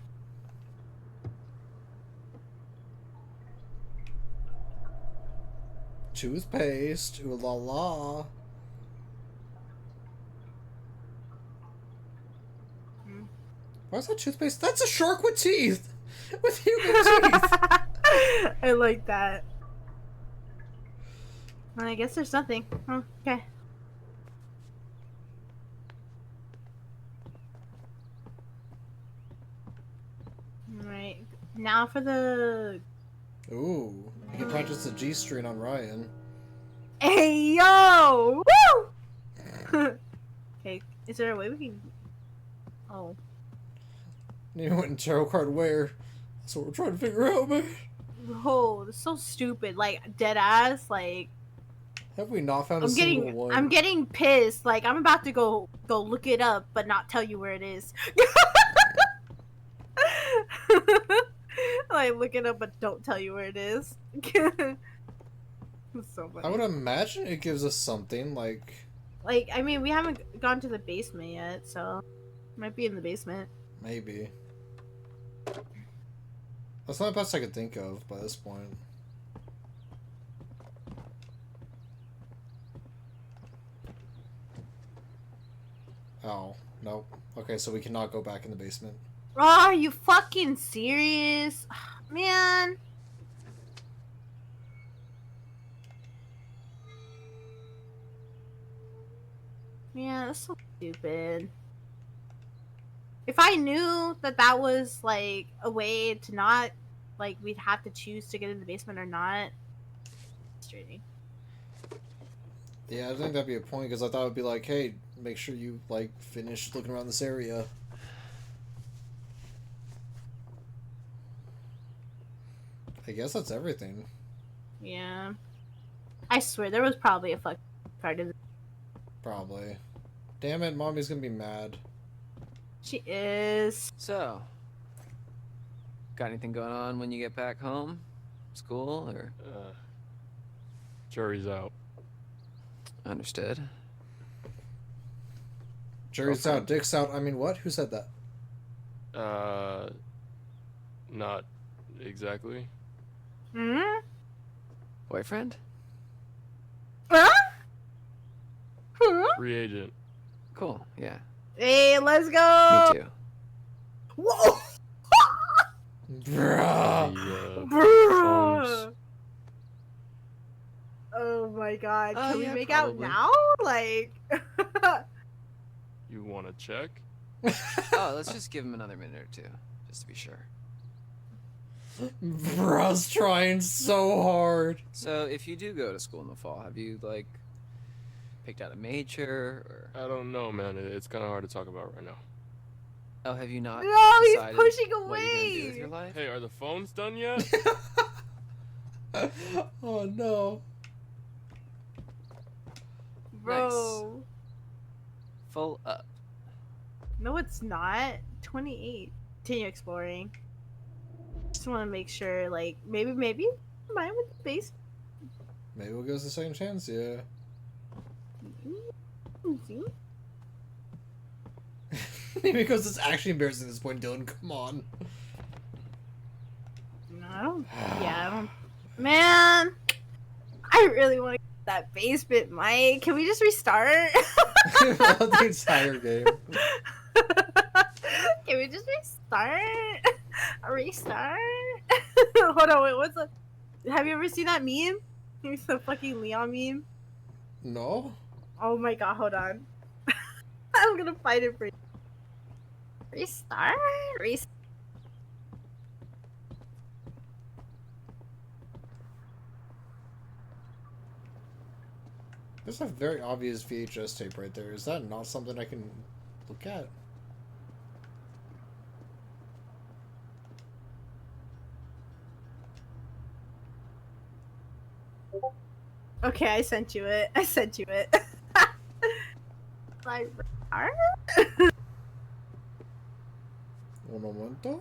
Toothpaste. Ooh la la. Why is that toothpaste? That's a shark with teeth! With human teeth! I like that. Well, I guess there's nothing. Oh, okay. Alright. Now for the... Ooh. You can practice the G string on Ryan. Hey, yo! Woo! Okay, is there a way we can... Oh. You know what tarot card where? That's what we're trying to figure out, man. Oh, that's so stupid. Like, dead ass, like... Have we not found a single one? I'm getting pissed. Like, I'm about to go look it up, but not tell you where it is. Like, look it up, but don't tell you where it is. It's so funny. I would imagine it gives us something, like... Like, I mean, we haven't gone to the basement yet, so... It might be in the basement. Maybe. That's not the best I could think of by this point. Oh, nope. Okay, so we cannot go back in the basement. Oh, are you fucking serious? Man. Yeah, that's so stupid. If I knew that that was, like, a way to not, like, we'd have to choose to get in the basement or not. Frustrating. Yeah, I think that'd be a point, because I thought it would be like, hey, make sure you, like, finish looking around this area. I guess that's everything. Yeah. I swear, there was probably a fucking card in. Probably. Damn it, Mommy's gonna be mad. She is. So, got anything going on when you get back home? School, or? Jury's out. Understood. Jury's out, dick's out. I mean, what? Who said that? Not exactly. Hmm? Boyfriend? Huh? Huh? Free agent. Cool, yeah. Hey, let's go! Me too. Whoa! Bruh. The, Bruh! Oh my god. Can we Yeah, make probably. out now? Like You want to check? Oh, let's just give him another minute or two, just to be sure. Bro's trying so hard. So, if you do go to school in the fall, have you, like, picked out a major, or... I don't know, man. It's kind of hard to talk about right now. Oh, have you not No, he's decided pushing what you're gonna do with away. your life? Hey, are the phones done yet? Oh no. bro. Full up. No, it's not. 28. Continue exploring. Just want to make sure, like, maybe mine with the base. Maybe we'll give us a second chance, yeah. Maybe because it's actually embarrassing at this point, Dylan. Come on. No, I don't. Yeah, I don't. Man, I really want to get that basement, Mike. Can we just restart? The entire game. Can we just restart? Restart? Hold on, wait, what's up? Have you ever seen that meme? It's the fucking Leon meme. No? Oh my god, hold on. I'm gonna find it for you. Restart? Restart. There's a very obvious VHS tape right there. Is that not something I can look at? Okay, I sent you it. I sent you it. Like, Un momento.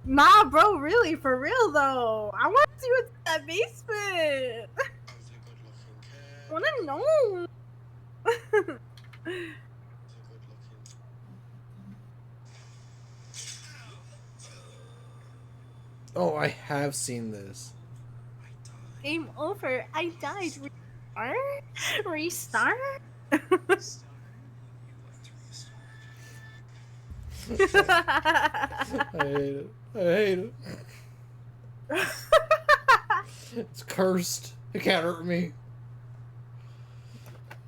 nah, bro, really, for real though. I want to see what's in that basement. I wanna know. Oh, I have seen this. Game over. I died. Restart? Restart? I hate it. I hate it. It's cursed. It can't hurt me.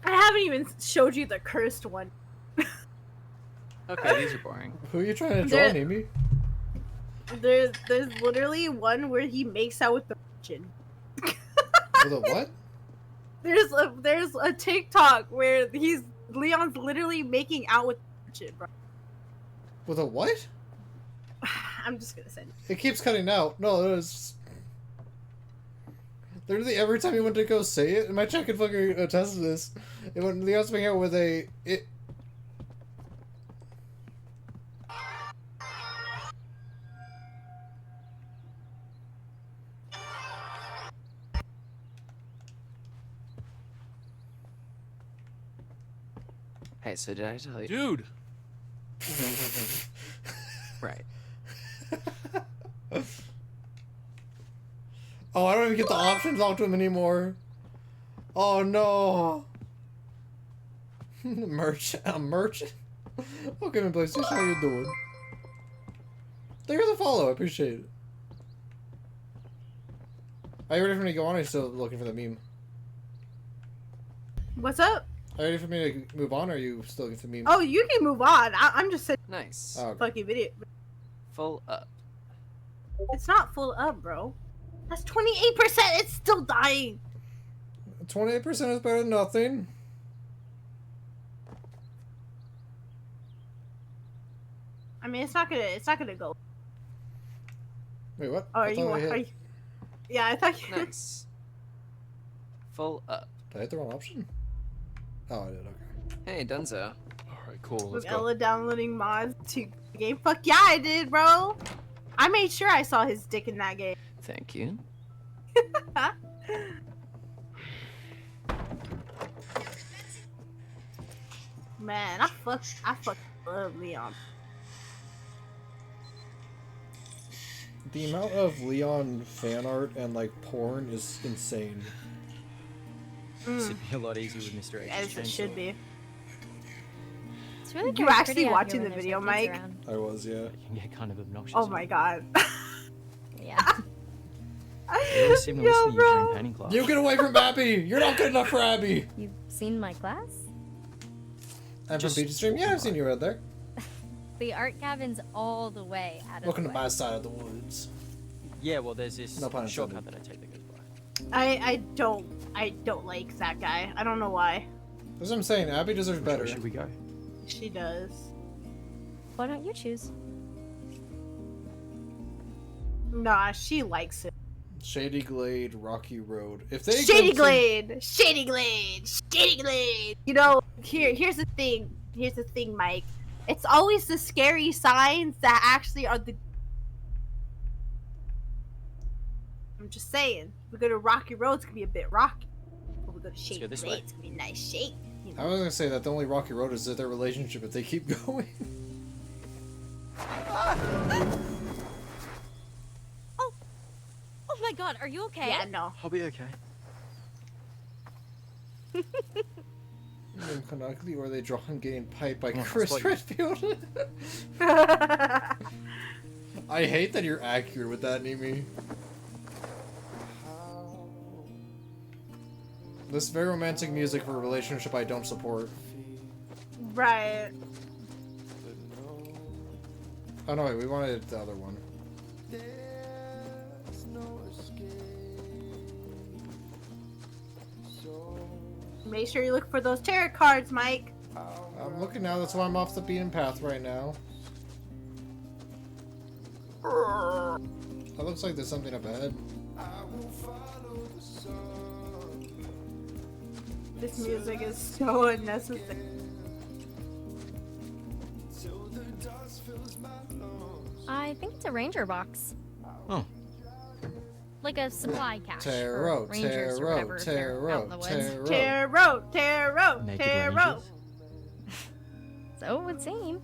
I haven't even showed you the cursed one. Okay, these are boring. Who are you trying to draw, There- Nimi? There's literally one where he makes out with the virgin. With a what? There's a TikTok where Leon's literally making out with the virgin, bro. With a what? I'm just gonna send It keeps cutting out. No, it's literally every time you went to go say it, and my chat can fucking attest to this. It went Leon's making out with a it. Hey, so did I tell you? Dude! Right. Oh, I don't even get the option to talk to him anymore. Oh no. Merchant. A merchant. Welcome in PlayStation. How you doing? There's a follow. I appreciate it. Are you ready for me to go on? Or are you still looking for the meme? What's up? Are you ready for me to move on? Or are you still looking for the meme? Oh, you can move on. I'm just saying. Nice. Oh, okay. Fucking video. Full up. It's not full up, bro. That's 28%. It's still dying. 28% is better than nothing. I mean, it's not gonna go. Wait, what? Oh, I are thought I hit- you? Yeah, I thought you. Nice. Full up. Did I hit the wrong option? Oh, I did. Okay. Hey, Dunzo. Alright, cool. With Let's go. Ella downloading mods to the game. Fuck yeah, I did, bro. I made sure I saw his dick in that game. Thank you. Man, I fucking love Leon. The amount of Leon fan art and like porn is insane. Should be a lot easier with Mr. H's As it chainsaw. should be. It's really You very actually pretty out watching here the when there's video, no kids Mike? around. I was, yeah. It can get kind of obnoxious. Oh my god. Yeah. They always seem to listen to you during painting class. You get away from Abby! You're not good enough for Abby! You've seen my class? I'm from Beach Stream. Yeah, I've seen you out there. The art cabin's all the way out of Welcome the to way. my side of the woods. Yeah, well, there's this No pun shortcut intended. that I take that goes by. I don't like that guy. I don't know why. That's what I'm saying. Abby deserves Which way better. should we go? She does. Why don't you choose? Nah, she likes it. Shady Glade, Rocky Road. If they Shady continue- Glade! Shady Glade! Shady Glade! You know, here's the thing. Here's the thing, Mike. It's always the scary signs that actually are the. I'm just saying. We go to Rocky Road, it's gonna be a bit rocky. But we go to Shady go Glade, this way. it's gonna be a nice shape. You I know? was gonna say that the only Rocky Road is their relationship if they keep going. Oh my god, are you okay? Yeah, no. I'll be okay. Konakli, or they draw on getting piped by Come on, Chris let's play. Redfield. I hate that you're accurate with that, Nimi. This is very romantic music for a relationship I don't support. Right. Oh no, wait, we wanted the other one. Make sure you look for those tarot cards, Mike. I'm looking now, that's why I'm off the beaten path right now. That looks like there's something up ahead. This music is so unnecessary. I think it's a ranger box. Oh. Like a supply cache Tarot, for rangers or whatever if they're out in the woods. Tarot, tarot, Naked tarot. rangers? So it would seem.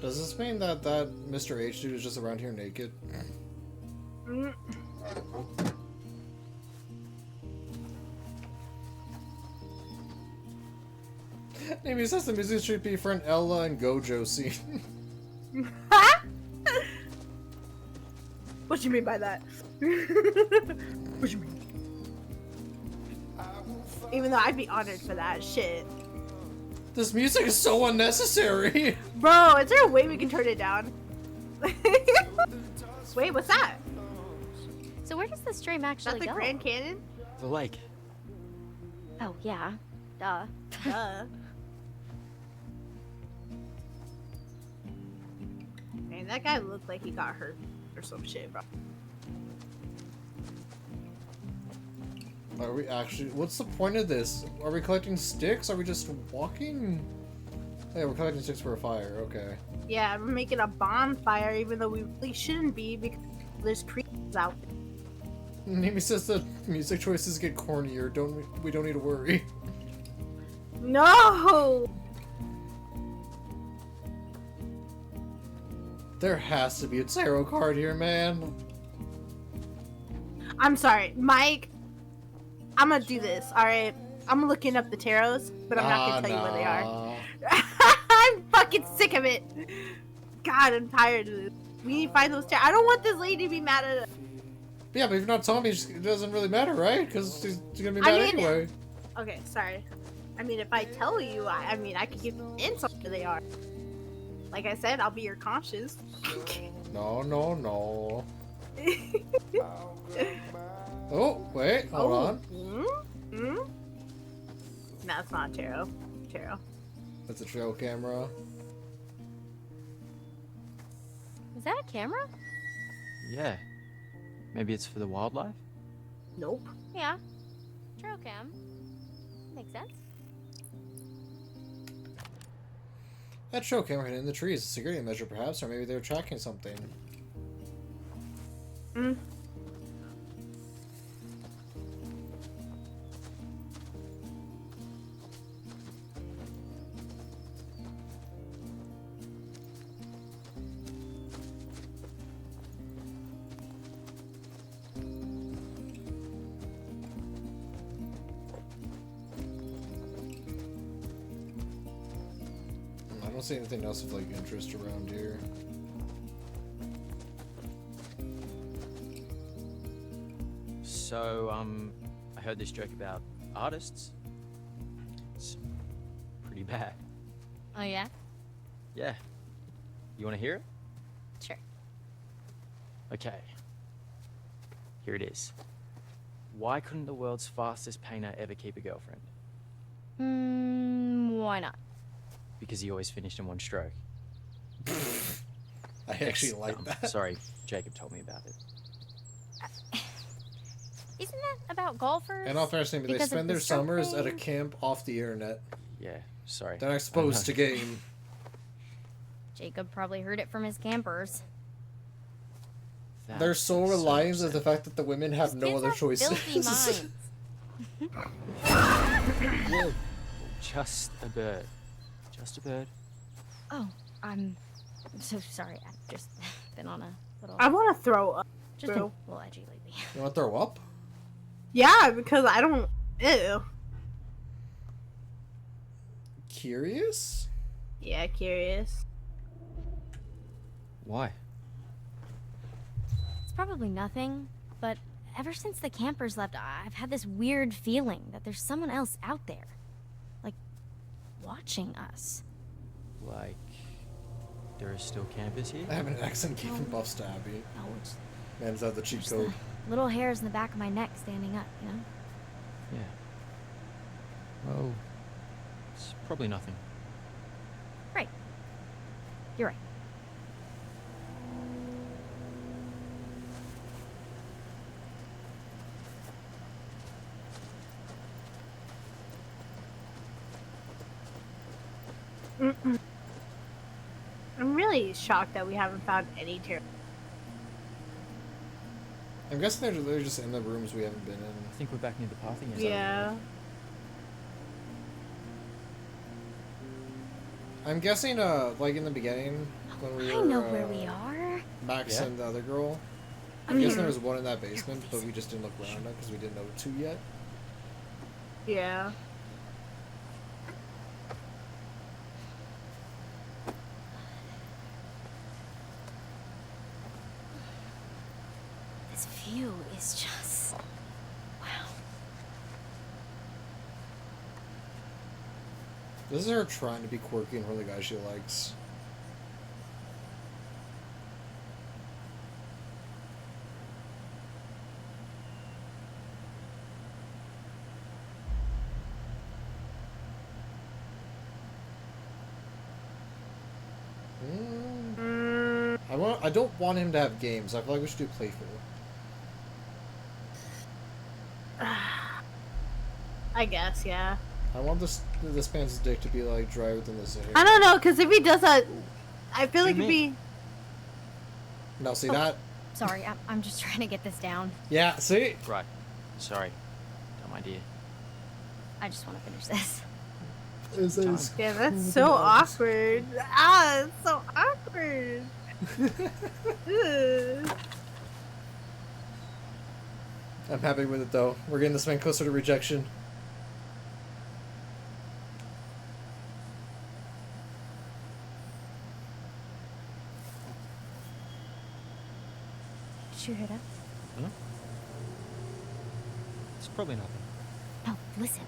Does this mean that Mr. H dude is just around here naked? Mm. Maybe says the music should be for an Ella and Gojo scene. What do you mean by that? What you mean? Even though I'd be honored for that shit. This music is so unnecessary. Bro, is there a way we can turn it down? Wait, what's that? So where does the stream Is that actually the go? Grand Canyon? The lake. Oh yeah, duh. Duh. Man, that guy looked like he got hurt or some shit, bro. Are we actually? What's the point of this? Are we collecting sticks? Are we just walking? Oh, yeah, we're collecting sticks for a fire. Okay. Yeah, we're making a bonfire even though we really shouldn't be because there's creatures out there. Nimi says the music choices get cornier. We don't need to worry. No! There has to be a tarot card here, man. I'm sorry, Mike. I'm gonna do this, alright? I'm looking up the tarots, but I'm not gonna tell you where they are. I'm fucking sick of it. God, I'm tired of this. We need to find those tarots. I don't want this lady to be mad at us. Yeah, but if you're not telling me, it doesn't really matter, right? Because she's gonna be I mad mean- anyway. Okay, sorry. I mean, if I tell you, I mean, I could give insight where they are. Like I said, I'll be your conscience. No, no, no. Oh, wait, hold on. Hmm? No, it's not tarot. Tarot. That's a trail camera. Is that a camera? Yeah. Maybe it's for the wildlife? Nope. Yeah. Trail cam. Makes sense. That trail camera hidden in the trees. A security measure, perhaps, or maybe they were tracking something. Mm. don't see anything else of like interest around here. So, I heard this joke about artists. It's pretty bad. Oh, yeah? Yeah. You want to hear it? Sure. Okay. Here it is. Why couldn't the world's fastest painter ever keep a girlfriend? Why not? Because he always finished in one stroke. I actually like that. Sorry, Jacob told me about it. Isn't that about golfers? And all fairness, they Because of spend the their stroke summers at a thing? camp off the internet. Yeah, sorry. They're not exposed to game. Jacob probably heard it from his campers. They're so reliant on the fact that the women have no other choices. Filthy minds. Whoa. Just a bird. Just a bird. Oh, I'm so sorry. I've just been on a little... I want to throw up. Just been bro. a little edgy lately. You want to throw up? Yeah, because I don't. Ew. Curious? Yeah, curious. Why? It's probably nothing, but ever since the campers left, I've had this weird feeling that there's someone else out there. Like, watching us. Like, there are still campers here? I have an accent keeping buffs to Abby. No, it's Man's out the cheat just code. the little hairs in the back of my neck standing up, you know? Yeah. Well, it's probably nothing. Right. You're right. Mm-mm. I'm really shocked that we haven't found any terror. I'm guessing they're just in the rooms we haven't been in. I think we're back near the path again. Yeah. I'm guessing, like in the beginning, when we were. I know where we are. Max Yeah? and the other girl. I'm guessing there was one in that basement, but we just didn't look around it because we didn't know two yet. Yeah. This view is just... wow. This is her trying to be quirky and for the guy she likes. I don't want him to have games. I feel like we should do playful. I guess, yeah. I want this man's dick to be like drier than this hair. I don't know, because if he does that, I feel like it'd be. No, see that? Sorry, I'm just trying to get this down. Yeah, see? Right. Sorry. Dumb idea. I just want to finish this. Yeah, that's so awkward. Ah, it's so awkward. Ugh. I'm happy with it though. We're getting this man closer to rejection. Did you hear that? Huh? It's probably nothing. No, listen.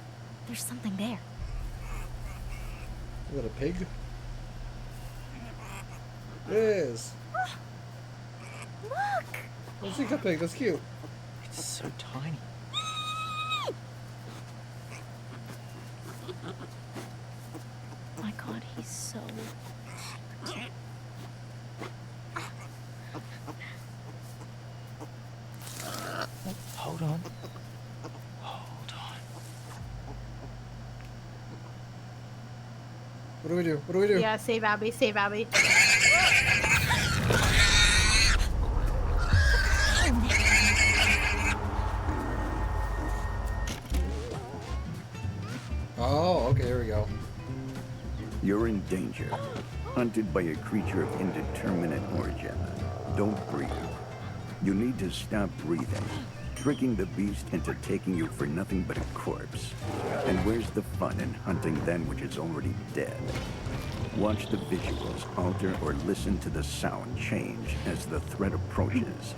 There's something there. Is that a pig? It is. Look! Let's see a pig. That's cute. It's so tiny. My God, he's so... Hold on. Hold on. What do we do? What do we do? Yeah, save Abby, save Abby. Oh, okay, here we go. You're in danger. Hunted by a creature of indeterminate origin. Don't breathe. You need to stop breathing, tricking the beast into taking you for nothing but a corpse. And where's the fun in hunting that which is already dead? Watch the visuals alter or listen to the sound change as the threat approaches.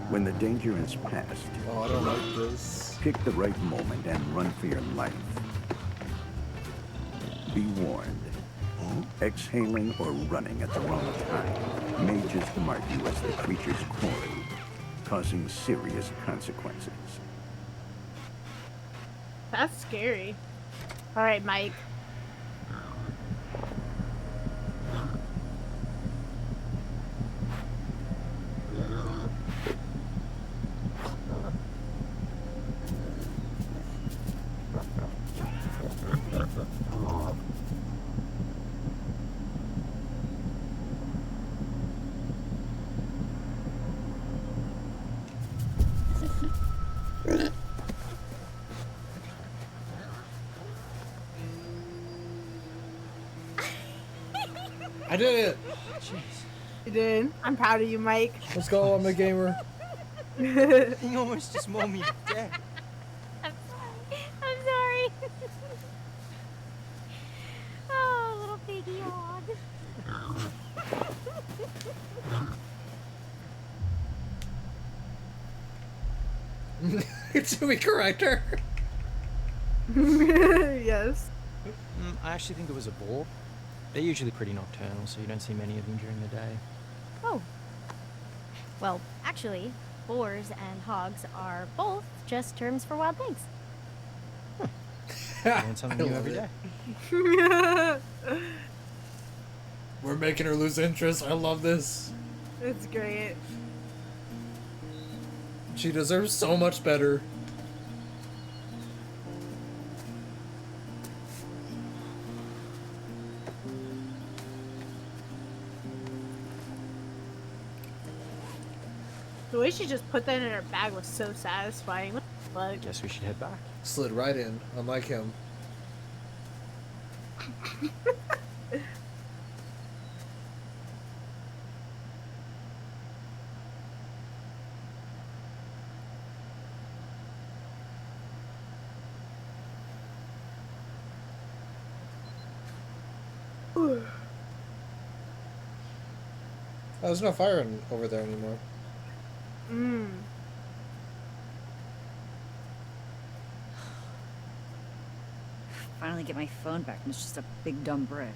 When the danger has passed, Oh, I don't like this. pick the right moment and run for your life. Be warned. Exhaling or running at the wrong time may just mark you as the creature's quarry, causing serious consequences. That's scary. All right, Mike. I did it! Jeez. You did. I'm proud of you, Mike. Let's go, I'm a gamer. He almost just mauled me to death. I'm sorry. I'm sorry. Oh, little piggy hog. It's to be corrector. Yes. I actually think it was a boar. They're usually pretty nocturnal, so you don't see many of them during the day. Oh. Well, actually, boars and hogs are both just terms for wild pigs. Learn something new love every it. day. We're making her lose interest. I love this. It's great. She deserves so much better. The way she just put that in her bag was so satisfying. What the fuck? Guess we should head back. Slid right in, unlike him. Oh, there's no fire over there anymore. Mmm. Finally get my phone back and it's just a big dumb brick.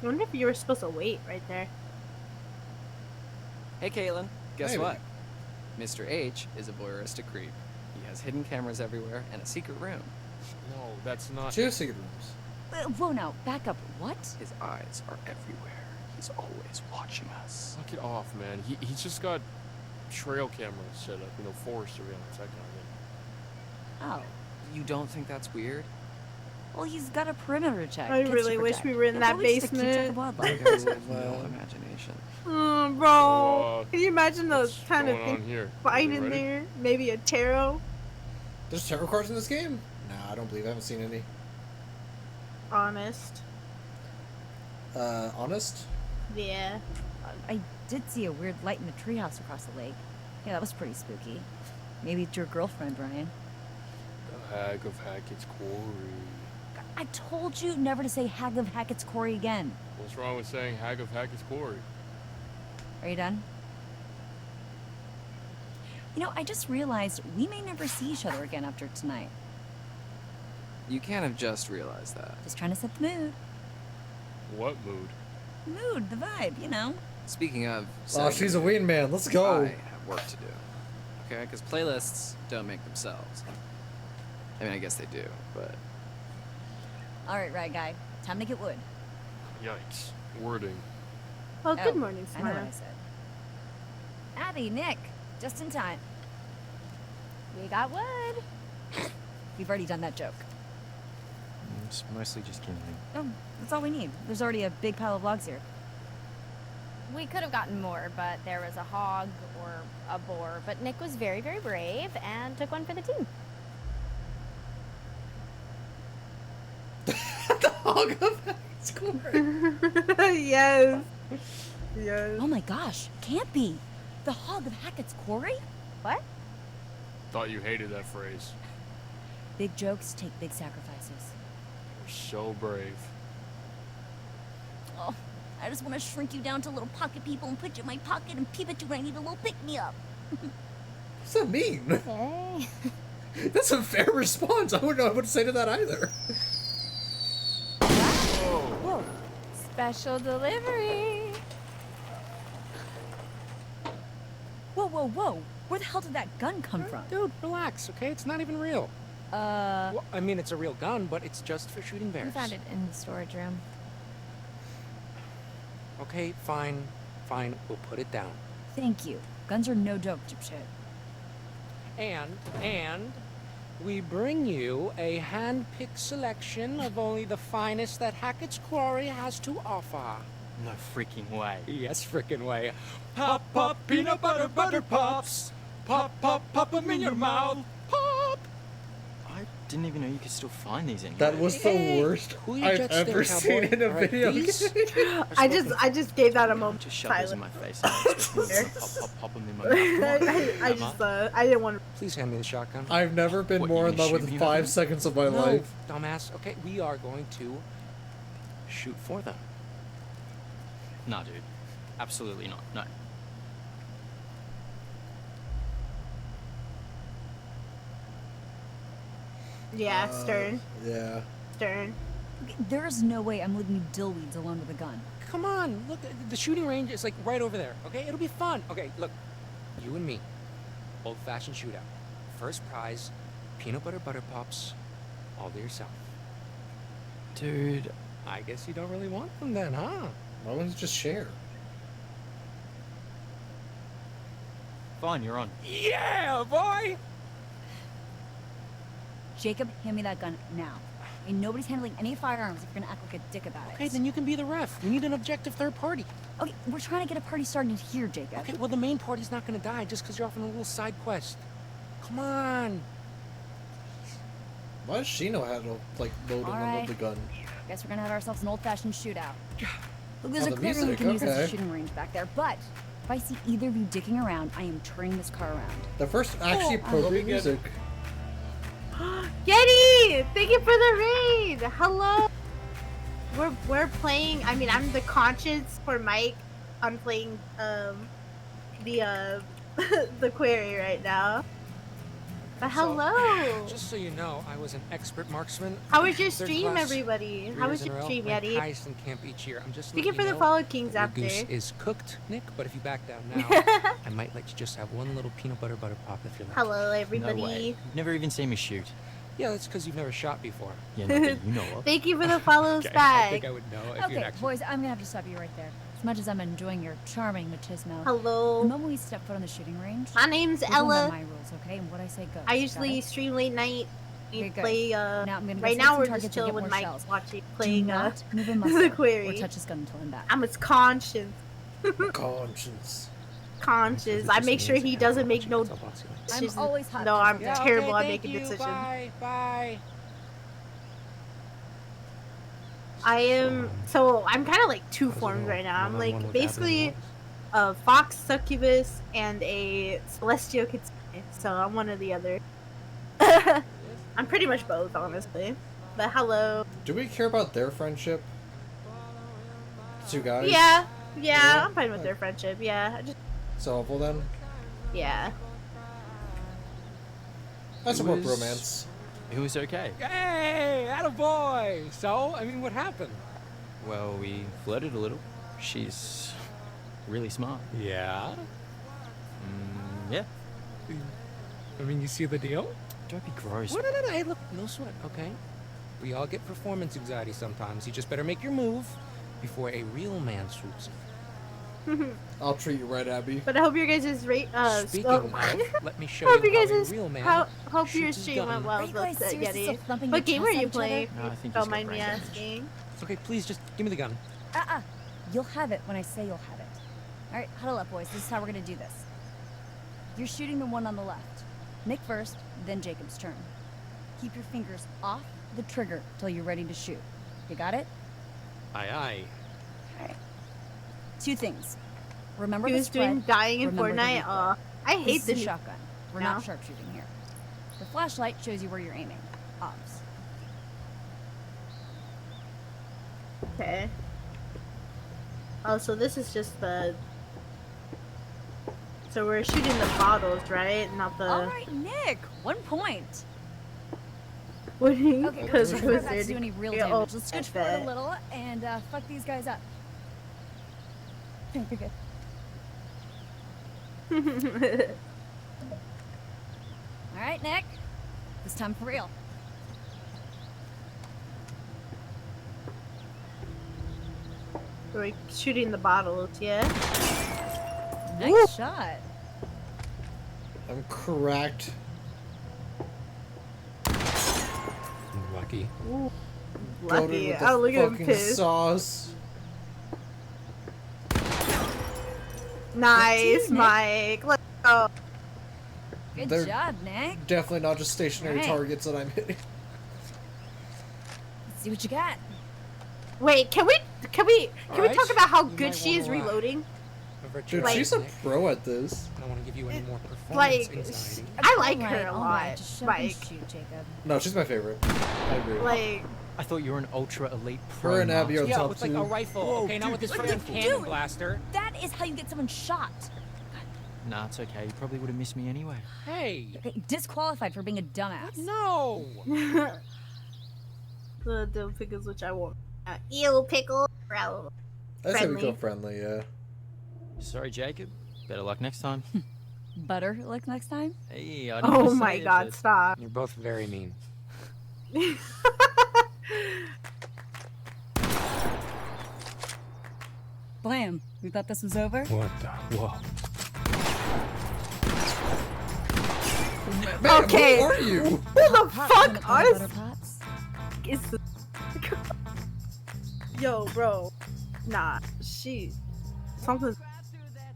I wonder if you were supposed to wait right there. Hey, Caitlin. Guess Maybe. what? Mr. H is a voyeuristic creep. He has hidden cameras everywhere and a secret room. No, that's not. Two secret rooms. Whoa, now, back up. What? His eyes are everywhere. He's always watching us. Knock it off, man. He's just got trail cameras set up, forest surveillance, that kind of thing. Oh. You don't think that's weird? Well, he's got a perimeter check. I kids to really wish protect. we were in Yeah, that probably just to keep track basement. of wildlife. You guys have no imagination. Oh, bro. Can you imagine those What's kind of going on things here? fighting Everybody in ready? there? Maybe a tarot? There's tarot cards in this game? Nah, I don't believe I haven't seen any. Honest. Honest? Yeah. I did see a weird light in the treehouse across the lake. Yeah, that was pretty spooky. Maybe it's your girlfriend, Ryan. The Hag of Hackett's Quarry. I told you never to say Hag of Hackett's Quarry again. What's wrong with saying Hag of Hackett's Quarry? Are you done? I just realized we may never see each other again after tonight. You can't have just realized that. Just trying to set the mood. What mood? Mood, the vibe. Speaking of... Oh, she's a ween man. Let's go. I have work to do. Okay? Because playlists don't make themselves. I mean, I guess they do, but... All right, guy. Time to get wood. Yikes. Wording. Oh, good morning, I know what Smile. I said. Abby, Nick, just in time. We got wood. We've already done that joke. It's mostly just kindling. Oh, that's all we need. There's already a big pile of logs here. We could have gotten more, but there was a hog or a boar. But Nick was very, very brave and took one for the team. Hog of Hackett's Quarry. Yes. Yes. Oh my gosh, can't be. The hog of Hackett's Quarry? What? Thought you hated that phrase. Big jokes take big sacrifices. You're so brave. Oh, I just want to shrink you down to little pocket people and put you in my pocket and peep at you when I need a little pick-me-up. What's that mean? Okay. That's a fair response. I wouldn't know what to say to that either. Whoa. Special delivery. Whoa, whoa, whoa. Where the hell did that gun come from? Dude, relax, okay? It's not even real. Well, I mean, it's a real gun, but it's just for shooting bears. We found it in the storage room. Okay, fine. Fine, we'll put it down. Thank you. Guns are no joke, dipshit. And we bring you a hand-picked selection of only the finest that Hackett's Quarry has to offer. No freaking way. Yes, frickin' way. Pop, pop, peanut butter, butter pops. Pop, pop, pop 'em in your mouth. Pop! I didn't even know you could still find these anywhere. That was the worst I've ever seen in a video game. I just gave that a moment. Just shove those in my face. Pop them in my mouth. I didn't want to. Please hand me the shotgun. I've never been more in love with 5 seconds of my life. Dumbass. Okay, we are going to shoot for them. Nah, dude. Absolutely not. No. Yeah, Stern. Yeah. Stern. Okay, there's no way I'm leaving you dillweeds alone with a gun. Come on, look, the shooting range is like right over there, okay? It'll be fun. Okay, look, you and me, old-fashioned shootout. First prize, peanut butter pops, all to yourself. Dude. I guess you don't really want them then, huh? Why wouldn't you just share? Fine, you're on. Yeah, boy! Jacob, hand me that gun now. I mean, nobody's handling any firearms if you're gonna act like a dick about it. Okay, then you can be the ref. We need an objective third party. Okay, we're trying to get a party started here, Jacob. Okay, well, the main party's not gonna die just because you're off on a little side quest. Come on. Why does she know how to, like, load and unload the gun? Guess we're gonna have ourselves an old-fashioned shootout. Look, there's Oh, a the clear room we music, can use as a okay. shooting range back there, but if I see either of you dicking around, I am turning this car around. The first actually appropriate music. Getty! Thank you for the raid! Hello! We're playing, I mean, I'm the conscience for Mike. I'm playing, the Quarry right now. But hello! Just so you know, I was an expert marksman. How was your Third stream, class, everybody? 3 How years was in a your row, stream, ranked Yeti? highest in camp each year. I'm just Thank you letting for the know follow kings your after. goose is cooked, Nick, but if you back down now, I might let you just have one little peanut butter pop if you're lucky. Hello, everybody. No way. You've never even seen me shoot. Yeah, that's because you've never shot before. Yeah, not that you know of. Thank you for the follows Okay, back. I think I would know if you'd Okay, actually... boys, I'm gonna have to stop you right there. As much as I'm enjoying your charming machismo. Hello. The moment we step foot on the shooting range, My name's we're going by Ella. my rules, okay? And what I say goes. I got usually it? stream late night. Okay, good. Play, Now I'm gonna go right save now some we're targets just and chilling get with more Mike shells. watching, playing Do not move a the muscle Quarry. or touch his gun until I'm back. I'm his conscience. Conscience. Conscious. I make sure he doesn't make no decisions. always hot. No, I'm Yeah, terrible okay, at thank making you, decisions. Bye. I am so I'm kind of like two forms right now. I'm like basically a fox succubus and a celestial kitsune. So I'm one or the other. I'm pretty much both, honestly. But hello. Do we care about their friendship? Two guys? Yeah, Yeah? I'm fine with their friendship. Yeah, I just So helpful then? yeah. I support It was- romance. It was okay. Hey, attaboy! So, I mean, what happened? Well, we flirted a little. She's really smart. Yeah? Yeah. I mean, you see the deal? Don't be gross. Well, no. Hey, look, no sweat, okay? We all get performance anxiety sometimes. You just better make your move before a real man swoops in. I'll treat you right, Abby. But I hope your guys' rate. Speaking of, let me show hope you you how guys a real man hope your shoots his stream gun. went well. Are you guys That's it, seriously Yeti. still thumping What your game are chests you at each other? playing? No, I think Don't he's got mind me brain damage. asking. Okay, please just give me the gun. You'll have it when I say you'll have it. Alright, huddle up, boys. This is how we're gonna do this. You're shooting the one on the left. Nick first, then Jacob's turn. Keep your fingers off the trigger till you're ready to shoot. You got it? Aye, aye. Alright. 2 things. Remember He the was doing spread, dying in remember the Fortnite. replay. I hate This this. is a shotgun. We're No? not sharpshooting here. The flashlight shows you where you're aiming. Obs. Okay. Oh, so this is just the. So we're shooting the bottles, right? Not the. Alright, Nick! 1 point. What do you? Okay, Because let's it try was not to do any real yeah, damage. oh, Let's switch I forward a bet. little and fuck these guys up. You're good. Alright, Nick. This time for real. We're shooting the bottles, yeah. Nice shot. I'm correct. Lucky. Ooh, Loaded lucky. with the Oh, look at him fucking pissed. sauce. Nice, Good team, Nick. Mike. Let's go. Good They're job, Nick. Definitely not just stationary Alright. targets that I'm hitting. Let's see what you got. Wait, can we Alright. talk about how You good might she is wanna, reloading? avert Dude, your Like- she's a Nick. pro at this. I don't want to give you any more performance Like, anxiety. I like her Alright, a alright, lot. just shut up and Like, shoot, Jacob. No, she's my favorite. I agree. like, I thought you were an ultra elite pro. Her and Abby are Yeah, top with like two. a rifle. Whoa, okay, not dude, with this what freaking the- cannon dude? blaster. That is how you get someone shot. Nah, it's okay. You probably would have missed me anyway. Hey. Okay, disqualified for being a dumbass. No. the dill pickles, which I want. Eel pickle. I say we go friendly. friendly, yeah. Sorry, Jacob. Better luck next time. Butter like next time? Hey, I didn't Oh say my it, god, but- stop. You're both very mean. Blam. We thought this was over? What the? Whoa. Man, Okay. who are you? Who the fuck Butter are pops? is the... Yo, bro. Nah, she... Something...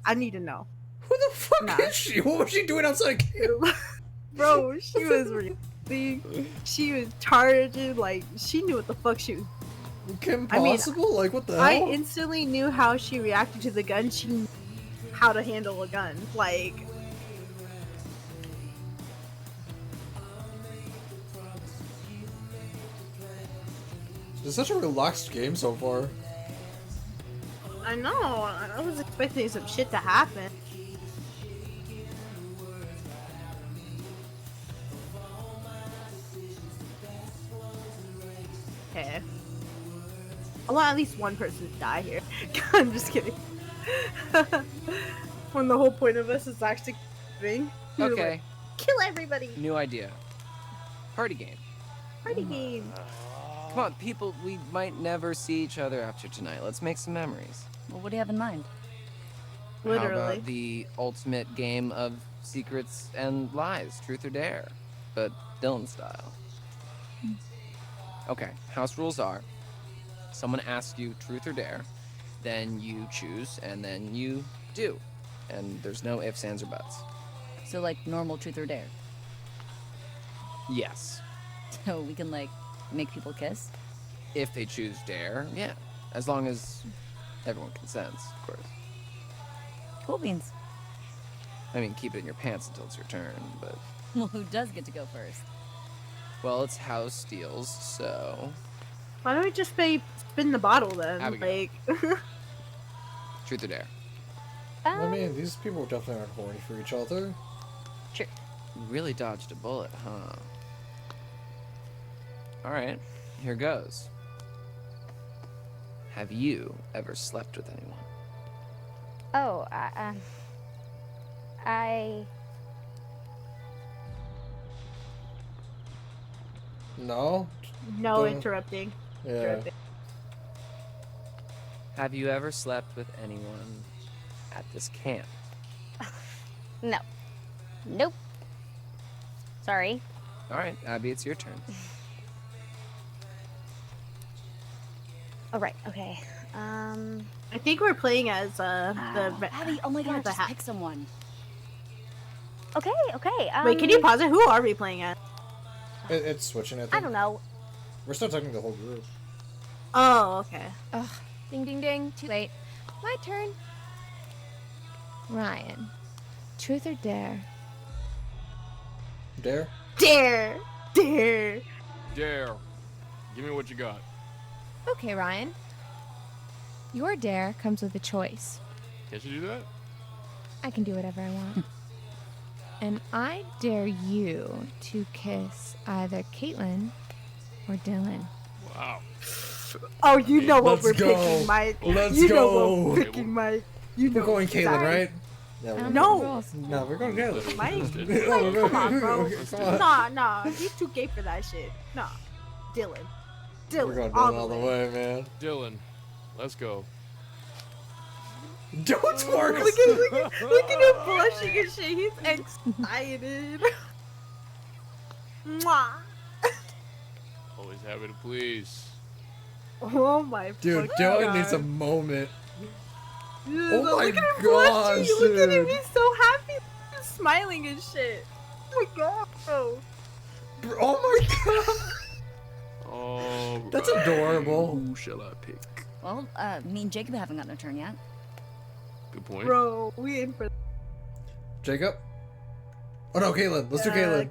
I need to know. Who the fuck Nah. is she? What was she doing outside camp? Bro, she was really... She was charging, like, she knew what the fuck she was... Kim I mean, Possible? Like, what the I hell? instantly knew how she reacted to the gun. She knew how to handle a gun. Like... It's such a relaxed game so far. I know. I was expecting some shit to happen. Okay. I want at least one person to die here. I'm just kidding. When the whole point of us is actually kidding. You're Okay. like, kill everybody. New idea. Party game. Party game. Come on, people, we might never see each other after tonight. Let's make some memories. Well, what do you have in mind? How Literally. about the ultimate game of secrets and lies, truth or dare, but Dylan style? Okay, house rules are someone asks you truth or dare, then you choose, and then you do. And there's no ifs, ands, or buts. So, like, normal truth or dare. Yes. So we can, like, make people kiss? If they choose dare, yeah. As long as everyone consents, of course. Cool beans. I mean, keep it in your pants until it's your turn, but... Well, who does get to go first? Well, it's house deals, so... Why don't we just spin the bottle then? Abigail. Like, Truth or dare? I mean, these people definitely aren't horny for each other. Sure. You really dodged a bullet, huh? Alright, here goes. Have you ever slept with anyone? Oh, I... No? no Don't- interrupting. Yeah. Interrupting. Have you ever slept with anyone at this camp? No. Nope. Sorry. Alright, Abby, it's your turn. All right. Okay. I think we're playing as Abby, oh my god, the just pick someone. Okay, okay. Wait, can you pause it? Who are we playing as? It's switching, I think. I don't know. We're still talking the whole group. Oh, okay. Ugh. Ding, ding, ding. Too late. My turn. Ryan. Truth or dare? Dare? Dare! Dare! Dare. Give me what you got. Okay, Ryan. Your dare comes with a choice. Can't you do that? I can do whatever I want. And I dare you to kiss either Caitlin or Dylan. Wow. Oh, you know what Let's we're go. picking, Mike. Let's you know go. what we're picking, Mike. You know We're going Caitlin, exactly. right? Yeah, I don't No. know the rules. No, we're going Caitlin. Mike, come on, bro. Come on. Nah, he's too gay for that shit. Nah, Dylan. Dylan, We're going all Dylan all the the way. way, man. Dylan, let's go. Don't twerk. Look at him blushing and shit. He's excited. Mwah. Always happy to please. Oh my Dude, fucking Dylan God. needs a moment. Dude, Oh my look at him gosh, blushing. Look at him. dude. He's so happy. He's smiling and shit. Oh my god, bro. Oh my god. Oh, That's adorable. Who shall I pick? Well, me and Jacob haven't gotten a turn yet. Good point. Bro, we in for Jacob? Oh no, Caitlin. Let's do Caitlin.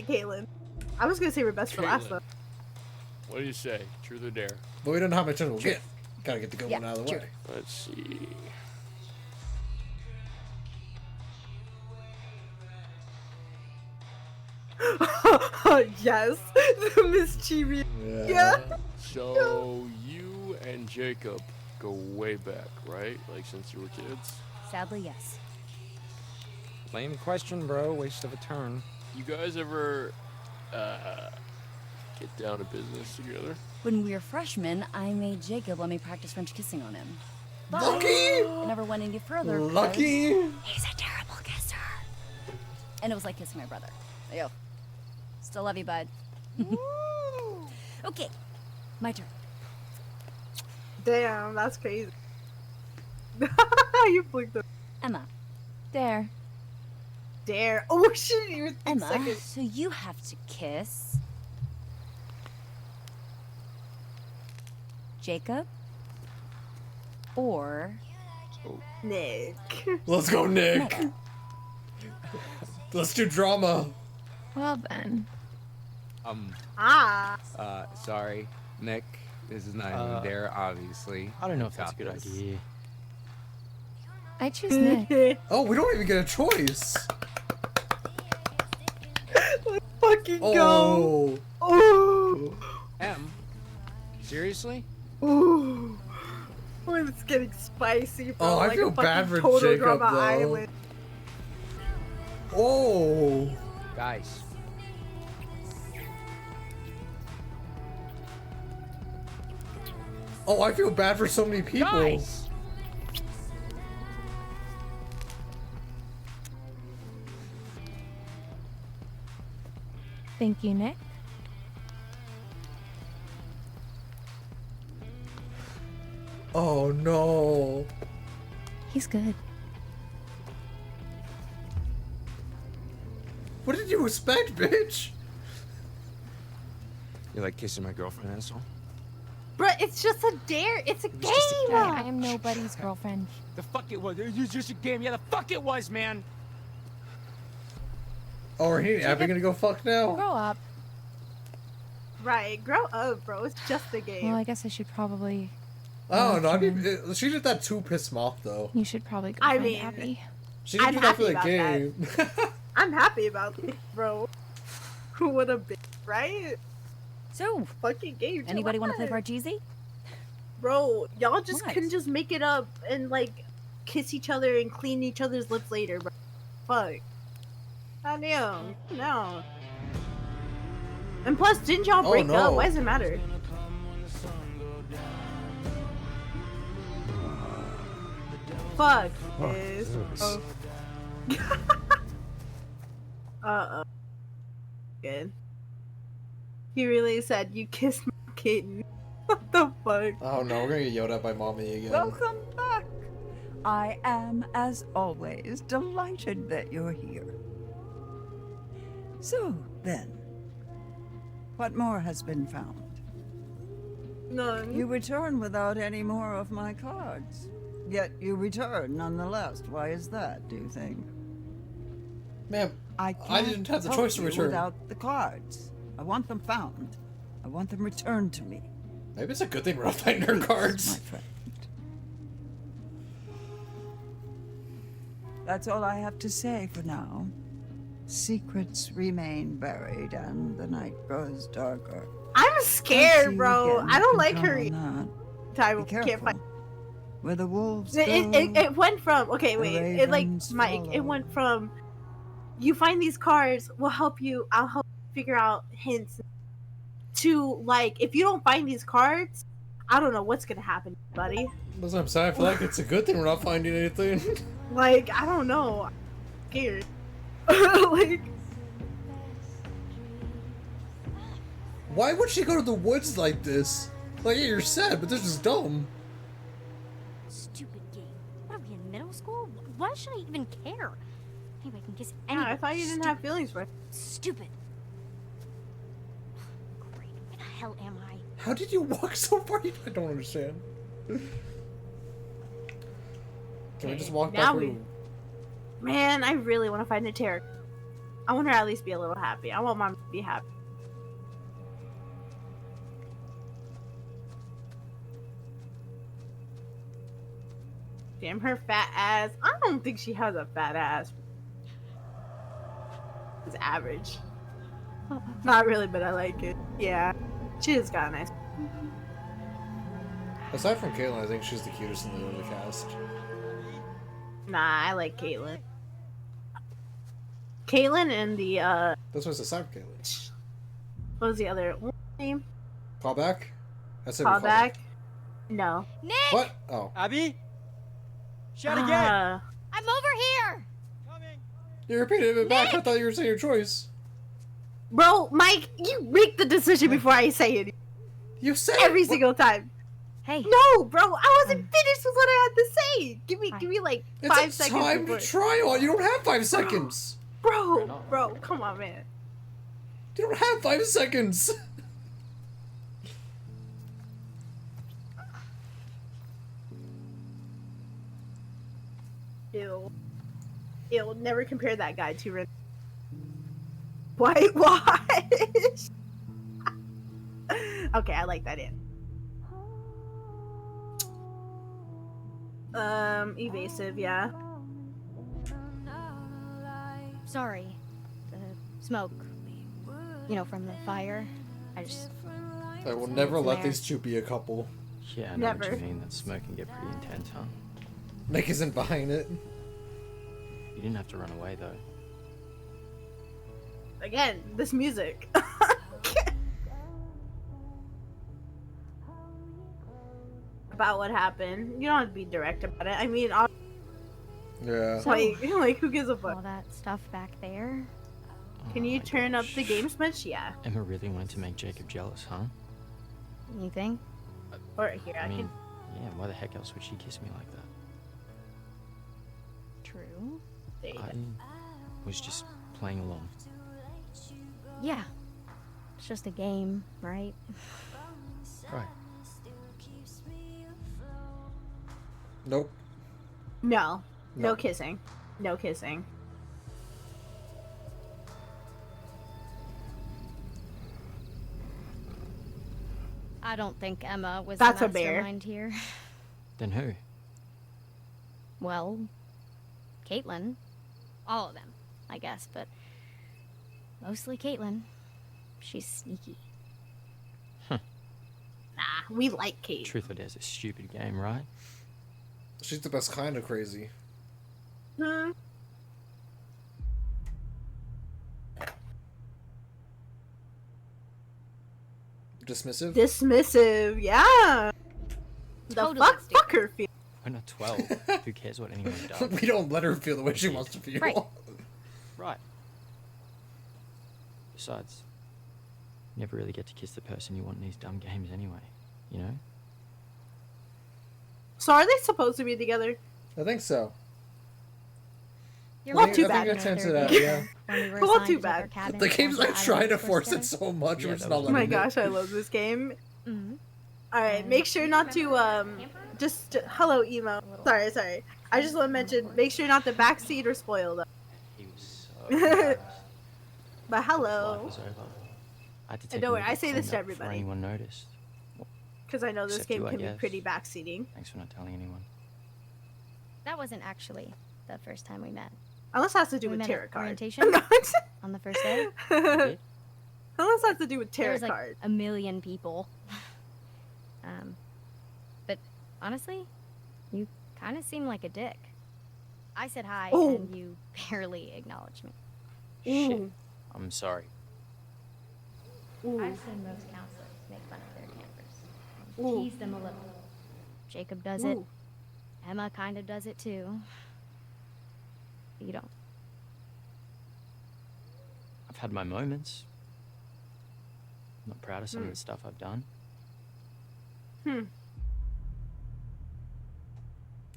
Caitlin. I was gonna say we're best for last Caitlin. though. What do you say? Truth or dare? But we don't know how much time we'll get. Gotta get the good one out of the true. way. Let's see. Yes, the mischievous. Yeah. So you and Jacob go way back, right? Like since you were kids? Sadly, yes. Lame question, bro. Waste of a turn. You guys ever get down to business together? When we were freshmen, I made Jacob let me practice French kissing on him. But Lucky! it never went any further. because Lucky! He's a terrible kisser. And it was like kissing my brother. Yo. Still love you, bud. Okay, my turn. Damn, that's crazy. You blinked up. Emma. Dare. Dare. Oh shit, you were Emma, second. so you have to kiss Jacob or Nick. Let's go, Nick. Let's do drama. Well then. Sorry, Nick. This is not even dare, obviously. I don't know if that's a Got good this. idea. I choose Nick. Oh, we don't even get a choice. Let's fucking go. Oh. Oh. M. Seriously? Ooh. Oh, it's getting spicy, bro. Oh, I like feel a fucking bad for Total Jacob, Drama though. Island. Oh. Guys. Oh, I feel bad for so many people. Guys! Thank you, Nick. Oh no. He's good. What did you expect, bitch? You like kissing my girlfriend, asshole? Bro, it's just a dare. It's a game. I am nobody's girlfriend. The fuck it was. It was just a game. Yeah, the fuck it was, man. Oh, are he and Abby gonna go fuck now? Grow up. Right, grow up, bro. It's just a game. Well, I guess I should probably. I don't know. I mean, she did that to piss him off, though. You should probably go I find mean, Abby. She didn't I'm do that for the happy about game. I'm happy about this, bro. Who would have been, right? So, Fucking game. anybody want to play July. Parcheesi? Bro, y'all just What? couldn't just make it up and like kiss each other and clean each other's lips later, bro. Fuck. Goddamn. No. And plus, didn't y'all Oh, break no. up? Why does it matter? Fuck this. Oh. Uh-oh. Good. He really said, you kissed my kitten. What the fuck? Oh no, we're gonna get yelled at by mommy again. Welcome back. I am, as always, delighted that you're here. So, then, what more has been found? None. You return without any more of my cards. Yet you return nonetheless. Why is that, do you think? Ma'am, I didn't have the help choice to you return. without the cards. I want them found. I want them returned to me. Maybe it's a good thing we're not finding her Please, cards. my friend. That's all I have to say for now. Secrets remain buried and the night grows darker. I'm I'll see scared, you bro. again. I You don't can like count her. on that. Time Be can't careful. fight. Where the wolves It go, went from okay, the wait. It like ravens Mike. It follow. went from you find these cards. We'll help you. I'll help you figure out hints. To like, if you don't find these cards, I don't know what's gonna happen, buddy. That's what I'm saying. I feel like it's a good thing we're not finding anything. Like, I don't know. I'm scared. Like, Why would she go to the woods like this? Like, yeah, you're sad, but this is dumb. Stupid game. What are we in middle school? Why should I even care? Anyway, I can kiss yeah, anybody. I thought you didn't have feelings for it. Stupid. Great. Where the hell am I? How did you walk so far? I don't understand. Can we just walk now back? we- Man, I really want to find a tarot. I want her to at least be a little happy. I want mom to be happy. Damn, her fat ass. I don't think she has a fat ass. It's average. Not really, but I like it. Yeah. She just got a nice. Aside from Caitlyn, I think she's the cutest in the cast. Nah, I like Caitlyn. Caitlyn and the, That's what's aside from Caitlyn. what was the other name? Callback? I said we call Callback? No. Nick! What? Oh. Abby? Shout again! I'm over here! You repeated it back. I thought you were saying your choice. Bro, Mike, you make the decision before I say it. You said every single time. Hey. No, bro, I wasn't finished with what I had to say. Give me like It's 5 a seconds. time before. to try on. You don't have 5 seconds. Bro, come on, man. You don't have 5 seconds. Ew. Ew, never compare that guy to Ren. Whitewash. Okay, I like that in. Evasive, yeah. Sorry. The smoke. You know, from the fire. I just... I will never let there. these two be a couple. Yeah, I know what Never. you mean. That smoke can get pretty intense, huh? Nick isn't buying it. You didn't have to run away, though. Again, this music. About what happened. You don't have to be direct about it. I mean, Yeah. like who gives a fuck? All that stuff back there. Can you turn up the games much? Yeah. Emma really wanted to make Jacob jealous, huh? You think? Or here, I I mean, can. yeah, why the heck else would she kiss me like that? True. I was just playing along. Yeah. It's just a game, right? Right. Nope. No. No. No kissing. No kissing. I don't think Emma was That's the a bear. mastermind here. Then who? Well, Caitlin. All of them, I guess, but mostly Caitlin. She's sneaky. Nah, we like Kate. Truth or Dare's a stupid game, right? She's the best kind of crazy. Hmm. Dismissive? Dismissive, yeah. The Totally fuck her feel. We're not 12. Who cares what anyone does? We don't let her feel the way she wants to feel. Right. Right. Besides, you never really get to kiss the person you want in these dumb games anyway. You know? So are they supposed to be together? I think so. You're Not right. too I think bad. it hinted at, yeah. When we were Not assigned too to take our bad. cabins The game's down like the trying island to explore force it together. so much, Yeah, we're just that not was Oh my letting it. gosh, I love this game. Mm-hmm. Alright, make sure not to hello emo. Sorry. I just want to mention, make sure not to backseat or spoil them. He was so But embarrassed. The flight hello. was over. I had to And take don't him worry, to I get say this cleaned to up before everybody. anyone noticed. Because I know this Except game you, I can be guess. pretty backseating. Thanks for not telling anyone. That wasn't actually the first time we met. Unless it has to do We with met tarot at cards. orientation on the first day. Unless it has to do with There tarot was like cards. a million people. But honestly, you kind of seem like a dick. I said hi, Oh. and you barely acknowledged me. Shit. Ooh. I'm sorry. Ooh. I've seen most counselors make fun of their campers. Ooh. Tease them a little. Jacob does it. Ooh. Emma kind of does it too. You don't. I've had my moments. I'm not proud of some of the stuff I've done.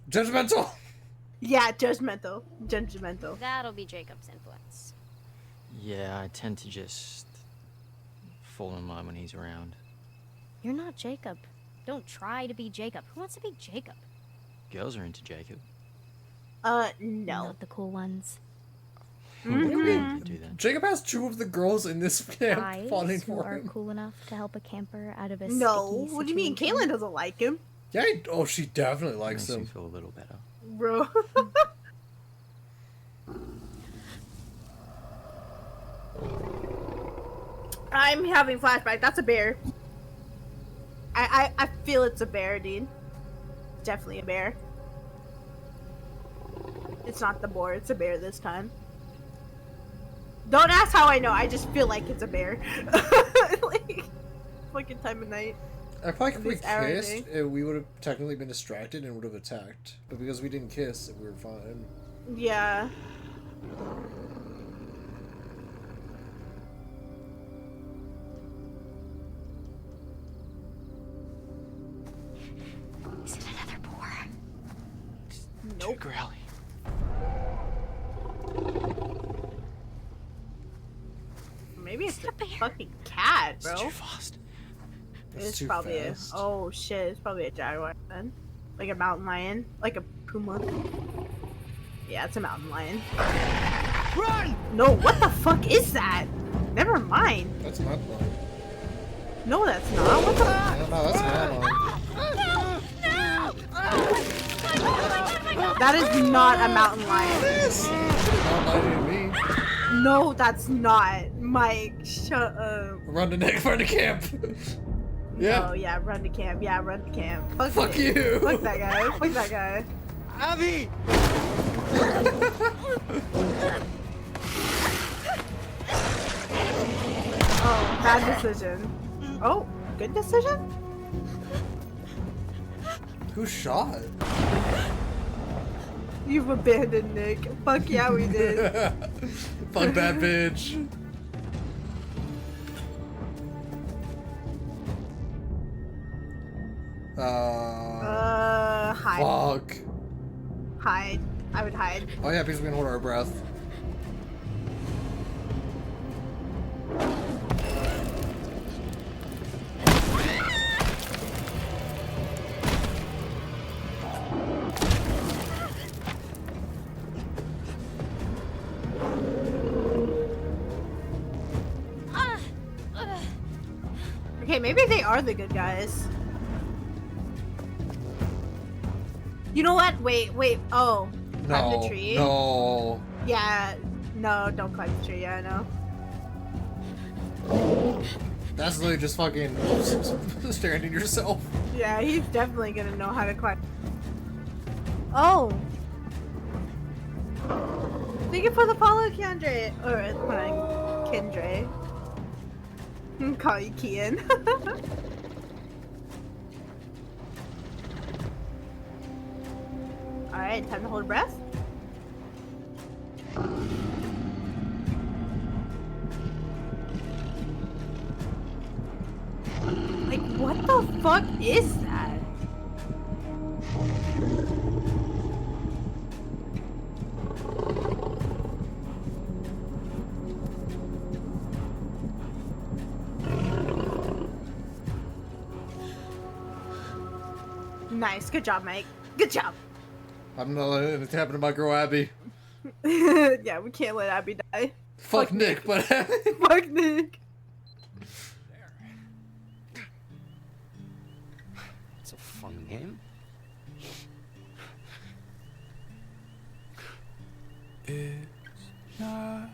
Judgmental! Yeah, judgmental. That'll be Jacob's influence. Yeah, I tend to just fall in line when he's around. You're not Jacob. Don't try to be Jacob. Who wants to be Jacob? Girls are into Jacob. No. Not the cool ones. Who would Mm-hmm. you do that? Jacob has two of the girls in this camp Guys falling who for are him. cool enough to help a camper out of a No. sticky What do you mean? situation. Caitlin doesn't like him. Yeah, she definitely likes Makes me him. feel a little better. Bro. I'm having flashback. That's a bear. I feel it's a bear, dude. Definitely a bear. It's not the boar, it's a bear this time. Don't ask how I know, I just feel like it's a bear. Like, fucking time of night. I feel like if we This hour kissed, thing. we would have technically been distracted and would have attacked. But because we didn't kiss, we were fine. Yeah. Is it another boar? Nope. Growly. Maybe it's a fucking cat, bro. It's too fast. It's too probably fast. oh shit, it's probably a jaguar then. Like a mountain lion. Like a puma. Yeah, it's a mountain lion. Run! No, what the fuck is that? Never mind. That's not one. No, that's not. What the No, that's not one. That is not a mountain lion. Not lying to me. No, that's not. Mike, shut up. Run to Nick, run to camp. Yeah. No, yeah, run to camp. Yeah, run to camp. Fuck it. you. Fuck that guy. Fuck that guy. Abby! Oh, bad decision. Oh, good decision? Who shot? You've abandoned Nick. Fuck yeah, we did. Fuck that bitch. Hide. Fuck. Hide. I would hide. Oh yeah, because we can hold our breath. Okay, maybe they are the good guys. You know what? Wait. Oh, climb the tree. No. Yeah. No, don't climb the tree. Yeah, I know. That's literally just fucking staring at yourself. Yeah, he's definitely gonna know how to climb. Oh. Thank you for the follow, Keandre. Or, Kendre. Call you Kian. Alright, time to hold breath. Like, What the fuck is that? Nice. Good job, Mike. Good job. I'm not letting it happen to my girl Abby. Yeah, we can't let Abby die. Fuck Nick, but Fuck Nick. It's a fun game. It's not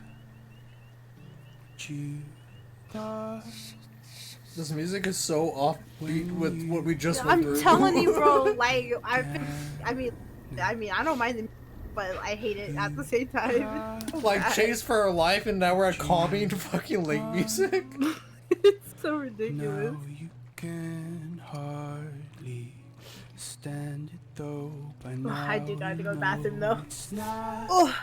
you thought. This music is so offbeat with what we just went I'm through. telling you, bro. Like, I mean, I don't mind the music, but I hate it at the same time. Like Chase for Our Life, and now we're at calming fucking lake music. It's so ridiculous. Now you can hardly stand it though. By now I do gotta go to the bathroom though. Oh.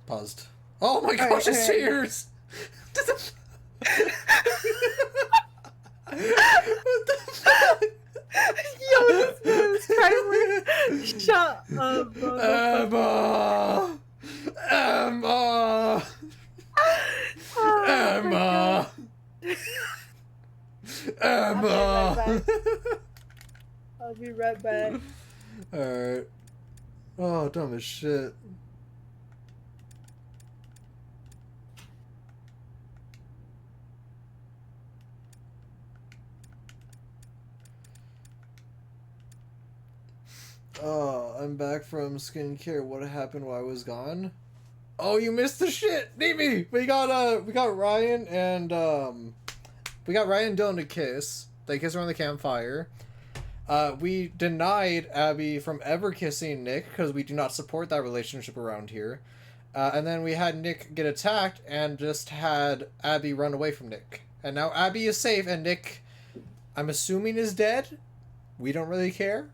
Paused. Oh my gosh, it's tears! What the fuck? Yo, this man is crying. Shut up, bro. Emma! Emma! Oh, Emma! Emma! I'll be right back. Alright. Oh, dumb as shit. Oh, I'm back from skincare. What happened while I was gone? Oh, you missed the shit! Nimi! We got Ryan and, we got Ryan and Dylan to kiss. They kiss around the campfire. We denied Abby from ever kissing Nick because we do not support that relationship around here. And then we had Nick get attacked and just had Abby run away from Nick. And now Abby is safe and Nick, I'm assuming, is dead? We don't really care.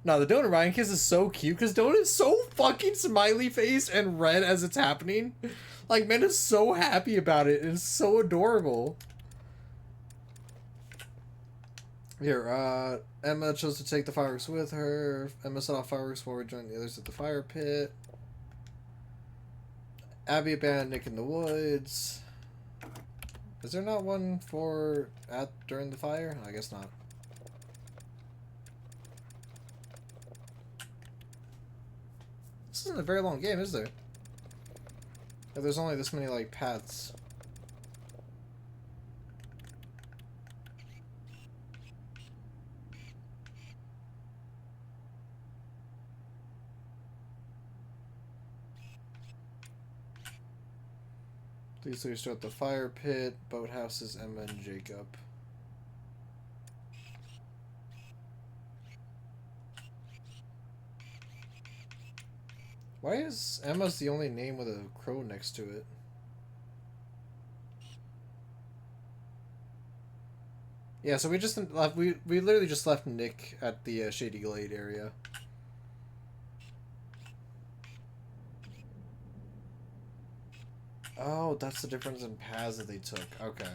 No, the Dylan and Ryan kiss is so cute because Dylan is so fucking smiley face and red as it's happening. Like, man is so happy about it. It's so adorable. Here, Emma chose to take the fireworks with her. Emma set off fireworks while we joined the others at the fire pit. Abby abandoned Nick in the woods. Is there not one for during the fire? I guess not. This isn't a very long game, is there? There's only this many, like, paths. These three start the fire pit, boathouses, Emma and Jacob. Why is Emma's the only name with a crow next to it? Yeah, so we just left, we literally just left Nick at the Shady Glade area. Oh, that's the difference in paths that they took. Okay.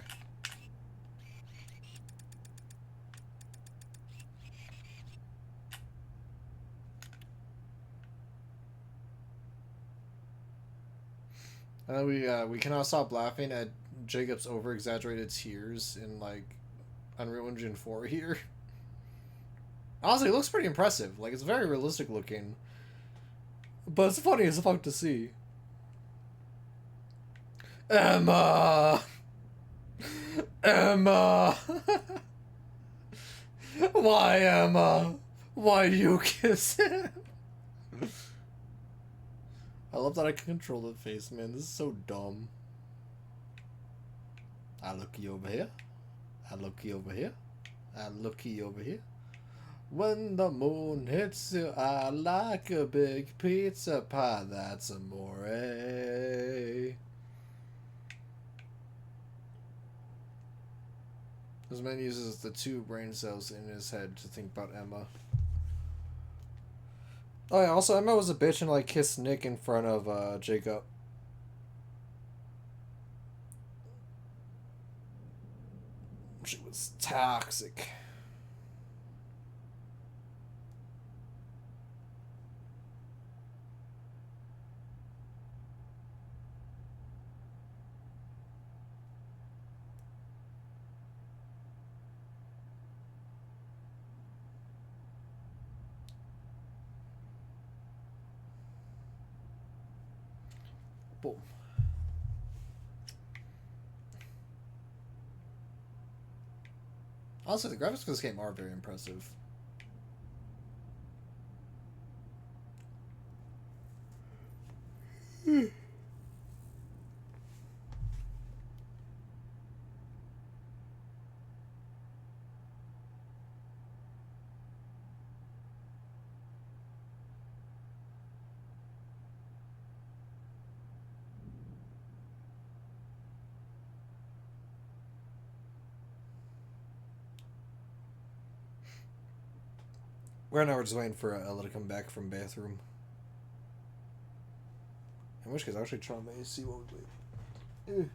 And then we cannot stop laughing at Jacob's over-exaggerated tears in, like, Unreal Engine 4 here. Honestly, it looks pretty impressive. Like, it's very realistic looking. But it's funny as fuck to see. Emma! Emma! Why, Emma? Why do you kiss him? I love that I can control the face, man. This is so dumb. I looky over here. I looky over here. I looky over here. When the moon hits you, I like a big pizza pie. That's amore. This man uses the 2 brain cells in his head to think about Emma. Oh yeah, also Emma was a bitch and like kissed Nick in front of Jacob. She was toxic. Boom. Also, the graphics for this game are very impressive. Right now we're just waiting for Ella to come back from bathroom. In which case, I'll actually try my AC while we wait.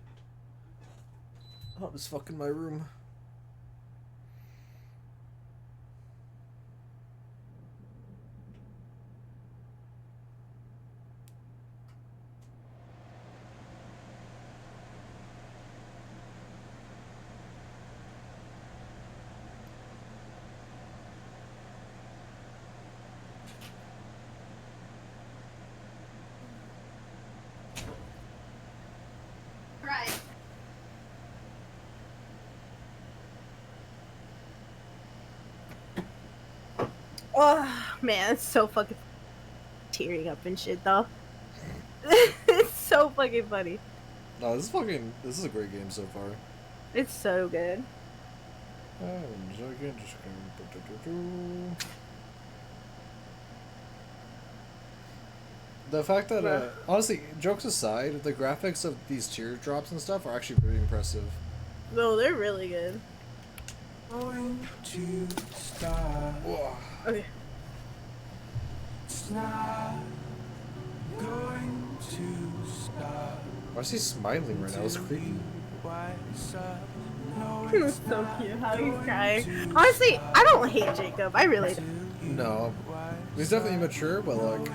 Hot as fuck in my room. Right. Oh man, it's so fucking tearing up and shit though. It's so fucking funny. No, this is a great game so far. It's so good. The fact that, honestly, jokes aside, the graphics of these teardrops and stuff are actually pretty impressive. No, they're really good. Going to stop. Okay. It's not going to stop. Why is he smiling right now? It's creepy. It's so cute how he's crying. Honestly, I don't hate Jacob. I really don't. No. He's definitely immature, but like...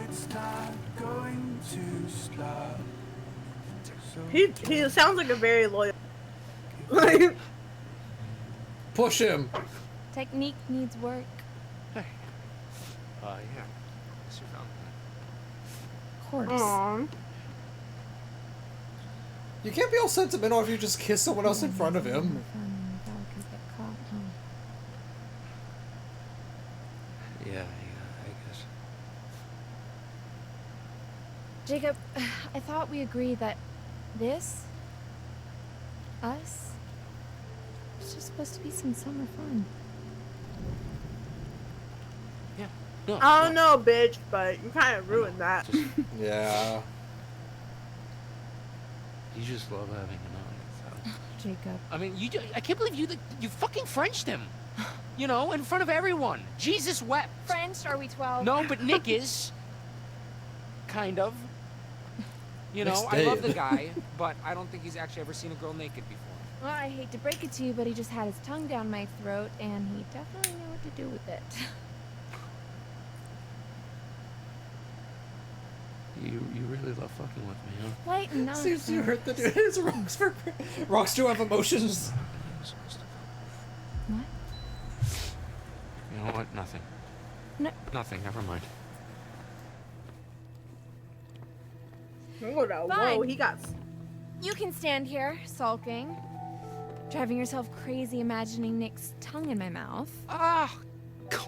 He sounds like a very loyal. Like, push him! Technique needs work. Yeah. Yes, you found Of course. Aww. You can't be all sentimental if you just kiss someone else in front of him. Yeah, I guess. Jacob, I thought we agreed that this, us, it's just supposed to be some summer fun. Yeah. No, I don't know, bitch, but you kind of ruined that. Yeah. You just love having an audience. Jacob. I mean, I can't believe you fucking Frenched him. You know, in front of everyone. Jesus wept. French? Are we 12? No, but Nick is. Kind of. You know, Nick's I love dead. the guy, but I don't think he's actually ever seen a girl naked before. Well, I hate to break it to you, but he just had his tongue down my throat, and he definitely knew what to do with it. You really love fucking with me, huh? Lighten up. Seems to hurt the dude. His rocks do have emotions. What? You know what? Nothing. No. Nothing. Never mind. Oh, no. Whoa, Fine. he got. You can stand here, sulking, driving yourself crazy, imagining Nick's tongue in my mouth. Ah!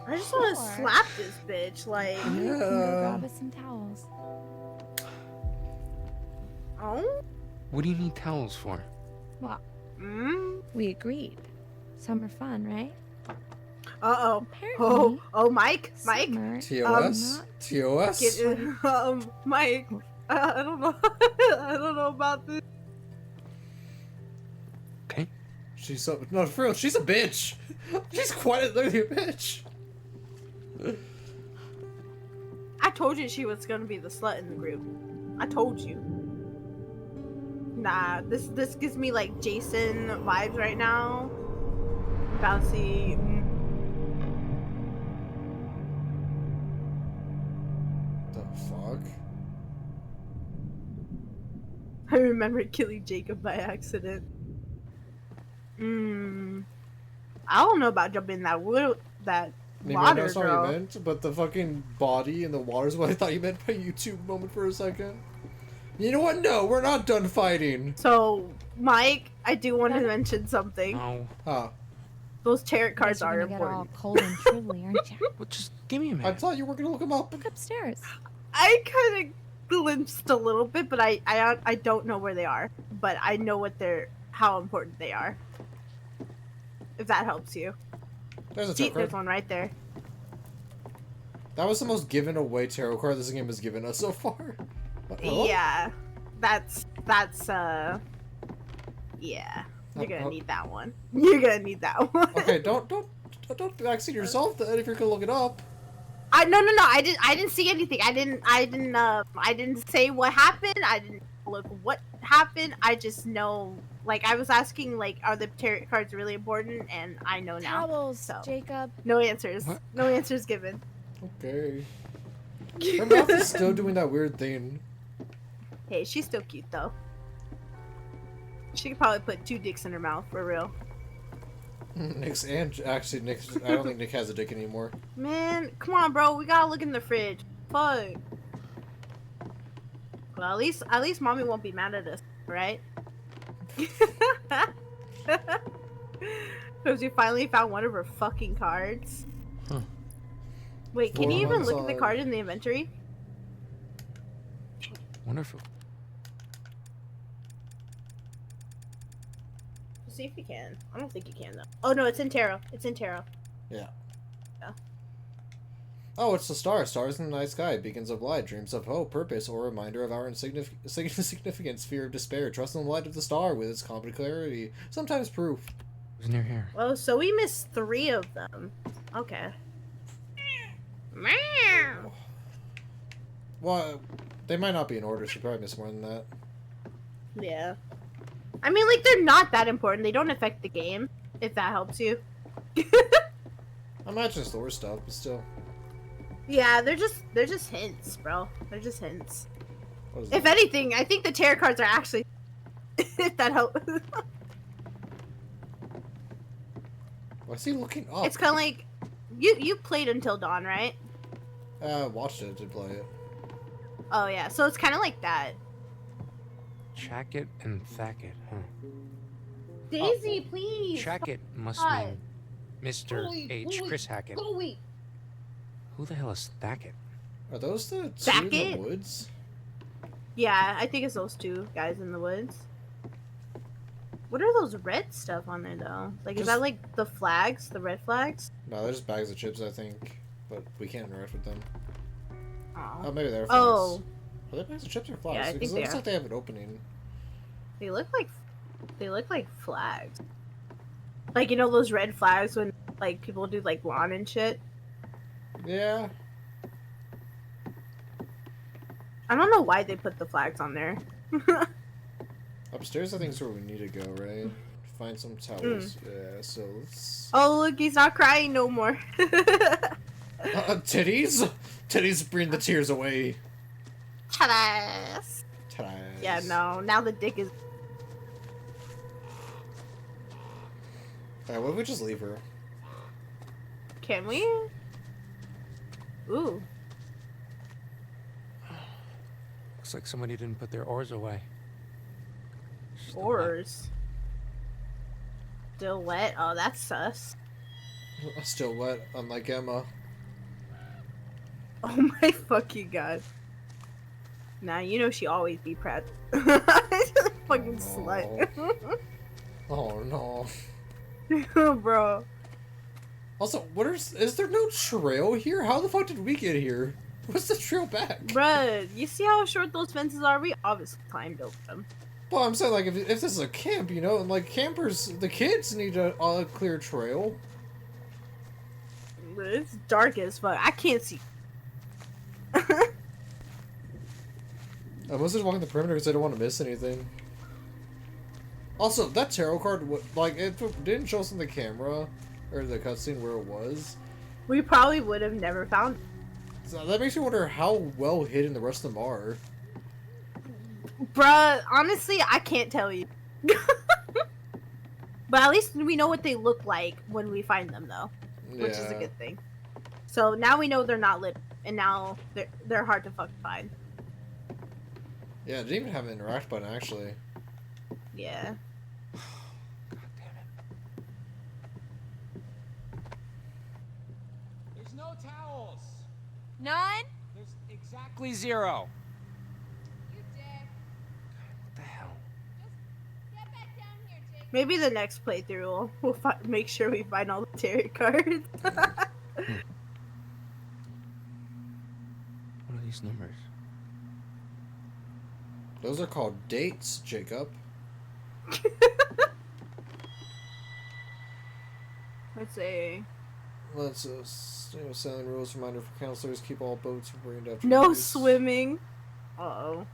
I just want to slap this bitch. Like, You can go grab us some towels. oh? What do you need towels for? Well, we agreed. Summer fun, right? Uh-oh. Apparently, Oh, Mike? Mike? summer TOS? TOS? Mike. I don't know. I don't know about this. Okay. She's so... No, for real, she's a bitch. She's quite literally a bitch. I told you she was gonna be the slut in the group. I told you. Nah, this gives me like Jason vibes right now. Bouncy. The fuck? I remember killing Jacob by accident. I don't know about jumping in that Maybe I know water, that's not what you girl. meant, but the fucking body in the water is what I thought you meant by YouTube moment for a second. You know what? No, we're not done fighting. So, Mike, I do want to mention something. No. Huh. Those tarot cards You guys are are gonna get all important. cold and shrivelly, aren't you? Well, just give me a I minute. thought you were gonna look them up. Look upstairs. I kind of glimpsed a little bit, but I don't know where they are. But I know how important they are. If that helps you. There's a See, tarot there's card. one right there. That was the most given away tarot card this game has given us so far. Hello? Yeah, that's yeah. You're gonna need that one. You're gonna need that one. Okay, don't backseat yourself then if you're gonna look it up. No. I didn't see anything. I didn't say what happened. I didn't look what happened. I just know. Like I was asking, like, are the tarot cards really important? And I know now. Towels, So Jacob. no answers. What? No answers given. Okay. Her mouth is still doing that weird thing. Hey, she's still cute though. She could probably put 2 dicks in her mouth for real. Nick's I don't think Nick has a dick anymore. Man, come on, bro. We gotta look in the fridge. Fuck. Well, at least mommy won't be mad at us, right? Because we finally found one of her fucking cards. Huh. Wait, can you even look at the 400. card in the inventory? Wonderful. See if you can. I don't think you can though. Oh no, it's in tarot. It's in tarot. Yeah. Yeah. Oh, it's the star. Stars in the night sky, beacons of light, dreams of hope, purpose, or reminder of our significance, fear of despair. Trust in the light of the star with its competent clarity, sometimes proof. Who's near here? Oh, so we missed 3 of them. Okay. Meow. Well, they might not be in order. She probably missed more than that. Yeah. I mean, like, they're not that important. They don't affect the game, if that helps you. I imagine it's the worst stuff, but still. Yeah, they're just hints, bro. They're just hints. What is If that? anything, I think the tarot cards are actually if that helps. Why is he looking up? It's kind of like you played Until Dawn, right? Watched it to play it. Oh yeah, so it's kind of like that. Chackett and Thackett, huh? Daisy, please. Chackett must Hi. mean Mr. H. Chris Hackett. Go away. Who the hell is Thackett? Are those the two in the Thackett? woods? Yeah, I think it's those 2 guys in the woods. What are those red stuff on there though? Like, is Just- that like the flags, the red flags? No, they're just bags of chips, I think. But we can't interact with them. Oh, Oh, maybe they're flags. Oh. Are they bags of chips or flags? Yeah, I Because think it looks they are. like they have an opening. They look like flags. Like, you know those red flags when like people do like lawn and shit? Yeah. I don't know why they put the flags on there. Upstairs, I think is where we need to go, right? Find some towels. Yeah, so let's... Oh, look, he's not crying no more. Titties? Titties bring the tears away. Ta-da! Ta-da. Yeah, no. Now the dick is. Alright, what if we just leave her? Can we? Ooh. Looks like somebody didn't put their oars away. Oars. Still wet? Oh, that's sus. Still wet, unlike Emma. Oh my fucking god. Nah, you know she always be proud. Fucking slut. Oh no. Bro. Also, is there no trail here? How the fuck did we get here? What's the trail back? Bruh, you see how short those fences are? We obviously climbed over them. Well, I'm saying, like, if this is a camp, you know, and, like, campers, the kids need a clear trail. It's dark as fuck. I can't see. I'm just walking the perimeter because I don't want to miss anything. Also, that tarot card, like, it didn't show us on the camera, or the cutscene where it was, we probably would have never found it. so that makes me wonder how well hidden the rest of them are. Bruh, honestly, I can't tell you. But at least we know what they look like when we find them, though, which is a Yeah. good thing. So now we know they're not lit, and now they're hard to fucking find. Yeah, I didn't even have an interact button actually. Yeah. There's no towels. None? There's exactly 0. What the hell? Maybe the next playthrough we'll make sure we find all the tarot cards. What are these numbers? Those are called dates, Jacob. Let's see. Let's sailing rules reminder for counselors: keep all boats rained after No use. swimming. Uh-oh.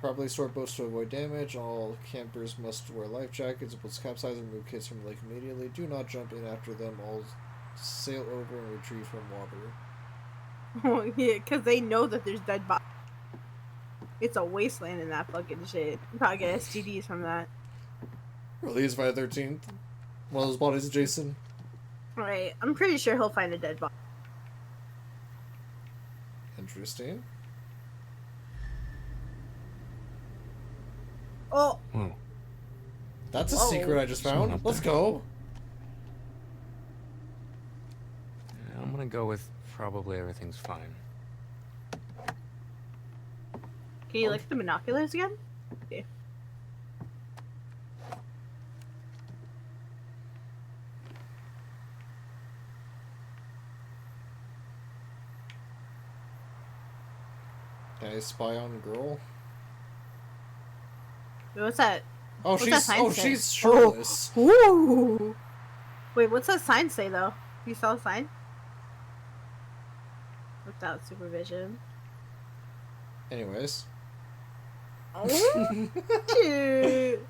Properly stored boats to avoid damage. All campers must wear life jackets. Boats capsize and remove kids from the lake immediately. Do not jump in after them. All sail over and retrieve from water. Oh, yeah, because they know that there's dead bodies. It's a wasteland in that fucking shit. You probably get STDs from that. Released by the 13th. One of those bodies is Jason. Right. I'm pretty sure he'll find a dead body. Interesting. Oh! Whoa. That's a Whoa. secret I just Someone found. up Let's there. go. Yeah, I'm gonna go with probably everything's fine. Can you look at the binoculars again? Okay. Can I spy on girl? Wait, what's that? Oh, What's that sign say? she's shirtless. Oh. Ooh. Wait, what's that sign say though? You saw the sign? Without supervision. Anyways. Oh, shit.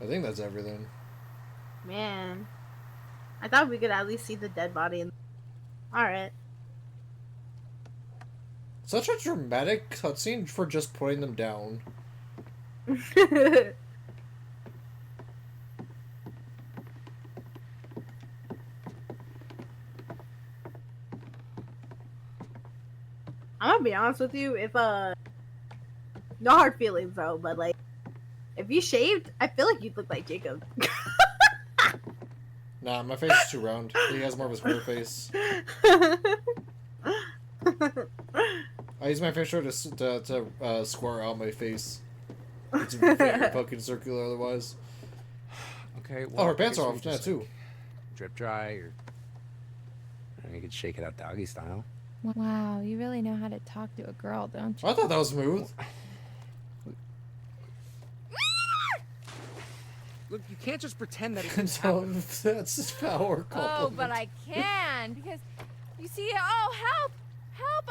I think that's everything. Man. I thought we could at least see the dead body. Alright. Such a dramatic cutscene for just putting them down. I'm gonna be honest with you, if no hard feelings though, but like if you shaved, I feel like you'd look like Jacob. Nah, my face is too round. He has more of a square face. I use my facial to square out my face. It's very fucking circular otherwise. Okay. Oh, her pants I guess are we off just, now, like, too. Drip dry, or you could shake it out doggy style. Wow, you really know how to talk to a girl, don't you? I thought that was smooth. Look, you can't just pretend that it didn't So happen. that's his power Oh, compliment. but I can because you see. Oh, help! Help!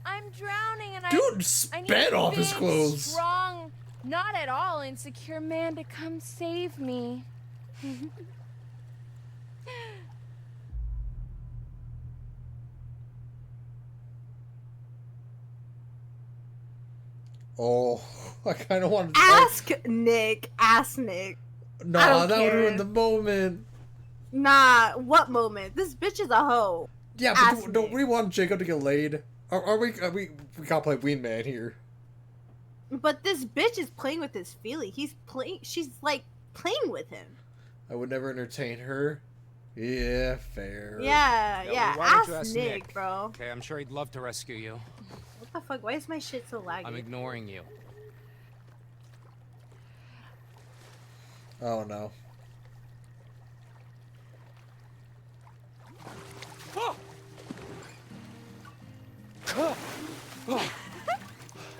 I'm drowning and Dude, I need spat a off his big, clothes. Strong, not at all insecure man to come save me. Oh, I kind of want to Ask Nick. Ask Nick. I Nah, don't that would care. ruin the moment. Nah, what moment? This bitch is a hoe. Yeah, Ask but don't we want Jacob to get laid? We gotta play Wingman here. But this bitch is playing with his feeling. She's like playing with him. I would never entertain her. Yeah, fair. Yeah, yeah. Why don't you Ask ask Nick, bro. Okay, I'm sure he'd love to rescue you. What the fuck? Why is my shit so laggy? I'm ignoring you. Oh no.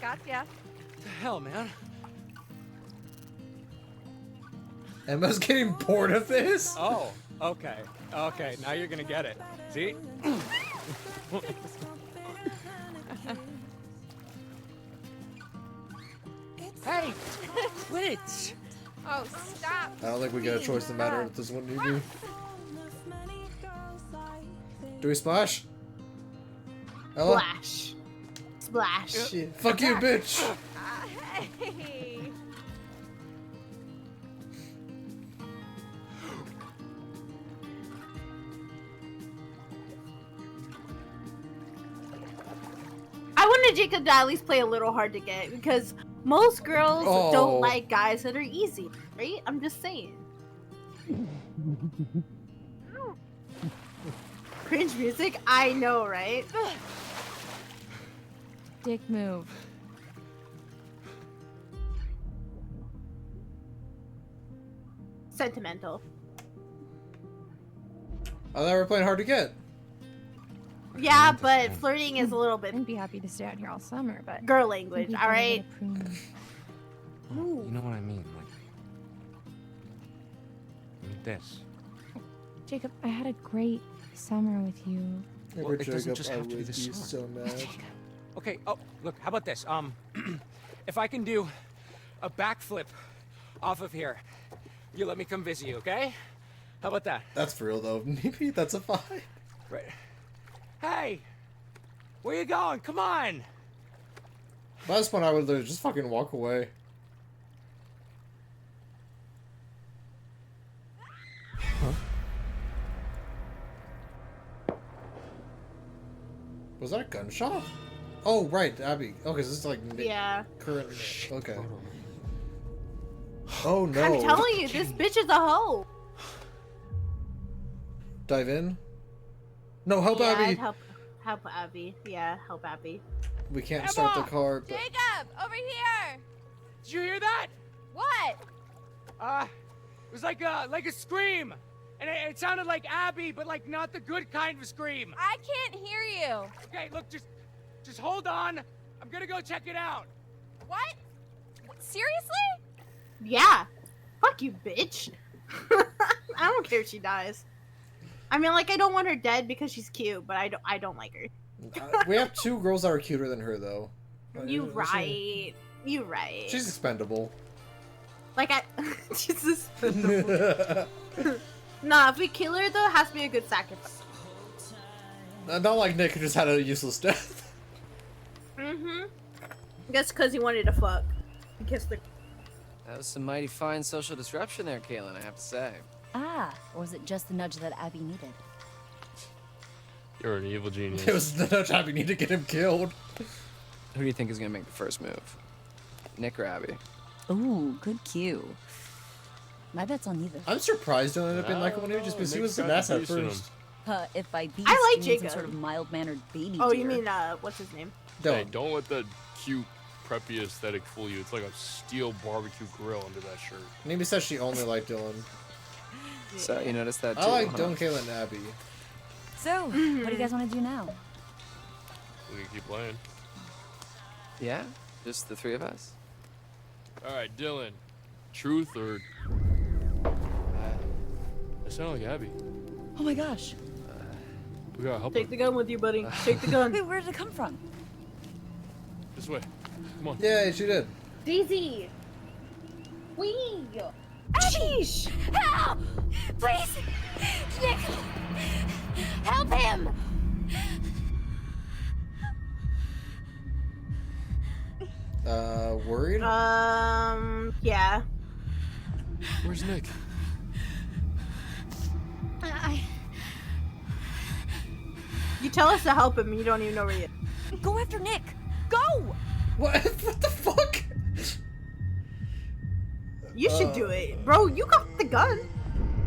Gotcha. What the hell, man? Emma's getting bored of this? Oh, okay. Okay, now you're gonna get it. See? Hey, quit it! Oh, stop. I don't think we got a choice in the matter with this one, do we? Do we splash? Ella? Splash. Splash. Shit. Fuck you, bitch! Hey. I wanted Jacob to at least play a little hard to get because most girls Oh. don't like guys that are easy, right? I'm just saying. Cringe music? I know, right? Dick move. Sentimental. I thought we were playing hard to get. Yeah, but flirting is a little bit I'd be happy to stay out here all summer, but girl language, maybe alright? get a prune. You know what I mean? Like this. Jacob, I had a great summer with you. Well, it doesn't just have to be the summer. Okay, oh, look, how about this? If I can do a backflip off of here, you let me come visit you, okay? How about that? That's for real, though. Maybe that's a vibe. Right. Hey! Where you going? Come on! By this point, I would literally just fucking walk away. Huh? Was that a gunshot? Oh, right, Abby. Okay, so this is like Yeah. current. Okay. Oh no. I'm telling you, this bitch is a hoe. Dive in. No, help yeah, Abby. I'd help Abby. Yeah, help Abby. We can't start the car. But... Jacob, over here! Did you hear that? What? It was like a scream! And it sounded like Abby, but like not the good kind of scream. I can't hear you. Okay, look, just hold on. I'm gonna go check it out. What? Seriously? Yeah. Fuck you, bitch. I don't care if she dies. I mean, like, I don't want her dead because she's cute, but I don't like her. We have two girls that are cuter than her, though. You right. You right. She's expendable. Like, she's expendable. Nah, if we kill her, though, it has to be a good sacrifice. Not like Nick, who just had a useless death. Mm-hmm. That's because he wanted to fuck. He kissed the... That was some mighty fine social disruption there, Kaylin, I have to say. Ah, or was it just the nudge that Abby needed? You're an evil genius. It was the nudge Abby needed to get him killed. Who do you think is going to make the first move? Nick or Abby? Ooh, good cue. My bet's on neither. I'm surprised it ended up being like one just because he was an ass at first. If by beast, I like you mean some Jacob. sort of mild-mannered baby Oh, deer. you mean, what's his name? Hey, don't let that cute, preppy aesthetic fool you. It's like a steel barbecue grill under that shirt. Maybe says she only liked Dylan. So, you noticed that too, I like huh? Dylan, Kaylin, and Abby. So, what do you guys want to do now? We can keep playing. Yeah? Just the three of us? Alright, Dylan. Truth or... I sound like Abby. Oh my gosh. We gotta help Take her. the gun with you, buddy. Take the gun. Wait, where did it come from? This way. Come on. Yeah, she did. Daisy! Wee! Sheesh! Help! Please! Nick! Help him! Worried? Yeah. Where's Nick? You tell us to help him, you don't even know where he is. Go after Nick! Go! What? What the fuck? You should do it. Bro, you got the gun.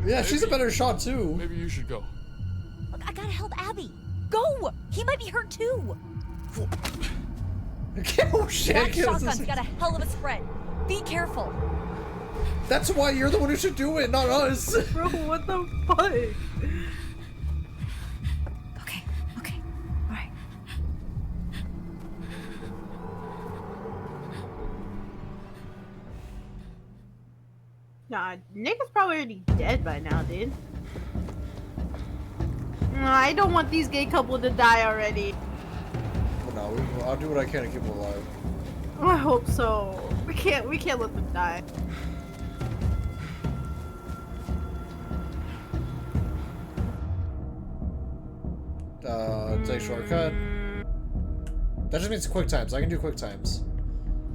Yeah, she's a better shot, too. Maybe you should go. Look, I gotta help Abby. Go! He might be hurt too. Oh, shit. That shotgun's got a hell of a spread. Be careful. That's why you're the one who should do it, not us. Bro, what the fuck? Okay, alright. Nah, Nick is probably already dead by now, dude. I don't want these gay couple to die already. Well, no, I'll do what I can to keep them alive. I hope so. We can't let them die. Take shortcut. That just means quick times. I can do quick times.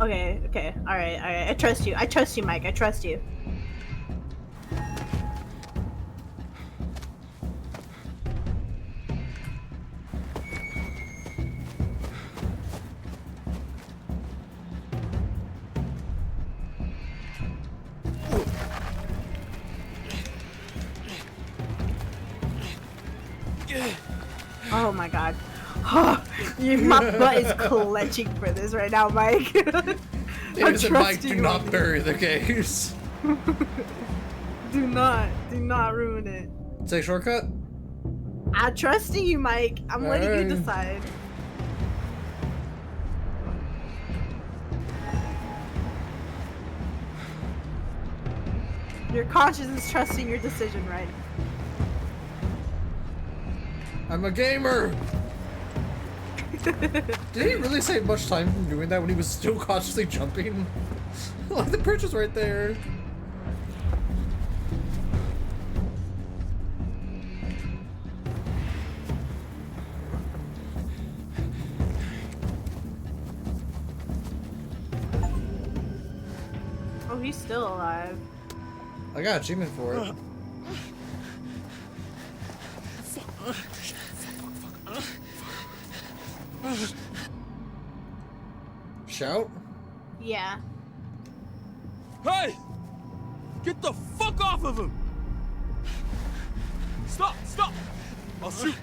Okay, okay. Alright, alright. I trust you. I trust you, Mike. I trust you. Oh my god. My butt is clenching for this right now, Mike. David said, Mike, do not bury the gays. Do not ruin it. Take shortcut? I'm trusting you, Mike. I'm letting you decide. Your conscience is trusting your decision right now. I'm a gamer! Did he really save much time from doing that when he was still cautiously jumping? Like, the bridge was right there. Oh, he's still alive. I got an achievement for it. Shout? Yeah. Hey! Get the fuck off of him! Stop! Stop! I'll shoot!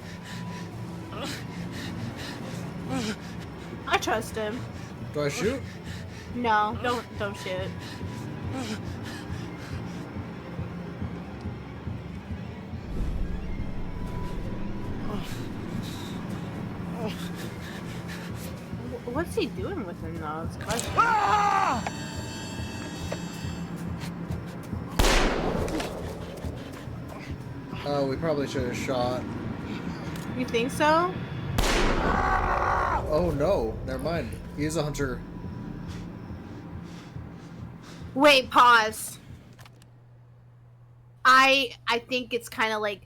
I trust him. Do I shoot? No, don't shoot. What's he doing with him though? It's a question. Oh, we probably should have shot. You think so? Oh no, never mind. He is a hunter. Wait, pause. I think it's kind of like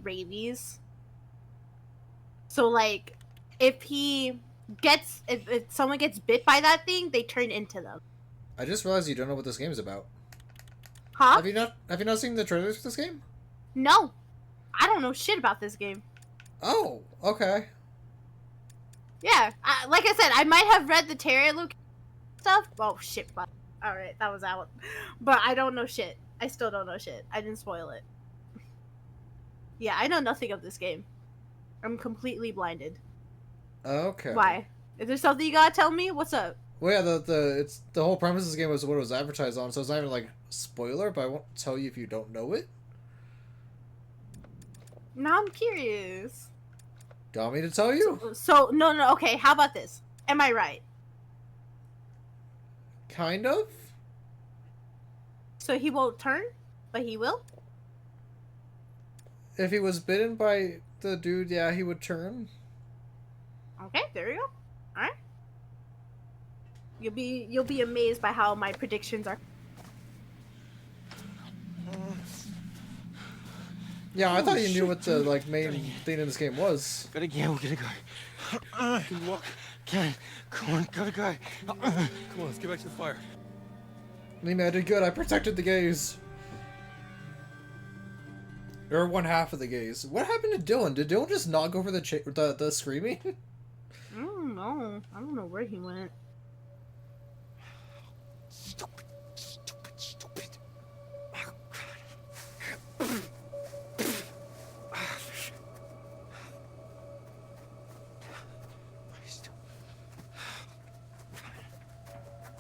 rabies. So like, if someone gets bit by that thing, they turn into them. I just realized you don't know what this game is about. Huh? Have you not seen the trailers for this game? No, I don't know shit about this game. Oh, okay. Yeah, like I said, I might have read the trailer stuff. Oh shit, but all right, that was out. But I don't know shit. I still don't know shit. I didn't spoil it. Yeah, I know nothing of this game. I'm completely blinded. Okay. Why? Is there something you gotta tell me? What's up? Well, yeah, the whole premise of this game was what it was advertised on, so it's not even like spoiler, but I won't tell you if you don't know it. Now I'm curious. Do you want me to tell you? So no. Okay, how about this? Am I right? Kind of. So he won't turn, but he will. If he was bitten by the dude, yeah, he would turn. Okay, there you go. All right. You'll be amazed by how my predictions are. Yeah, I thought you knew what the main thing in this game was. Gotta go, gotta go. Can you walk? Can. Come on, gotta go. Come on, let's get back to the fire. Lima, I did good. I protected the gays. Or one half of the gays. What happened to Dylan? Did Dylan just not go for the screaming? I don't know. I don't know where he went. Stupid.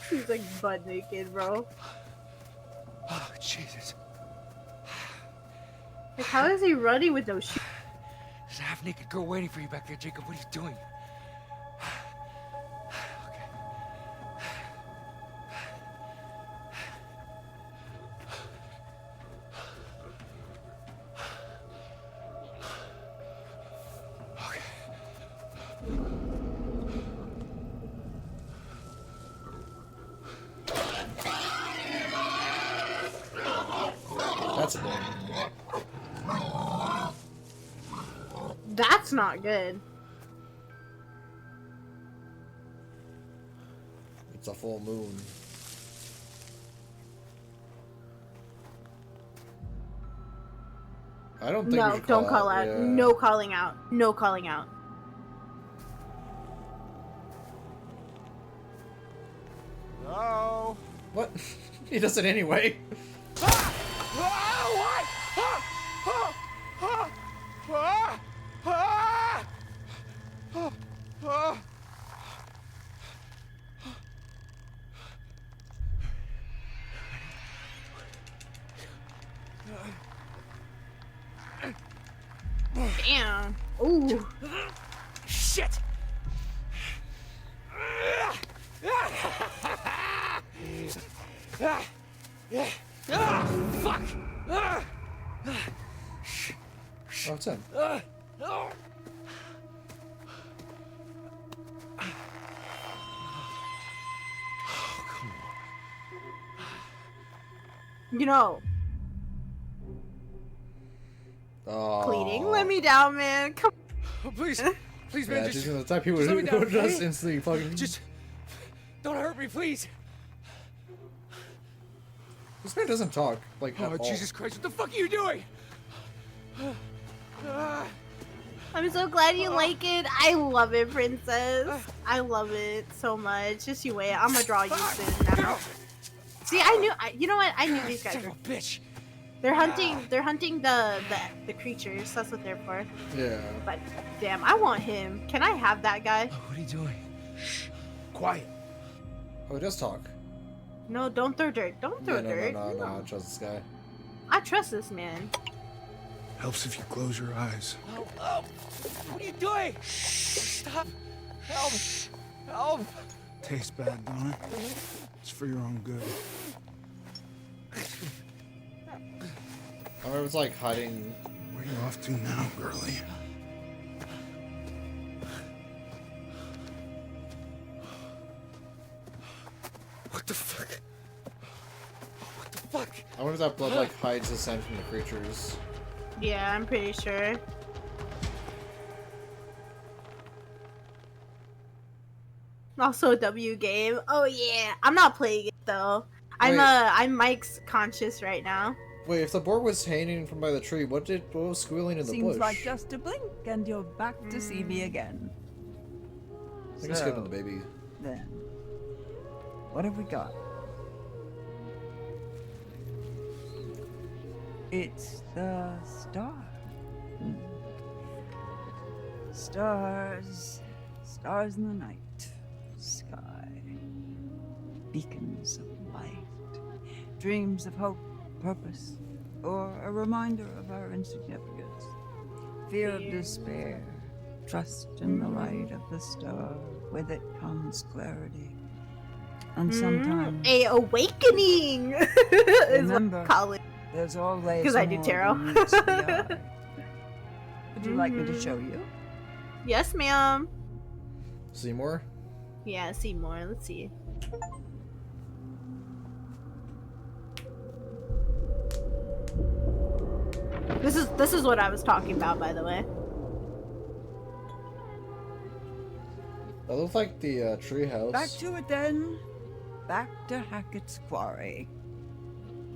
He's like butt naked, bro. Oh, Jesus. Like, how is he running with those shoes? There's a half-naked girl waiting for you back there, Jacob. What are you doing? responsible. That's not good. It's a full moon. I don't think we No, should don't call out. Yeah. No calling out. No calling out. Hello? What? He does it anyway. Damn. Ooh. Shit! Fuck! Oh, it's him. You know, Oh. pleading. Let me down, man. Come Oh, please, please, man, Yeah, just, she's the type of people just who let me down, would just okay? instantly fucking. Just don't hurt me, please. This man doesn't talk like Oh, at all. Jesus Christ, what the fuck are you doing? I'm so glad you like it. I love it, princess. I love it so much. Just you wait. I'm gonna draw you soon now. See, I knew. You know what? I knew these guys were. Bitch. They're hunting. They're hunting the creatures. That's what they're for. Yeah. But damn, I want him. Can I have that guy? What are you doing? Shh. Quiet. Oh, he does talk. No, don't throw dirt. Don't throw Yeah, dirt. no, I trust this guy. I trust this man. Helps if you close your eyes. Oh, oh. What are you doing? Stop. Help. Help. Tastes bad, don't it? It's for your own good. I remember it's like hiding. Where you off to now, girlie? What the fuck? What the fuck? I wonder if that blood like hides the scent from the creatures. Yeah, I'm pretty sure. Also, W game. Oh yeah, I'm not playing it though. Wait. I'm Mike's conscious right now. Wait, if the board was hanging from by the tree, what was squealing in the Seems bush? like just a blink and you're back to see me again. I think it's good on the baby. Then, what have we got? It's the star. Stars. Stars in the night. Sky. Beacons of light. Dreams of hope, purpose, or a reminder of our insignificance. Fear of despair. Trust in the light of the star. With it comes clarity. And sometimes a awakening. is remember, what I call it. there's always Because I do more tarot. than meets the eye. Would you like me to show you? Yes, ma'am. Seymour? Yeah, see more. Let's see. This is what I was talking about, by the way. That looks like the tree house. Back to it then. Back to Hackett's Quarry.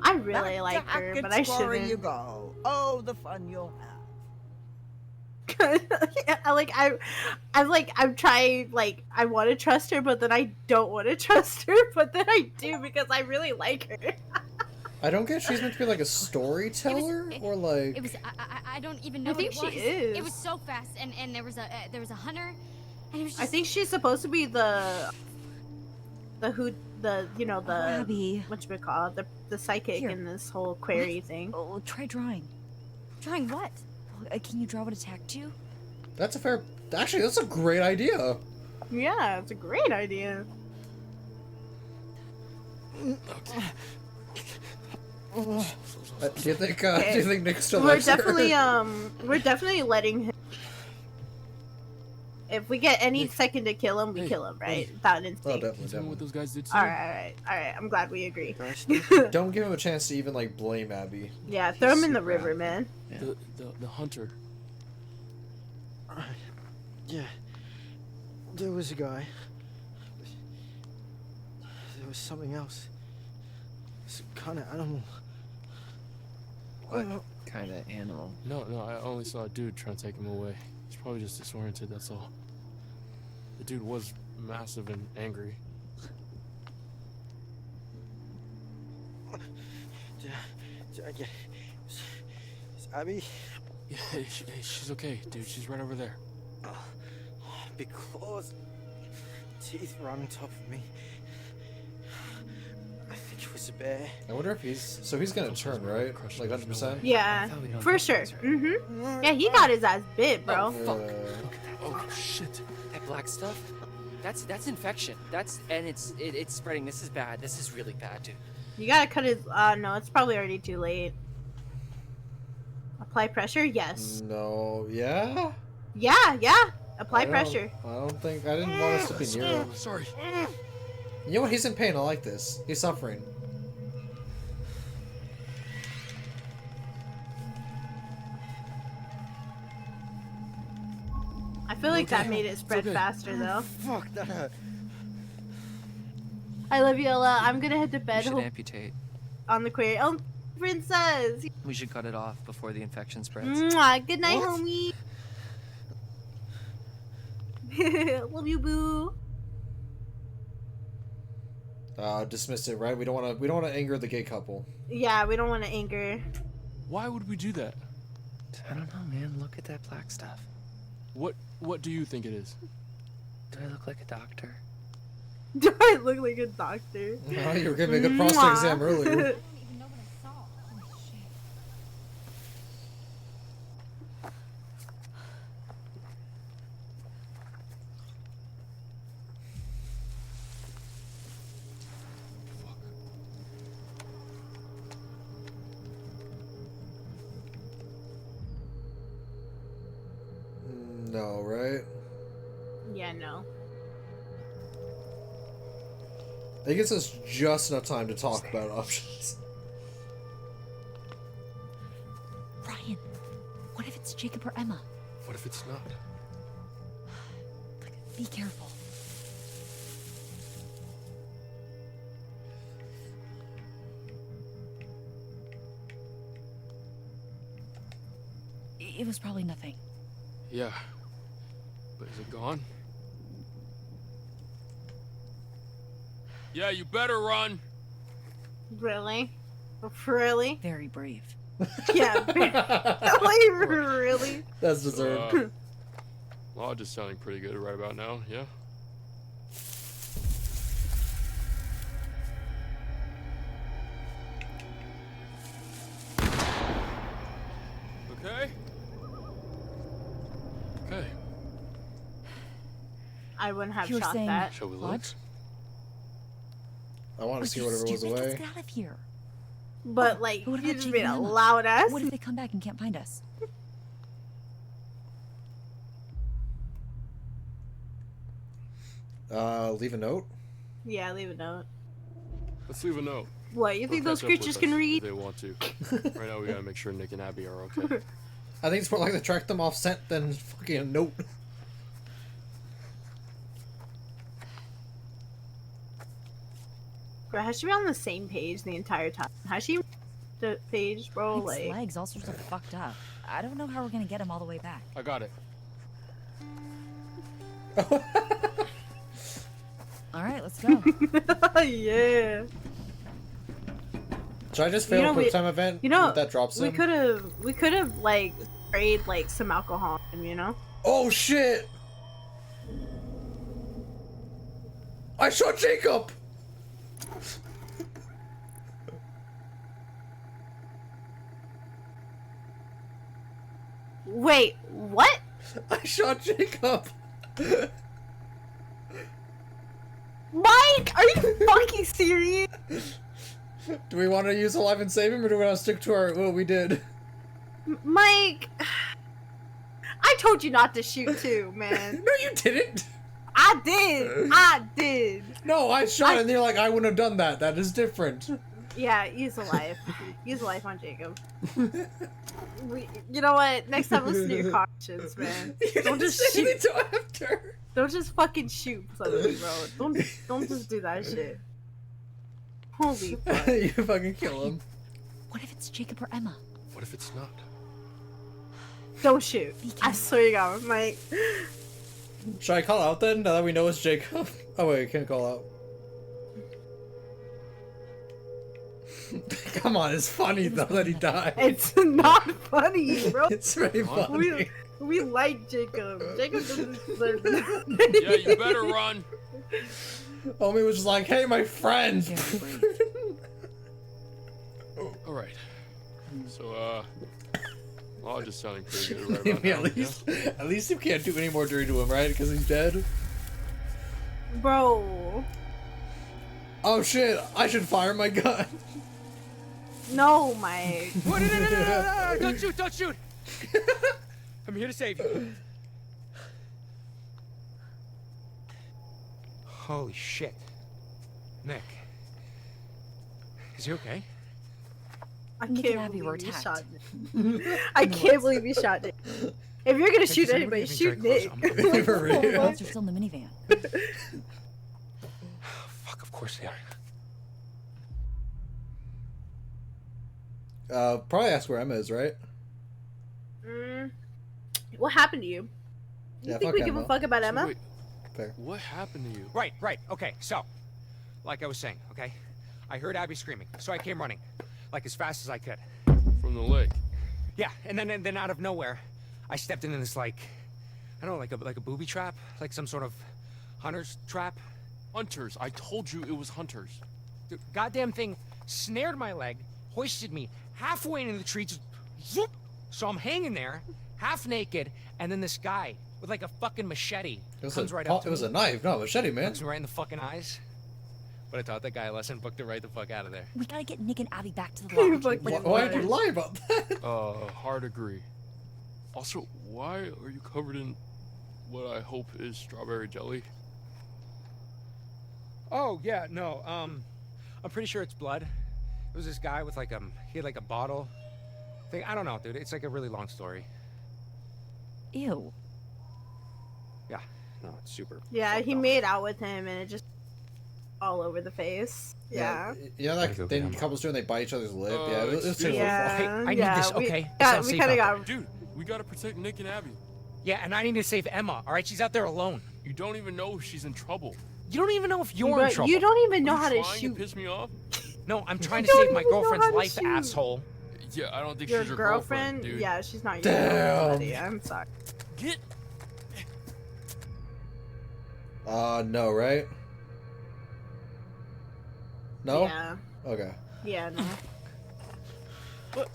I really Back like to her, but Hackett's I Quarry shouldn't. you go. Oh, the fun you'll have. I'm trying, like, I want to trust her, but then I don't want to trust her, but then I do because I really like her. I don't get she's meant to be like a storyteller or like. It was. I don't even know. I think what she it was. is. It was so fast, and there was a hunter, and it was just. I think she's supposed to be the you know, the Abby. whatchamacallit, the psychic Here. in this whole Quarry thing. Oh, try drawing. Drawing what? Can you draw what attacked you? That's a fair. Actually, that's a great idea. Yeah, it's a great idea. Do you think? Do you think Nick still We're likes her? definitely we're definitely letting him. If we get any Nick. second to kill him, we Hey, kill him, right? buddy. Without an Oh, instinct. definitely, Tell me what definitely. those guys did to All you? right. I'm glad we agree. Don't give him a chance to even like blame Abby. Yeah, throw him in the river, man. The hunter. Yeah. There was a guy. There was something else. Some kind of animal. What kind of animal? No, I only saw a dude trying to take him away. He's probably just disoriented, that's all. The dude was massive and angry. Is Abby? Yeah, she's okay, dude. She's right over there. Because teeth were on top of me. I think it was a bear. I wonder if he's gonna turn, right? Like 100%. Yeah, for sure. Yeah, he got his ass bit, bro. Oh, fuck. Oh, shit. That black stuff? That's infection. It's spreading. This is bad. This is really bad, dude. You gotta cut his. No, it's probably already too late. Apply pressure? Yes. No. Yeah. Yeah. Apply pressure. I don't think I didn't want us to be near him. Sorry. You know what? He's in pain. I like this. He's suffering. I feel like that made it spread faster though. Fuck that. I love you, Ella. I'm gonna head to We bed. should amputate. On the query. Oh, princess. We should cut it off before the infection spreads. Mwah. Good night, What? homie. Love you, boo. Dismiss it, right? We don't want to anger the gay couple. Yeah, we don't want to anger. Why would we do that? I don't know, man. Look at that black stuff. What do you think it is? Do I look like a doctor? Do I look like a doctor? Oh, you were giving me a good prostate exam earlier. No, right? Yeah, no. It gives us just enough time to talk about options. Ryan, what if it's Jacob or Emma? What if it's not? Be careful. It was probably nothing. Yeah. But is it gone? Yeah, you better run. Really? Really? Very brave. Yeah. Like, really? That's deserved. Lodge is sounding pretty good right about now, yeah? Okay? Okay. I wouldn't have You're shot saying that. Shall we what? look? I want to see You're whatever was stupid. Let's away. get out of here. But like, What you about just Jacob made and a Emma? loud ass. What if they come back and can't find us? Leave a note. Yeah, leave a note. Let's leave a note. What, you They'll think those catch up with creatures us can if read? They want to. Right now we gotta make sure Nick and Abby are okay. I think it's more like they tracked them off scent than fucking a note. Bro, has she been on the same page the entire time? Has she the page, bro? Nick's Like, legs all sorts of fucked up. I don't know how we're gonna get him all the way back. I got it. All right, let's go. yeah. Should I just fail a quick time event? You know, with that drops we him? could have like sprayed like some alcohol on him, you know? Oh shit! I shot Jacob! Wait, what? I shot Jacob! Mike, are you fucking serious? Do we want to use alive and save him, or do we want to stick to our what we did? Mike, I I told you not to shoot too, man. No, you didn't. I did. I did. No, I shot and you're like, I wouldn't have done that. That is different. Yeah, use a life. Use a life on Jacob. You know what? Next time, listen to your conscience, man. Don't just shoot. Don't just fucking shoot somebody, bro. Don't just do that shit. Holy fuck. You fucking kill him. What if it's Jacob or Emma? What if it's not? Don't shoot. I swear to God, Mike. Should I call out then, now that we know it's Jacob? Oh wait, we can't call out. Come on, it's funny though that he died. It's not funny, bro. It's very funny. We like Jacob. Jacob doesn't deserve Yeah, you better run. Homie was just like, hey, my friends. All right. So, Lodge is sounding pretty good right about Yeah, now. at least you can't do any more dirty to him, right? Because he's dead. Bro. Oh shit! I should fire my gun. No, Mike. Whoa, no, don't shoot, don't shoot. I'm here to save you. Holy shit. Nick. Is he okay? I Nick and can't Abby were believe you attacked. shot Nick. I can't believe you shot Nick. If you're gonna shoot somebody anybody, even shoot very Nick. close. For real. The roads are still in the minivan. Fuck, of course they are. Probably ask where Emma is, right? What happened to you? You Yeah, think fuck we give a Emma. fuck about Emma? Wait, Fair. what happened to you? Right, okay, so, like I was saying, okay? I heard Abby screaming, so I came running, like as fast as I could. From the lake. Yeah, and then out of nowhere, I stepped into this like, I don't know, like a booby trap, like some sort of hunter's trap. Hunters. I told you it was hunters. The goddamn thing snared my leg, hoisted me halfway into the tree, just zoop. So I'm hanging there, half naked, and then this guy with like a fucking machete comes right up to me. It was a knife, no, a machete, man. Looks me right in the fucking eyes. But I taught that guy a lesson, booked it right the fuck out of there. We gotta get Nick and Abby back to the lodge. Why did you lie about that? Hard agree. Also, why are you covered in what I hope is strawberry jelly? Oh, yeah, no, I'm pretty sure it's blood. It was this guy with like, he had like a bottle thing. I don't know, dude. It's like a really long story. Ew. Yeah, no, it's super. Yeah, he made out with him and it just all over the face. Yeah. You know that thing couples do when they bite each other's lip? Yeah, it was terrible. Hey, I need this, okay? We kind of got. Dude, we gotta protect Nick and Abby. Yeah, and I need to save Emma, all right? She's out there alone. You don't even know if she's in trouble. You don't even know if you're in trouble. You don't even know how to Trying shoot. to piss me off? No, I'm trying You to don't save my even know girlfriend's how to life, shoot. asshole. Yeah, I don't think Your she's your girlfriend? dude. Yeah, she's not your Damn. girlfriend. Buddy. I'm sorry. Get. No, right? No? Yeah. Okay. Yeah, no. What?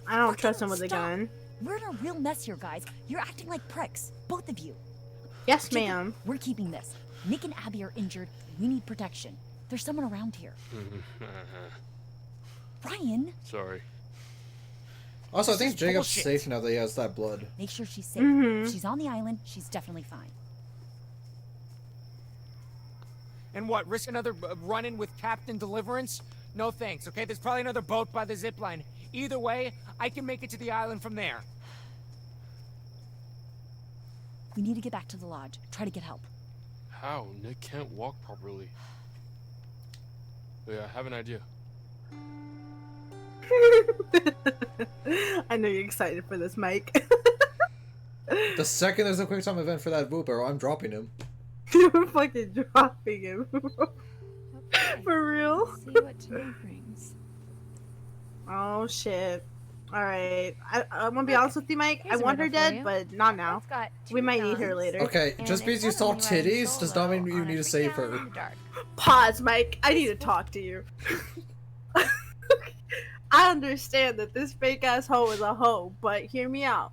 I don't trust him with a gun. We're in a real mess here, guys. You're acting like pricks, both of you. Yes, Jacob, ma'am. We're keeping this. Nick and Abby are injured. We need protection. There's someone around here. Ryan, Sorry. Also, I This think is Jacob's bullshit. safe now that he has that blood. make sure she's safe. Mhm. If she's on the island, she's definitely fine. And what, risk another run-in with Captain Deliverance? No thanks, okay? There's probably another boat by the zipline. Either way, I can make it to the island from there. We need to get back to the lodge. Try to get help. How? Nick can't walk properly. Oh, yeah, I have an idea. I know you're excited for this, Mike. The second there's a quick time event for that boop arrow, I'm dropping him. You're fucking dropping him. For real? See what today brings. Oh shit. Alright. I'm gonna be honest with you, Mike. Here's I a want her riddle for dead, you. but not now. It's got We two might need her guns. later. Okay, And just because you it's saw suddenly riding titties does not mean you on need a to save tree down her. in the dark. Pause, Mike. I need to talk to you. I understand that this fake ass hoe is a hoe, but hear me out.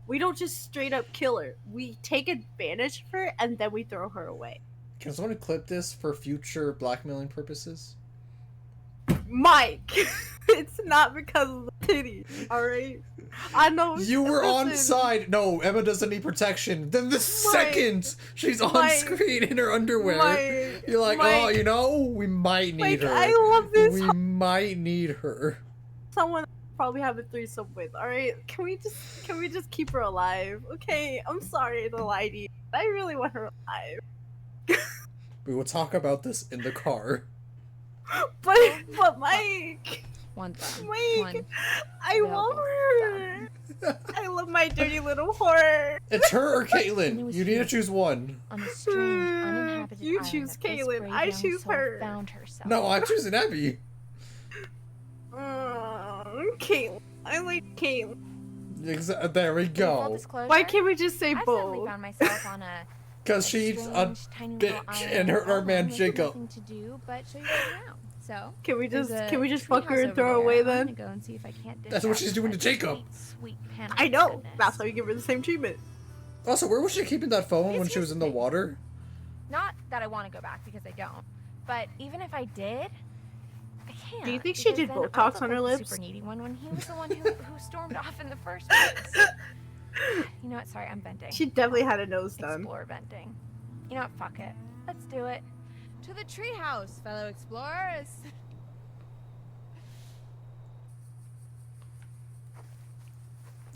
We don't just straight up kill her. We take advantage of her and then we throw her away. Can someone clip this for future blackmailing purposes? Mike! It's not because of the titties, alright? I know. You were on listen, side. No, Emma doesn't need protection. Then the second she's on Mike, screen in her underwear, Mike, you're like, oh, Mike, you know, we might need Mike, her. I love this. We might need her. Someone probably have a threesome with, alright? Can we just keep her alive? Okay, I'm sorry to lie to you. I really want her alive. We will talk about this in the car. But Mike, One thumb. Mike, I love her. I love my dirty little whore. It's her or Caitlin. You need to choose one. On a strange, uninhabited You island choose that this Caitlin. brave I young choose soul her. Found herself. No, I'm choosing Abby. Caitlin. I like Caitlin. There we go. Why can't we just say I've suddenly both? found myself on a Because she's a bitch and hurt our man Jacob. nothing to do but show you around. So Can we there's just a fuck her treehouse and over throw her there. away I'm then? gonna go and see if I can't dish That's what out she's doing to that Jacob. Sweet I know. That's why we give her the same treatment. Also, where was she keeping that phone when she was in the water? Not that I want to go back because I don't, but even if I did, I can't. Do you think she because did then Botox I'll look on her like the lips? Super needy one when he was the one who stormed off in the first place. You know what? Sorry, I'm venting. She definitely had a nose done. Explore venting. You know what? Fuck it. Let's do it. To the treehouse, fellow explorers.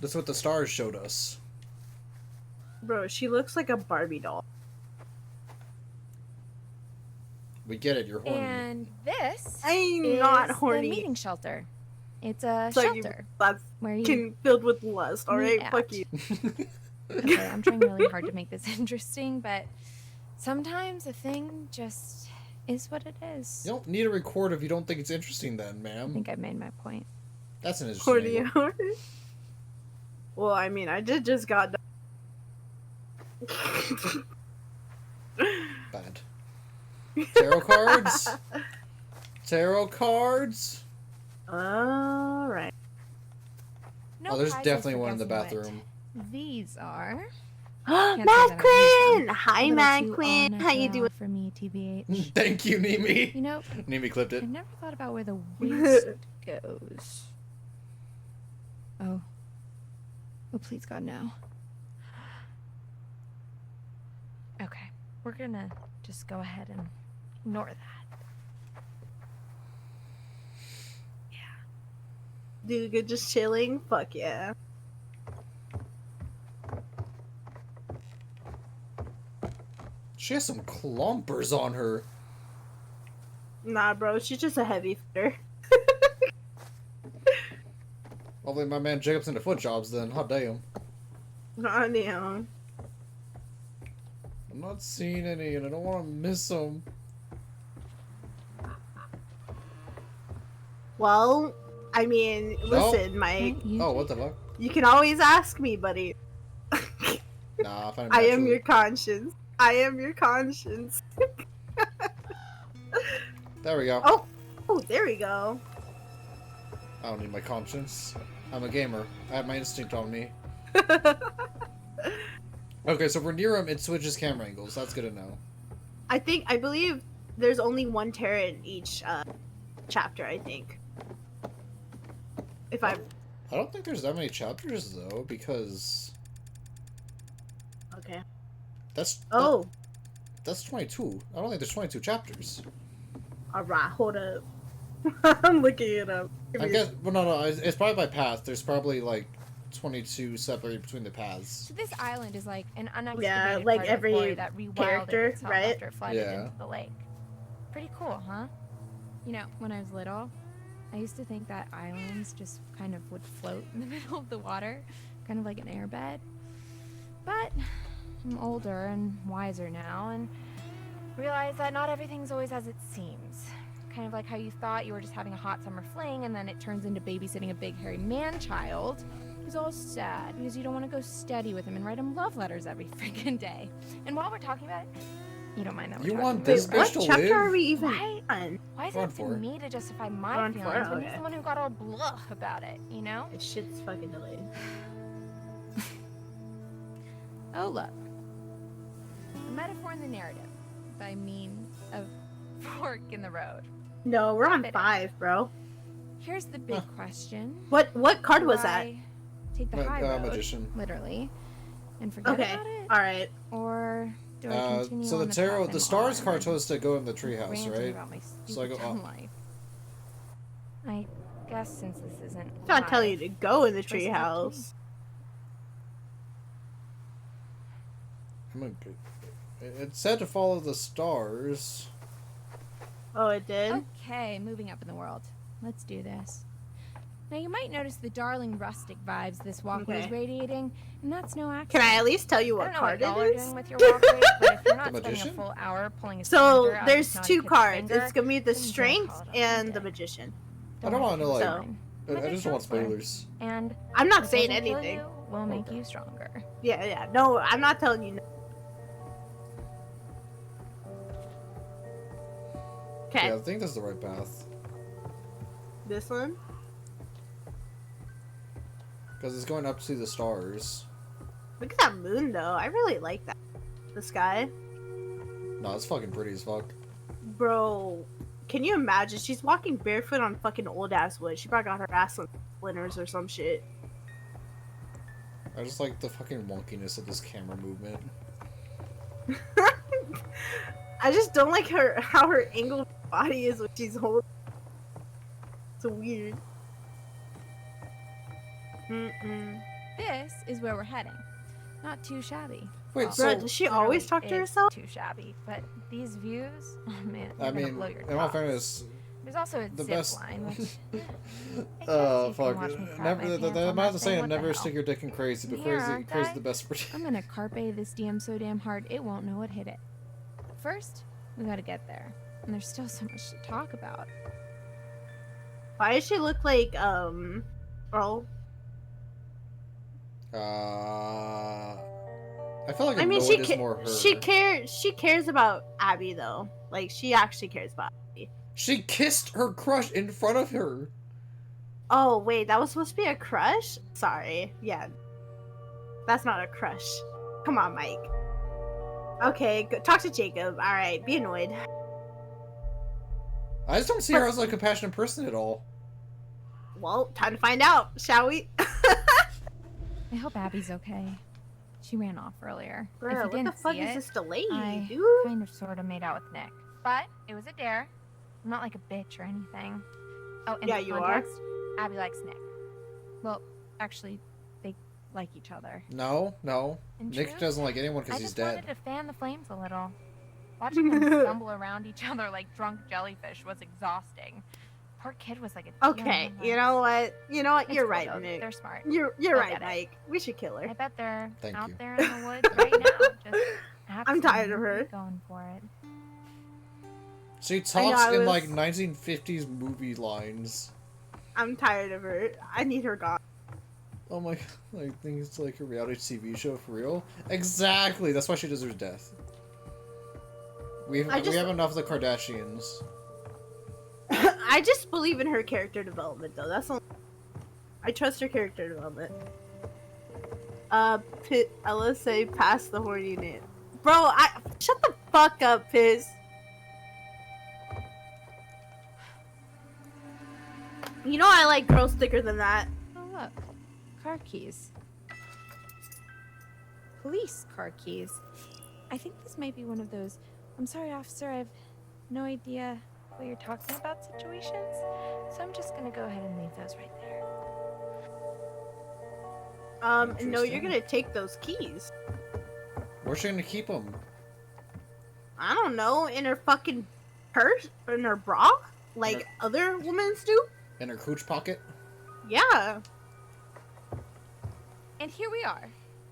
That's what the stars showed us. Bro, she looks like a Barbie doll. We get it, you're horny. And this I'm is not horny. the meeting shelter. It's a So shelter that's where you filled with lust, alright? meet Fuck at. you. Okay, I'm trying really hard to make this interesting, but sometimes a thing just is what it is. You don't need to record if you don't think it's interesting then, I ma'am. think I've made my point. That's an interesting Horny angle. hour. Well, I mean, I just got done. Bad. Tarot cards? Tarot cards? Alright. No Oh, there's prizes definitely for one in the guessing what bathroom. These are. Mad Can't say that I've used Quinn! them. Hi, A little Mad too Quinn. au How you naturel doing? For me, TBH. Thank you, Nimi. You know, Nimi clipped it. I've never thought about where the waist goes. Oh. Oh, please, God, no. Okay, we're gonna just go ahead and ignore that. Dude, good just chilling? Fuck yeah. She has some clumpers on her. Nah, bro, she's just a heavy fitter. Hopefully my man Jacob's into foot jobs then. Hot damn. Nah, damn. I'm not seeing any and I don't want to miss them. Well, I mean, listen, Mike. Oh, what the fuck? You can always ask me, buddy. Nah, I find it I am naturally. your conscience. I am your conscience. There we go. Oh, there we go. I don't need my conscience. I'm a gamer. I have my instinct on me. Okay, so if we're near him, it switches camera angles. That's good to know. I believe there's only one Terra in each chapter, I think. If I don't think there's that many chapters though, because Okay. that's Oh. that's 22. I don't think there's 22 chapters. Alright, hold up. I'm looking it up. I guess. Well, no, it's probably by path. There's probably like 22 separated between the paths. So this island is like an unexcavated Yeah, like part of every Quarry that rewilded character, itself right? after it flooded Yeah. into the lake. Pretty cool, huh? You know, when I was little, I used to think that islands just kind of would float in the middle of the water, kind of like an airbed. But I'm older and wiser now and realize that not everything's always as it seems. Kind of like how you thought you were just having a hot summer fling and then it turns into babysitting a big hairy man-child who's all sad because you don't want to go steady with him and write him love letters every freaking day. And while we're talking about it, you don't mind that we're You talking want about this it, bitch right? to What chapter live? are we even Why- on? Why is We're it on up to 4. me to justify We're my on feelings 4, when he's okay. the one who got all blah about it, you know? This shit's fucking delayed. Oh, look. A metaphor in the narrative by means of fork in the road. No, we're on Fit it. 5, bro. Here's the big question. What card Do was that? I take the high road, Magician. literally, and forget Okay. about it? All right. Or do I continue So on the the path tarot, I'm the stars on card and told us to go in the treehouse, ranting right? about my So I go stupid dumb up. life? I guess since this isn't It's not telling you to go in the choice is up to me. treehouse. I'm gonna go. It said to follow the stars. Oh, it did? Okay, moving up in the world. Let's do this. Now you might notice the darling rustic vibes this walkway is Okay. radiating, and that's no accident. Can I at least tell you I what don't know card what y'all it are is? doing with your walkway, but if you're not The spending a magician? full hour pulling a So cylinder out of there's this naughty two kid's cards. finger, It's gonna be the then don't strength call it and the off. magician. I don't want to know, like. So- I just don't want spoilers. And I'm not what saying doesn't kill anything. you will make you stronger. Yeah. No, I'm not telling you. Okay. Yeah, I think this is the right path. This one? Because it's going up to the stars. Look at that moon, though. I really like that. The sky. No, it's fucking pretty as fuck. Bro, can you imagine? She's walking barefoot on fucking old ass wood. She probably got her ass on splinters or some shit. I just like the fucking wonkiness of this camera movement. I just don't like how her angled body is when she's holding. It's weird. This is where we're heading. Not too shabby. Wait, Well, so- does she always talk to literally herself? Too shabby, but these views, oh man, I they're gonna mean, blow your in all tops. fairness, There's also a the zip best. line, which Oh you can fuck! watch me crap Never. my pants I'm on not that saying thing, what the never hell? stick your dick in crazy, but And here, crazy, aren't crazy I? the best for. I'm gonna carpe this DM so damn hard it won't know what hit it. First, we gotta get there, and there's still so much to talk about. Why does she look like, Earl? I feel like I mean, Annoyed is more her. she cares about Abby, though. Like, she actually cares about Abby. She kissed her crush in front of her. Oh, wait, that was supposed to be a crush? Sorry. Yeah. That's not a crush. Come on, Mike. Okay, go, talk to Jacob. Alright, be annoyed. I just don't see her as like a compassionate person at all. Well, time to find out, shall we? I hope Abby's okay. She ran off earlier. Bro, if you what didn't the fuck see is it, this delay, I dude? kind of sort of made out with Nick. But it was a dare. I'm not like a bitch or anything. Oh, and Yeah, for you are. context, Abby likes Nick. Well, actually, they like each other. No. In Nick truth, doesn't like anyone because I he's just dead. wanted to fan the flames a little. Watching them stumble around each other like drunk jellyfish was exhausting. Poor kid was like a Okay, deer in the you know what? You know what? It's You're cool, right, though. Nick. They're smart. You're They'll right, get it. Mike. We should kill her. I bet they're Thank out you. there in the woods right now, just I'm tired of her. absolutely going for it. She I know, talks I in was- like 1950s movie lines. I'm tired of her. I need her gone. Oh my god, I think it's like a reality TV show for real. Exactly, that's why she deserves death. We have enough of the Kardashians. I just believe in her character development, though. That's all. I trust her character development. Ella say pass the horny name. Bro, shut the fuck up, Piz. You know I like girls thicker than that. Oh look, car keys. Police car keys. I think this might be one of those. I'm sorry, officer. I've no idea what you're talking about situations, so I'm just gonna go ahead and leave those right there. No, you're gonna take those keys. Where's she gonna keep them? I don't know, in her fucking purse, in her bra, like other women do. In her cooch pocket? Yeah. And here we are,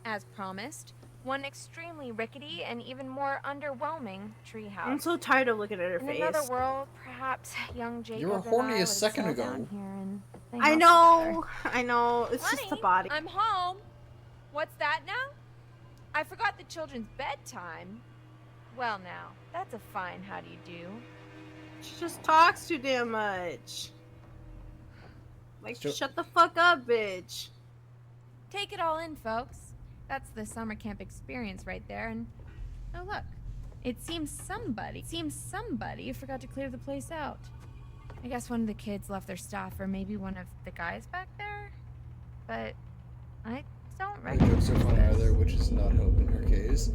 as promised. One extremely rickety and even more underwhelming treehouse. I'm so tired of looking at her In face. another world, perhaps young Jacob You were and horny I a would second settle ago. down here and hang I out know, together. I know. It's just the body. I'm home. What's that now? I forgot the children's bedtime. Well now, that's a fine how do you do. She just talks too damn much. Like, shut the fuck up, bitch. Take it all in, folks. That's the summer camp experience right there, and oh look. It seems somebody forgot to clear the place out. I guess one of the kids left their stuff, or maybe one of the guys back there. But I don't The jokes recognize are fun this. either, which is not help in her case.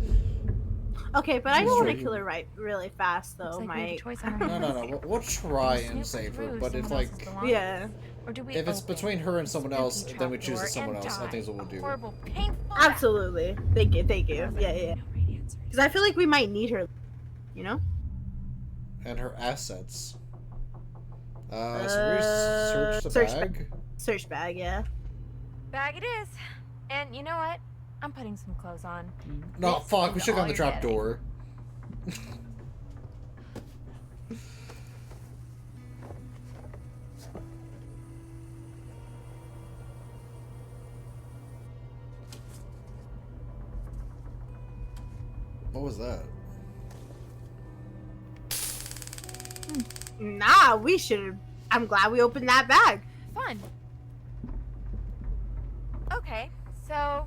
Okay, but I She's don't want to trying- kill her right really fast though, Looks like we have a Mike. choice on our No, hands. we'll try Do we and snip save her, through but if someone like, else's belongings? Yeah. Or do we if it's open between her and the someone else, spooky then we choose trapdoor someone and else. I die think is what we'll a do. horrible, painful Absolutely. Thank you. Thank you. Yeah, yeah. Because I feel like we might need her. You know. And her assets. So we search the bag. Search bag, yeah. Bag it is. And you know what? I'm putting some clothes on. No, This fuck, we is should have all gone the you're trap getting. door. What was that? Nah, we should. I'm glad we opened that bag. Fun. Okay, so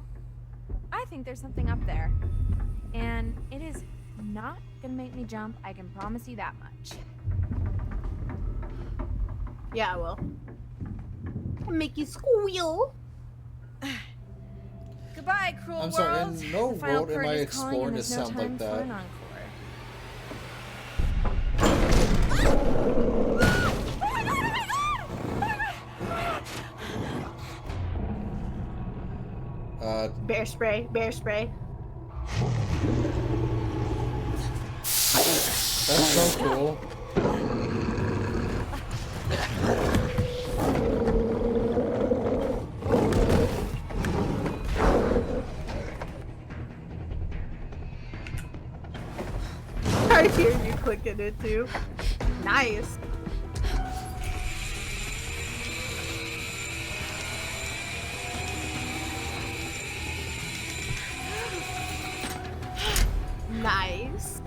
I think there's something up there. And it is not gonna make me jump, I can promise you that much. Yeah, I will. I'll make you squeal. Goodbye, cruel I'm sorry, world. in no The final world am curtain I is calling exploring and to there's no sound time like for that. an encore. Bear spray, bear spray. That's so cool. I hear you clicking it too. Nice. Nice.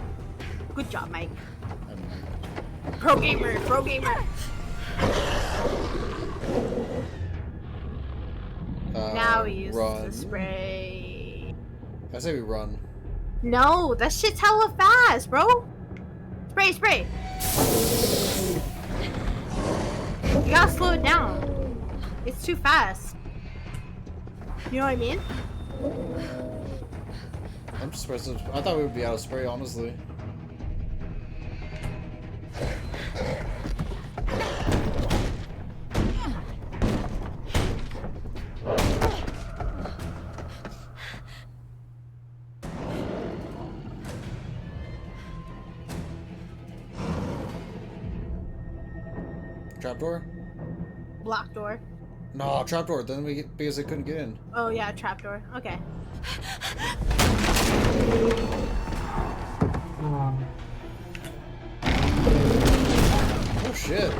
Good job, Mike. Pro gamer, pro gamer. Now we use run. the spray. I say we run. No, that shit's hella fast, bro. Spray, spray. You gotta slow it down. It's too fast. You know what I mean? I'm just surprised. I thought we would be out of spray, honestly. Trapdoor? Block door. No, trapdoor. Then we get, because they couldn't get in. Oh yeah, trapdoor. Okay. Oh shit.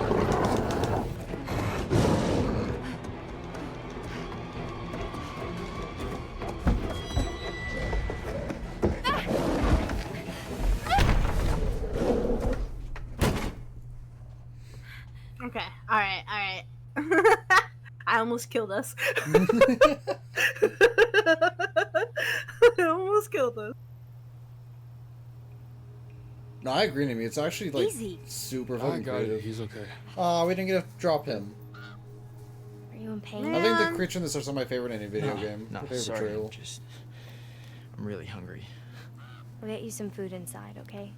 Okay. Alright, alright. I almost killed us. I almost killed us. No, I agree with me. It's actually like Easy. super I fucking got it. creative. He's okay. Aw, we didn't get to drop him. Are you in pain? I think the creature in this are some of my favorite any video No, game. no, Favorite sorry. betrayal. I'm really hungry. We'll get you some food inside, okay?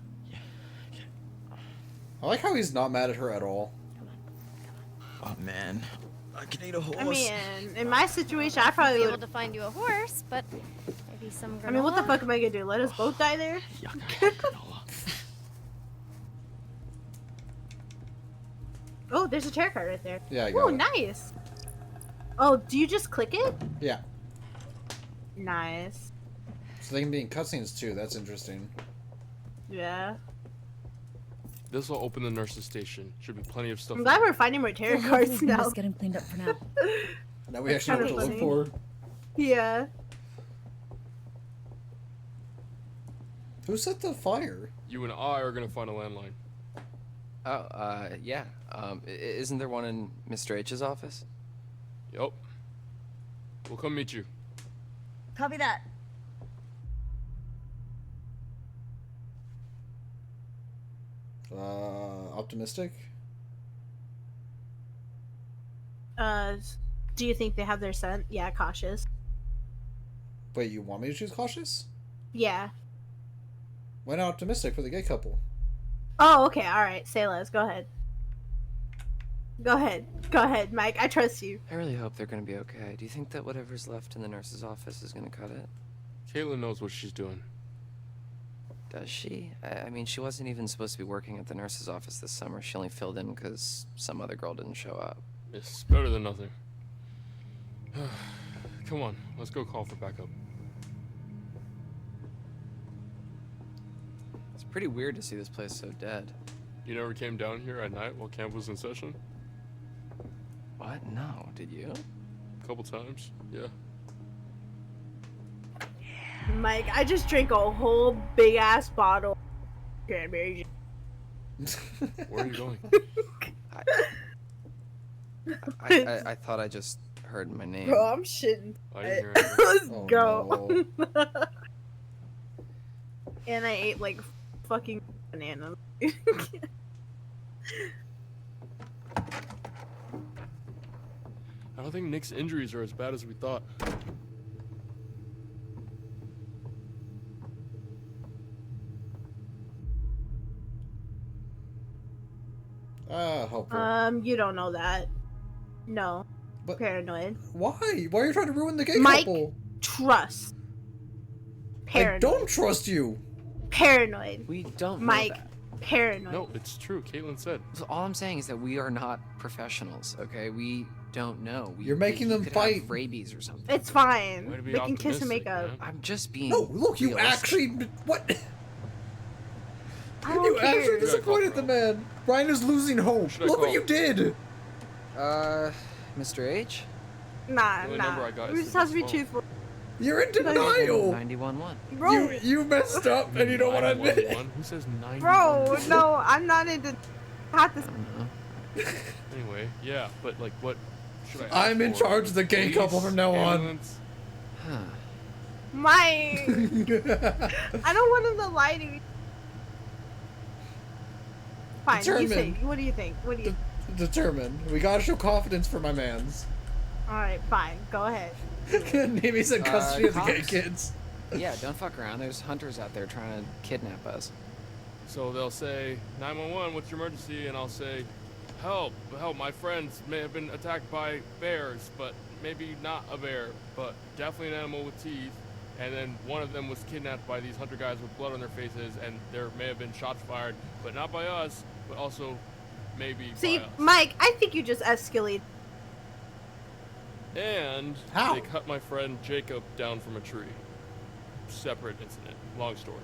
I like how he's not mad at her at all. Oh man, I can eat a horse. I mean, in my situation, I probably be would. able to find you a horse, but maybe some granola. I mean, what the fuck am I gonna do? Let us both die there? Oh, there's a chair card right there. Yeah, I Oh, got it. nice. Oh, do you just click it? Yeah. Nice. So they can be in cutscenes too. That's interesting. Yeah. This will open the nurse's station. Should be plenty of stuff. I'm glad we're finding more tarot Well, cards hopefully we can now. just get him cleaned up for now. Now we actually know what to Kinda look funny. for. Yeah. Who set the fire? You and I are gonna find a landline. Oh, yeah. Isn't there one in Mr. H's office? Yup. We'll come meet you. Copy that. Optimistic? Do you think they have their scent? Yeah, cautious. Wait, you want me to choose cautious? Yeah. Why not optimistic for the gay couple? Oh, okay. All right. Say less. Go ahead. Go ahead. Go ahead, Mike. I trust you. I really hope they're gonna be okay. Do you think that whatever's left in the nurse's office is gonna cut it? Caitlin knows what she's doing. Does she? I mean, she wasn't even supposed to be working at the nurse's office this summer. She only filled in because some other girl didn't show up. It's better than nothing. Come on, let's go call for backup. It's pretty weird to see this place so dead. You never came down here at night while camp was in session? What? No, did you? A couple times, yeah. Mike, I just drank a whole big ass bottle of cranberry juice. Where are you going? I thought I just heard my name. Bro, I'm shitting. I didn't hear Let's anything. go. And I ate like fucking bananas. I don't think Nick's injuries are as bad as we thought. Helpful. You don't know that. No. But paranoid. Why? Why are you trying to ruin the gay Mike, couple? trust. Paranoid. I don't trust you. Paranoid. We don't Mike, know that. paranoid. No, it's true. Caitlin said. So all I'm saying is that we are not professionals, okay? We don't know. You're making them could fight. have rabies or something. It's fine. Way to be They can kiss and make optimistic, up. I'm just being. No, look, you realistic. actually what? I don't You care. actually disappointed the man. Brian is losing hope. Should I Look what call? you did. Mr. H? Nah, The only nah. number I got We is just have to be his phone. truthful. You're in denial. 91.1. Bro, You messed up and you don't want to admit it. 911? Who says 911? bro, no, I'm not into. Have to. Anyway, yeah, but like, what should I? I'm in charge of the gay couple from now on. Mike, I don't want him to lie to me. Fine, you say. Determined. What do you think? What do you? Determined. We gotta show confidence for my mans. All right, fine. Go ahead. Nami's in custody of the gay cops? kids. Yeah, don't fuck around. There's hunters out there trying to kidnap us. So they'll say 911, what's your emergency? And I'll say, help, help. My friends may have been attacked by bears, but maybe not a bear, but definitely an animal with teeth. And then one of them was kidnapped by these hunter guys with blood on their faces, and there may have been shots fired, but not by us, but also maybe See, by us. Mike, I think you just escalated. And How? they cut my friend Jacob down from a tree. Separate incident. Long story.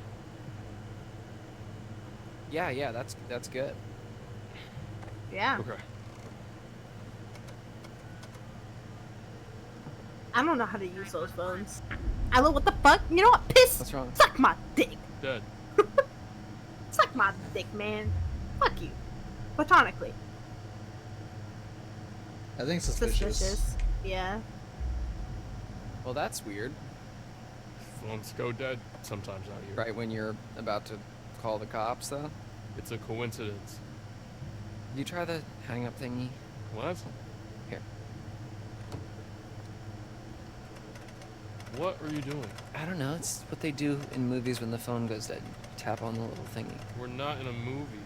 Yeah, that's good. Yeah. Okay. I don't know how to use those phones. I know what the fuck. You know what? Piss. What's wrong? Suck my dick. Dead. Suck my dick, man. Fuck you. Platonically. I think suspicious. Yeah. Well, that's weird. Phones go dead sometimes out here. Right when you're about to call the cops, though? It's a coincidence. You try the hang up thingy? What? Here. What are you doing? I don't know. It's what they do in movies when the phone goes dead. You tap on the little thingy. We're not in a movie.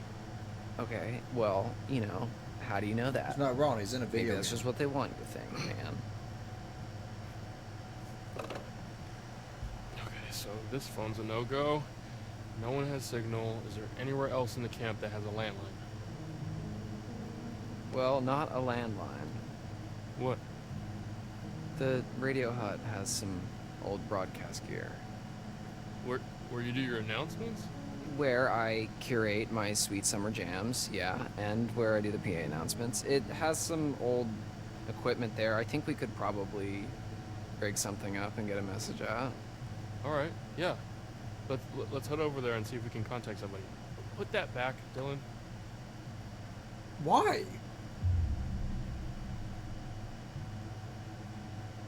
Okay, well, you know, how do you know that? He's not wrong. He's in a Maybe video. that's just what they want you to think, man. Okay, so this phone's a no-go. No one has signal. Is there anywhere else in the camp that has a landline? Well, not a landline. What? The radio hut has some old broadcast gear. Where you do your announcements? Where I curate my sweet summer jams, yeah, and where I do the PA announcements. It has some old equipment there. I think we could probably rig something up and get a message out. All right, yeah. Let's head over there and see if we can contact somebody. Put that back, Dylan. Why?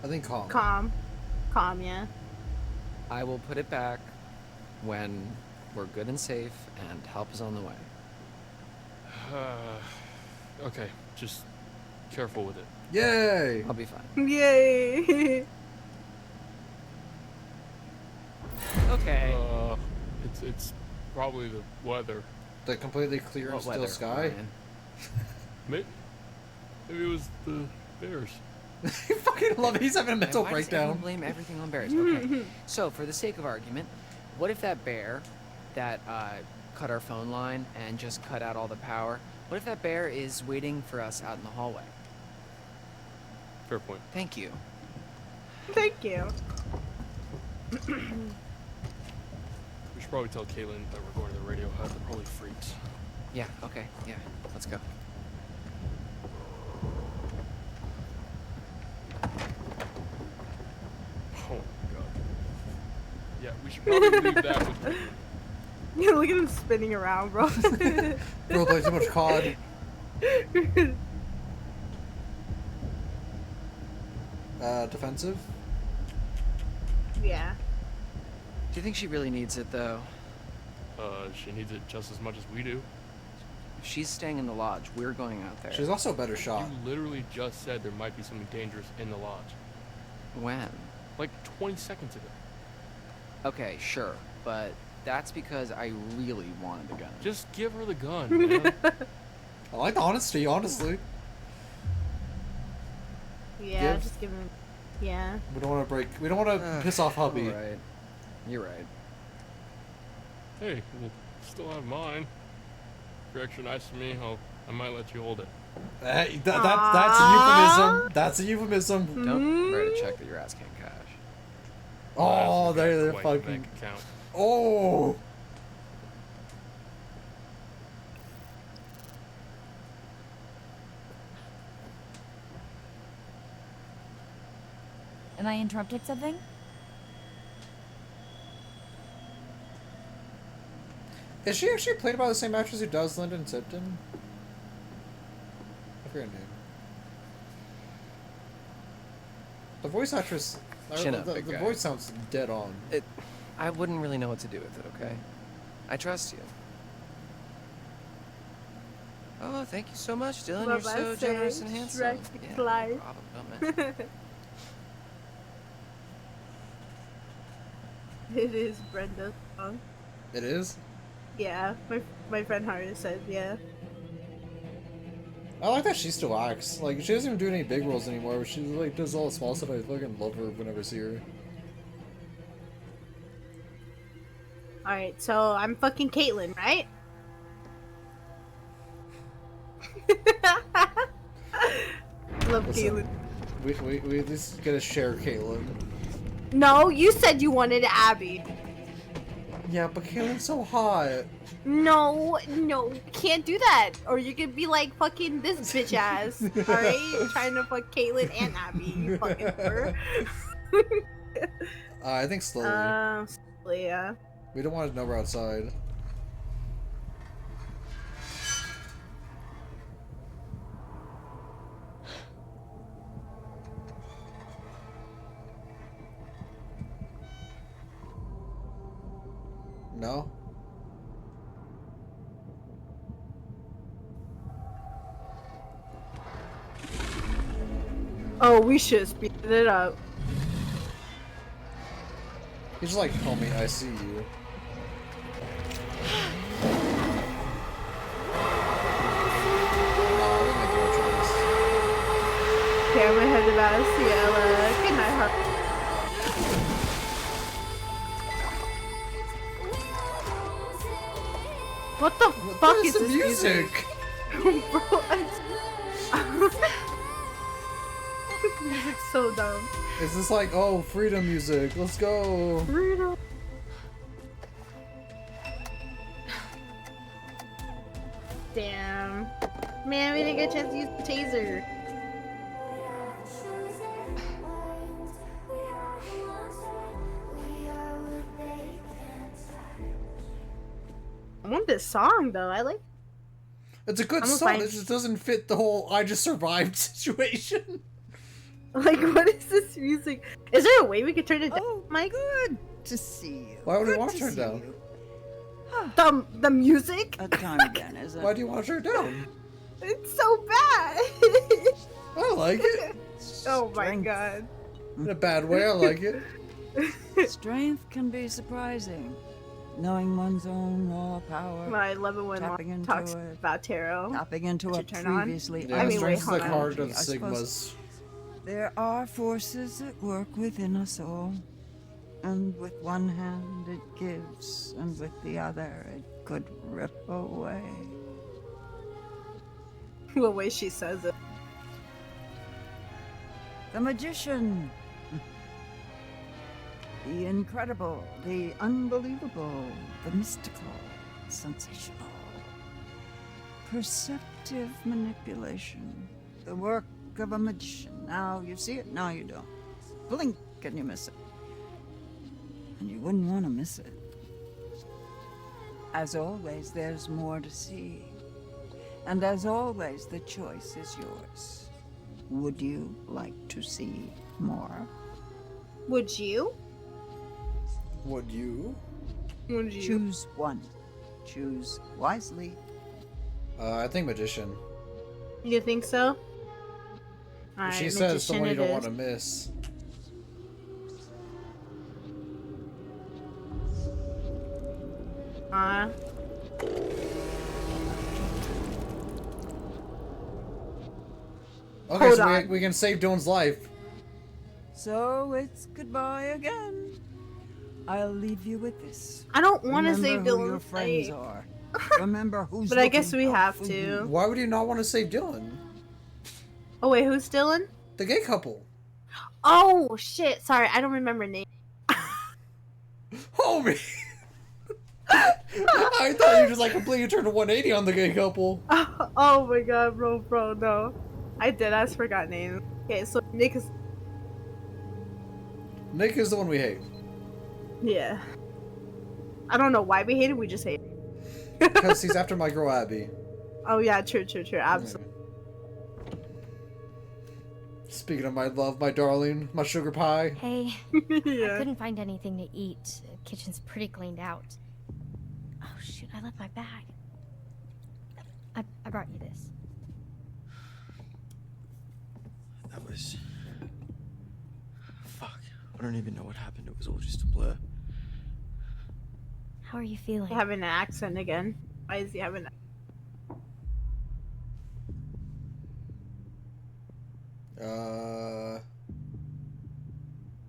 I think calm. Calm, yeah. I will put it back when we're good and safe and help is on the way. Okay, just careful with it. Yay! I'll be fine. Yay! Okay. It's probably the weather. The completely clear and What still weather, sky. Ryan? Maybe it was the bears. I fucking love it. He's having a mental Why does breakdown. everyone blame everything on bears? Okay. So, for the sake of argument, what if that bear that cut our phone line and just cut out all the power, what if that bear is waiting for us out in the hallway? Fair point. Thank you. Thank you. We should probably tell Caitlin that we're going to the radio hut. They're probably freaks. Yeah, okay, yeah. Let's go. Oh my god. Yeah, we should probably leave that with me. Yeah, look at him spinning around, bro. Bro, plays too much COD. Defensive? Yeah. Do you think she really needs it, though? She needs it just as much as we do. If she's staying in the lodge, we're going out there. She's also a better shot. You literally just said there might be something dangerous in the lodge. When? Like 20 seconds ago. Okay, sure, but that's because I really wanted the gun. Just give her the gun, man. I like the honesty, honestly. Yeah, just give him. Yeah. We don't want to break. We don't want to piss off hubby. Right. You're right. Hey, we'll still have mine. If you're extra nice to me, I might let you hold it. Hey, that's a euphemism. That's a euphemism. Don't write a check that your ass can't cash. Oh, they're White fucking. bank account. Oh. Am I interrupting something? Is she actually played by the same actress who does Lyndon Tipton? I forget her name. The voice actress. Chin up, the big guy. voice sounds dead on. I wouldn't really know what to do with it, okay? I trust you. Oh, thank you so much, Dylan. You're so generous and handsome. Yeah, no problem. Don't mention it. It is Brenda's song. It is? Yeah, my friend Harry said, yeah. I like that she still acts. Like, she doesn't even do any big roles anymore, but she like does all the small stuff. I fucking love her whenever I see her. Alright, so I'm fucking Caitlin, right? Love Listen, Caitlin. we at least gotta share Caitlin. No, you said you wanted Abby. Yeah, but Caitlin's so hot. No, can't do that. Or you could be like fucking this bitch ass. Alright? Trying to fuck Caitlin and Abby, you fucking fur. I think slowly. Yeah. We don't want to know we're outside. No? Oh, we should speed it up. He's like, homie, I see you. Okay, I'm gonna head to Ciela. Good night, Harp. What the fuck is the this music? Bro, this music's so dumb. Is this like, oh, freedom music? Let's go. Freedom. Damn. Man, we didn't get a chance to use the taser. I want this song though. I like. It's a good I'm gonna song. find- It just doesn't fit the whole I just survived situation. Like, what is this music? Is there a way we could turn it down? Oh, Mike? Good to see you. Why would we Good want to turn it see down? you. The music? A time again, is it? Why do you want to turn it down? It's so bad. I like it. Oh my god. In a bad way, I like it. Strength can be surprising. Knowing one's own raw power. I love it when tapping Mom into talks it, about tarot. tapping into To a turn on. previously Yeah, I mean, wait, strength's hold the on. card of I suppose Sigmas. there are forces at work within us all. And with one hand it gives, and with the other it could rip away. The way she says it. The magician. The incredible, the unbelievable, the mystical, sensational. Perceptive manipulation. The work of a magician. Now you see it, now you don't. Blink and you miss it. And you wouldn't want to miss it. As always, there's more to see. And as always, the choice is yours. Would you like to see more? Would you? Would you? Would you? Choose one. Choose wisely. I think magician. You think so? Alright, She says the magician one you it don't is. want to miss. Okay, Hold so on. we can save Dylan's life. So it's goodbye again. I'll leave you with this. I don't want to Remember save who your Dylan's friends life. are. Remember who's But I guess looking we out have for to. you. Why would you not want to save Dylan? Oh wait, who's Dylan? The gay couple. Oh shit! Sorry, I don't remember name. Homie! I thought you just like completely turned a 180 on the gay couple. Oh my god, bro, no. I did. I just forgot name. Okay, so Nick is. Nick is the one we hate. Yeah. I don't know why we hate him. We just hate him. Because he's after my girl Abby. Oh yeah, true, absolutely. Speaking of my love, my darling, my sugar pie. Hey, Yeah. I couldn't find anything to eat. The kitchen's pretty cleaned out. Oh shoot, I left my bag. I brought you this. That was... Fuck. I don't even know what happened. It was all just a blur. How are you feeling? Having an accent again. Why is he having?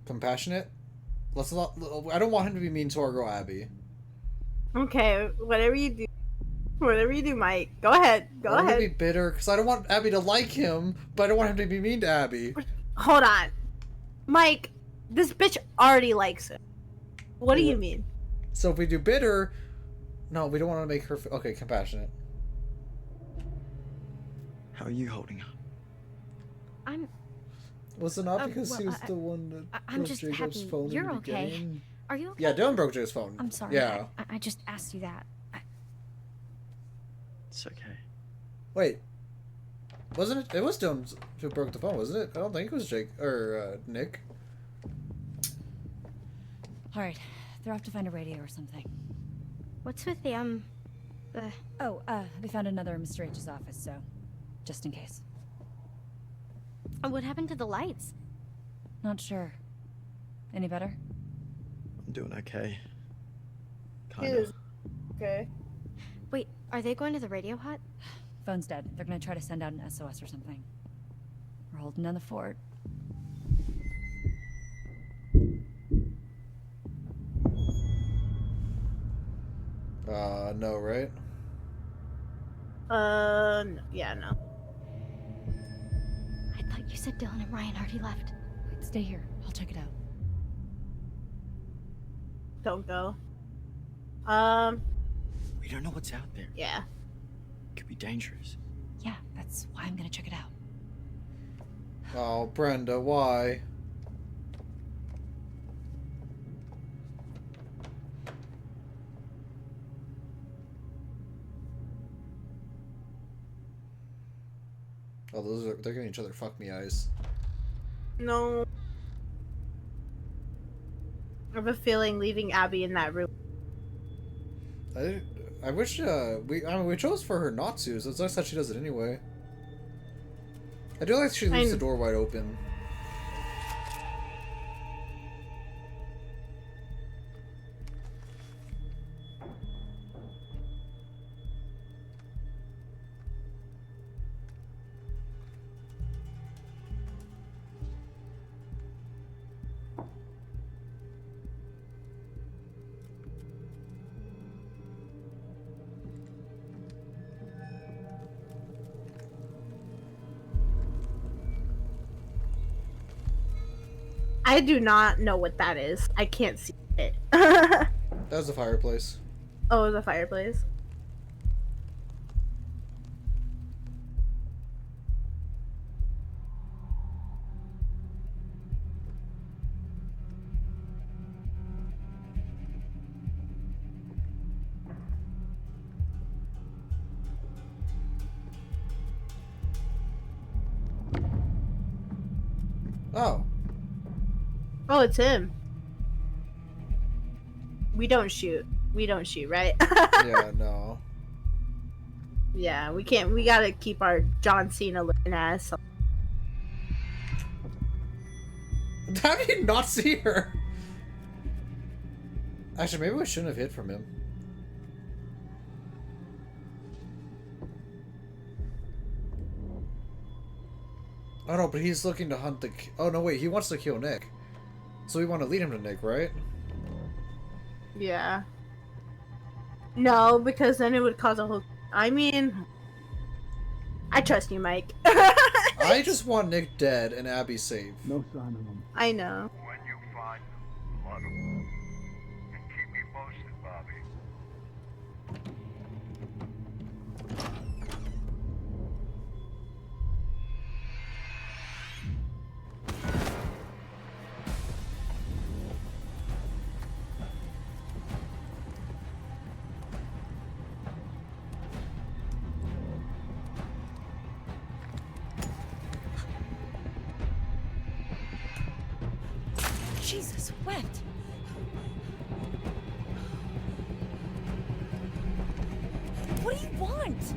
Compassionate. Let's not. I don't want him to be mean to our girl Abby. Okay, whatever you do, Mike. Go ahead. Go I want him ahead. to be bitter because I don't want Abby to like him, but I don't want him to be mean to Abby. Hold on, Mike. This bitch already likes him. What do you mean? So if we do bitter, no, we don't want to make her. Okay, compassionate. How are you holding up? I'm. Was it not because he well, was the one that I'm broke just Jacob's happy phone in you're the okay. beginning? Are you okay? Yeah, Dylan broke Jacob's phone. I'm sorry. Yeah. I just asked you that. It's okay. Wait. Wasn't it? It was Dylan who broke the phone, wasn't it? I don't think it was Jake or Nick. All right, they're off to find a radio or something. What's with the Oh, they found another Mr. H's office, so just in case. What happened to the lights? Not sure. Any better? I'm doing okay. He Kinda. is okay. Wait, are they going to the radio hut? Phone's dead. They're gonna try to send out an SOS or something. We're holding down the fort. No, right? Yeah, no. I thought you said Dylan and Ryan already left. Wait, stay here. I'll check it out. Don't go. We don't know what's out there. Yeah. It could be dangerous. Yeah, that's why I'm gonna check it out. Oh, Brenda, why? Oh, they're giving each other fuck me eyes. No. I have a feeling leaving Abby in that room. I wish we chose for her not to, so it's nice that she does it anyway. I do like she leaves the door wide open. I do not know what that is. I can't see it. That was the fireplace. Oh, the fireplace. Oh. Oh, it's him. We don't shoot. We don't shoot, right? Yeah, no. Yeah, we can't. We gotta keep our John Cena looking ass. How did you not see her? Actually, maybe we shouldn't have hid from him. Oh no, but he's looking to hunt the... Oh no, wait, he wants to kill Nick. So we want to lead him to Nick, right? Yeah. No, because then it would cause a whole... I mean... I trust you, Mike. I just want Nick dead and Abby safe. No sign of him. I know. When you find them, let them know. And keep me posted, Bobby. Jesus wept. What do you want?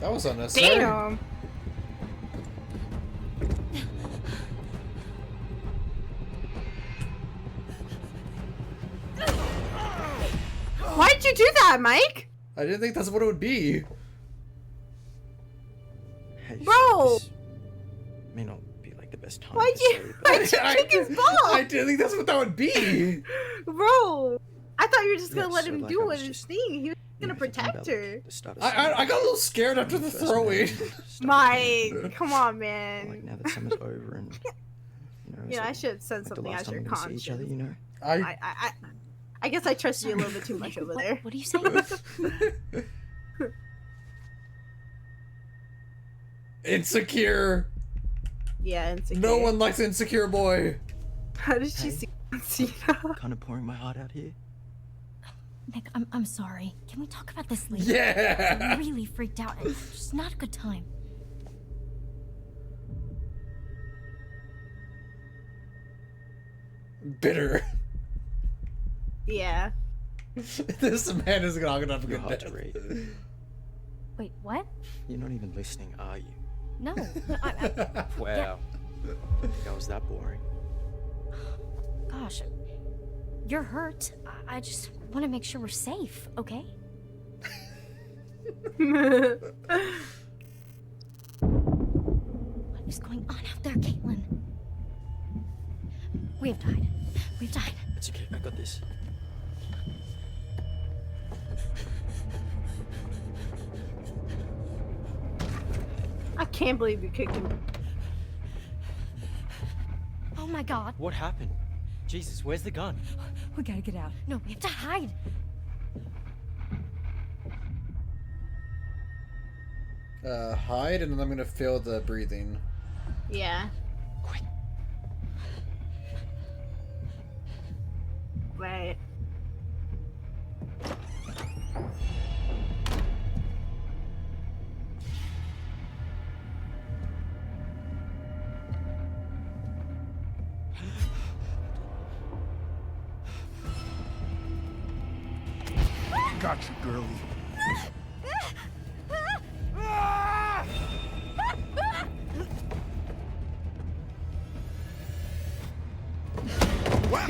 That was unnecessary. Damn. Why'd you do that, Mike? I didn't think that's what it would be. Hey, Bro! this may not be like the best time. Why'd to you, say, but- why'd you kick his ball? I didn't think that's what that would be. Bro, I thought you were just gonna Yeah, let so, him like, do I what was his just, thing. He was gonna thinking protect about, her. like, the start of I got a little scared after the first throwing. Mike, come on, man. Like now that summer's over and you know, it's Yeah, I like, should send like the something last as time your we're gonna see each other, conscience. you know. I guess I trust you a little bit too much over there. What are you saying? Insecure. Yeah, insecure. No one likes insecure boy. How did she see Cena? Kind of pouring my heart out here. Nick, I'm sorry. Can we talk about this later? Yeah. I'm really freaked out. It's just not a good time. Bitter. Yeah. This man is not gonna have a You're good hard day. to read. Wait, what? You're not even listening, are you? No. Wow. That was that boring. Gosh, you're hurt. I just want to make sure we're safe, okay? What is going on out there, Caitlin? We have died. We've died. It's okay, I got this. I can't believe you kicked him. Oh my god. What happened? Jesus, where's the gun? We gotta get out. No, we have to hide. Hide, and then I'm gonna feel the breathing. Yeah. Right. Gotcha, girlie.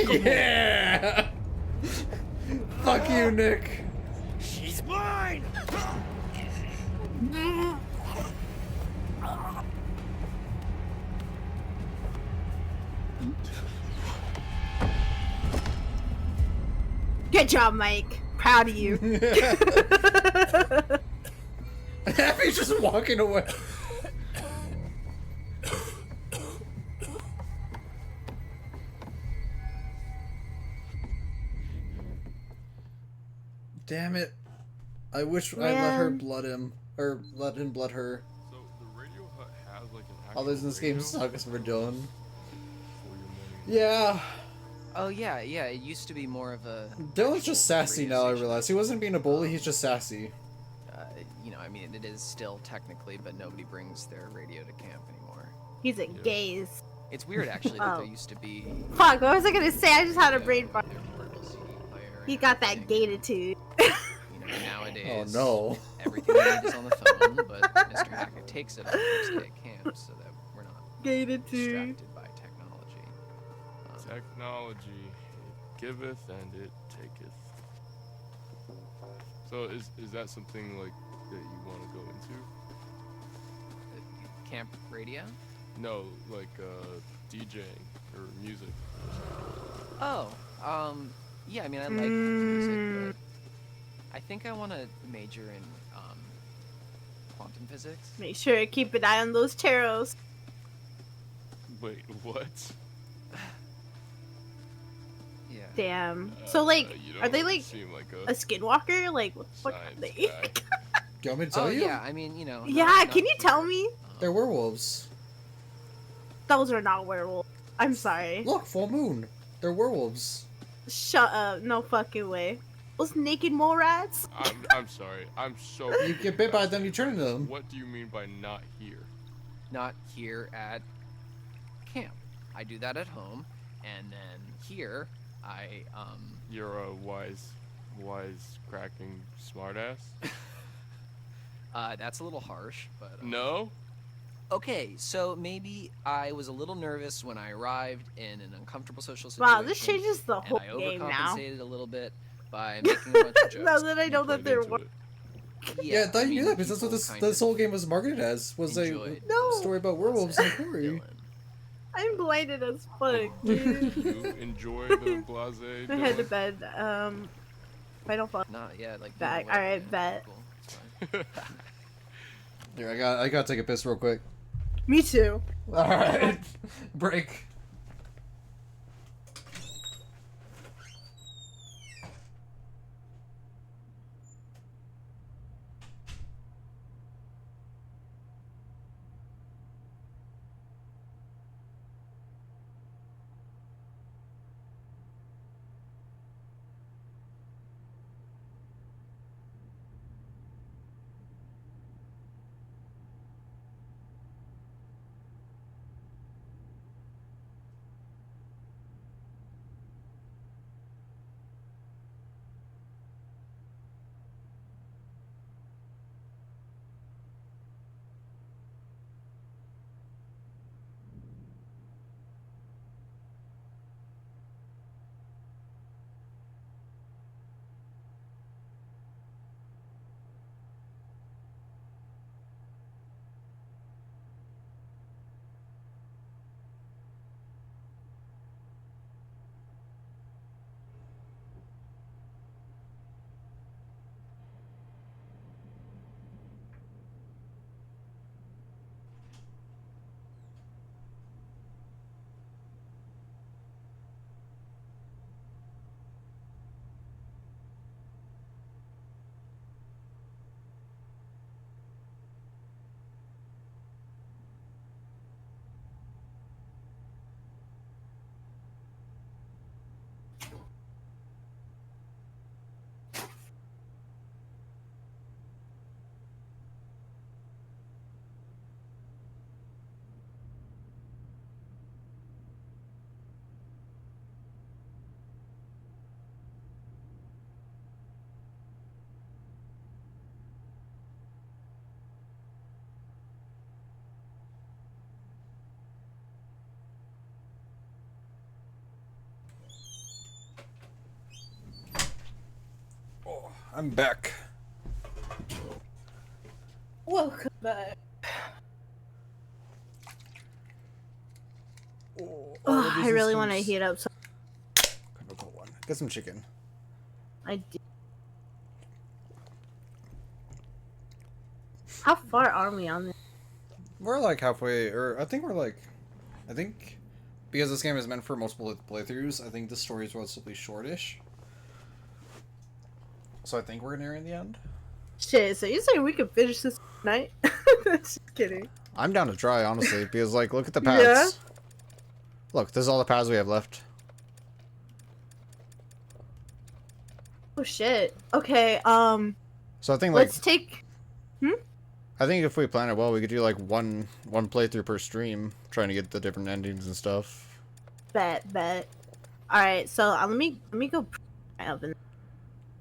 Yeah! Fuck you, Nick. She's mine! Good job, Mike. Proud of you. Happy's just walking away. Damn it. I wish I let her Man. blood him. Or let him blood her. So the Radio Hut has like an All actual those in this radio game suck except for Dylan. for your money. Yeah. Oh yeah, yeah. It used to be more of a. Dylan's just sassy radio now, I station. realize. He wasn't being a bully, he's just sassy. You know, I mean, it is still technically, but nobody brings their radio to camp anymore. He's a gaze. It's weird actually that Oh. there used to be. Fuck, what was I gonna say? I just had a brain fart. portable CD player. He got that gatitude. You know, nowadays. Oh, no. Everything you need is on the phone, but Mr. Hackett takes it on the first day at camp so that we're not Gatitude. distracted by technology. Technology, it giveth and it taketh. So is that something like that you want to go into? Camp radio? No, like DJing or music. Oh, yeah. I mean, I like music, but I think I want to major in quantum physics. Make sure to keep an eye on those taros. Wait, what? Yeah. Damn. So like, you are don't they really like seem like a skinwalker? Like, what the fuck are they? Do you want me to tell Oh you? yeah, I mean, you know. Yeah, can you tell me? They're werewolves. Those are not werewolves. I'm sorry. Look, full moon. They're werewolves. Shut up. No fucking way. Those naked mole rats? I'm sorry. I'm so. You get bit by them, you turn into them. What do you mean by not here? Not here at camp. I do that at home, and then here I You're a wise cracking smartass. That's a little harsh, but No. okay, so maybe I was a little nervous when I arrived in an uncomfortable social situation. Wow, this changes the whole and I game now. overcompensated a little bit by making a bunch of jokes. Now that I know that they're Yeah, I thought you knew that because that's what people this kind this of whole game was marketed as. Was a enjoyed No. story about werewolves in a quarry. I'm blinded as fuck, dude. You enjoy the blase. I head to Dylan? bed. If I don't fall Not yet, like back. Alright, bet. Here, I gotta take a piss real quick. Me too. Alright. Break. I'm back. Welcome back. Oh, I really want to heat up some. Get some chicken. I do. How far are we on this? We're like halfway, or I think because this game is meant for multiple playthroughs, I think the story is relatively shortish. So I think we're nearing the end. Shit, so you saying we could finish this tonight? Just kidding. I'm down to try, honestly, because like, look at the paths. Yeah. Look, this is all the paths we have left. Oh shit. Okay, So I think like let's take. I think if we plan it well, we could do like one playthrough per stream, trying to get the different endings and stuff. Bet. All right, so let me go. All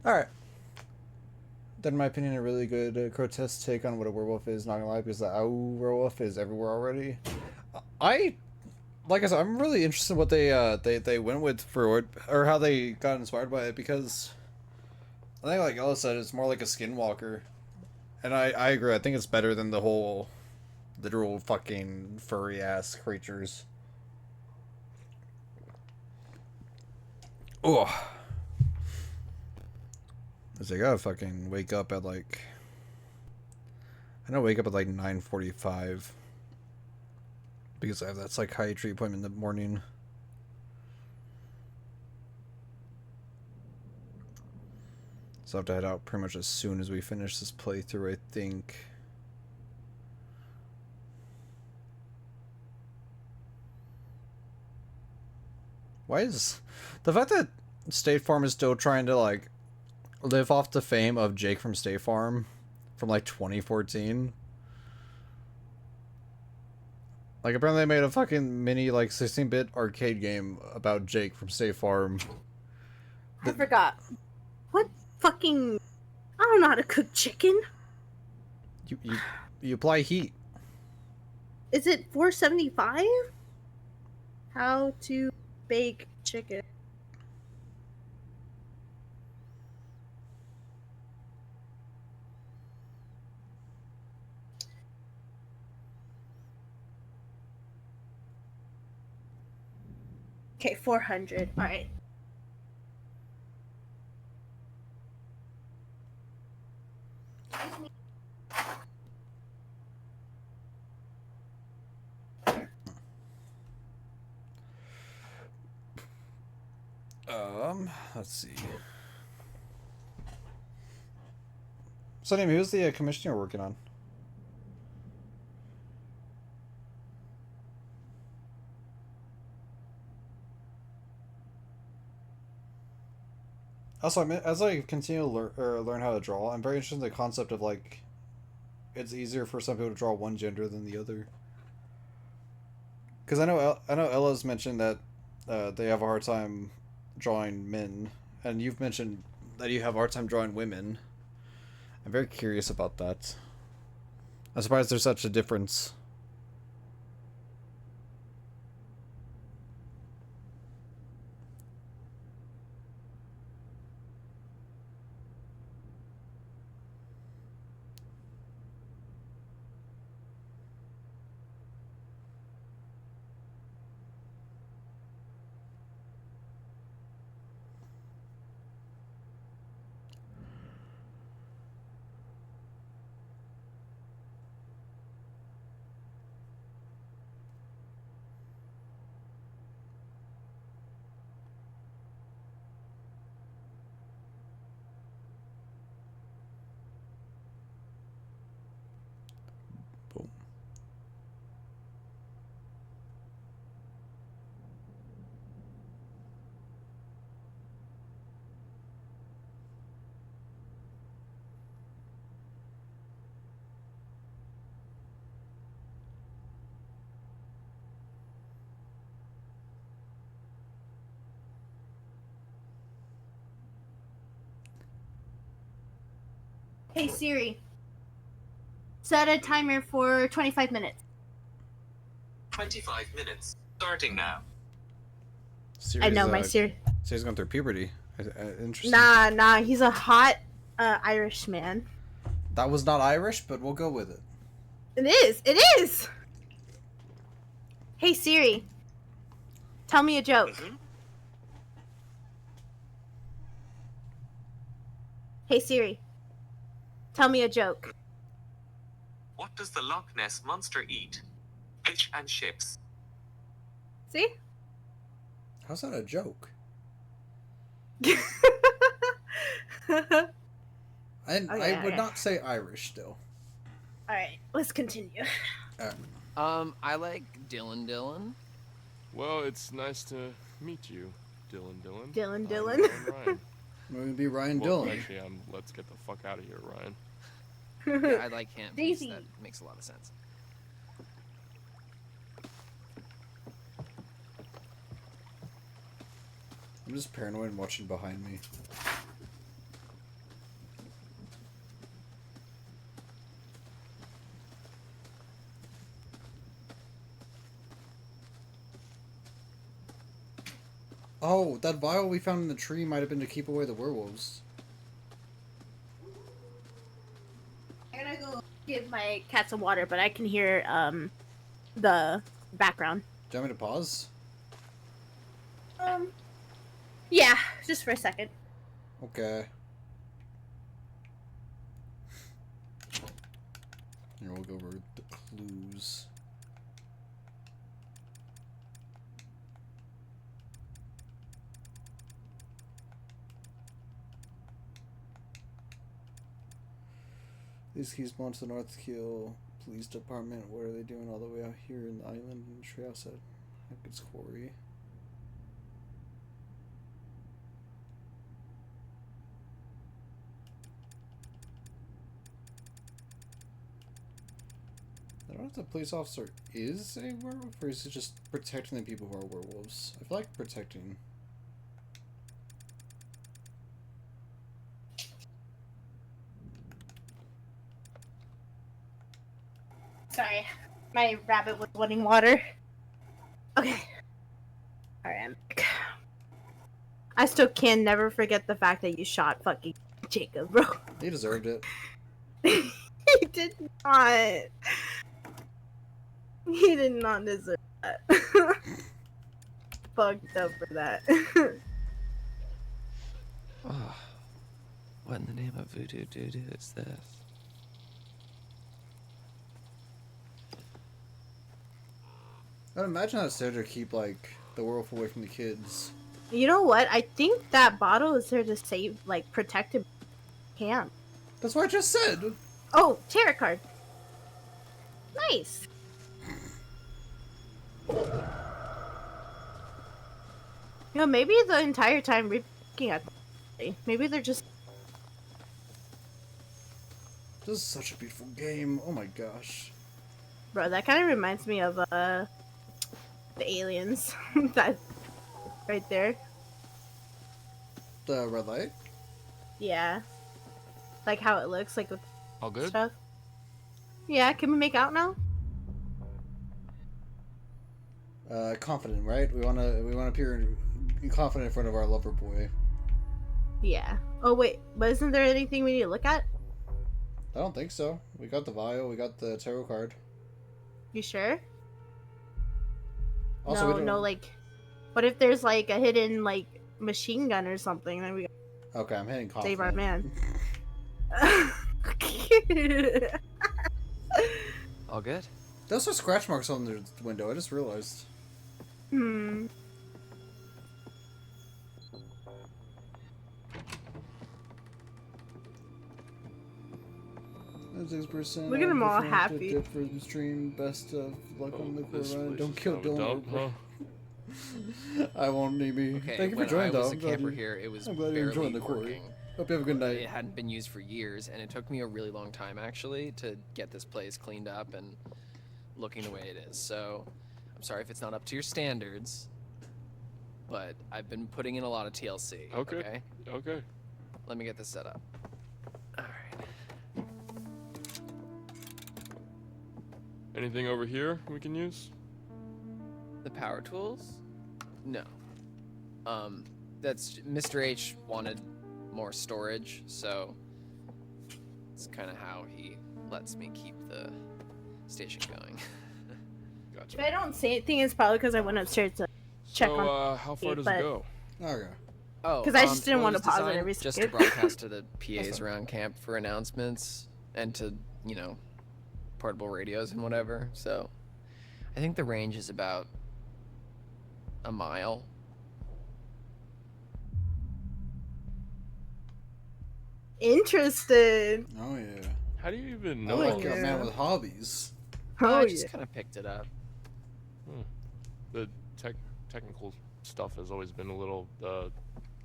right. Then, in my opinion, a really good grotesque take on what a werewolf is. Not gonna lie, because the owl werewolf is everywhere already. Like I said, I'm really interested in what they went with for it, or how they got inspired by it, because I think, like Ella said, it's more like a skinwalker. And I agree. I think it's better than the whole literal fucking furry ass creatures. Oh, cause I gotta fucking wake up at like. I don't wake up at like 9:45 because I have that psychiatry appointment in the morning. So I have to head out pretty much as soon as we finish this playthrough, I think. Why is the fact that State Farm is still trying to like live off the fame of Jake from State Farm from like 2014? Like apparently they made a fucking mini like 16-bit arcade game about Jake from State Farm. I forgot. What fucking? I don't know how to cook chicken. You apply heat. Is it 475? How to bake chicken? Okay, 400. All right. Let's see. So, anyway, who's the commission you're working on? Also, as I continue to learn how to draw, I'm very interested in the concept of like, it's easier for some people to draw one gender than the other. Because I know Ella's mentioned that they have a hard time drawing men, and you've mentioned that you have a hard time drawing women. I'm very curious about that. I'm surprised there's such a difference. Hey Siri, set a timer for 25 minutes. 25 minutes. Starting now. Siri's, I know my Siri. Siri's going through puberty. Interesting. Nah, he's a hot Irishman. That was not Irish, but we'll go with it. It is. It is. Hey Siri, tell me a joke. Hey Siri, tell me a joke. What does the Loch Ness Monster eat? Fish and chips. See? How's that a joke? I would not say Irish still. Alright, let's continue. I like Dylan. Well, it's nice to meet you, Dylan. Dylan. Ryan. We're gonna be Ryan Well, Dylan. actually, let's get the fuck out of here, Ryan. Yeah, I like him. Daisy. That makes a lot of sense. I'm just paranoid and watching behind me. Oh, that vial we found in the tree might have been to keep away the werewolves. I'm gonna go give my cat some water, but I can hear the background. Do you want me to pause? Yeah, just for a second. Okay. Here, we'll go over the clues. These keys belong to the North Keel Police Department. What are they doing all the way out here in the island and the tree outside Hackett's Quarry? I don't know if the police officer is a werewolf, or is he just protecting the people who are werewolves? I feel like protecting. Sorry, my rabbit was wanting water. Okay. Alright, I'm back. I still can never forget the fact that you shot fucking Jacob, bro. He deserved it. He did not. He did not deserve that. Fucked up for that. Oh, what in the name of voodoo doo-doo is this? I'd imagine that's there to keep, like, the werewolf away from the kids. You know what? I think that bottle is there to save, like, protect him. Camp. That's what I just said. Oh, tarot card. Nice. You know, maybe the entire time we're looking at them, maybe they're just. This is such a beautiful game. Oh my gosh. Bro, that kind of reminds me of the aliens. That right there. The red light? Yeah. Like how it looks, like with All good? stuff. Yeah, can we make out now? Confident, right? We wanna appear confident in front of our lover boy. Yeah. Oh wait, but isn't there anything we need to look at? I don't think so. We got the vial, we got the tarot card. You sure? Also, no, we don't... no, like, what if there's like a hidden like machine gun or something? Then we Okay, I'm hitting confident. save our man. All good? Those are scratch marks on the window, I just realized. Hmm. Look at them all happy. For the stream, best of luck on the run. Don't kill Dylan. Dylan. I won't need me. Okay, Thank you for when joining, I was though. a camper here, it was I'm glad you're enjoying barely the quarry. working. Hope you have a good night. It hadn't been used for years, and it took me a really long time actually to get this place cleaned up and looking the way it is. So, I'm sorry if it's not up to your standards, but I've been putting in a lot of TLC. Okay. Okay. Let me get this set up. All right. Anything over here we can use? The power tools? No. That's Mr. H wanted more storage, so It's kind of how he lets me keep the station going. If I don't say anything, it's probably because I went upstairs to check on. How far does it go? Okay. Oh, 'Cause I just didn't well, want it to was pause it designed every just to second. broadcast to the PAs around camp for announcements and to, portable radios and whatever. So, I think the range is about a mile. Interested. Oh yeah. How do you even I know? like all a this? man with hobbies. I just kind of picked it up. The technical stuff has always been a little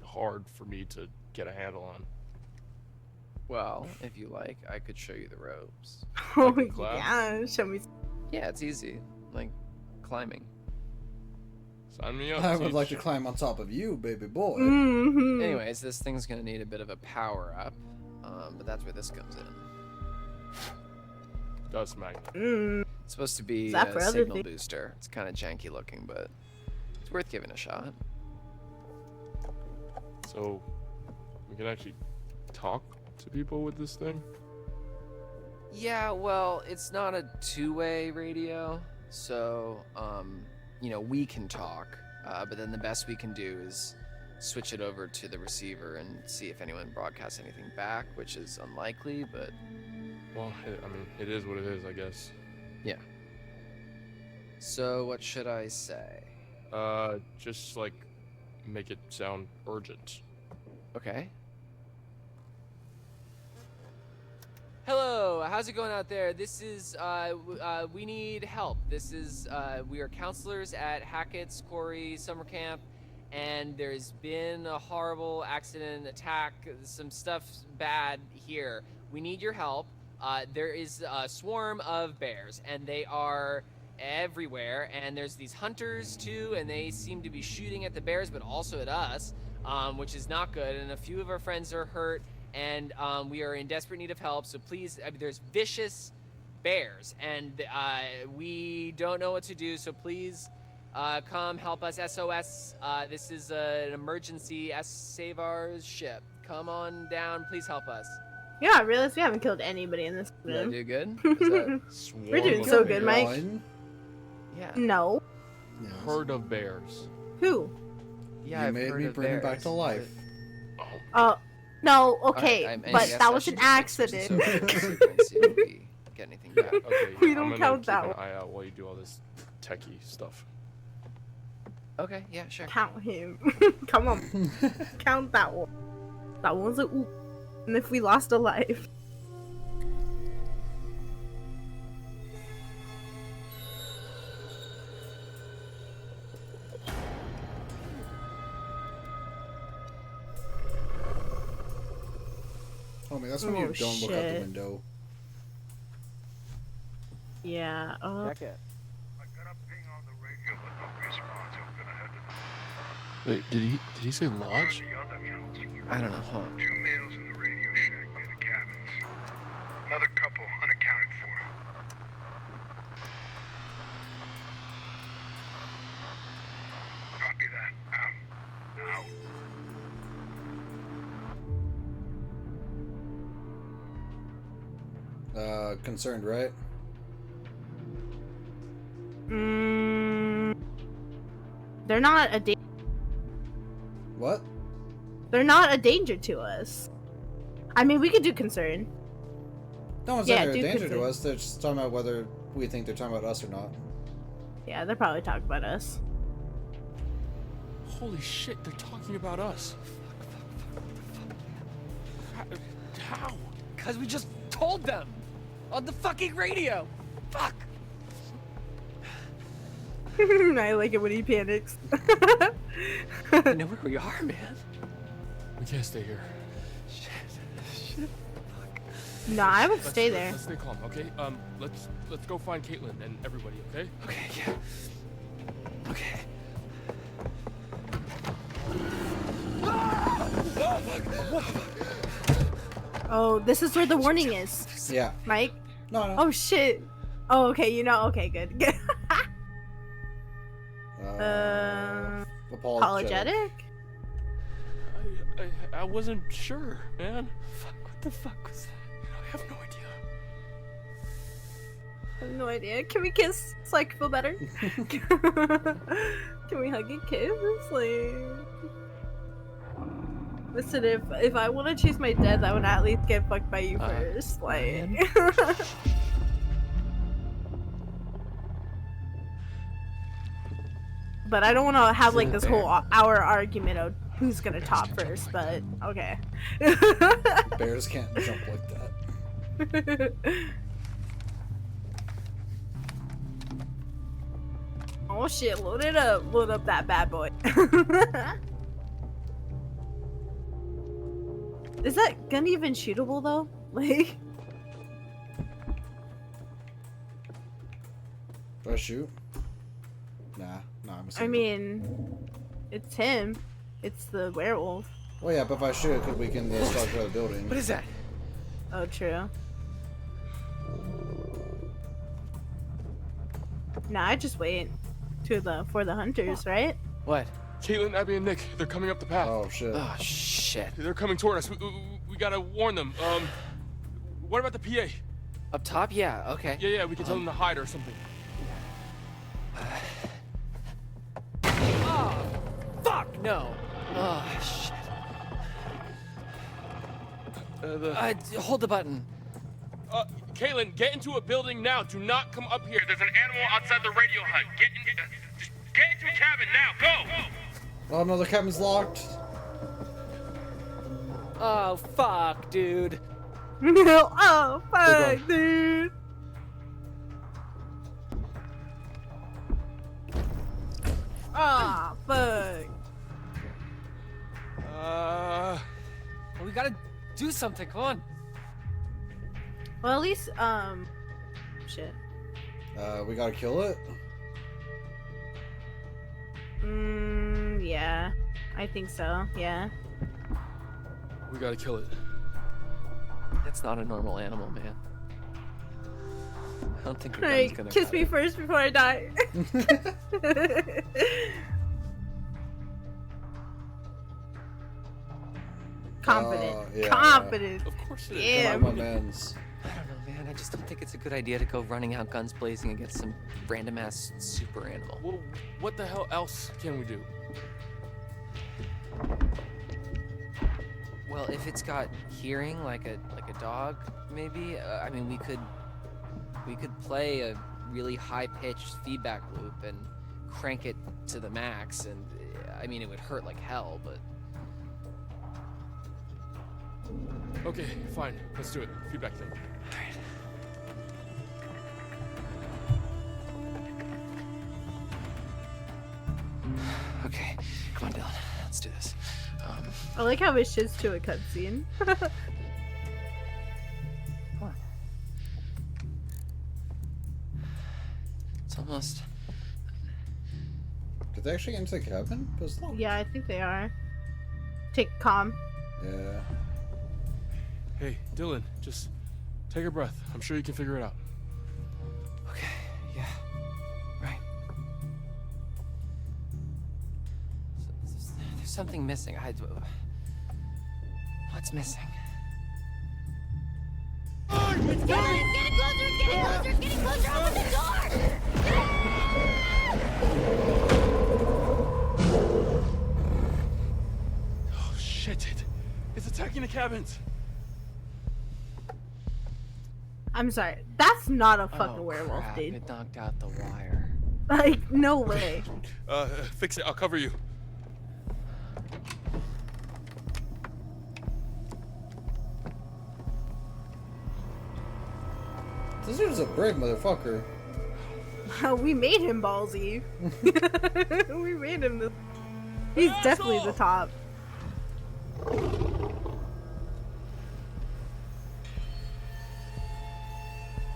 hard for me to get a handle on. Well, if you like, I could show you the ropes. Oh Like in class? yeah, show me. Yeah, it's easy, like climbing. Sign me up. I would like to climb on top of you, baby boy. Mm-hmm. Anyways, this thing's gonna need a bit of a power up, but that's where this comes in. Dust magnet. It's supposed to be Is that for a other signal things? booster. It's kind of janky looking, but it's worth giving a shot. So, we can actually talk to people with this thing? Yeah, well, it's not a two-way radio, so we can talk, but then the best we can do is switch it over to the receiver and see if anyone broadcasts anything back, which is unlikely, but Well, it is what it is, I guess. yeah. So what should I say? Just like make it sound urgent. Okay. Hello, how's it going out there? This is, we need help. This is, we are counselors at Hackett's Quarry Summer Camp, and there's been a horrible accident, attack, some stuff bad here. We need your help. There is a swarm of bears, and they are everywhere, and there's these hunters too, and they seem to be shooting at the bears, but also at us, which is not good, and a few of our friends are hurt, and we are in desperate need of help, so please, there's vicious bears, and we don't know what to do, so please come help us. SOS, this is an emergency. Save our ship. Come on down, please help us. Yeah, I realize we haven't killed anybody in this Did I room. do good? Is that We're doing so good, Mike. Yeah. No. Herd of bears. Who? Yeah, You I've made heard me of bring him back bears, to life. No, okay, Alright, I but guess that I was an should just, like, switch accident. this over to the receiver and see if we get anything back. Okay, We I'm don't gonna count keep that an one. eye out while you do all this techie stuff. Okay, yeah, sure. Count him. Come on. Count that one. That one's a oop. And if we lost a life. Homie, that's when you Oh, don't look out the shit. window. Yeah, Check it. Wait, did he say lodge? I don't know, huh? Two males in the radio shack near the cabins. Another couple unaccounted for. Copy that. Out. Concerned, right? They're not a What? They're not a danger to us. I mean, we could do concern. No one's Yeah, under do danger to concern. us. They're just talking about whether we think they're talking about us or not. Yeah, they're probably talking about us. Holy shit, they're talking about us. How? Because we just told them on the fucking radio. Fuck. I like it when he panics. I know where we are, man. We can't stay here. No, I would Let's- stay let's- there. Let's stay calm, okay? Let's go find Caitlin and everybody, okay? Okay, yeah. Okay. Oh, this is where the warning is. Yeah. Mike? No. Oh, shit. Oh, okay, you know, okay, good. Good. Apologetic? I wasn't sure, man. Fuck, what the fuck was that? have no idea. I have no idea. Can we kiss so I can feel better? Can we hug and kiss? Like, listen, if I want to chase my death, I would at least get fucked by you first. Like, but I don't want to have like this whole hour argument of who's gonna top first. But okay. Bears can't jump like that. Oh shit, load it up. Load up that bad boy. Is that gun even shootable though? Like, do I shoot? Nah, I'm I mean, it's him. It's the werewolf. Well, yeah, but if I shoot, could weaken the structure of the building. What is that? Oh, true. Nah, I just wait for the hunters, right? What? Caitlin, Abby, and Nick, they're coming up the path. Oh shit. Oh shit. They're coming toward us. We gotta warn them. What about the PA? Up top? Yeah, okay. Yeah, we can tell them to hide or something. Oh, fuck, no. Oh, shit. Hold the button. Caitlin, get into a building now. Do not come up here. There's an animal outside the radio hut. Just get into a cabin now. Go! Oh no, the cabin's locked. Oh, fuck, dude. Oh, fuck, dude. Ah, fuck. We gotta do something. Come on. Well, at least, shit. We gotta kill it? Yeah. I think so, yeah. We gotta kill it. That's not a normal animal, man. I don't think your Alright, gun's gonna kiss cut me it. first before I die. Confident. Yeah. Confident. Of course it is. Yeah. Come on, my mans. I don't know, man. I just don't think it's a good idea to go running out guns blazing against some random ass super animal. Well, what the hell else can we do? Well, if it's got hearing like a dog, maybe. I mean, we could play a really high-pitched feedback loop and crank it to the max, and I mean, it would hurt like hell, but. Okay, fine. Let's do it. Feedback thing. Alright. Okay, come on, Dylan. Let's do this. I like how it shifts to a cutscene. It's almost. Did they actually get into the cabin? Yeah, I think they are. Take calm. Yeah. Hey, Dylan, just take a breath. I'm sure you can figure it out. Okay, yeah. Right. There's something missing. What's missing? It's getting closer! It's getting closer! It's getting closer! Open the door! Oh, shit. It's attacking the cabins. I'm sorry. That's not a fucking Oh, werewolf, crap. dude. It knocked out the wire. Like, no way. Fix it. I'll cover you. This dude's a brave motherfucker. We made him ballsy. We made him the. He's definitely the top.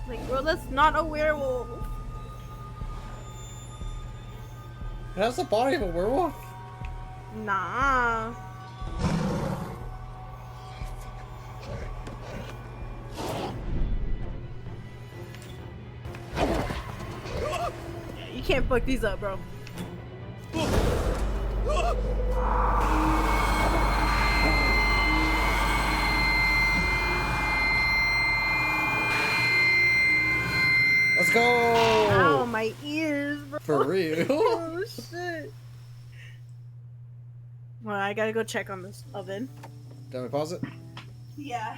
Like, bro, that's not a werewolf. It has the body of a werewolf? Nah. You can't fuck these up, bro. go! Ow, my ears, bro. For real? Oh shit. Well, I gotta go check on this oven. Do we pause it? Yeah.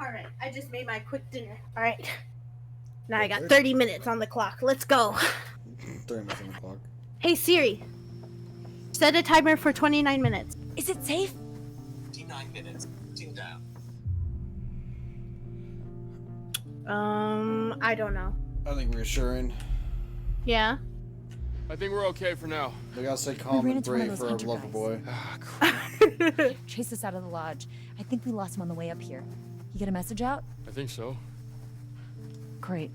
Alright, I just made my quick dinner. Alright. Now I got Perfect. 30 minutes on the clock. Let's go. 30 minutes on the clock. Hey Siri, set a timer for 29 minutes. Is it safe? 29 minutes. Counting down. I don't know. I think reassuring. Yeah. I think we're okay for now. We gotta stay We calm ran and into one of brave those for our hunter lover guys. boy. Chase us out of the lodge. I think we lost him on the way up here. You get a message out? I think so. Great.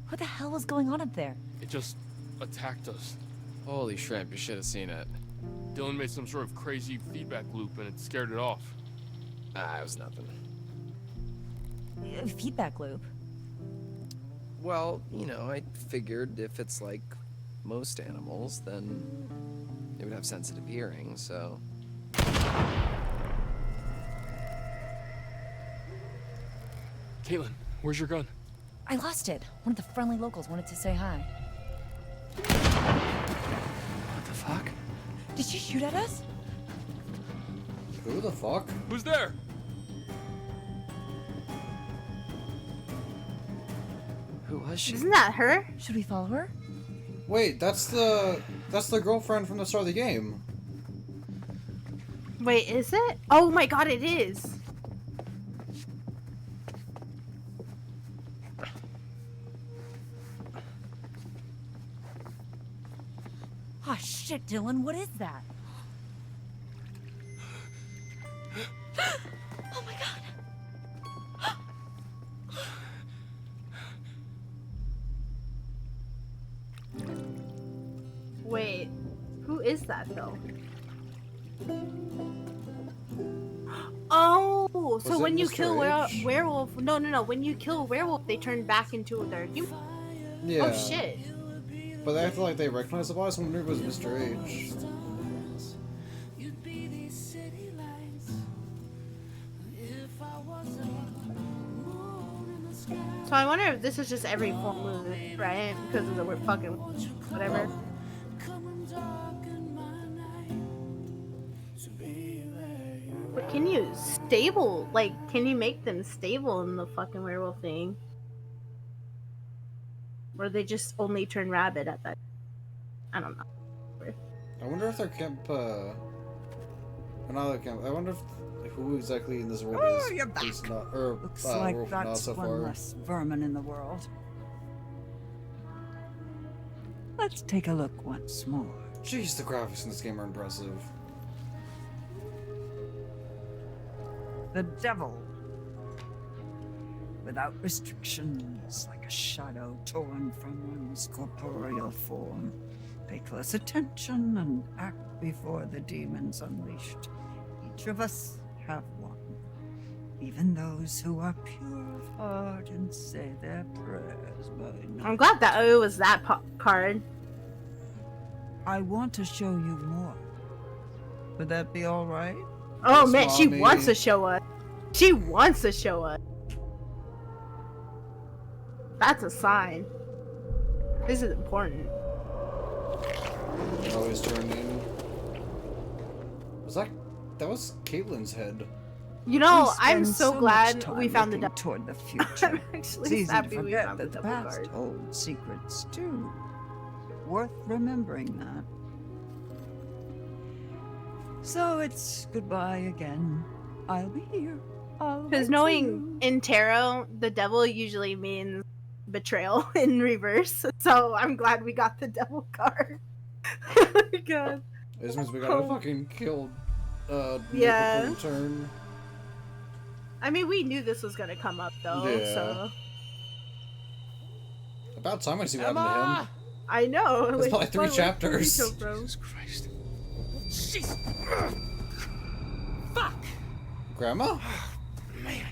What the hell was going on up there? It just attacked us. Holy shrimp, you should have seen it. Dylan made some sort of crazy feedback loop and it scared it off. Ah, it was nothing. A feedback loop. Well, you know, I figured if it's like most animals, then it would have sensitive hearing, so... Caitlin, where's your gun? I lost it. One of the friendly locals wanted to say hi. What the fuck? Did she shoot at us? Who the fuck? Who's there? Who was she? Isn't that her? Should we follow her? Wait, that's the girlfriend from the start of the game. Wait, is it? Oh my god, it is. Ah, shit, Dylan, what is that? Oh my god! Wait, who is that though? Oh, so Was it when you Mr. kill H? werewolf, no, when you kill a werewolf, they turn back into their human. Yeah. Oh shit. But I feel like they recognize the voice. I wonder if it was Mr. H. So I wonder if this is just every full moon, right? Because of the word fucking whatever. But can you stable, like, can you make them stable in the fucking werewolf thing? Or they just only turn rabbit at that? I don't know. I wonder if their camp, another camp. I wonder if who exactly in this world is. you're back. Is not, or Looks like werewolf not that's so one far. less vermin in the world. Let's take a look once more. Jeez, the graphics in this game are impressive. The devil. Without restrictions, like a shadow torn from one's corporeal form. Pay close attention and act before the demons unleashed. Each of us have one. Even those who are pure of heart and say their prayers by night. I'm glad that it was that card. I want to show you more. Would that be all right? Oh Yes, man, she Mommy. wants to show us. She wants to show us. That's a sign. This is important. Always turning. Was that was Caitlin's head? You know, We I'm spend so much glad time we found the looking devil. toward the future. I'm It's actually easy to happy we forget found the that the devil past card. holds secrets too. Worth remembering that. So it's goodbye again. I'll be here. Because knowing in tarot, the devil usually means betrayal in reverse. So I'm glad we got the devil card. Oh my god. This means we gotta fucking kill Yeah. Nick turn. I mean, we knew this was gonna come up though, Yeah. so. About time I see what happened to him. I know. It's probably 3 spoiler chapters. free, bro. Jesus Christ. Jeez. Fuck. Grandma? Man,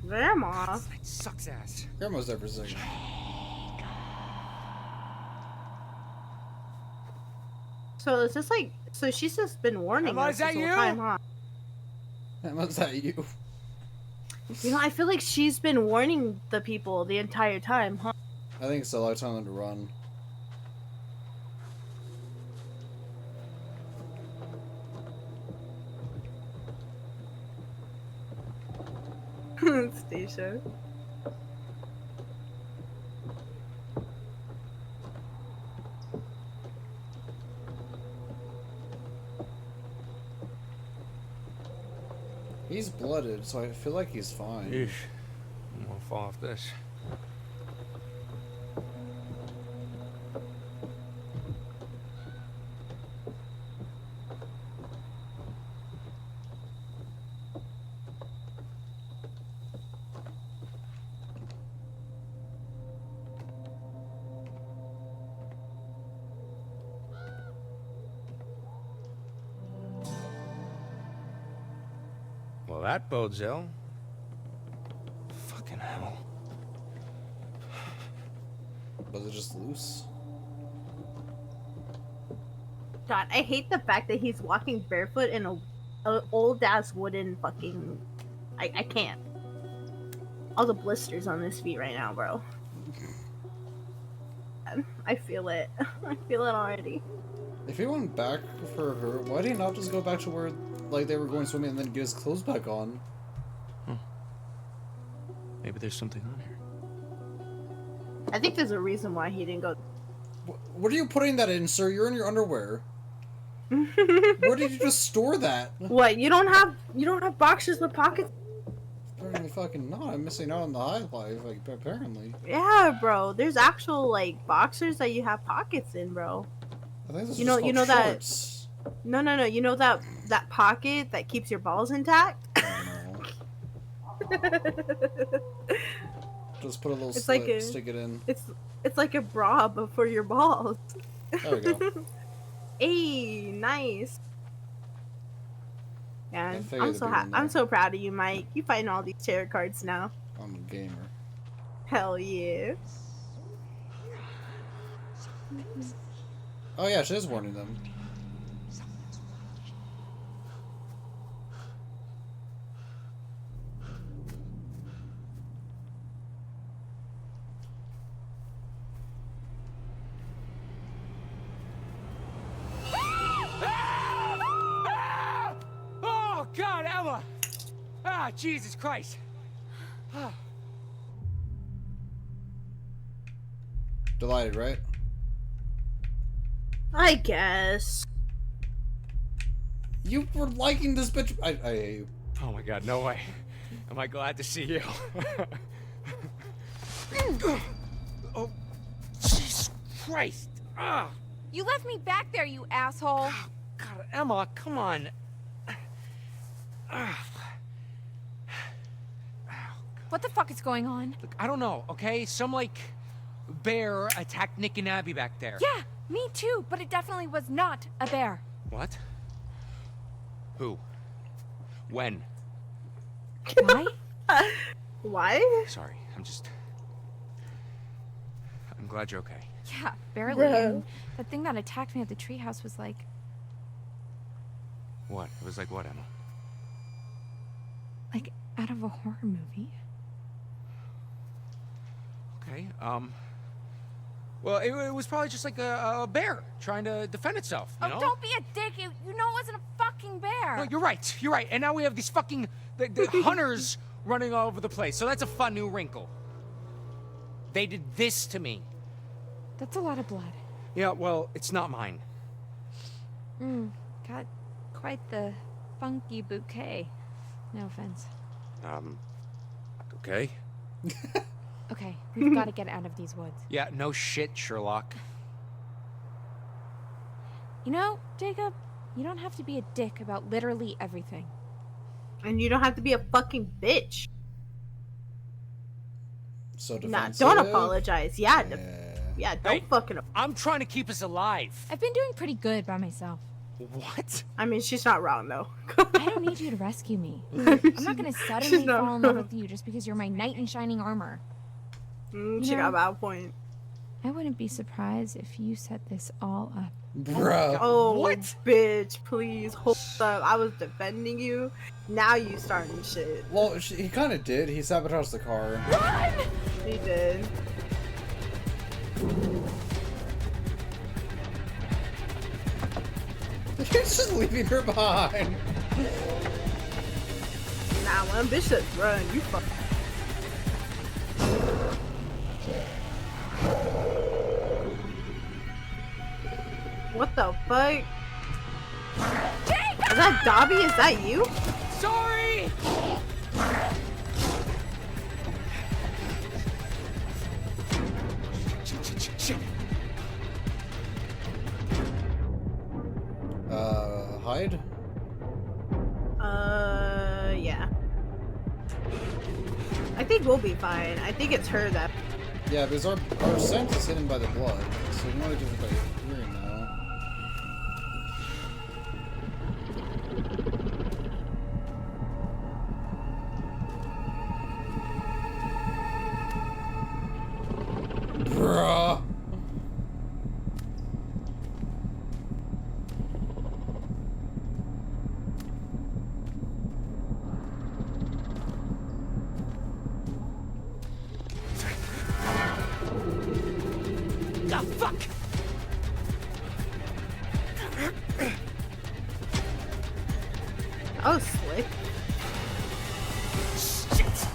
Grandma. that sucks ass. Grandma's there for a second. So is this like? So she's just been warning Emma, us is that this whole you? time, huh? Was that you? You know, I feel like she's been warning the people the entire time, huh? I think it's a lot of time to run. Station. He's blooded, so I feel like he's fine. Eesh. I'm gonna fall off this. Well, that bodes ill. Fucking hell. Was it just loose? God, I hate the fact that he's walking barefoot in a old ass wooden fucking. I can't. All the blisters on his feet right now, bro. I feel it. I feel it already. If he went back for her, why did he not just go back to where, like, they were going swimming and then get his clothes back on? Maybe there's something on here. I think there's a reason why he didn't go. What are you putting that in, sir? You're in your underwear. Where did you just store that? What? You don't have boxers with pockets? Apparently fucking not. I'm missing out on the high life, like, apparently. Yeah, bro. There's actual like boxers that you have pockets in, bro. I think this is You know shorts. that. No. You know that pocket that keeps your balls intact. Just put a little It's slit, like a, stick it in. It's like a bra, but for your balls. There we go. Hey, nice. Yeah, I figured I'm it'd so be in I'm there. so proud of you, Mike. You find all these tarot cards now. I'm a gamer. Hell yeah. Oh yeah, she is warning them. Oh, God, Emma! Ah, Jesus Christ. Ah. Delighted, right? I guess. You were liking this bitch. I hate you. Oh my God, no way. Am I glad to see you? Oh, Jesus Christ. Ah. You left me back there, you asshole. God, Emma, come on. Ah. What the fuck is going on? Look, I don't know, okay? Some, like, bear attacked Nick and Abby back there. Yeah, me too, but it definitely was not a bear. What? Who? When? Why? Why? Sorry, I'm glad you're okay. Yeah, barely. Bruh. And the thing that attacked me at the treehouse was like, What? It was like what, Emma? like out of a horror movie. Okay, well, it was probably just like a bear trying to defend itself, you know? Oh, don't be a dick. You know it wasn't a fucking bear. No, you're right. And now we have these fucking the hunters running all over the place. So that's a fun new wrinkle. They did this to me. That's a lot of blood. Yeah, well, it's not mine. Got quite the funky bouquet. No offense. Okay. Okay, we've got to get out of these woods. Yeah, no shit, Sherlock. You know, Jacob, you don't have to be a dick about literally everything. And you don't have to be a fucking bitch. So Nah, defensive. don't apologize. Yeah, don't fucking. I'm trying to keep us alive. I've been doing pretty good by myself. What? I mean, she's not wrong though. I don't need you to rescue me. I'm not gonna suddenly She's not fall in love wrong. with you just because you're my knight in shining armor. She got a bad point. I wouldn't be surprised if you set this all up. Bruh. Oh, What? bitch, please hold up. I was defending you. Now you starting shit. Well, he kind of did. He sabotaged the car. Run! He did. He's just leaving her behind. Nah, when bitch says run, you fuck. What the fuck? Is that Dobby? Is that you? Sorry! Hide? Yeah. I think we'll be fine. I think it's her that. Yeah, because our scent is hidden by the blood, so we might just by hearing now. Bruh. Ah, fuck! Oh, slick. Shit!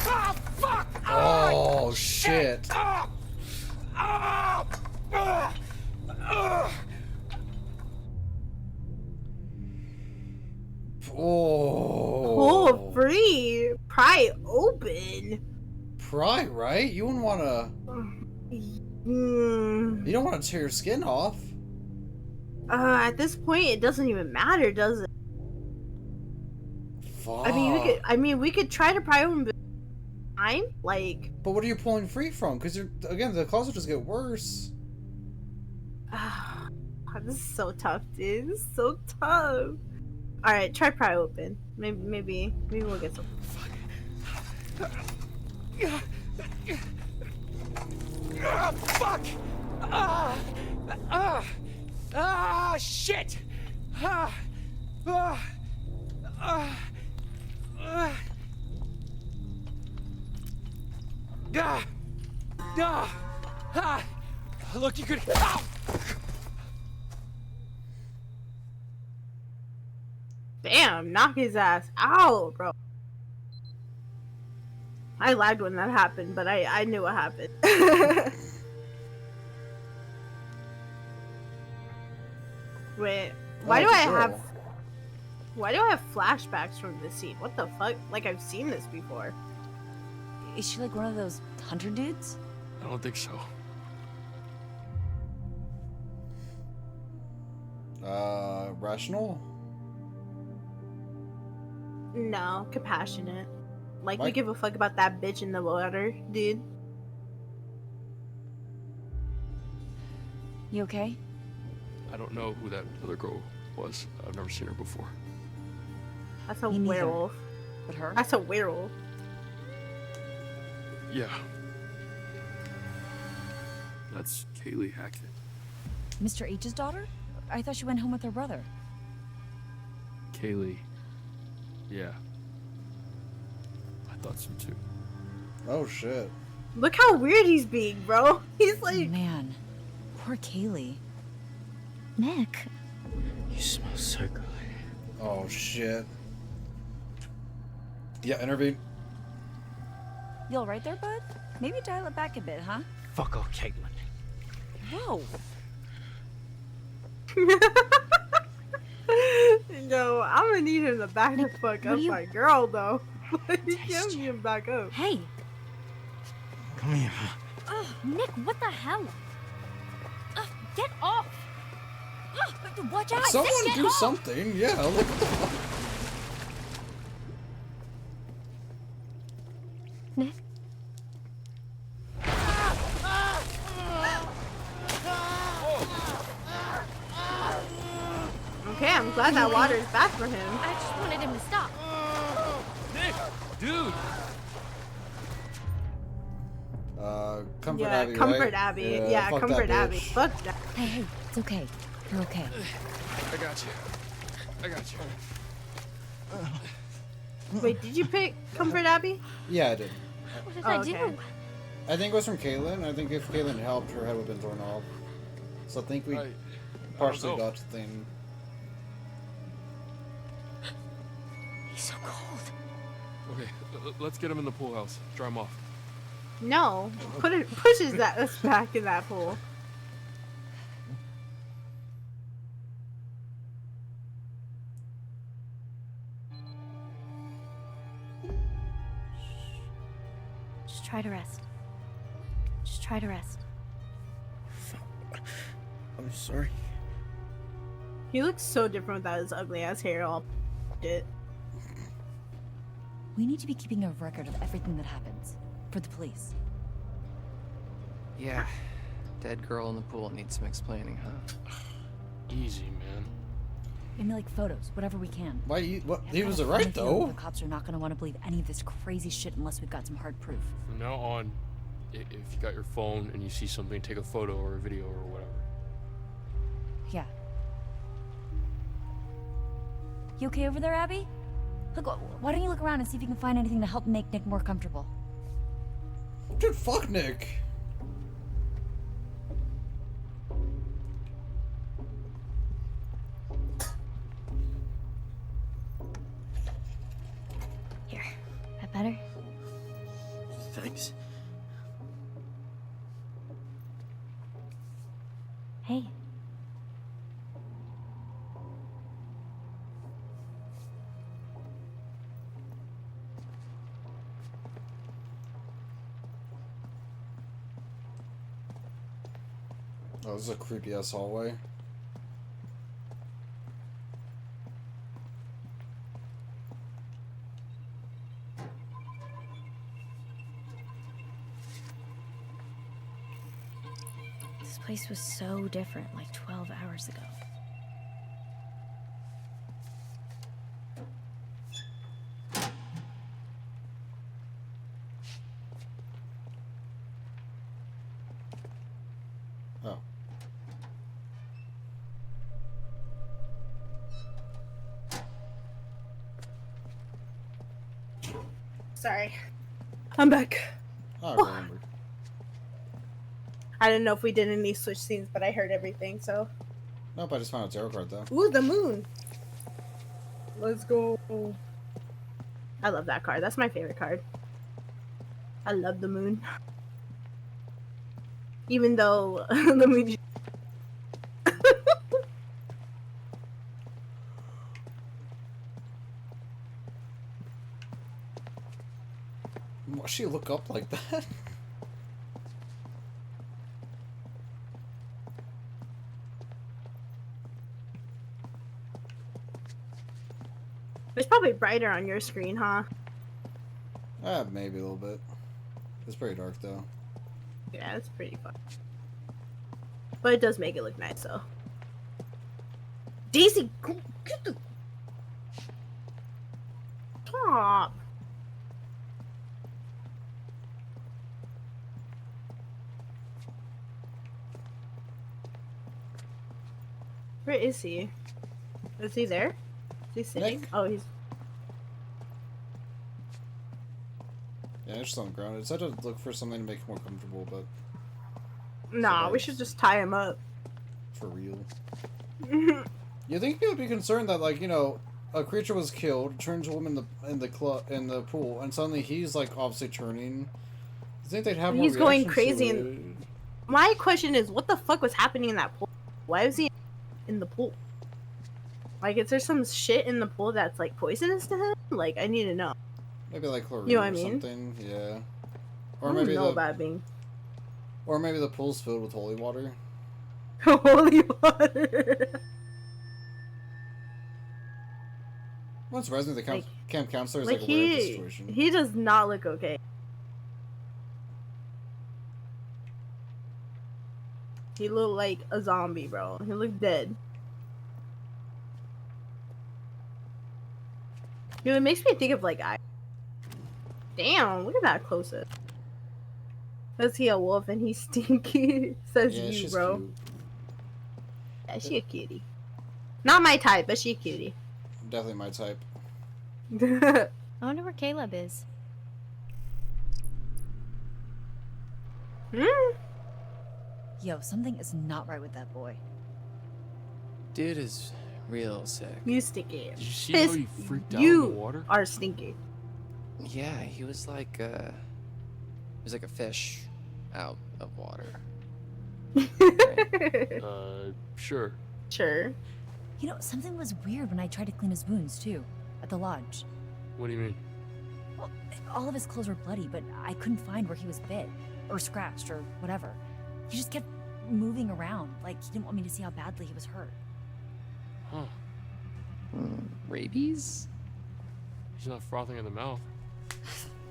Ah, fuck! Oh, shit. Ah! Ah! Ah! Ah! Oh. Pull free. Pry open. Pry, right? You wouldn't want to... Mm. You don't want to tear your skin off. At this point, it doesn't even matter, does it? Fuck. I mean, we could try to pry open. Fine, like. But what are you pulling free from? Because again, the claws will just get worse. This is so tough, dude. This is so tough. All right, try pry open. Maybe we'll get some. Ah, fuck! Ah! Ah! Ah! Shit! Ah! Ah! Ah! Ah! Ah! Ah! Ah! Look, you could. Ow! Damn, knock his ass out, bro. I lagged when that happened, but I knew what happened. Wait, why do I have flashbacks from this scene? What the fuck? Like I've seen this before. Is she like one of those hunter dudes? I don't think so. Rational? No, compassionate. Like Why- we give a fuck about that bitch in the water, dude. You okay? I don't know who that other girl was. I've never seen her before. That's a Me neither. werewolf. But her? That's a werewolf. Yeah. That's Kaylee Hackett. Mr. H's daughter? I thought she went home with her brother. Kaylee. Yeah. I thought so too. Oh shit. Look how weird he's being, bro. He's like, Man, poor Kaylee. Nick. You smell so good. Oh shit. Yeah, intervene. You all right there, bud? Maybe dial it back a bit, huh? Fuck off, Caitlin. Whoa. Yo, I'm gonna need him to back the fuck up you- my girl, though. He can't need him back up. Hey. Come here. Ugh, Nick, what the hell? Ugh, get off. Ugh, watch out. Someone Nick, get do off. something. Yeah. Look at the... Nick. Okay, I'm glad that water is back for him. I just wanted him to stop. Nick, dude. Comfort Yeah, Abby, comfort right? Abby. Yeah, Yeah, fuck comfort that Abby. bitch. Fuck that. Hey, it's okay. You're okay. I got you. I got you. Wait, did you pick Comfort Abby? Yeah, I did. What did Oh, I okay. do? I think it was from Caitlin. I think if Caitlin helped, her head would have been thrown off. So I think we partially know. got the thing. He's so cold. Okay, let's get him in the pool house. Dry him off. No, pushes us back in that pool. Just try to rest. Just try to rest. I'm sorry. He looks so different without his ugly ass hair all it. We need to be keeping a record of everything that happens. For the police. Yeah. Dead girl in the pool needs some explaining, huh? Easy, man. I mean, like photos, whatever we can. Why you? What? I've He got was a right funny feeling though. The cops are not going to want to believe any of this crazy shit unless we've got some hard proof. From now on, if you got your phone and you see something, take a photo or a video or whatever. Yeah. You okay over there, Abby? Look, why don't you look around and see if you can find anything to help make Nick more comfortable? Dude, fuck Nick. Here. That better? Thanks. Hey. Oh, this is a creepy ass hallway. This place was so different like 12 hours ago. Oh. Sorry. I'm back. I remember. I didn't know if we did any switch scenes, but I heard everything, so. Nope, I just found a tarot card though. Ooh, the moon. Let's go. I love that card. That's my favorite card. I love the moon. Even though the moon. Why she look up like that? It's probably brighter on your screen, huh? Maybe a little bit. It's pretty dark though. Yeah, it's pretty fun. But it does make it look nice, though. Daisy, get the top. Where is he? Is he there? Is he sitting? Nick? Oh, he's. Yeah, it's just on the ground. It's had to look for something to make it more comfortable, but Nah, we should just tie him up. for real. You think he would be concerned that, like, you know, a creature was killed, turned to him in the pool, and suddenly he's like obviously turning. You think they'd have more He's going reactions crazy. to And my question is, what the fuck was happening in that pool? Why was he in the pool? Like, is there some shit in the pool that's like poisonous to him? Like, I need to know. Maybe like chlorine You know what I or mean? something. Yeah. I Or don't maybe know the about being or maybe the pool's filled with holy water. holy water. What's surprising, the camp counselor is Like like aware of the he situation. he does not look okay. He looked like a zombie, bro. He looked dead. Dude, it makes me think of like damn, look at that close up. Is he a wolf and he's stinky? Says Yeah, you, she's bro. cute. Yeah, she a cutie. Not my type, but she a cutie. Definitely my type. I wonder where Caleb is. Yo, something is not right with that boy. Dude is real sick. You stinky. Did you see how he freaked out in the You water? are stinky. Yeah, he was like a fish out of water. Sure. Sure. You know, something was weird when I tried to clean his wounds, too, at the lodge. What do you mean? Well, all of his clothes were bloody, but I couldn't find where he was bit, or scratched, or whatever. He just kept moving around, like he didn't want me to see how badly he was hurt. Huh. Rabies? He's not frothing in the mouth.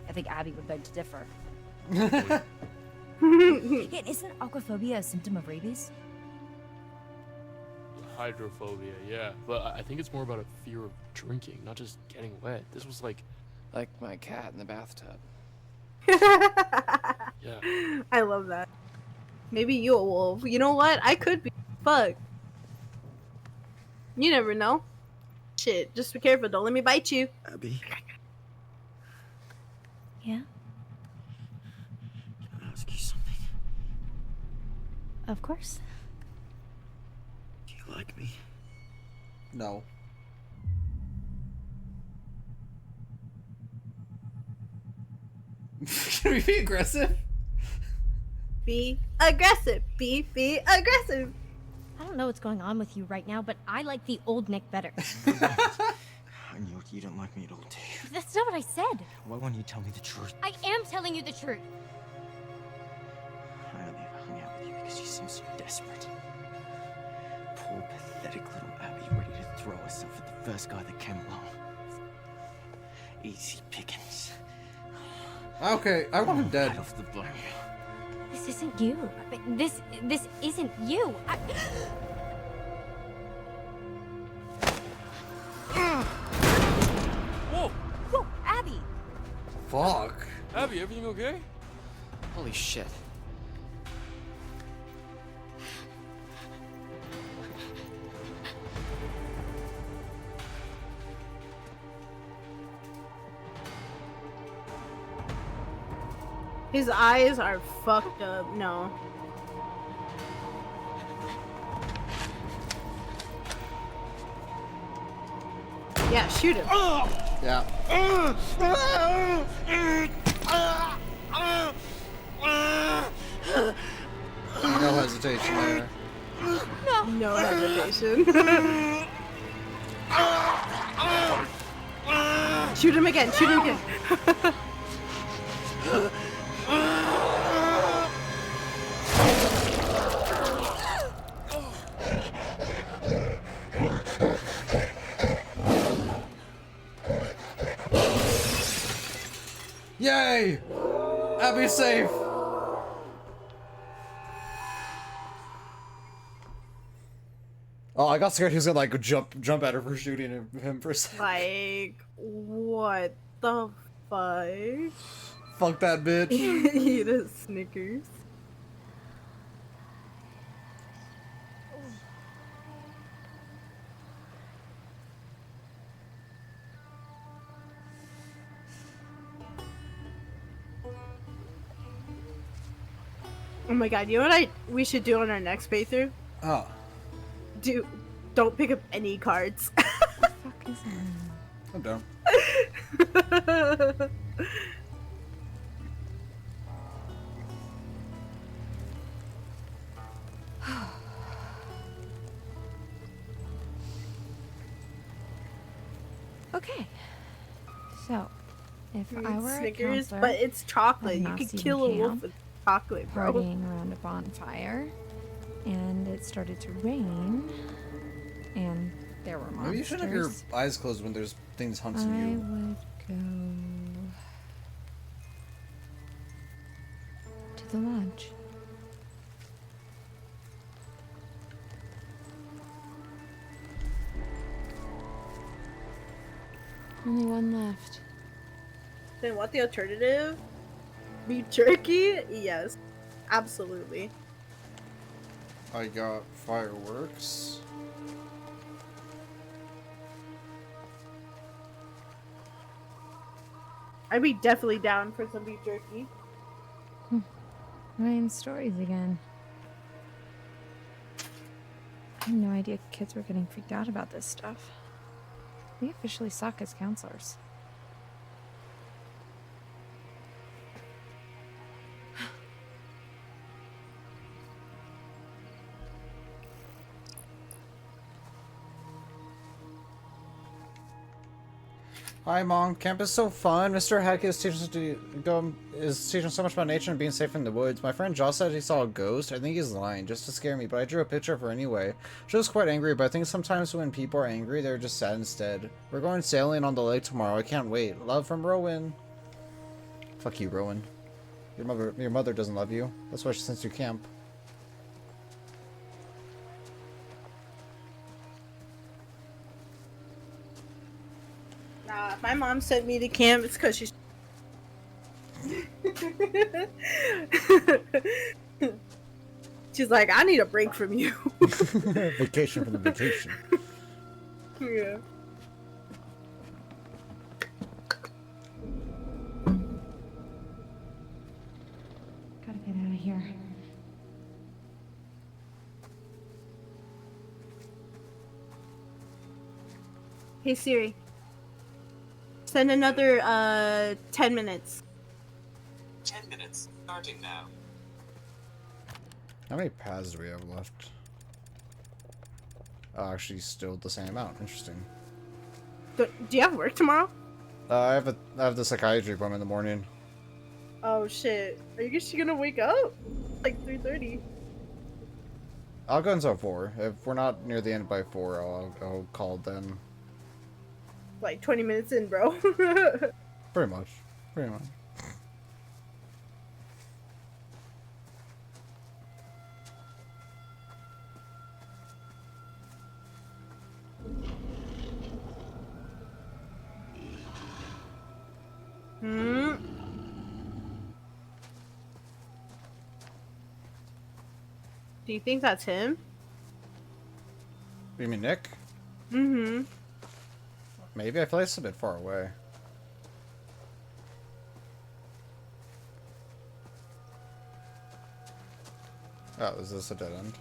I think Abby would beg to differ. Yeah. Yeah, isn't aquaphobia a symptom of rabies? Hydrophobia, yeah. But I think it's more about a fear of drinking, not just getting wet. This was like my cat in the bathtub. Yeah. I love that. Maybe you a wolf. You know what? I could be. Fuck. You never know. Shit, just be careful. Don't let me bite you. Abby, Yeah? can I ask you something? Of course. Do you like me? No. Can we be aggressive? Be aggressive. Be aggressive. I don't know what's going on with you right now, but I like the old Nick better. I knew you don't like me at all, do you? That's not what I said. Why won't you tell me the truth? I am telling you the truth. I only ever hung out with you because you seem so desperate. Poor, pathetic little Abby ready to throw herself at the first guy that came along. Easy pickings. Okay, I want him dead. Right off the bone. This isn't you. This isn't you. Whoa! Whoa, Abby! Fuck. Abby, everything okay? Holy shit. His eyes are fucked up. No. Yeah, shoot him. Yeah. No hesitation there. No hesitation. Shoot him again. Shoot him again. Yay! Abby's safe! Oh, I got scared he was gonna like jump at her for shooting him for a second. Like, what the fuck? Fuck that bitch. Eat a Snickers. Oh my god, you know what we should do on our next playthrough? Oh. Don't pick up any cards. I'm down. Okay. So, if I were Snickers, a counselor but it's chocolate. of You could Nazi kill a wolf camp, with chocolate, bro. partying around a bonfire, and it started to rain, and there were monsters. Maybe you should have your eyes closed when there's things hunting I you. would go to the lodge. Only one left. Then what the alternative? Beef jerky? Yes. Absolutely. I got fireworks. I'd be definitely down for some beef jerky. Ryan stories again. I had no idea kids were getting freaked out about this stuff. We officially suck as counselors. Hi, Mom. Camp is so fun. Mr. Heck is teaching so much about nature and being safe in the woods. My friend Josh said he saw a ghost. I think he's lying, just to scare me, but I drew a picture of her anyway. She was quite angry, but I think sometimes when people are angry, they're just sad instead. We're going sailing on the lake tomorrow. I can't wait. Love from Rowan. Fuck you, Rowan. Your mother doesn't love you. That's why she sends you camp. Nah, if my mom sent me to camp, it's because she's. She's like, I need a break from you. Vacation from the vacation. Yeah. Gotta get out of here. Hey Siri. Send another 10 minutes. 10 minutes, starting now. How many paths do we have left? Oh, actually, still the same amount. Interesting. Do you have work tomorrow? I have the psychiatry appointment in the morning. Oh shit. Are you just gonna wake up? Like 3:30. I'll go until 4. If we're not near the end by 4, I'll call then. Like 20 minutes in, bro. Pretty much. Pretty much. Hmm. Do you think that's him? You mean Nick? Mm-hmm. Maybe. I feel like it's a bit far away. Oh, is this a dead end?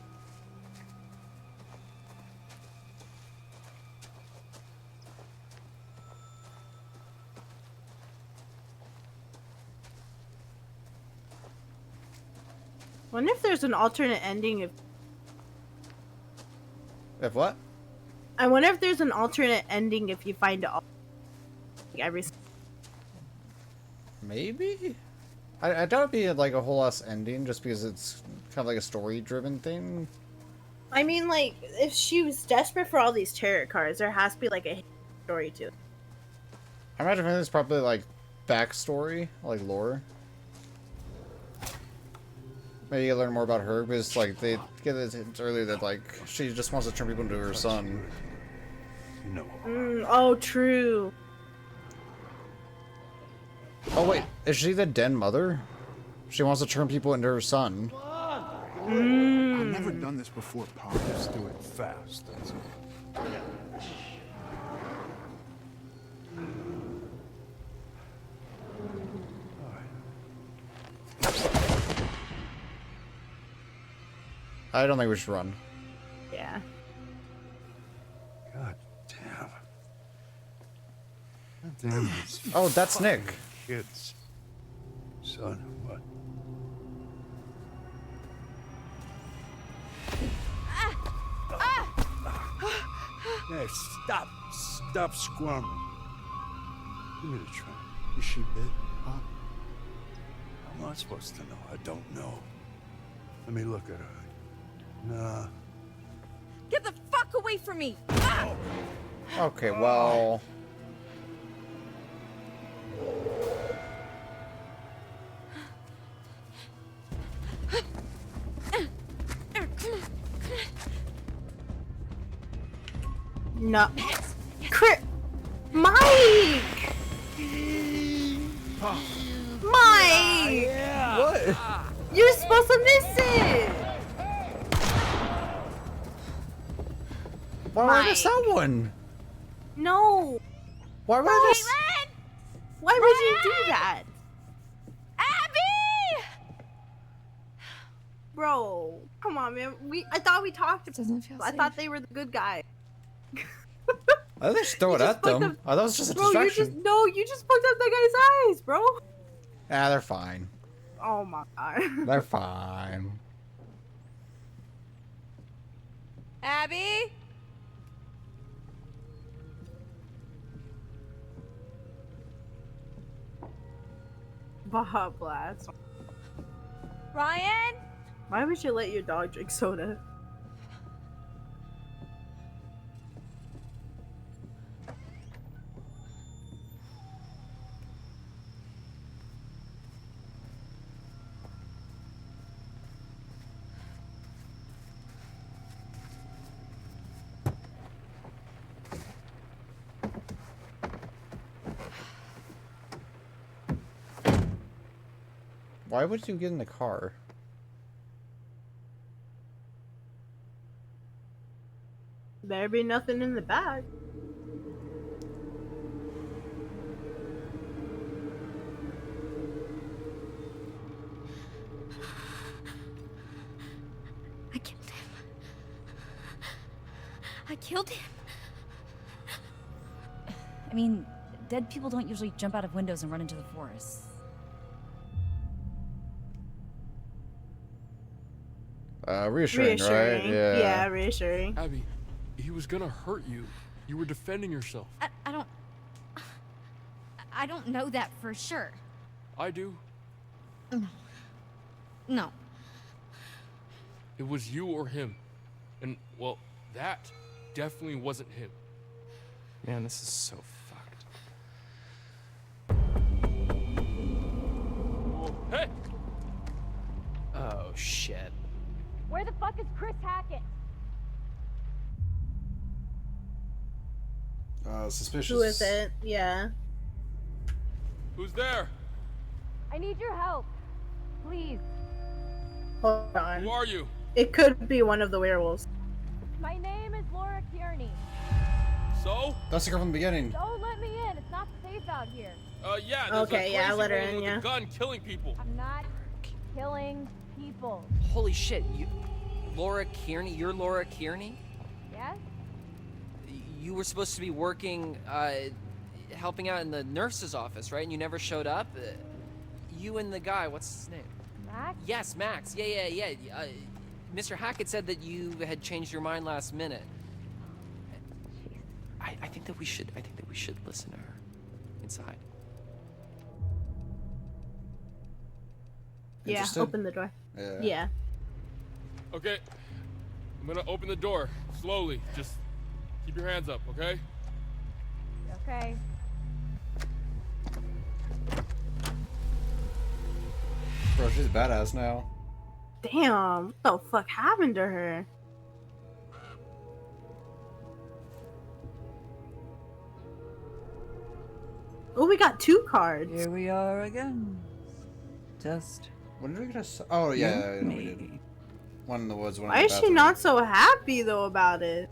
Wonder if there's an alternate ending If what? I wonder if there's an alternate ending if you find it all every. Maybe? I doubt it'd be like a whole ass ending just because it's kind of like a story driven thing. I mean, like, if she was desperate for all these tarot cards, there has to be like a story to it. I imagine it's probably like backstory, like lore. Maybe you learn more about her because like they get it earlier that like she just wants to turn people into her son. No. Oh, true. Oh wait, is she the den mother? She wants to turn people into her son. I've never done this before, Pop. Let's do it fast. That's all. I don't think we should run. Yeah. God damn. God damn these Oh, that's fucking Nick. Kids. Son of what? Hey, stop. Stop squirming. Give me the tray. Is she bit? Huh? How am I supposed to know? I don't know. Let me look at her. Nah. Get the fuck away from me! Okay, well. No. Mike! Mike! What? You're supposed to miss it! Why would I miss that one? No! Why would I miss? Why would you do that? Abby! Bro, come on, man. I thought we talked about Doesn't feel I thought they were the good guy. I think they should throw it at them. Oh, that was just a distraction. You just fucked up that guy's eyes, bro. Ah, they're fine. Oh my god. They're fine. Abby? Baja Blast. Ryan? Why would you let your dog drink soda? Why would you get in the car? Better be nothing in the bag. I killed him. I killed him. I mean, dead people don't usually jump out of windows and run into the forest. Reassuring, right? Yeah. Yeah, reassuring. Abby, he was gonna hurt you. You were defending yourself. I don't know that for sure. I do. No. It was you or him. And, well, that definitely wasn't him. Man, this is so fucked. Hey! Oh, shit. Where the fuck is Chris Hackett? Suspicious. Who is it? Yeah. Who's there? I need your help. Please. Hold on. Who are you? It could be one of the werewolves. My name is Laura Kearney. So? That's the girl from the beginning. Don't let me in. It's not safe out here. Yeah, there's Okay, a yeah, crazy let her woman in, with yeah. a gun killing people. I'm not killing people. Holy shit, Laura Kearney? You're Laura Kearney? Yes? You were supposed to be working, helping out in the nurse's office, right? And you never showed up? You and the guy, what's his name? Max? Yes, Max. Yeah. Mr. Hackett said that you had changed your mind last minute. I think that we should listen to her inside. Yeah, Interested? open the door. Yeah. Okay. I'm gonna open the door. Slowly. Just keep your hands up, okay? Okay. Bro, she's badass now. Damn, what the fuck happened to her? Oh, we got 2 cards. Here we are again. Just. When did we get a... Oh, yeah, you, we did. One in the woods, one Why in the is she bathroom. not so happy though about it?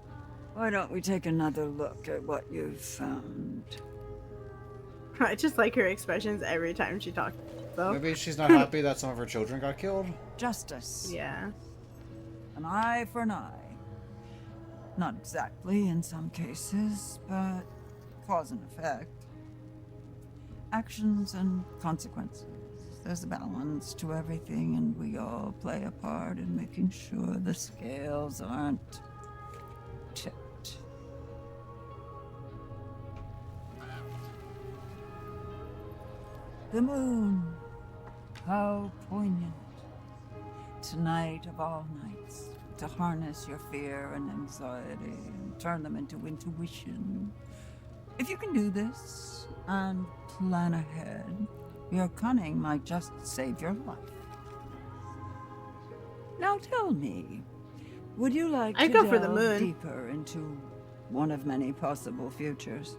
Why don't we take another look at what you've found? I just like her expressions every time she talks. So. Maybe she's not happy that some of her children got killed? Justice. Yeah. An eye for an eye. Not exactly in some cases, but cause and effect. Actions and consequences. There's a balance to everything, and we all play a part in making sure the scales aren't tipped. The moon. How poignant. Tonight of all nights, to harness your fear and anxiety and turn them into intuition. If you can do this and plan ahead, your cunning might just save your life. Now tell me, would you like I'd to go for the delve moon. deeper into one of many possible futures?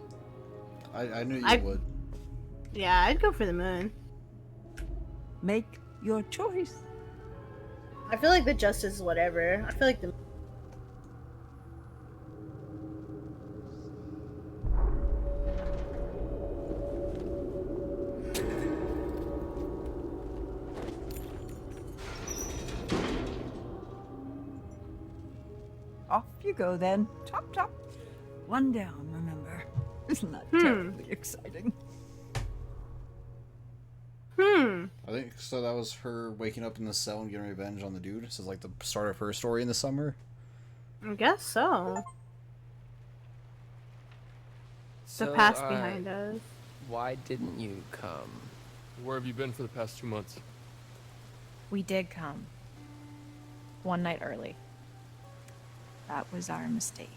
I knew you I- would. Yeah, I'd go for the moon. Make your choice. I feel like the justice is whatever. I feel like the you go then. Chop, chop. One down, remember. Isn't that terribly exciting? I think so. That was her waking up in the cell and getting revenge on the dude. This is like the start of her story in the summer. I guess so. The So, past behind us. Why didn't you come? Where have you been for the past 2 months? We did come. One night early. That was our mistake.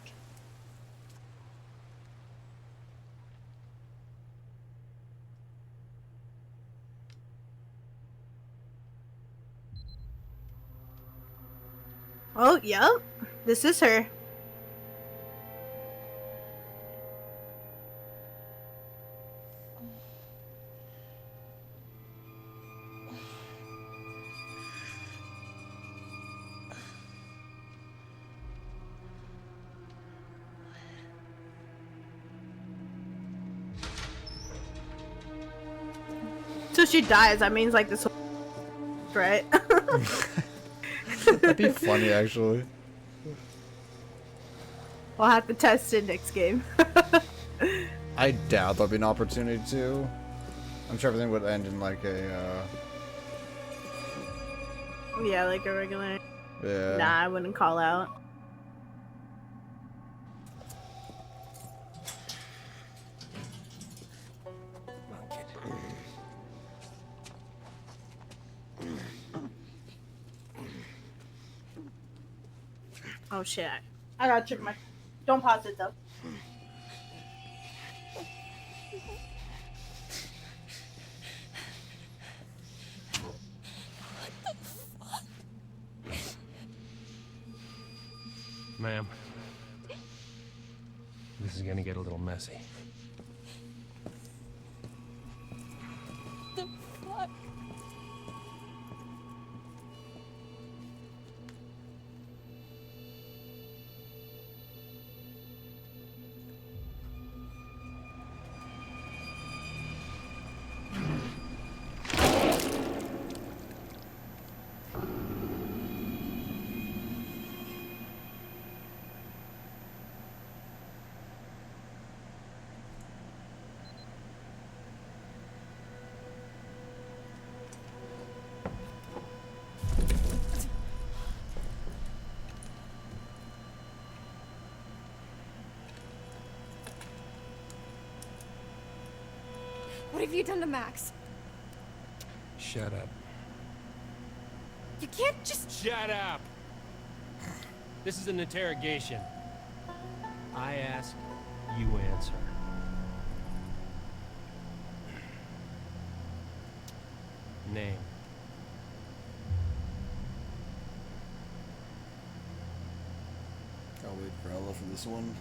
Oh, yep. This is her. So she dies. That means like this whole right? That'd be funny, actually. We'll have to test it next game. I doubt there'll be an opportunity to. I'm sure everything would end in like a, Yeah, like a regular. Yeah. Nah, I wouldn't call out. Oh shit. I gotta check my. Don't pause it though. Ma'am, this is gonna get a little messy. The fuck? What have you done to Max? Shut up. You can't just... Shut up! This is an interrogation. I ask, you answer. Name. I'll wait for Ella for this one.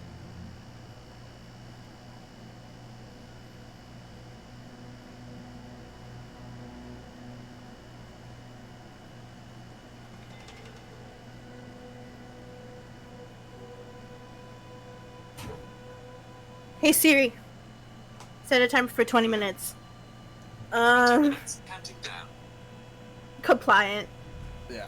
Hey Siri. Set a timer for 20 minutes. Counting down. Compliant. Yeah.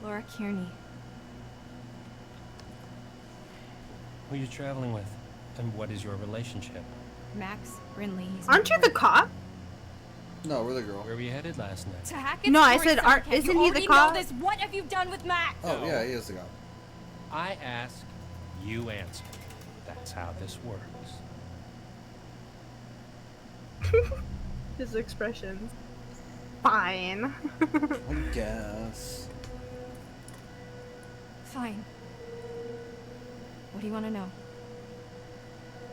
Laura Kearney. Who are you traveling with? And what is your relationship? Max Brinley. He's Aren't you the cop? No, we're the girl. Where were you headed last night? To Hackett's No, I Quarry said, summer aren't- camp. isn't You he the already cop? know this. What have you done with Max? Oh, yeah, he is the cop. I ask, you answer. That's how this works. His expressions. Fine. I guess. Fine. What do you want to know?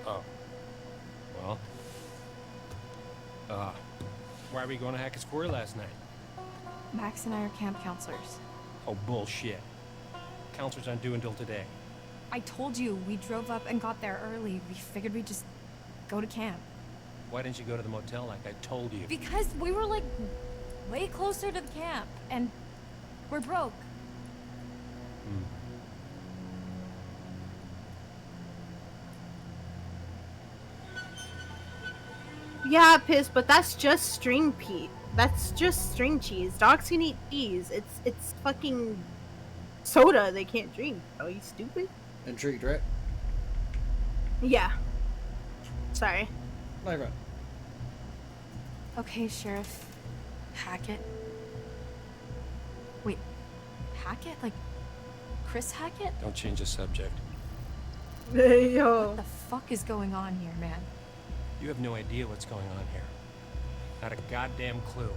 Oh. Well. Why were you going to Hackett's Quarry last night? Max and I are camp counselors. Oh, bullshit. Counselors aren't due until today. I told you, we drove up and got there early. We figured we'd just go to camp. Why didn't you go to the motel like I told you? Because we were like way closer to the camp and we're broke. Yeah, Piss, but that's just string Pete. That's just string cheese. Dogs can eat cheese. It's fucking soda they can't drink. Are you stupid? Intrigued, right? Yeah. Sorry. My bad. Okay, Sheriff Hackett. Wait, Hackett? Like Chris Hackett? Don't change the subject. Yo. What the fuck is going on here, man? You have no idea what's going on here. Not a goddamn clue.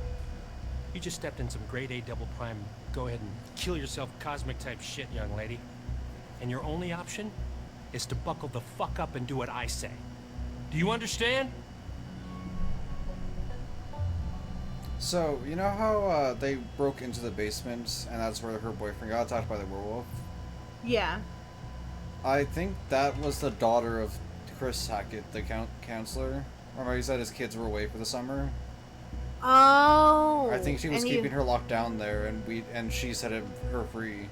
You just stepped in some grade A double prime, go ahead and kill yourself cosmic type shit, young lady. And your only option is to buckle the fuck up and do what I say. Do you understand? So, you know how they broke into the basement and that's where her boyfriend got attacked by the werewolf? Yeah. I think that was the daughter of Chris Hackett, the counselor. Remember he said his kids were away for the summer? Oh. I think she was and keeping her locked down there and she set her free.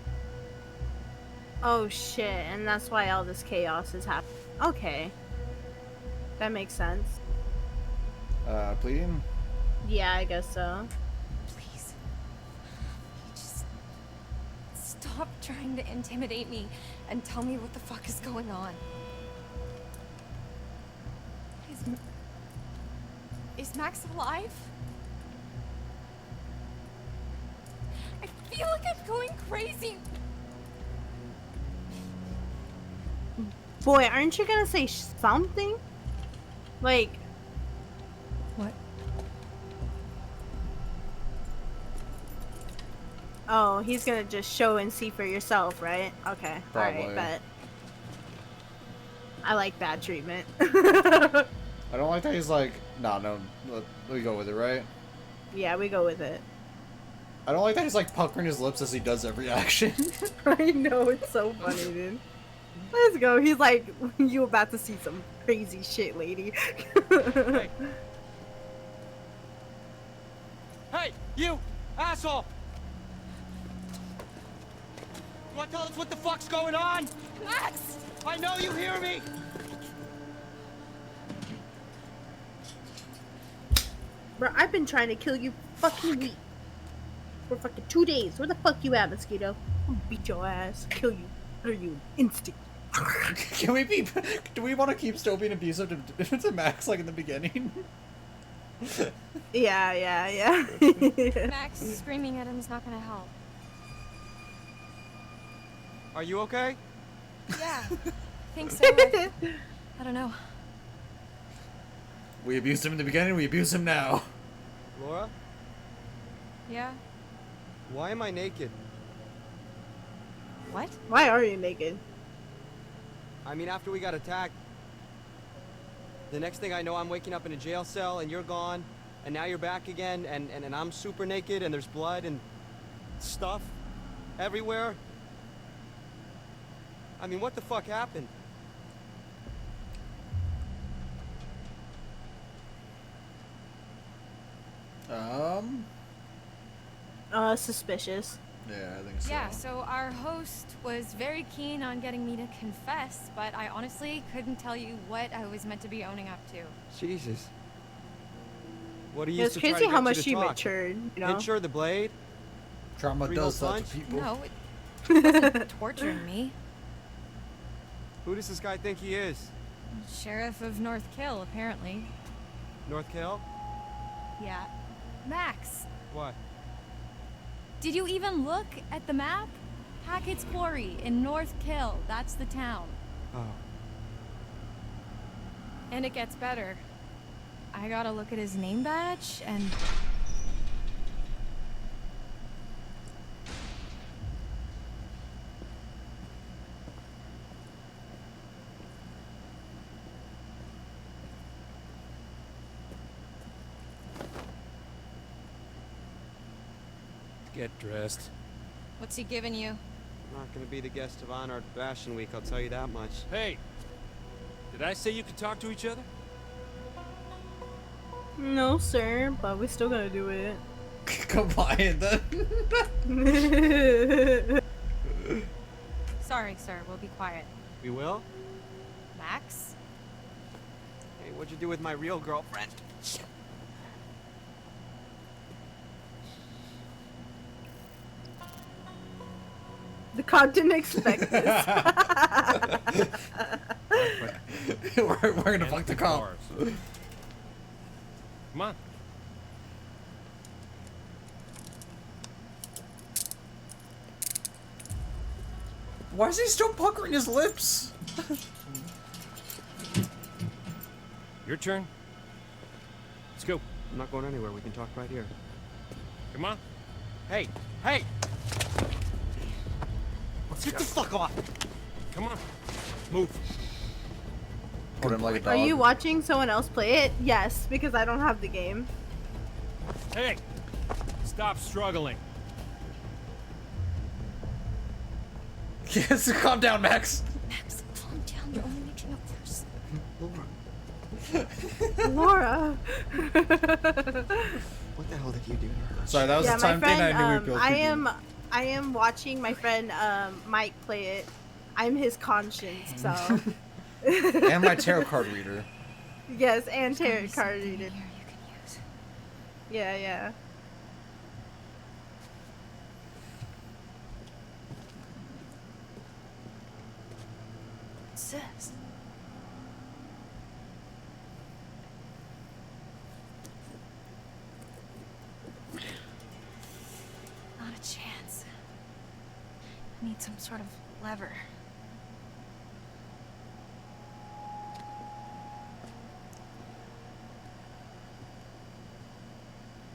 Oh shit, and that's why all this chaos is happening. Okay. That makes sense. Pleading? Yeah, I guess so. Please. Just stop trying to intimidate me and tell me what the fuck is going on. Is Max alive? I feel like I'm going crazy. Boy, aren't you gonna say something? Like... What? Oh, he's gonna just show and see for yourself, right? Okay. Probably. Alright, bet. I like bad treatment. I don't like that he's like, nah, no, we go with it, right? Yeah, we go with it. I don't like that he's like puckering his lips as he does every action. I know, it's so funny, dude. Let's go. He's like, you about to see some crazy shit, lady. Hey. Hey, you! Asshole! You wanna tell us what the fuck's going on? Max! I know you hear me! Bro, I've been trying to kill you fucking week. For fucking 2 days. Where the fuck you at, mosquito? I'm gonna beat your ass. Kill you. Kill you. Instinct. Can we be? Do we want to keep still being abusive to Max like in the beginning? Yeah. Max screaming at him is not gonna help. Are you okay? Yeah, I think so. I don't know. We abused him in the beginning, we abuse him now. Laura? Yeah? Why am I naked? What? Why are you naked? I mean, after we got attacked, the next thing I know, I'm waking up in a jail cell and you're gone, and now you're back again, and I'm super naked, and there's blood and stuff everywhere. I mean, what the fuck happened? Suspicious. Yeah, I think so. Yeah, so our host was very keen on getting me to confess, but I honestly couldn't tell you what I was meant to be owning up to. Jesus. What are you It's used to try crazy to how get much you to she talk? matured, you know? Pinch her, the blade? Trauma 3 does hole that to punch? people. No, it wasn't torturing me. Who does this guy think he is? Sheriff of North Kill, apparently. North Kill? Yeah. Max, What? did you even look at the map? Hackett's Quarry in North Kill, that's the town. Oh. And it gets better. I gotta look at his name badge and... Get dressed. What's he giving you? I'm not gonna be the guest of honor at Fashion Week, I'll tell you that much. Hey, did I say you could talk to each other? No, sir, but we're still gonna do it. Combine then. Sorry, sir, we'll be quiet. We will? Max? Hey, what'd you do with my real girlfriend? The crowd didn't expect this. we're gonna fuck the cop. Come on. Why is he still puckering his lips? Your turn. Let's go. I'm not going anywhere. We can talk right here. Come on. Hey! Hey! Get the fuck off! Come on. Move. Hold him like a dog. Are you watching someone else play it? Yes, because I don't have the game. Hey! Stop struggling. Yes, calm down, Max. Max, calm down. You're only making it worse. Laura. What the hell did you do to her? Sorry, that was the time thing I knew we'd both I am watching my friend Mike play it. I'm his conscience, so. And my tarot card reader. Yes, and tarot card reader. Yeah, yeah. Sis. Not a chance. I need some sort of lever.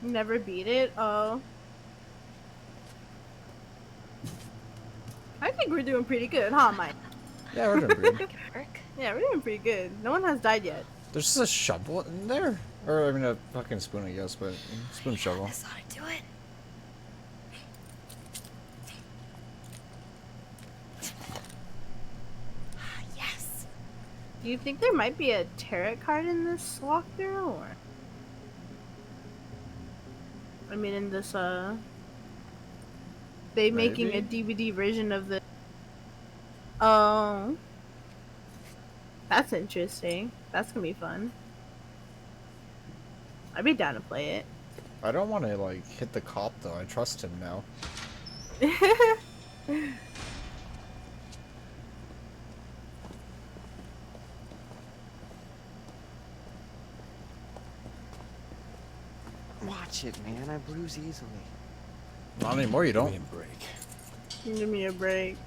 Never beat it? Oh. I think we're doing pretty good, huh, Mike? Yeah, we're doing pretty good. Yeah, we're doing pretty good. No one has died yet. There's just a shovel in there. Or, I mean, a fucking spoon, I guess, but spoon shovel. That's how to do it. Yes. Do you think there might be a tarot card in this walkthrough, or? I mean, in this, they making a DVD version of the. Oh. That's interesting. That's gonna be fun. I'd be down to play it. I don't want to, like, hit the cop, though. I trust him now. Watch it, man. I bruise easily. Not anymore, you don't. Give me a break. Give me a break.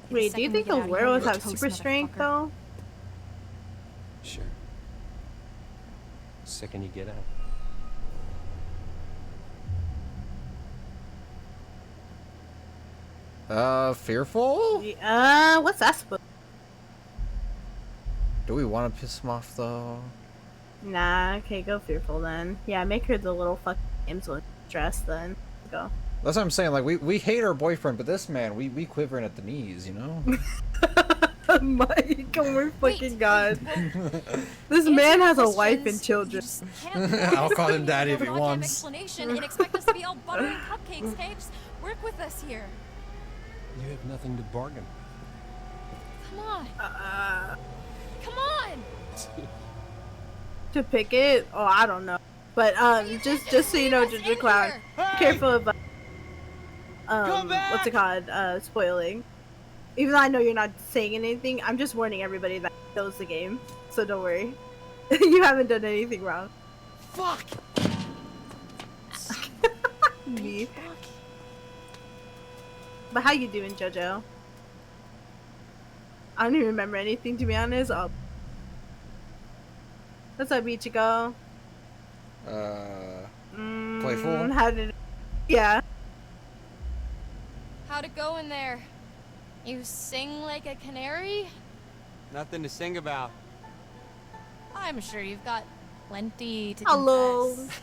Wait, do you think those werewolves have super strength, though? Sure. Second you get out. Fearful? What's that supposed? Do we want to piss him off, though? Nah, okay, go fearful then. Yeah, make her the little fucking damsel in distress then. Go. That's what I'm saying. Like, we hate our boyfriend, but this man, we quivering at the knees, you know? Mike, oh my fucking god. This man has a wife and children. I'll call him daddy if he wants. Explanation and expect us to be all buttery cupcakes, okay? Just work with us here. You have nothing to bargain. Come on. Come on. To pick it? Oh, I don't know. But just so you know, Ginger Cloud, careful about what's it called? Spoiling. Even though I know you're not saying anything, I'm just warning everybody that knows the game. So don't worry. You haven't done anything wrong. Fuck! Me. But how you doing, JoJo? I don't even remember anything, to be honest. Oh. What's up, Ichigo? Playful? How did... Yeah. How'd it go in there? You sing like a canary? Nothing to sing about. I'm sure you've got plenty to Hello. confess.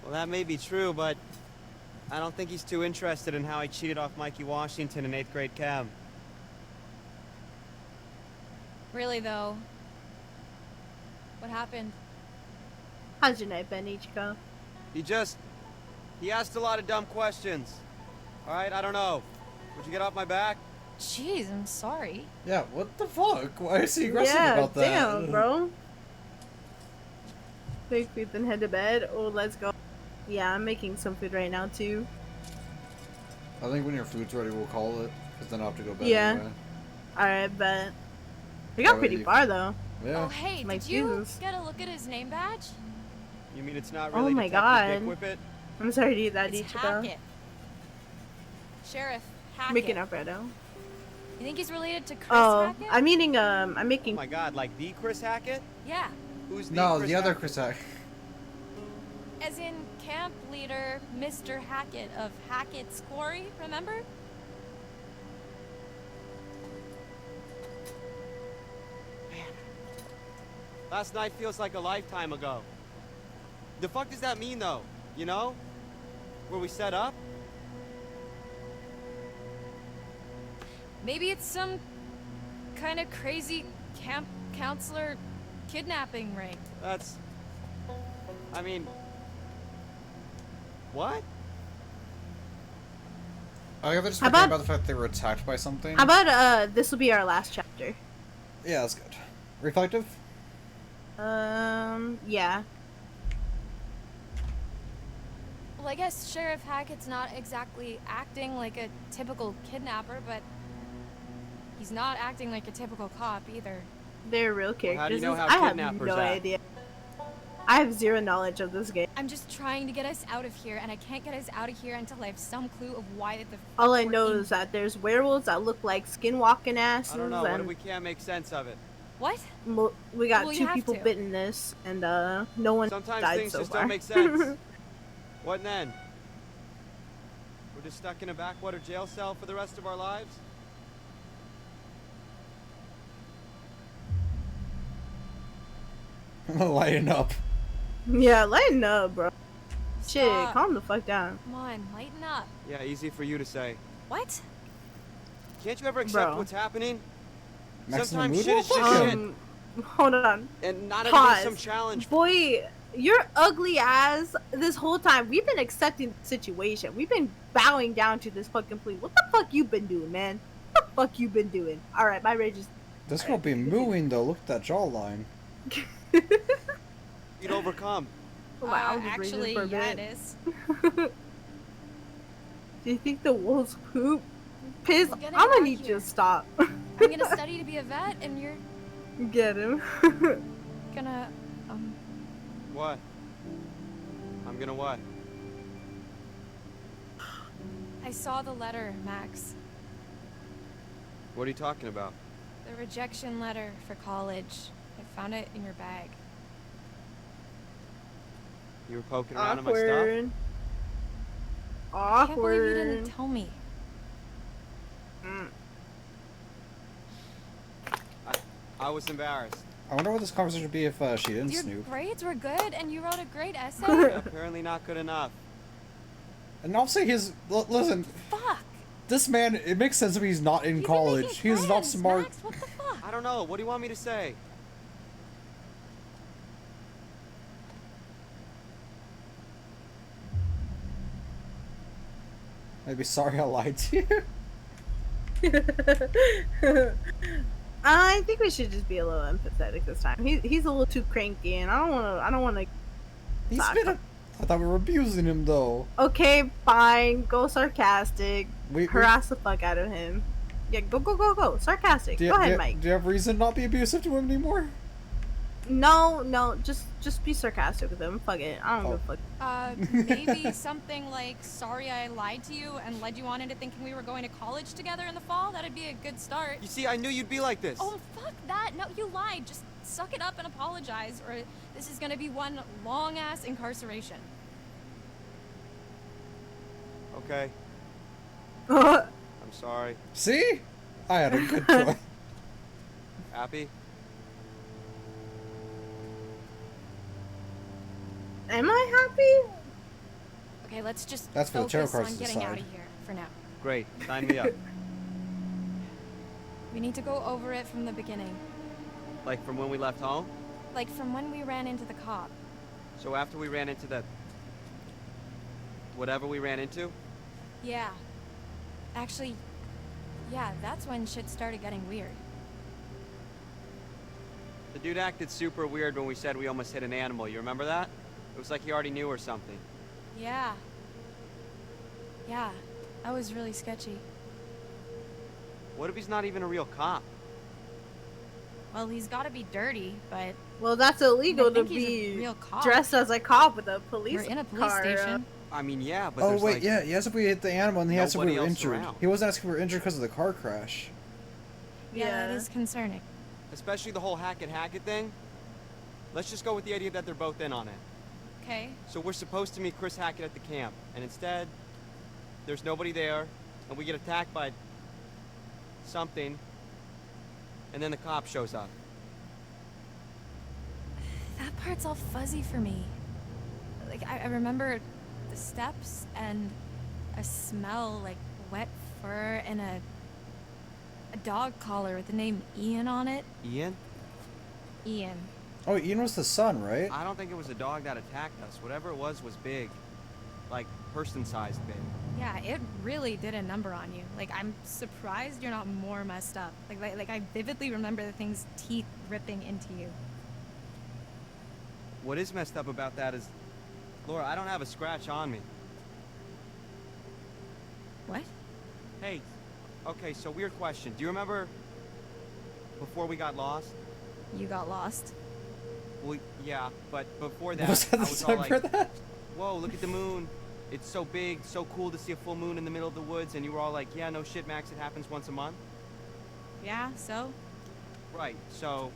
Well, that may be true, but I don't think he's too interested in how I cheated off Mikey Washington in 8th grade cab. Really, though? What happened? How's your night been, Ichigo? He asked a lot of dumb questions. Alright, I don't know. Would you get off my back? Jeez, I'm sorry. Yeah, what the fuck? Why is he aggressive Yeah, about that? damn, bro. Take Ethan head to bed. Oh, let's go. Yeah, I'm making some food right now too. I think when your food's ready, we'll call it. Because then I'll have to go bed Yeah. anyway. Alright, but we got pretty far though. Yeah. Oh, hey, My did you Jesus. get a look at his name badge? You mean it's not Oh really my Detective god. Dick Whippet? I'm sorry to eat that, It's Ichigo. Hackett. Sheriff Hackett. Making up right now. You think he's related to Chris Oh, Hackett? I'm making. Oh my god, like the Chris Hackett? Yeah. Who's the No, Chris the other Hackett? Chris Hackett. As in camp leader Mr. Hackett of Hackett's Quarry, remember? Last night feels like a lifetime ago. The fuck does that mean though? You know? Where we set up? Maybe it's some kind of crazy camp counselor kidnapping ring. That's... I mean... What? I guess they're just How forgetting about- about the fact they were attacked by something. How about this will be our last chapter? Yeah, that's good. Reflective? Yeah. Well, I guess Sheriff Hackett's not exactly acting like a typical kidnapper, but he's not acting like a typical cop either. They're real characters. how do you know how I have kidnappers no act? idea. I have zero knowledge of this game. I'm just trying to get us out of here, and I can't get us out of here until I have some clue of why the All I know is that there's werewolves that look like skinwalking asses. I don't know, what if and we can't make sense of it? What? We got Well, you two have people to. bitten this, and no one Sometimes died things so just far. don't make sense. What then? We're just stuck in a backwater jail cell for the rest of our lives? Lighten up. Yeah, lighten up, bro. Shit, Stop. calm the fuck down. Come on, lighten up. Yeah, easy for you to say. What? Can't you ever accept Bro. what's happening? Maximum Sometimes mood? shit is just shit. Hold on. And not everything's Pause. some challenge. Boy, you're ugly ass this whole time. We've been accepting the situation. We've been bowing down to this fucking plea. What the fuck you been doing, man? What the fuck you been doing? Alright, my rage is... This will be mooing though. Look at that jawline. You'd overcome. Wow, I'm just raging Actually, for a yeah, bit. it is. Do you think the wolves poop? Piss? We're I'm getting gonna out need you here. to stop. I'm gonna study to be a vet, and you're Get him. gonna, What? I'm gonna what? I saw the letter, Max. What are you talking about? The rejection letter for college. I found it in your bag. You were poking around in my Awkward. stuff? I can't believe you Awkward. didn't tell me. I was embarrassed. I wonder what this conversation would be if she didn't Your snoop. grades were good, and you wrote a great essay. Apparently not good enough. And I'll say his. Listen. Fuck. This man, it makes sense if he's not in college. He's not Friends, smart. Max, what the fuck? I don't know. What do you want me to say? Maybe sorry I lied to you. I think we should just be a little empathetic this time. He's a little too cranky, and I don't wanna. He's been a. I thought we were abusing him though. Okay, fine. Go sarcastic. We- Harass the fuck out of him. Yeah, go. Sarcastic. Do you, Go ahead, do you- Mike. Do you have reason not be abusive to him anymore? No, just be sarcastic with him. Fuck it. I don't give a fuck. Maybe something like, sorry I lied to you and led you on into thinking we were going to college together in the fall. That'd be a good start. You see, I knew you'd be like this. Oh, fuck that. No, you lied. Just suck it up and apologize, or this is gonna be one long-ass incarceration. Okay. I'm sorry. See? I had a good choice. Happy? Am I happy? Okay, let's just That's for the tarot focus cards on to getting decide. out of here for now. Great. Sign me up. We need to go over it from the beginning. Like from when we left home? Like from when we ran into the cop. So after we ran into the... whatever we ran into? Yeah. Actually, yeah, that's when shit started getting weird. The dude acted super weird when we said we almost hit an animal. You remember that? It was like he already knew or something. Yeah. Yeah, that was really sketchy. What if he's not even a real cop? Well, he's got to be dirty, but Well, that's illegal to think he's a be real cop. dressed as a cop with a police We're in a police car. station. I mean, yeah, but Oh there's wait, like yeah, he asked if we hit the animal, and he asked if we nobody were else injured. around. He wasn't asking if we were injured because of the car crash. Yeah, that is concerning. especially the whole Hackett thing. Let's just go with the idea that they're both in on it. Okay. So we're supposed to meet Chris Hackett at the camp, and instead, there's nobody there, and we get attacked by something, and then the cop shows up. That part's all fuzzy for me. Like, I remember the steps and a smell like wet fur and a dog collar with the name Ian on it. Ian? Ian. Oh, Ian was the son, right? I don't think it was a dog that attacked us. Whatever it was big. Like, person-sized big. Yeah, it really did a number on you. Like, I'm surprised you're not more messed up. Like I vividly remember the thing's teeth ripping into you. What is messed up about that is, Laura, I don't have a scratch on me. What? Hey, okay, so weird question. Do you remember before we got lost? You got lost? Well, yeah, but before that, Was that I the was all time like, for that? whoa, look at the moon. It's so big, so cool to see a full moon in the middle of the woods, and you were all like, yeah, no shit, Max, it happens once a month. Yeah, so? Right, so,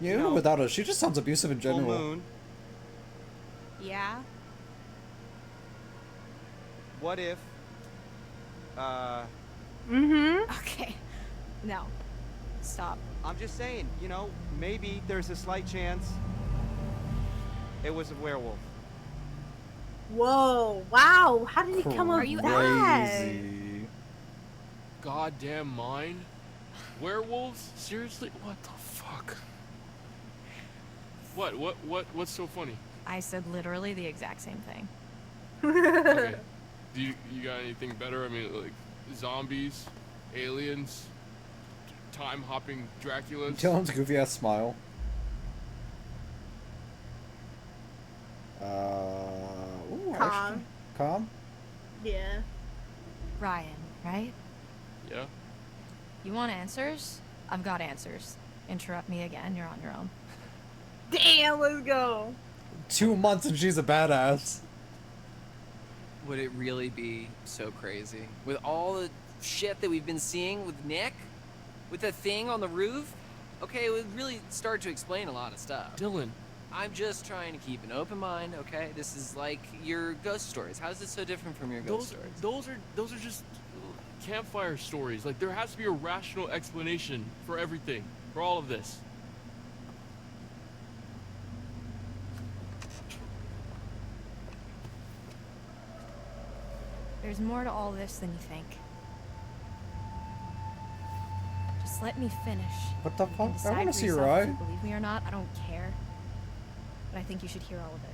Yeah, you even know, without her, she just sounds abusive in full general. moon, Yeah. what if, Okay. No. Stop. I'm just saying, you know, maybe there's a slight chance it was a werewolf. Whoa! Wow! How did he come up Are you with that? Crazy. Goddamn mine? Werewolves? Seriously? What the fuck? What's so funny? I said literally the exact same thing. Okay. Do you got anything better? I mean, like zombies, aliens, time hopping Draculas. Dylan's goofy ass smile. Ooh, Calm. actually, calm. Yeah. Ryan, right? Yeah. You want answers? I've got answers. Interrupt me again, you're on your own. Damn, let's go. 2 months and she's a badass. Would it really be so crazy? With all the shit that we've been seeing with Nick? With the thing on the roof? Okay, it would really start to explain a lot of stuff. Dylan. I'm just trying to keep an open mind, okay? This is like your ghost stories. How is this so different from your ghost stories? Those are just campfire stories. Like there has to be a rational explanation for everything, for all of this. There's more to all this than you think. Just let me finish. What the You can fuck? I decide want to for see your yourself if eye. you believe me or not, I don't care. But I think you should hear all of it.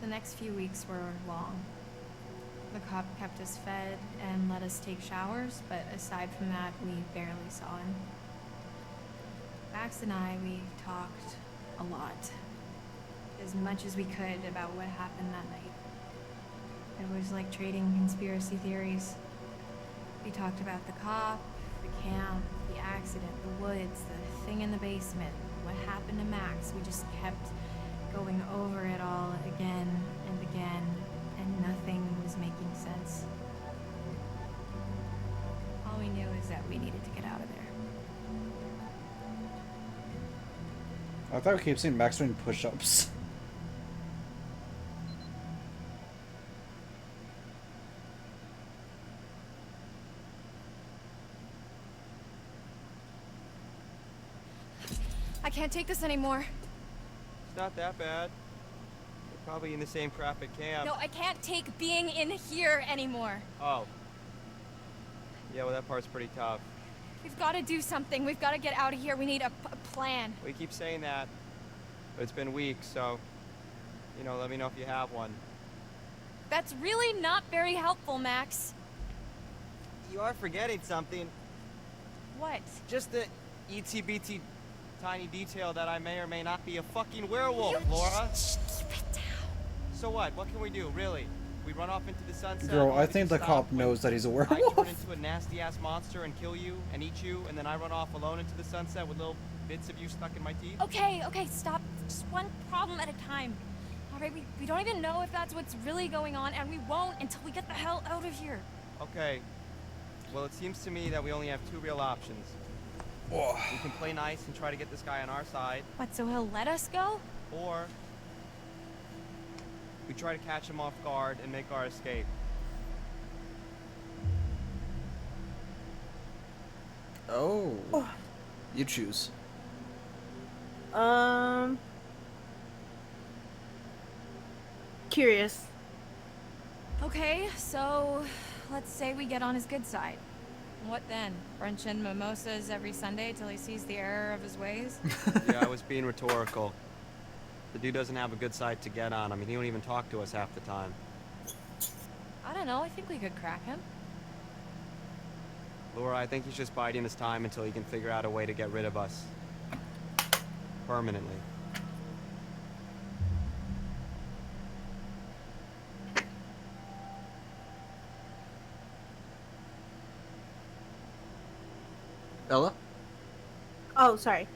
The next few weeks were long. The cop kept us fed and let us take showers, but aside from that, we barely saw him. Max and I, we talked a lot. As much as we could about what happened that night. It was like trading conspiracy theories. We talked about the cop, the camp, the accident, the woods, the thing in the basement, what happened to Max. We just kept going over it all again and again, and nothing was making sense. All we knew is that we needed to get out of there. I thought we keep seeing Max doing push-ups. I can't take this anymore. It's not that bad. We're probably in the same crap at camp. No, I can't take being in here anymore. Oh. Yeah, well, that part's pretty tough. We've got to do something. We've got to get out of here. We need a plan. We keep saying that, but it's been weeks, so, you know, let me know if you have one. That's really not very helpful, Max. You are forgetting something. what? Just the ETBT tiny detail that I may or may not be a fucking werewolf, Laura. Keep it down. So what? What can we do, really? We run off into the sunset. Girl, I only think to the stop cop when knows that he's a I werewolf. turn into a nasty-ass monster and kill you and eat you, and then I run off alone into the sunset with little bits of you stuck in my teeth? Okay, stop. Just one problem at a time. All right, we don't even know if that's what's really going on, and we won't until we get the hell out of here. Okay. Well, it seems to me that we only have two real options. We can play nice and try to get this guy on our side, What, so he'll let us go? or we try to catch him off guard and make our escape. Oh. You choose. Curious. Okay, so let's say we get on his good side. What then? Brunch and mimosas every Sunday till he sees the error of his ways? Yeah, I was being rhetorical. The dude doesn't have a good side to get on. I mean, he don't even talk to us half the time. I don't know, I think we could crack him. Laura, I think he's just biding his time until he can figure out a way to get rid of us. Permanently. Ella? Oh, sorry.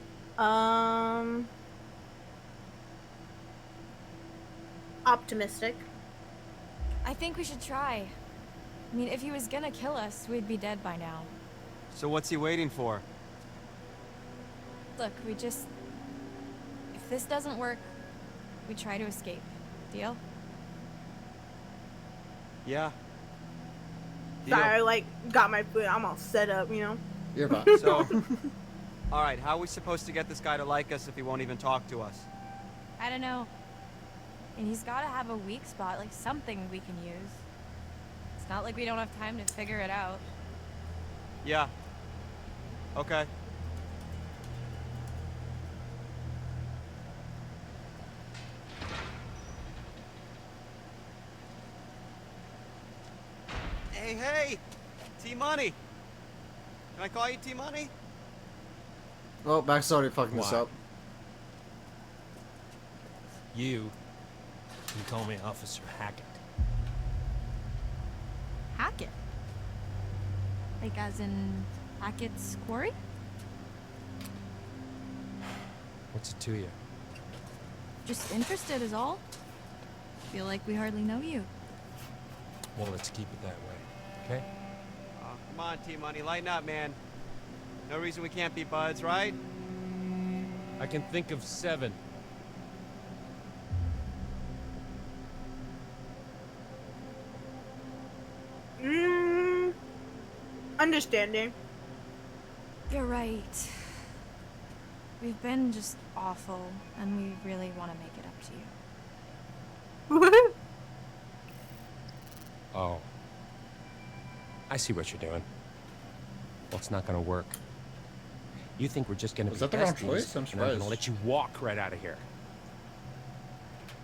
Optimistic. I think we should try. I mean, if he was gonna kill us, we'd be dead by now. So what's he waiting for? Look, we just... If this doesn't work, we try to escape. Deal? Yeah. Sorry, like, got my foot. I'm all set up, you know? You're fine. So, alright, how are we supposed to get this guy to like us if he won't even talk to us? I don't know. And he's gotta have a weak spot, like something we can use. It's not like we don't have time to figure it out. Yeah. Okay. Hey, hey! T-Money! Can I call you T-Money? Oh, Max already fucking this Why? up. You can call me Officer Hackett. Hackett? Like as in Hackett's Quarry? What's it to you? Just interested is all. Feel like we hardly know you. Well, let's keep it that way, okay? Oh, come on, T-Money, lighten up, man. No reason we can't be buds, right? I can think of 7. Understanding. You're right. We've been just awful, and we really want to make it up to you. Oh. I see what you're doing. Well, it's not gonna work. You think we're just gonna Was be that the wrong besties, choice? I'm and I'm gonna surprised. let you walk right out of here.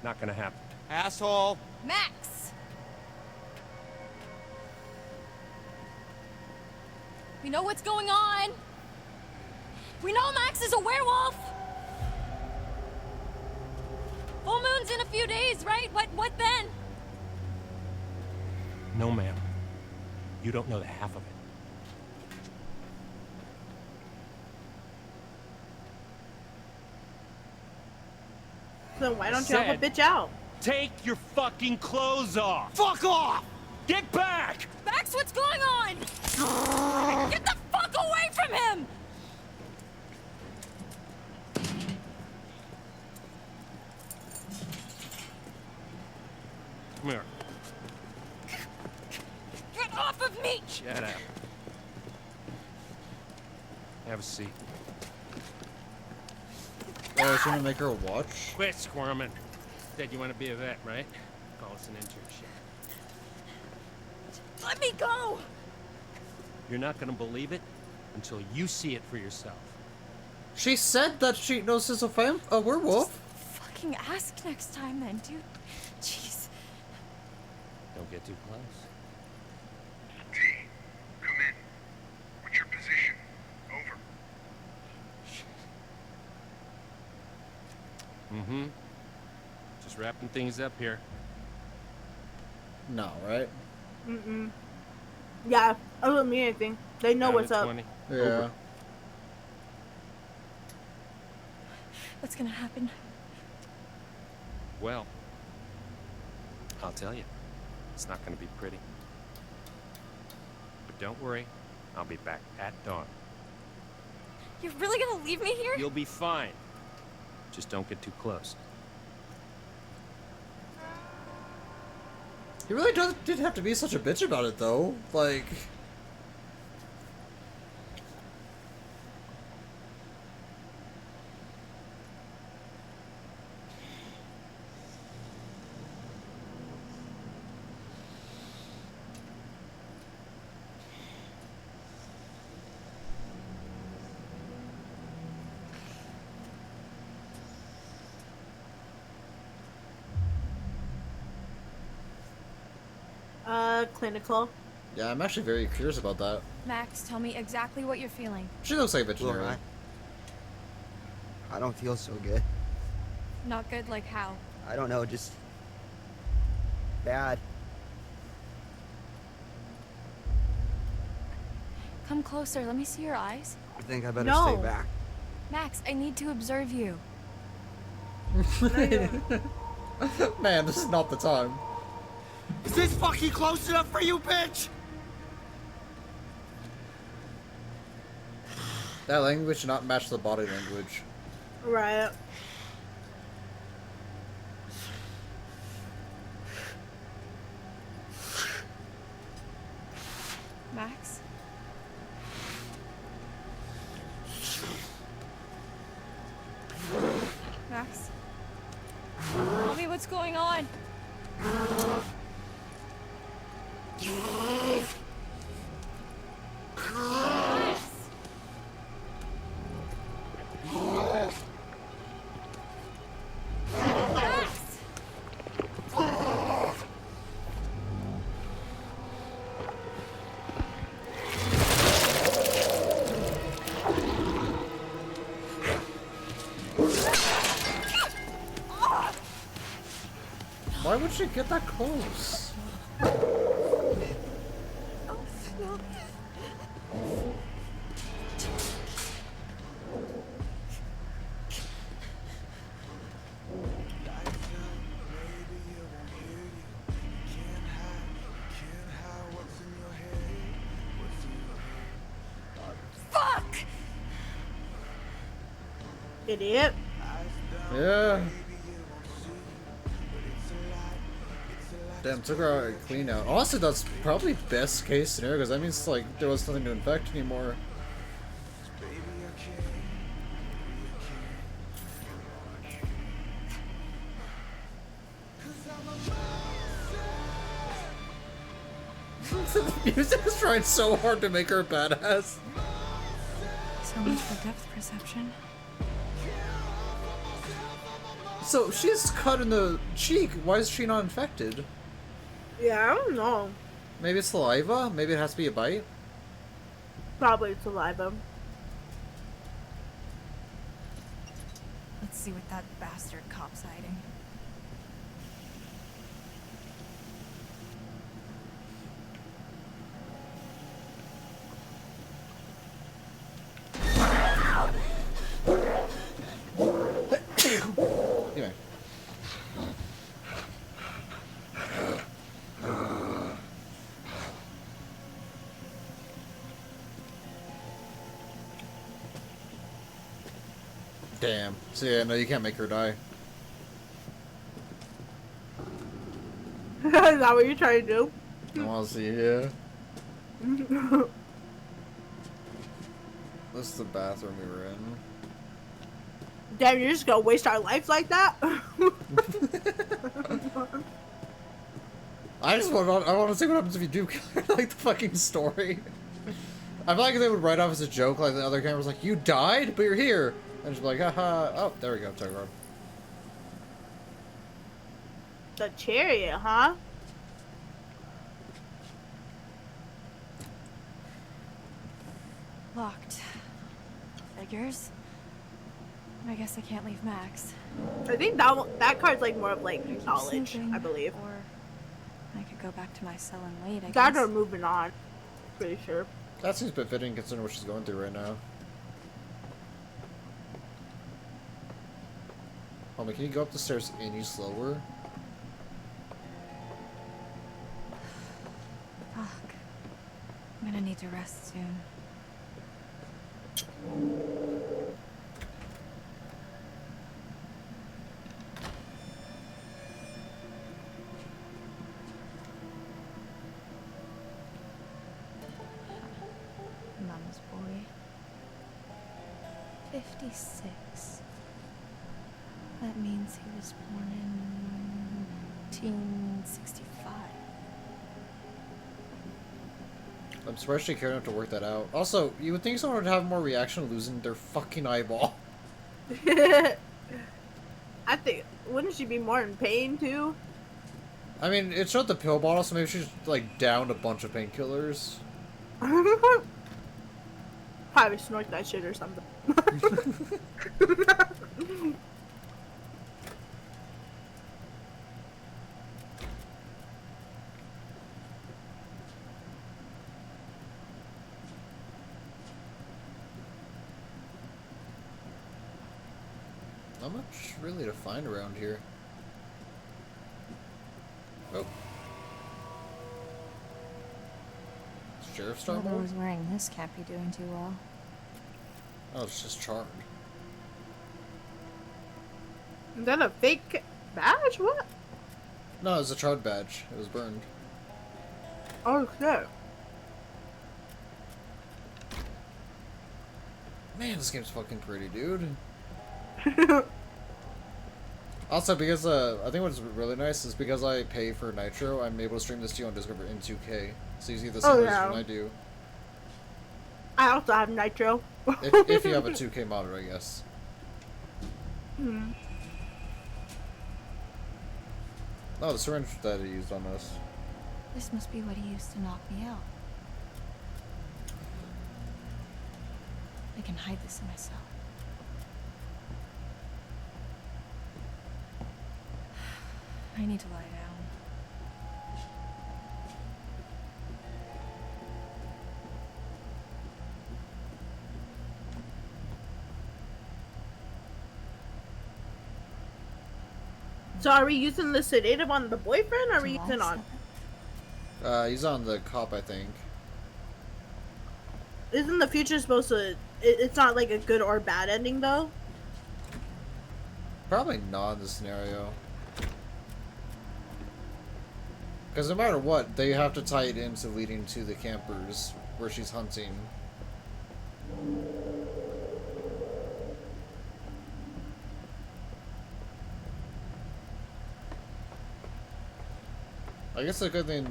Not gonna happen. Asshole! Max! We know what's going on! We know Max is a werewolf! Full moon's in a few days, right? What then? No, ma'am. You don't know the half of it. So why don't you help a Said- bitch out? Take your fucking clothes off! Fuck off! Get back! Max, what's going on? Get the fuck away from him! Come here. Get off of me! Shut up. Have a seat. Oh, it's gonna make her a watch? Quit squirming. Said you want to be a vet, right? Call us an internship. Let me go! You're not gonna believe it until you see it for yourself. She said that she knows he's a werewolf. Fucking ask next time then, dude. Jeez. Don't get too close. T, come in. What's your position? Mm-hmm. Just wrapping things up here. No, right? Mm-mm. Yeah, I don't mean anything. They know Down what's to up. 20. Yeah. Over. What's gonna happen? Well, I'll tell you. It's not going to be pretty. But don't worry. I'll be back at dawn. You're really gonna leave me here? You'll be fine. Just don't get too close. He really didn't have to be such a bitch about it, though. Like... Clinical. Yeah, I'm actually very curious about that. Max, tell me exactly what you're feeling. She looks like a veterinarian. Look, I don't feel so good. Not good like how? I don't know, just bad. Come closer, let me see your eyes. I think I better No. stay back. Max, I need to observe you. Man, this is not the time. Is this fucking close enough for you, bitch? That language should not match the body language. Right. Max? Max? Tell me what's going on. Why would she get that close? Fuck! Idiot. Yeah. Damn, took her out clean out. Honestly, that's probably best case scenario because that means like there was nothing to infect anymore. The music is trying so hard to make her a badass. So much for depth perception. So she's cut in the cheek. Why is she not infected? Yeah, I don't know. Maybe it's saliva. Maybe it has to be a bite. Probably saliva. Let's see what that bastard cop's hiding. Anyway. Damn. So yeah, no, you can't make her die. Is that what you're trying to do? I want to see, yeah. This is the bathroom we were in. Damn, you're just gonna waste our life like that? I want to see what happens if you do kill her, like the fucking story. I feel like they would write off as a joke, like the other camera's like, you died, but you're here. And just be like, haha, oh, there we go, tug rod. The chariot, huh? Locked. Figures. I guess I can't leave Max. I think that card's like more of like Keep knowledge, snooping, I believe. Or I could go back to my cell and wait, I That guess. or moving on. Pretty sure. That seems befitting considering what she's going through right now. Homie, can you go up the stairs any slower? Fuck. I'm gonna need to rest soon. Mama's boy. 56. That means he was born in 1965. I'm surprised she cared enough to work that out. Also, you would think someone would have more reaction to losing their fucking eyeball. I think, wouldn't she be more in pain too? I mean, it showed the pill bottle, so maybe she's like downed a bunch of painkillers. Probably snort that shit or something. Not much really to find around here. Oh. Sheriff Star Whoever mode? was wearing this can't be doing too well. Oh, it's just charred. Is that a fake badge? What? No, it was a charred badge. It was burned. Oh shit. Man, this game's fucking pretty, dude. Also, because I think what's really nice is because I pay for Nitro, I'm able to stream this to you on Discord in 2K. So you see the same resolution I do. I also have Nitro. If you have a 2K monitor, I guess. Hmm. No, the syringe that he used on us. This must be what he used to knock me out. I can hide this in my cell. I need to lie down. So are we using the sedative on the boyfriend, or are we using on? He's on the cop, I think. Isn't the future supposed to? It's not like a good or bad ending though. Probably not in this scenario. Because no matter what, they have to tie it into leading to the campers where she's hunting. I guess a good thing.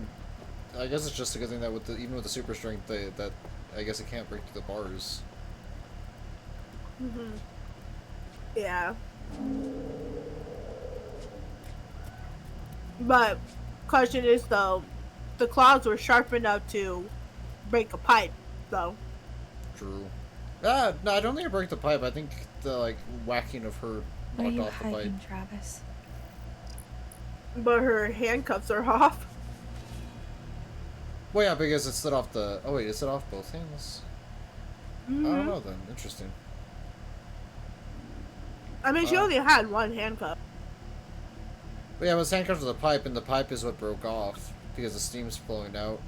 I guess it's just a good thing that with the, even with the super strength, that I guess it can't break through the bars. Mhm. Yeah. But question is though, the claws were sharp enough to break a pipe, though. True. No, I don't think it broke the pipe. I think the like whacking of her What are knocked you off the pipe. hiding, Travis? But her handcuffs are off. Well, yeah, because it slid off the. Oh wait, it slid off both hands. I don't know then. Interesting. I mean, she only had one handcuff. But yeah, it was handcuffed to the pipe, and the pipe is what broke off because the steam's flowing out.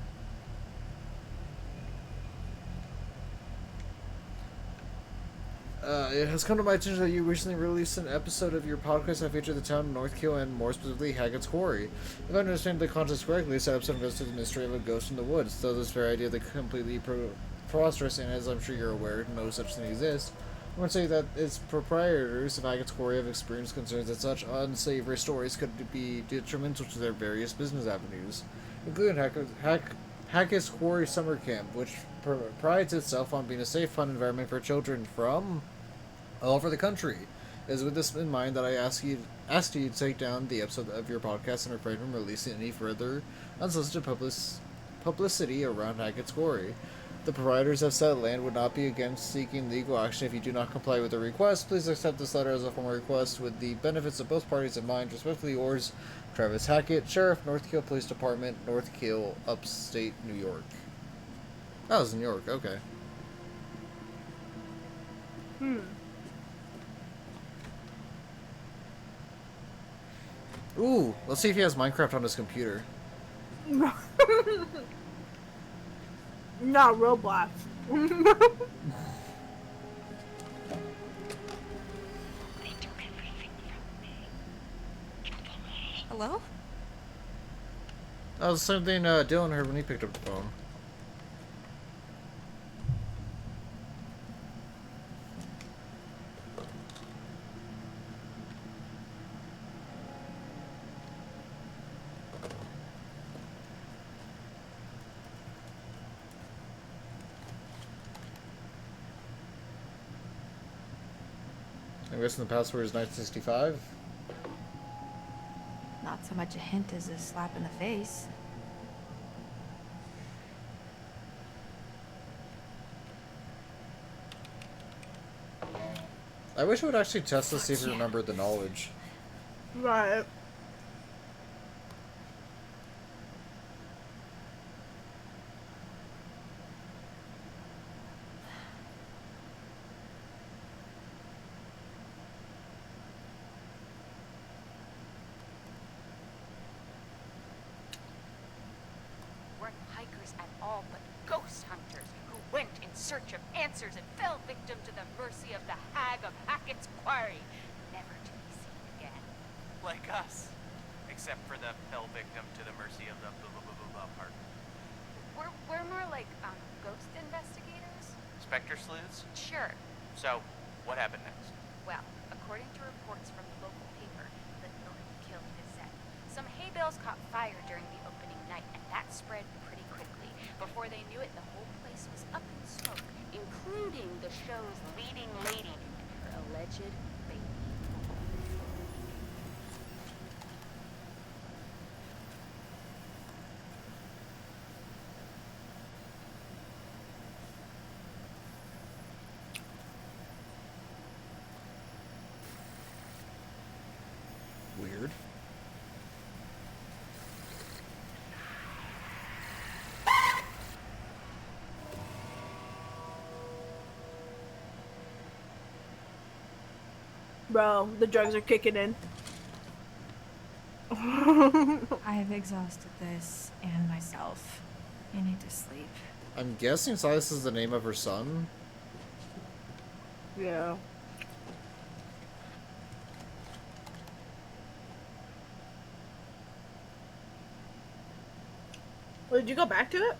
It has come to my attention that you recently released an episode of your podcast that featured the town of Northkill and more specifically Haggett's Quarry. If I understand the context correctly, this episode investigates the mystery of a ghost in the woods, though this very idea is completely preposterous, and as I'm sure you're aware, no such thing exists. I would say that its proprietors of Haggett's Quarry have experienced concerns that such unsavory stories could be detrimental to their various business avenues, including Haggett's Quarry Summer Camp, which prides itself on being a safe, fun environment for children from all over the country. It is with this in mind that I asked you to take down the episode of your podcast and refrain from releasing any further unsolicited publicity around Haggett's Quarry. The providers have said land would not be against seeking legal action if you do not comply with the request. Please accept this letter as a formal request with the benefits of both parties in mind. Respectfully yours, Travis Hackett, Sheriff, Northkill Police Department, Northkill, Upstate New York. That was New York, okay. Ooh, let's see if he has Minecraft on his computer. Not Roblox. Hello? That was the same thing Dylan heard when he picked up the phone. I'm guessing the password is 965? Not so much a hint as a slap in the face. I wish it would actually test to see if you remembered the knowledge. Right. Weren't hikers at all but ghost hunters who went in search of answers and fell victim to the mercy of the hag of Hackett's Quarry, never to be seen again. Like us. Except for the fell victim to the mercy of the blah part. We're more like, ghost investigators? Spectre sleuths? Sure. So, what happened next? Well, according to reports from the local paper, the Northkill Gazette, some hay bales caught fire during the opening night, and that spread pretty quickly. Before they knew it, the whole place was up in smoke, including the show's leading lady and her alleged baby. Weird. Bro, the drugs are kicking in. I've exhausted this and myself. I need to sleep. I'm guessing Silas is the name of her son. Yeah. Well, did you go back to it?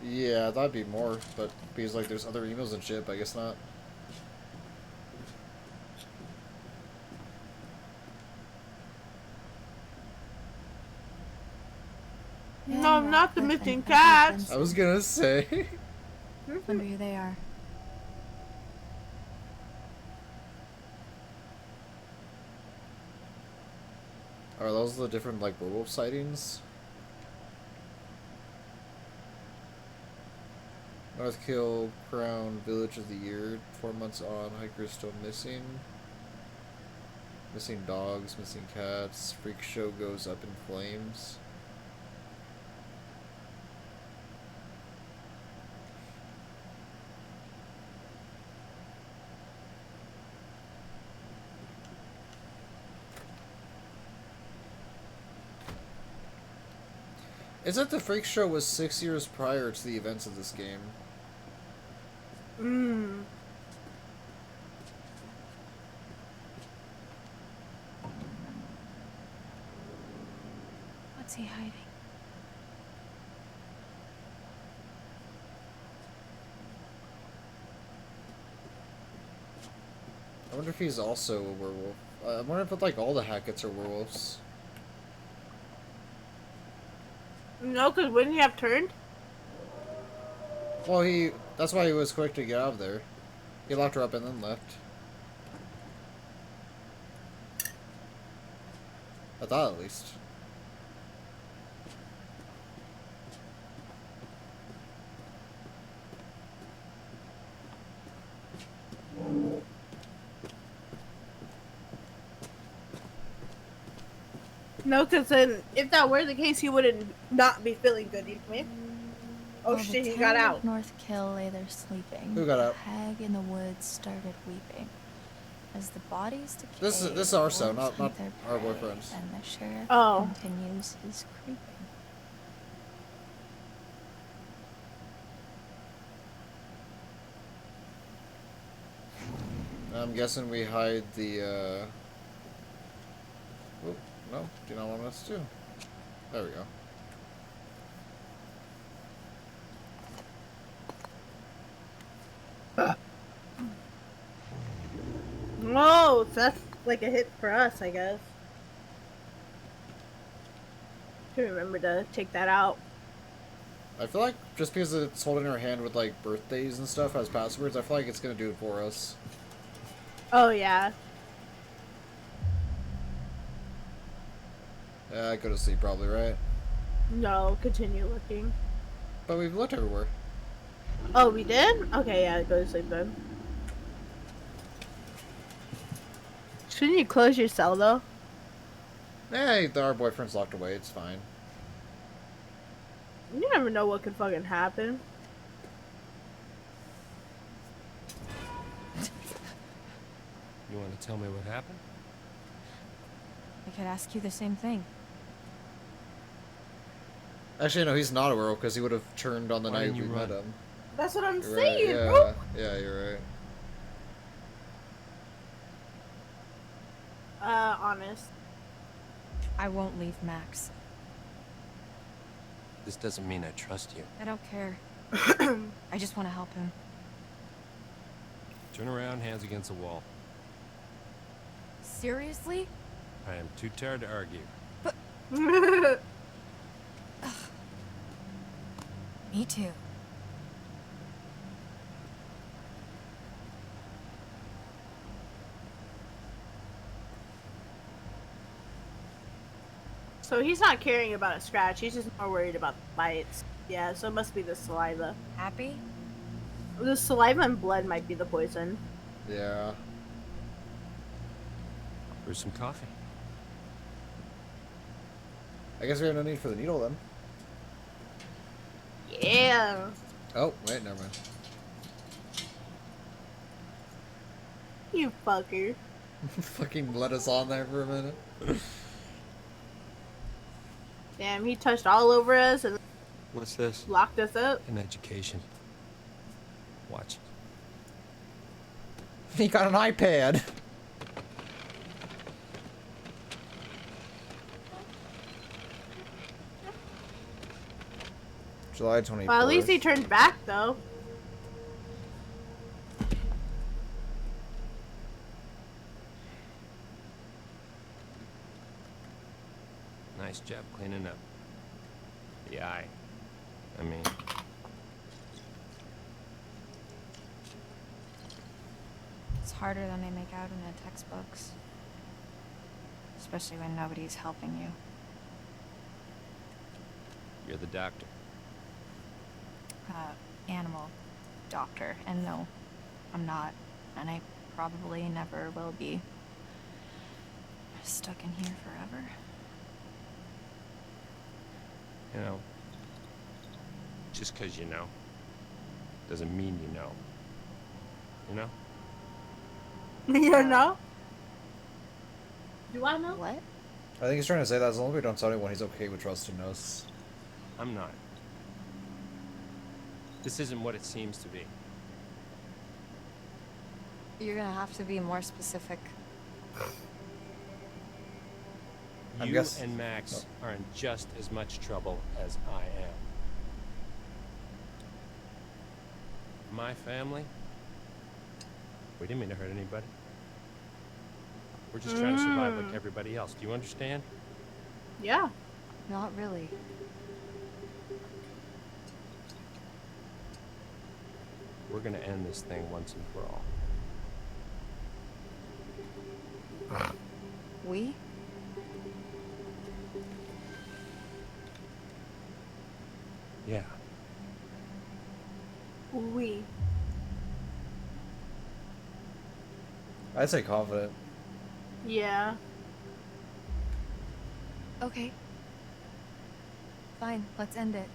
Yeah, that'd be more, but because like there's other emails and shit, but I guess not. No, not the missing cats. I was gonna say. Wonder who they are. Are those the different like werewolf sightings? Northkill Crown Village of the Year. 4 months on. Hikers still missing. Missing dogs. Missing cats. Freak show goes up in flames. Is it the freak show was 6 years prior to the events of this game? What's he hiding? I wonder if he's also a werewolf. I wonder if like all the Hacketts are werewolves. No, because wouldn't he have turned? Well, that's why he was quick to get out of there. He locked her up and then left. I thought at least. No, because then if that were the case, he wouldn't not be feeling good, you know? Oh While shit, the he got town out. of North Kill lay there sleeping, Who got the out? hag in the woods started weeping. As the bodies decay, This is our son, wolves not hunt their our prey, boyfriends. and the sheriff Oh. continues his creeping. I'm guessing we hide the, Oop, no, do you not want us to? There we go. Oh, so that's like a hit for us, I guess. Should remember to take that out. I feel like just because it's holding her hand with, like, birthdays and stuff as passwords, I feel like it's gonna do it for us. Oh, yeah. Yeah, go to sleep probably, right? No, continue looking. But we've looked everywhere. Oh, we did? Okay, yeah, go to sleep then. Shouldn't you close your cell, though? Hey, our boyfriend's locked away, it's fine. You never know what could fucking happen. You want to tell me what happened? I could ask you the same thing. Actually, no, he's not a werewolf because he would have turned on the Why night didn't we you met run? him. That's what I'm You're saying, right, yeah. bro. Yeah, you're right. Honest. I won't leave Max. This doesn't mean I trust you. I don't care. I just want to help him. Turn around, hands against the wall. Seriously? I am too tired to argue. Me too. So he's not caring about a scratch, he's just more worried about the bites. Yeah, so it must be the saliva. Happy? The saliva and blood might be the poison. Yeah. Brew some coffee. I guess we have no need for the needle then. Yeah. Oh, wait, never mind. You fucker. Fucking let us on there for a minute. Damn, he touched all over us and What's this? locked us up. An education. Watch. He got an iPad. July 24th. Well, at least he turned back, though. Nice job cleaning up. The eye. I mean... It's harder than they make out in the textbooks. Especially when nobody's helping you. You're the doctor. Animal doctor. And no, I'm not. And I probably never will be. Stuck in here forever. You know, just 'cause you know, doesn't mean you know. You know? You know? Do I know? What? I think he's trying to say that as long as we don't tell anyone, he's okay with trusting us. I'm not. This isn't what it seems to be. You're gonna have to be more specific. You and Max are in just as much trouble as I am. My family? We didn't mean to hurt anybody. We're just trying to survive like everybody else. Do you understand? Yeah. Not really. We're gonna end this thing once and for all. We? Yeah. We. I'd say confident. Yeah. Okay. Fine, let's end it.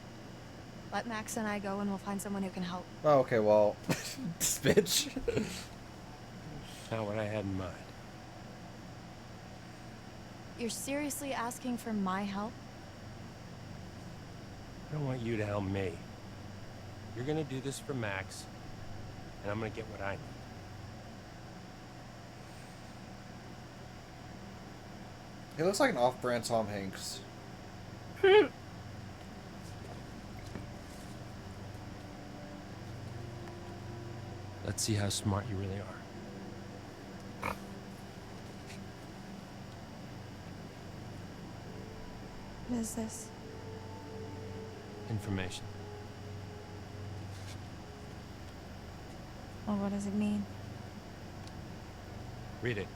Let Max and I go and we'll find someone who can help. Oh, okay, well, this bitch. Not what I had in mind. You're seriously asking for my help? I don't want you to help me. You're gonna do this for Max, and I'm gonna get what I need. He looks like an off-brand Tom Hanks. Let's see how smart you really are. What is this? Information. Well, what does it mean? Read it.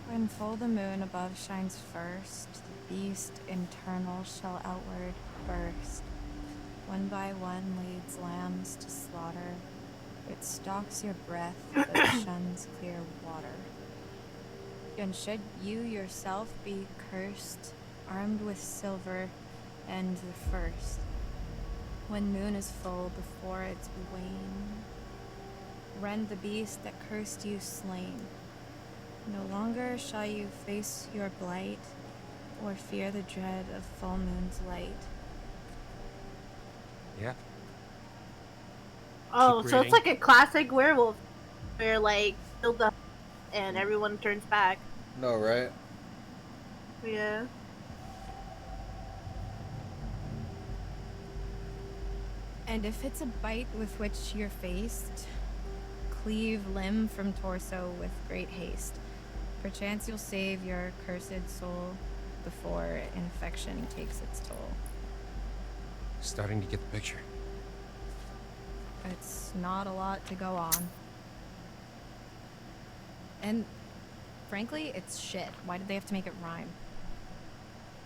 When full the moon above shines first, the beast internal shall outward burst. One by one leads lambs to slaughter. It stalks your breath, but shuns clear water. And should you yourself be cursed, armed with silver, and the first, when moon is full before its wane, rend the beast that cursed you slain. No longer shall you face your blight, or fear the dread of full moon's light. Yeah. Oh, Keep so it's reading. like a classic werewolf where like build up and everyone turns back. No, right? Yeah. And if it's a bite with which you're faced, cleave limb from torso with great haste. Perchance you'll save your cursed soul before infection takes its toll. Starting to get the picture. It's not a lot to go on. And frankly, it's shit. Why did they have to make it rhyme?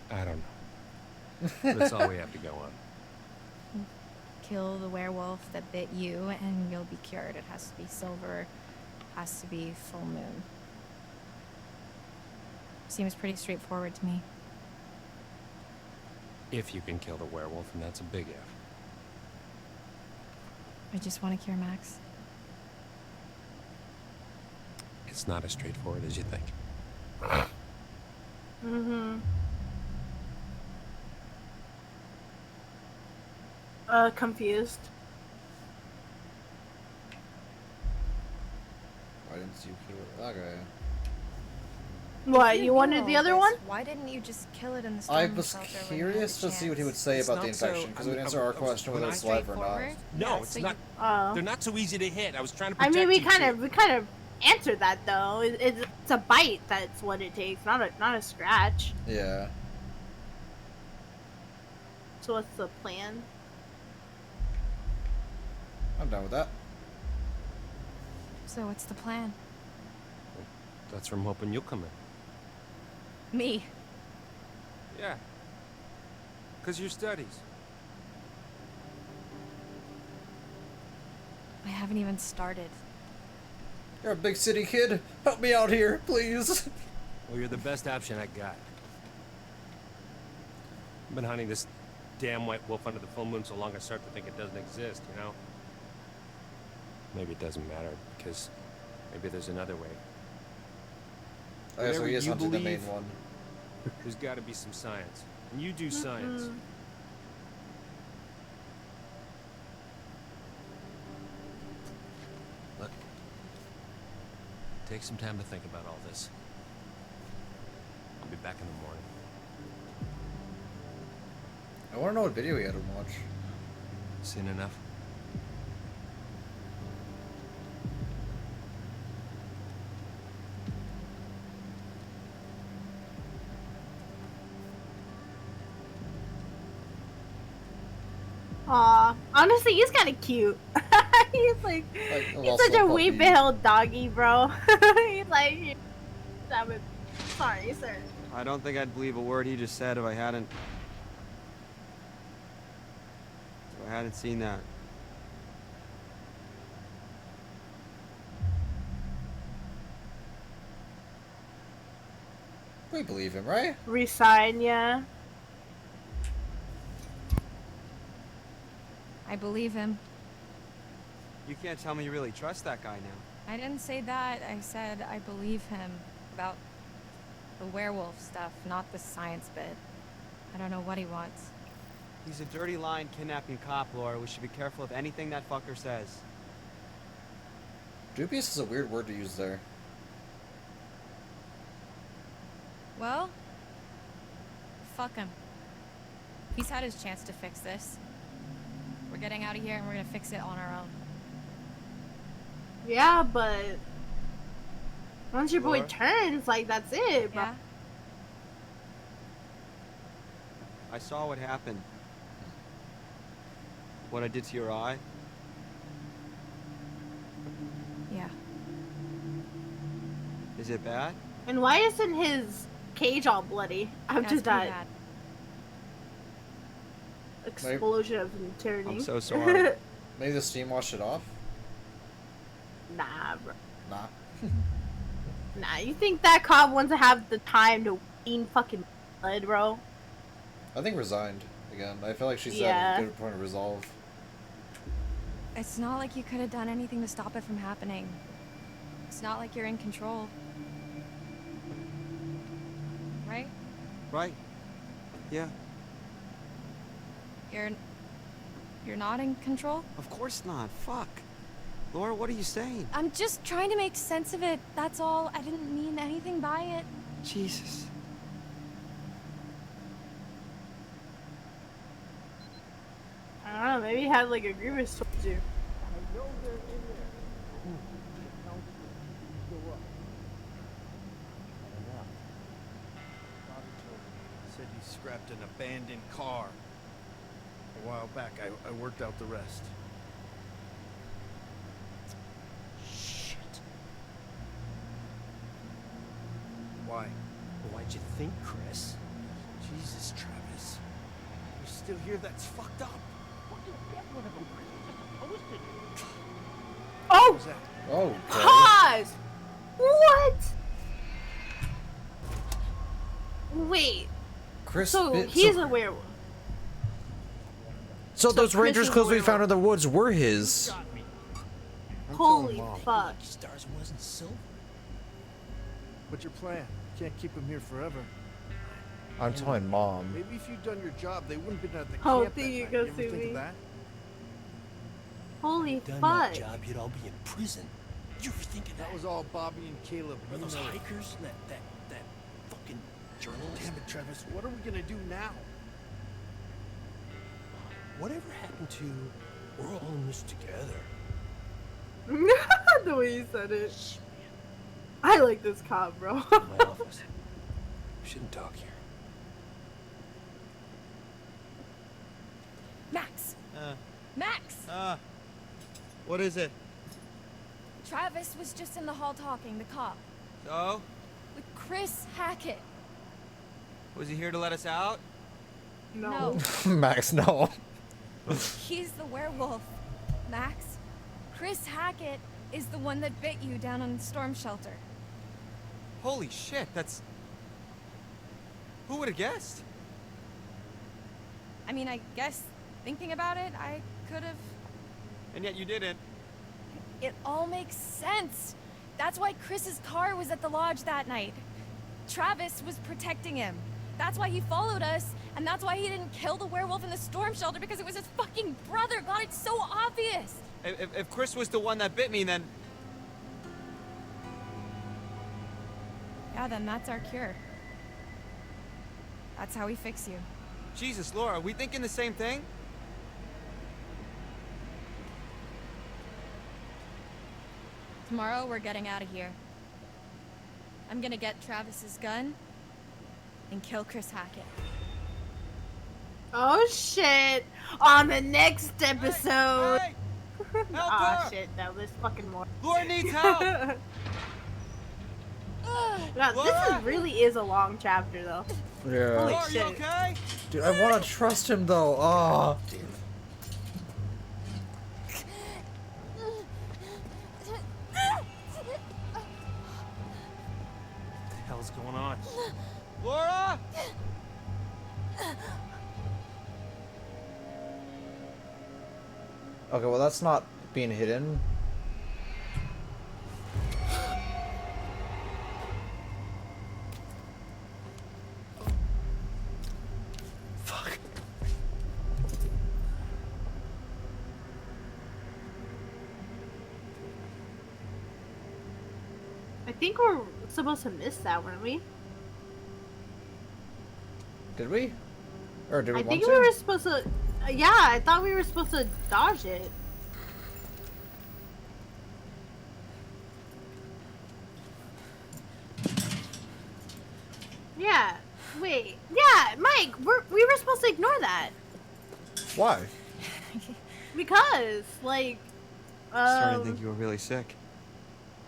I don't know. That's all we have to go on. Kill the werewolf that bit you and you'll be cured. It has to be silver, has to be full moon. Seems pretty straightforward to me. If you can kill the werewolf, and that's a big if. I just want to cure Max. It's not as straightforward as you think. Mm-hmm. Confused. I didn't see you kill it. Okay. What, If you wanted knew the all other this, one? Why didn't you just kill it in the I storm was shelter when you had curious the to see what he would chance? say It's about the not so- infection, because it I would mean, answer our question when whether I it's live or not. Straightforward? No, Yeah, it's so not. Oh. They're not so easy to hit. I was trying to I protect mean, we you two. kind of answered that though. It's a bite. That's what it takes, not a scratch. Yeah. So what's the plan? I'm done with that. So what's the plan? That's from hoping you'll come in. Me. Yeah. Because your studies. I haven't even started. You're a big city kid. Help me out here, please. Well, you're the best option I got. I've been hunting this damn white wolf under the full moon so long I start to think it doesn't exist, you know? Maybe it doesn't matter, because maybe there's another way. Oh, yeah, so Whatever he is you hunting the main believe, one. There's got to be some science. And you do science. Look. Take some time to think about all this. I'll be back in the morning. I want to know what video he had him watch. Seen enough? Aw, honestly, he's kind of cute. He's like a he's such a puppy. weep-held doggy, bro. He's like, stop it. Sorry, sir. I don't think I'd believe a word he just said if I hadn't seen that. We believe him, right? Resign, yeah. I believe him. You can't tell me you really trust that guy now. I didn't say that. I said I believe him about the werewolf stuff, not the science bit. I don't know what he wants. He's a dirty lying kidnapping cop, Laura. We should be careful of anything that fucker says. Dubious is a weird word to use there. Well, fuck him. He's had his chance to fix this. We're getting out of here and we're gonna fix it on our own. Yeah, but once your boy Laura? turns, like, that's it, bro. Yeah? I saw what happened. What I did to your eye. Yeah. Is it bad? And why isn't his cage all bloody after That's pretty that bad. explosion of turning? I'm so sorry. Maybe the steam washed it off? Nah, bro. Nah. Nah, you think that cop wants to have the time to wean fucking blood, bro? I think resigned again. I feel like she's at Yeah. a good point of resolve. It's not like you could have done anything to stop it from happening. It's not like you're in control. Right? Right? Yeah. You're not in control? Of course not. Fuck. Laura, what are you saying? I'm just trying to make sense of it. That's all. I didn't mean anything by it. Jesus. I don't know, maybe he had like a grievance towards you. Said he scrapped an abandoned car. A while back, I worked out the rest. Shit. Why? Why'd you think, Chris? Jesus, Travis. You still here? That's fucked up. Oh! What was that? Oh, Pause! What? Wait. Chris. So he's a werewolf. So those Chris Rangers is a clothes we werewolf. found in the woods were his. Holy fuck. Stars wasn't silver. What's your plan? You can't keep him here forever. I'm telling Mom. Maybe if you'd done your job, they wouldn't have been at the Oh, camp. think that you night. go You ever see think me? of that? Holy Done fuck. that job, you'd all be in prison. You ever think of that? That was all Bobby and Caleb. Or You those know it. hikers? That fucking journalist? Damn it, Travis. What are we gonna do now? Whatever happened to we're all in this together? The way you said it. I like this cop, bro. My office. We shouldn't talk here. Max! Max! What is it? Travis was just in the hall talking, the cop. So? With Chris Hackett. Was he here to let us out? No. Max, no. He's the werewolf. Max, Chris Hackett is the one that bit you down on the storm shelter. Holy shit, that's... Who would have guessed? I mean, I guess thinking about it, I could have... And yet you didn't. It all makes sense. That's why Chris's car was at the lodge that night. Travis was protecting him. That's why he followed us, and that's why he didn't kill the werewolf in the storm shelter, because it was his fucking brother. God, it's so obvious. If Chris was the one that bit me, then... Yeah, then that's our cure. That's how we fix you. Jesus, Laura, are we thinking the same thing? Tomorrow, we're getting out of here. I'm gonna get Travis's gun and kill Chris Hackett. Oh shit! On the next episode. Hey! Help Ah her! shit! No, there's fucking more. Laura needs help! God, Laura? this really is a long chapter, though. Yeah. Holy Laura, are you shit. okay? Dude, I want to trust him though. Oh. What the hell's going on? Laura? Okay, well that's not being hidden. Fuck. I think we're supposed to miss that, weren't we? Did we? Or did we I want think to? we were supposed to. Yeah, I thought we were supposed to dodge it. Yeah. Wait. Yeah, Mike. We were supposed to ignore that Why? because, like, Starting to think you were really sick.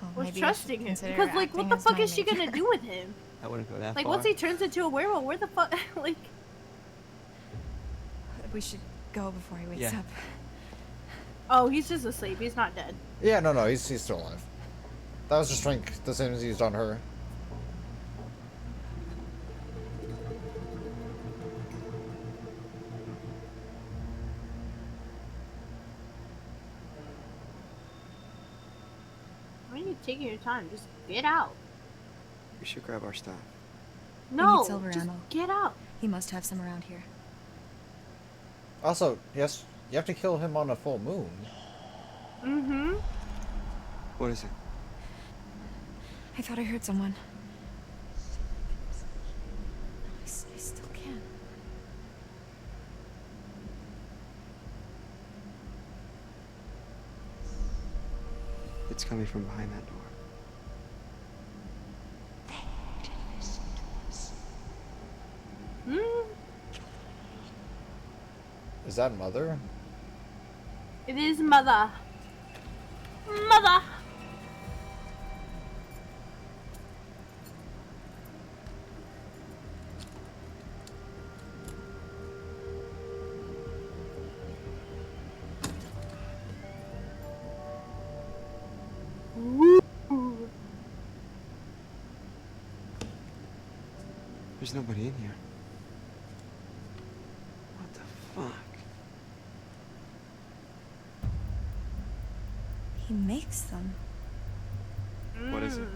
Well, was maybe I should trusting him consider because, like, what acting the as fuck my is she gonna major. do with him? I wouldn't go that Like, far. once he turns into a werewolf, where the fuck? Like, We should go before he wakes Yeah. up. oh, he's just asleep. He's not dead. Yeah, no, he's still alive. That was just drink the same as he used on her. Why are you taking your time? Just get out. We should grab our stuff. We No, need silver just ammo. get out. He must have some around here. Also, yes, you have to kill him on a full moon. Mm-hmm. What is it? I thought I heard someone. I still can. It's coming from behind that door. Mm. Is that Mother? It is mother. Mother. Woo. There's nobody in here. What the fuck? He makes them. What is it?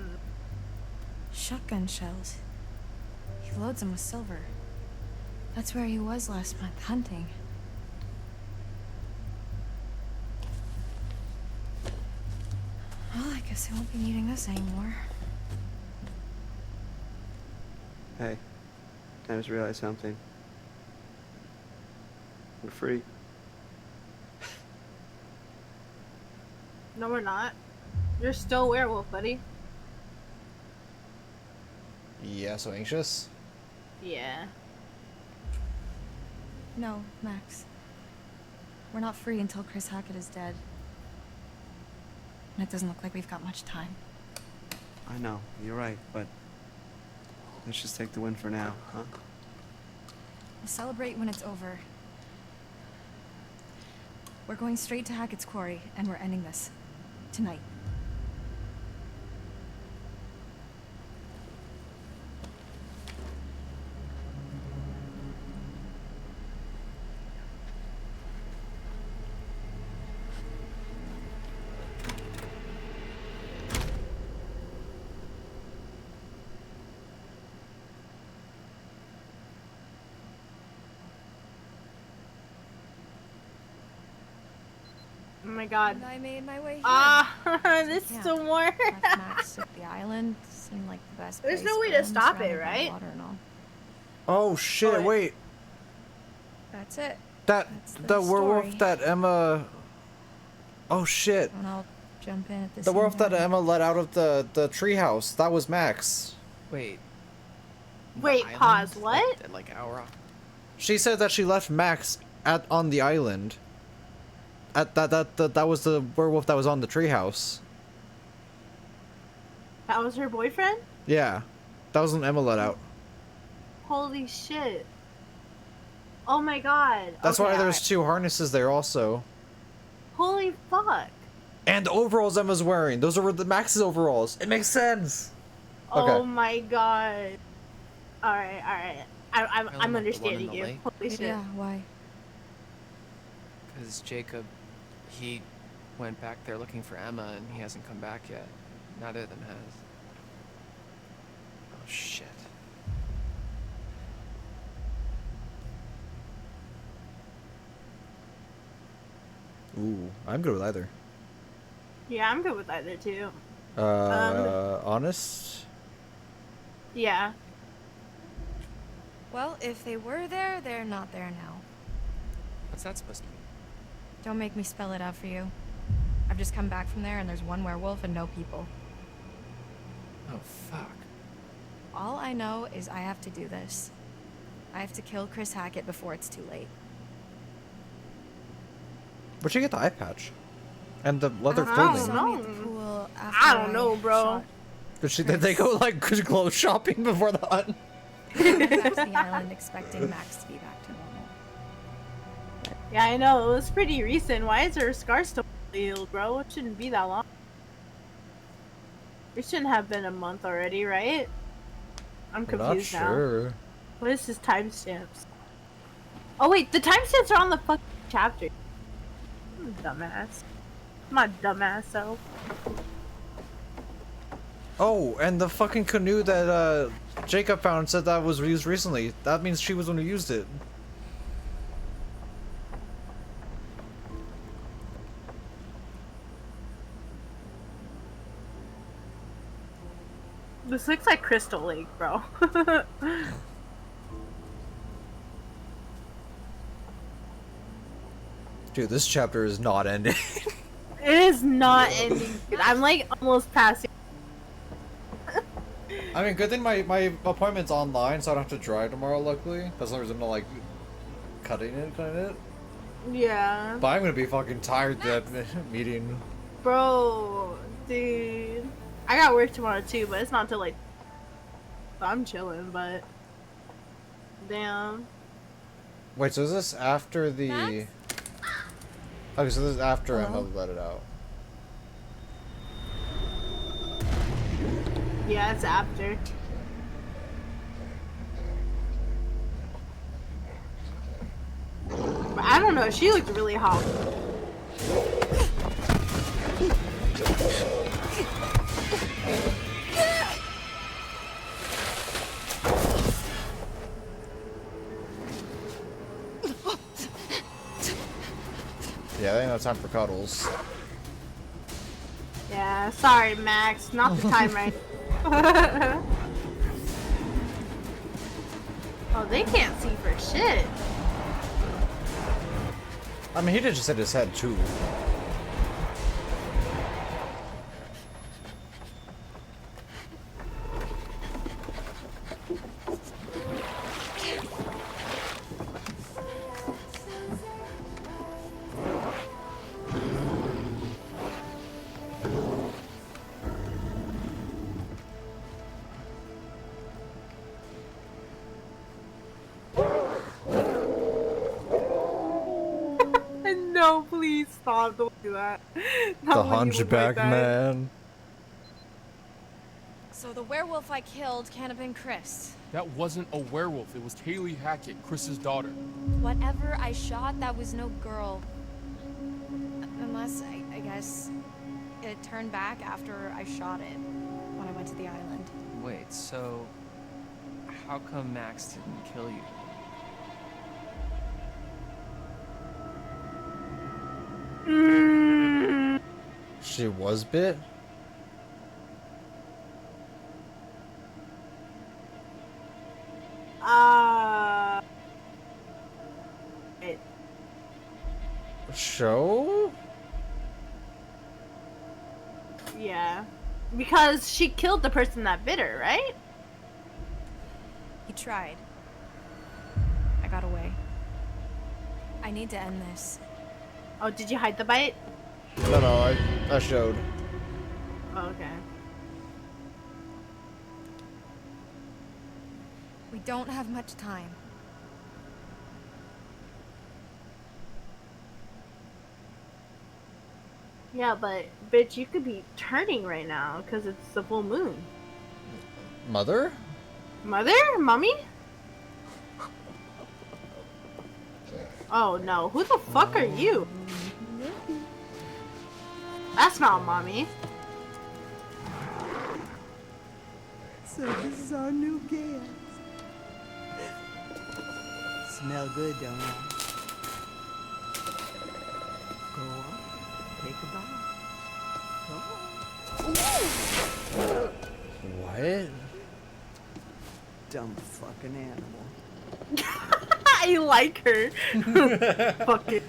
Shotgun shells. He loads them with silver. That's where he was last month, hunting. Well, I guess he won't be needing this anymore. Hey, I just realized something. We're free. No, we're not. You're still a werewolf, buddy. Yeah, so anxious? Yeah. No, Max. We're not free until Chris Hackett is dead. And it doesn't look like we've got much time. I know, you're right, but let's just take the win for now, huh? We'll celebrate when it's over. We're going straight to Hackett's Quarry, and we're ending this. Tonight. Oh my god. And I made my way here. Ah, this Yeah. still more. Left Max at the island. Seemed like the best There's place no way for to him, stop it, surrounded by right? water and all. Oh shit, Oh, wait. That's it. That That's the werewolf story. that Emma. Oh shit. And I'll jump in at The same werewolf that time. Emma let out of the treehouse. That was Max. Wait. Wait, Island? pause. What? Like Aura? She said that she left Max on the island. At that was the werewolf that was on the treehouse. That was her boyfriend? Yeah, that was when Emma let out. Holy shit. Oh my god. That's Okay, why there's two harnesses there also. Holy fuck. And the overalls Emma's wearing. Those are the Max's overalls. It makes sense. Okay. Oh my god. All right, all right. I'm Island, the one understanding in the you. lake? Holy shit. Yeah, why? Because Jacob, he went back there looking for Emma, and he hasn't come back yet. Neither of them has. Oh, shit. Ooh, I'm good with either. Yeah, I'm good with either too. Honest? Yeah. Well, if they were there, they're not there now. What's that supposed to mean? Don't make me spell it out for you. I've just come back from there and there's one werewolf and no people. Oh, fuck. All I know is I have to do this. I have to kill Chris Hackett before it's too late. Where'd you get the eye patch? And the leather I clothing? don't know. At the pool after I don't know, bro. Did they go like clothes shopping before the hunt? I went back to the island expecting Max to be back to normal. Yeah, I know. It was pretty recent. Why is her scar still healed, bro? It shouldn't be that long. It shouldn't have been a month already, right? I'm I'm not confused now. sure. What is his timestamps? Oh wait, the timestamps are on the fucking chapter. I'm a dumbass. My dumbass self. Oh, and the fucking canoe that Jacob found said that was used recently. That means she was the one who used it. This looks like Crystal Lake, bro. Dude, this chapter is not ending. It is not ending. Dude. I'm like almost passing. I mean, good thing my appointment's online, so I don't have to drive tomorrow, luckily. That's the reason I'm like cutting it. Yeah. But I'm gonna be fucking tired that meeting. Bro, dude. I got work tomorrow too, but it's not till like. I'm chilling, but. Damn. Wait, so is this after the... Max? Okay, so this is after Hello? Emma let it out. Yeah, it's after. But I don't know, she looked really hot. Yeah, they ain't no time for cuddles. Yeah, sorry, Max. Not the time right. Oh, they can't see for shit. I mean, he did just hit his head, too. No, please stop. Don't do that. Not The when you look hunchback like that. man. So the werewolf I killed can't have been Chris. That wasn't a werewolf. It was Haley Hackett, Chris's daughter. Whatever I shot, that was no girl. Unless, I guess, it turned back after I shot it when I went to the island. Wait, so how come Max didn't kill you? She was bit? Show? Yeah. Because she killed the person that bit her, right? He tried. I got away. I need to end this. Oh, did you hide the bite? No, I showed. Oh, okay. We don't have much time. Yeah, but bitch, you could be turning right now because it's the full moon. Mother? Mother? Mommy? Oh no, who the fuck are you? That's not mommy. So this is our new guest. Smell good, don't I? Go on, take a bite. Go on. What? Dumb fucking animal. I like her. Fuck it.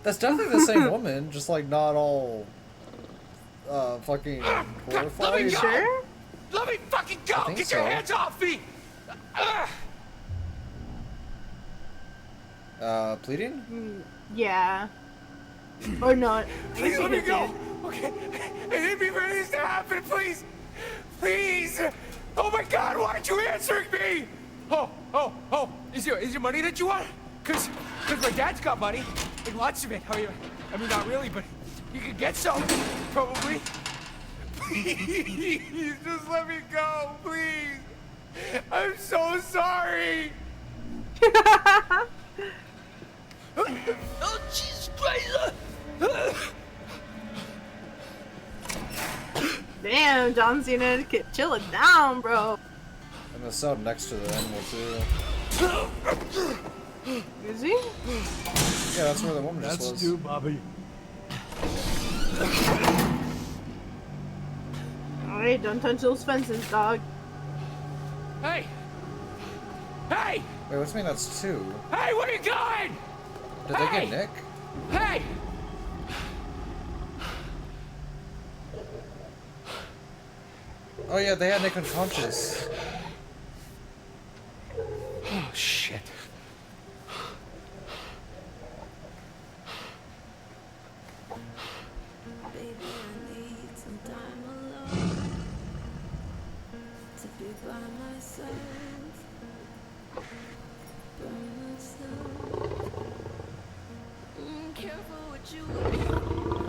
That's definitely the same woman, just like not all fucking horrified. Are you sure? Let me fucking go! think Get your so. hands off me! Pleading? Yeah. Or not. Please let me go! Okay? I didn't mean for this to happen, please! Please! Oh my god, why aren't you answering me? Oh, is your money that you want? Cause my dad's got money. Like lots of it. I mean not really, but you could get some, probably. Please, just let me go, please. I'm so sorry. Oh, Jesus Christ! Damn, John Cena, chill it down, bro. And the cell next to the animal too. Is he? Yeah, that's where the woman just was. That's you, Bobby. Alright, don't touch those fences, dog. Hey! Hey! Wait, what's mean that's two? Hey, where you going? Did they get Nick? Hey! Oh yeah, they had Nick unconscious. Oh shit. Baby, I need some time alone to be by myself. By myself. Careful what you wish for.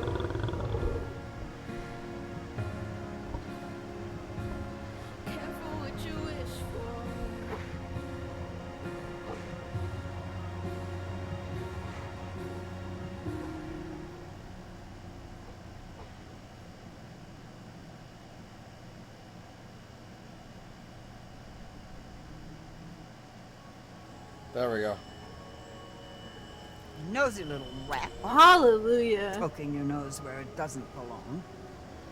Careful what you wish for. There we go. Nosy little rat. Hallelujah. Poking your nose where it doesn't belong.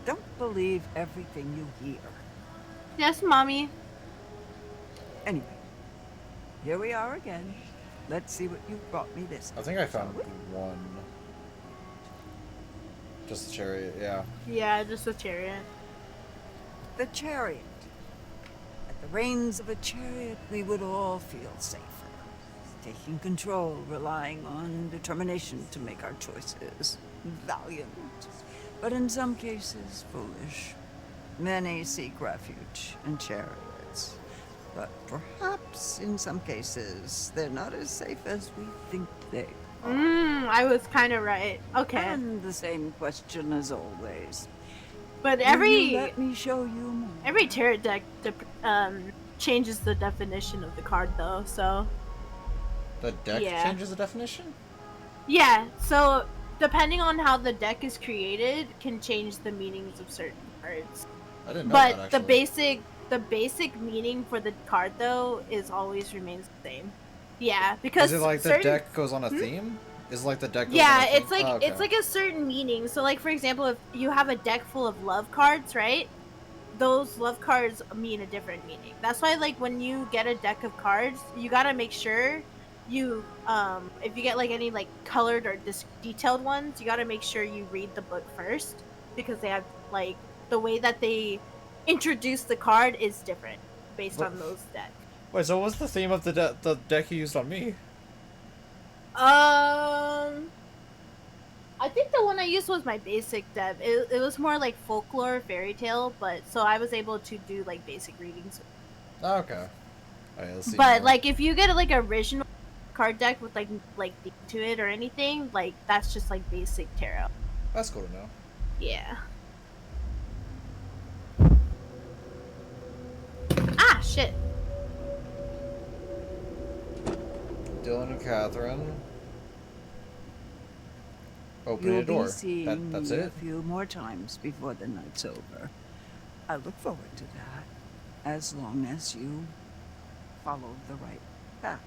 Don't believe everything you hear. Yes, mommy. Anyway, here we are again. Let's see what you've brought me this time. I think I found one. Just the chariot, yeah. Yeah, just a chariot. The chariot. At the reins of a chariot, we would all feel safer. Taking control, relying on determination to make our choices. Valiant. But in some cases, foolish. Many seek refuge in chariots. But perhaps in some cases, they're not as safe as we think they are. I was kind of right. Okay. And the same question as always. But Will every you let me show you more? every tarot deck changes the definition of the card, though. So The deck Yeah. changes the definition? yeah, so depending on how the deck is created, can change the meanings of certain cards. I didn't know But that, the actually. basic meaning for the card though is always remains the same. Yeah, because Is it like the certain- deck goes on a theme? Is it like the deck goes Yeah, on a theme? it's like Oh, okay. it's like a certain meaning. So like for example, if you have a deck full of love cards, right? Those love cards mean a different meaning. That's why like when you get a deck of cards, you gotta make sure you if you get like any like colored or detailed ones, you gotta make sure you read the book first because they have like the way that they introduce the card is different based on those decks. Wait, so what's the theme of the deck you used on me? I think the one I used was my basic deck. It was more like folklore, fairy tale, but so I was able to do like basic readings. Oh, okay. Alright, let's see. But more. like if you get like original card deck with like theme to it or anything, like that's just like basic tarot. That's cool to know. Yeah. Ah, shit. Dylan and Catherine opening You'll a door. be seeing That's me it? a few more times before the night's over. I look forward to that, as long as you follow the right path,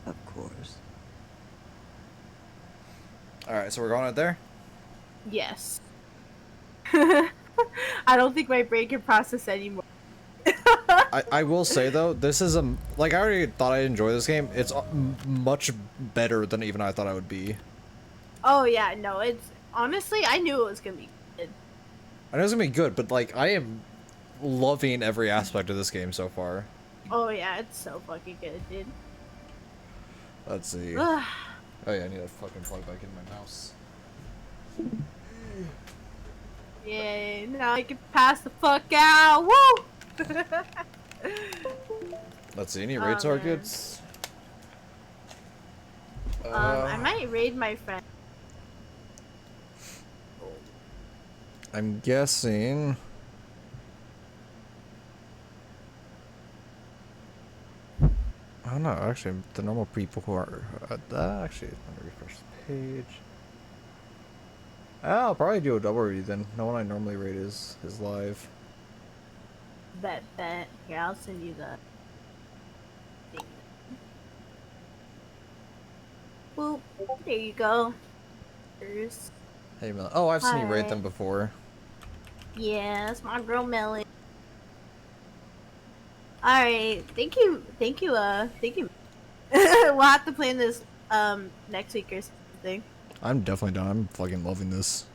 of course. Alright, so we're going out there? Yes. I don't think my brain can process anymore. I will say though, this is like, I already thought I'd enjoy this game. It's much better than even I thought I would be. Oh yeah, no, it's honestly I knew it was gonna be good. I know it's gonna be good, but like, I am loving every aspect of this game so far. Oh yeah, it's so fucking good, dude. Let's see. Oh yeah, I need to fucking plug back in my mouse. Yeah, now I can pass the fuck out. Woo! Let's see, any raid Oh, targets? I might raid my friend. I'm guessing. I don't know, actually, the normal people who are. Actually, let me refresh the page. I'll probably do a double raid then. No one I normally raid is live. Bet. Here, I'll send you the thing. Boop. There you go. Here's... Hey, Melon. Oh, I've seen you raid Hi. them before. Yeah, that's my girl Melon. Alright, thank you. We'll have to plan this next week or something. I'm definitely done. I'm fucking loving this.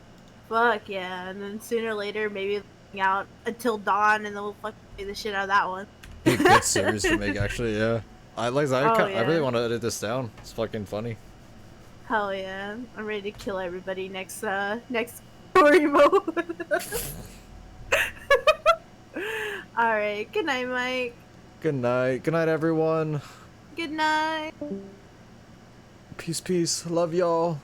Fuck yeah, and then sooner or later maybe hang out until dawn and then we'll fucking do the shit out of that one. Be a good series to make, actually, yeah. I really Yeah. want to edit this down. It's fucking funny. Hell yeah. I'm ready to kill everybody next story mode. Alright, good night, Mike. Good night. Good night, everyone. Good night. Peace, peace. Love y'all.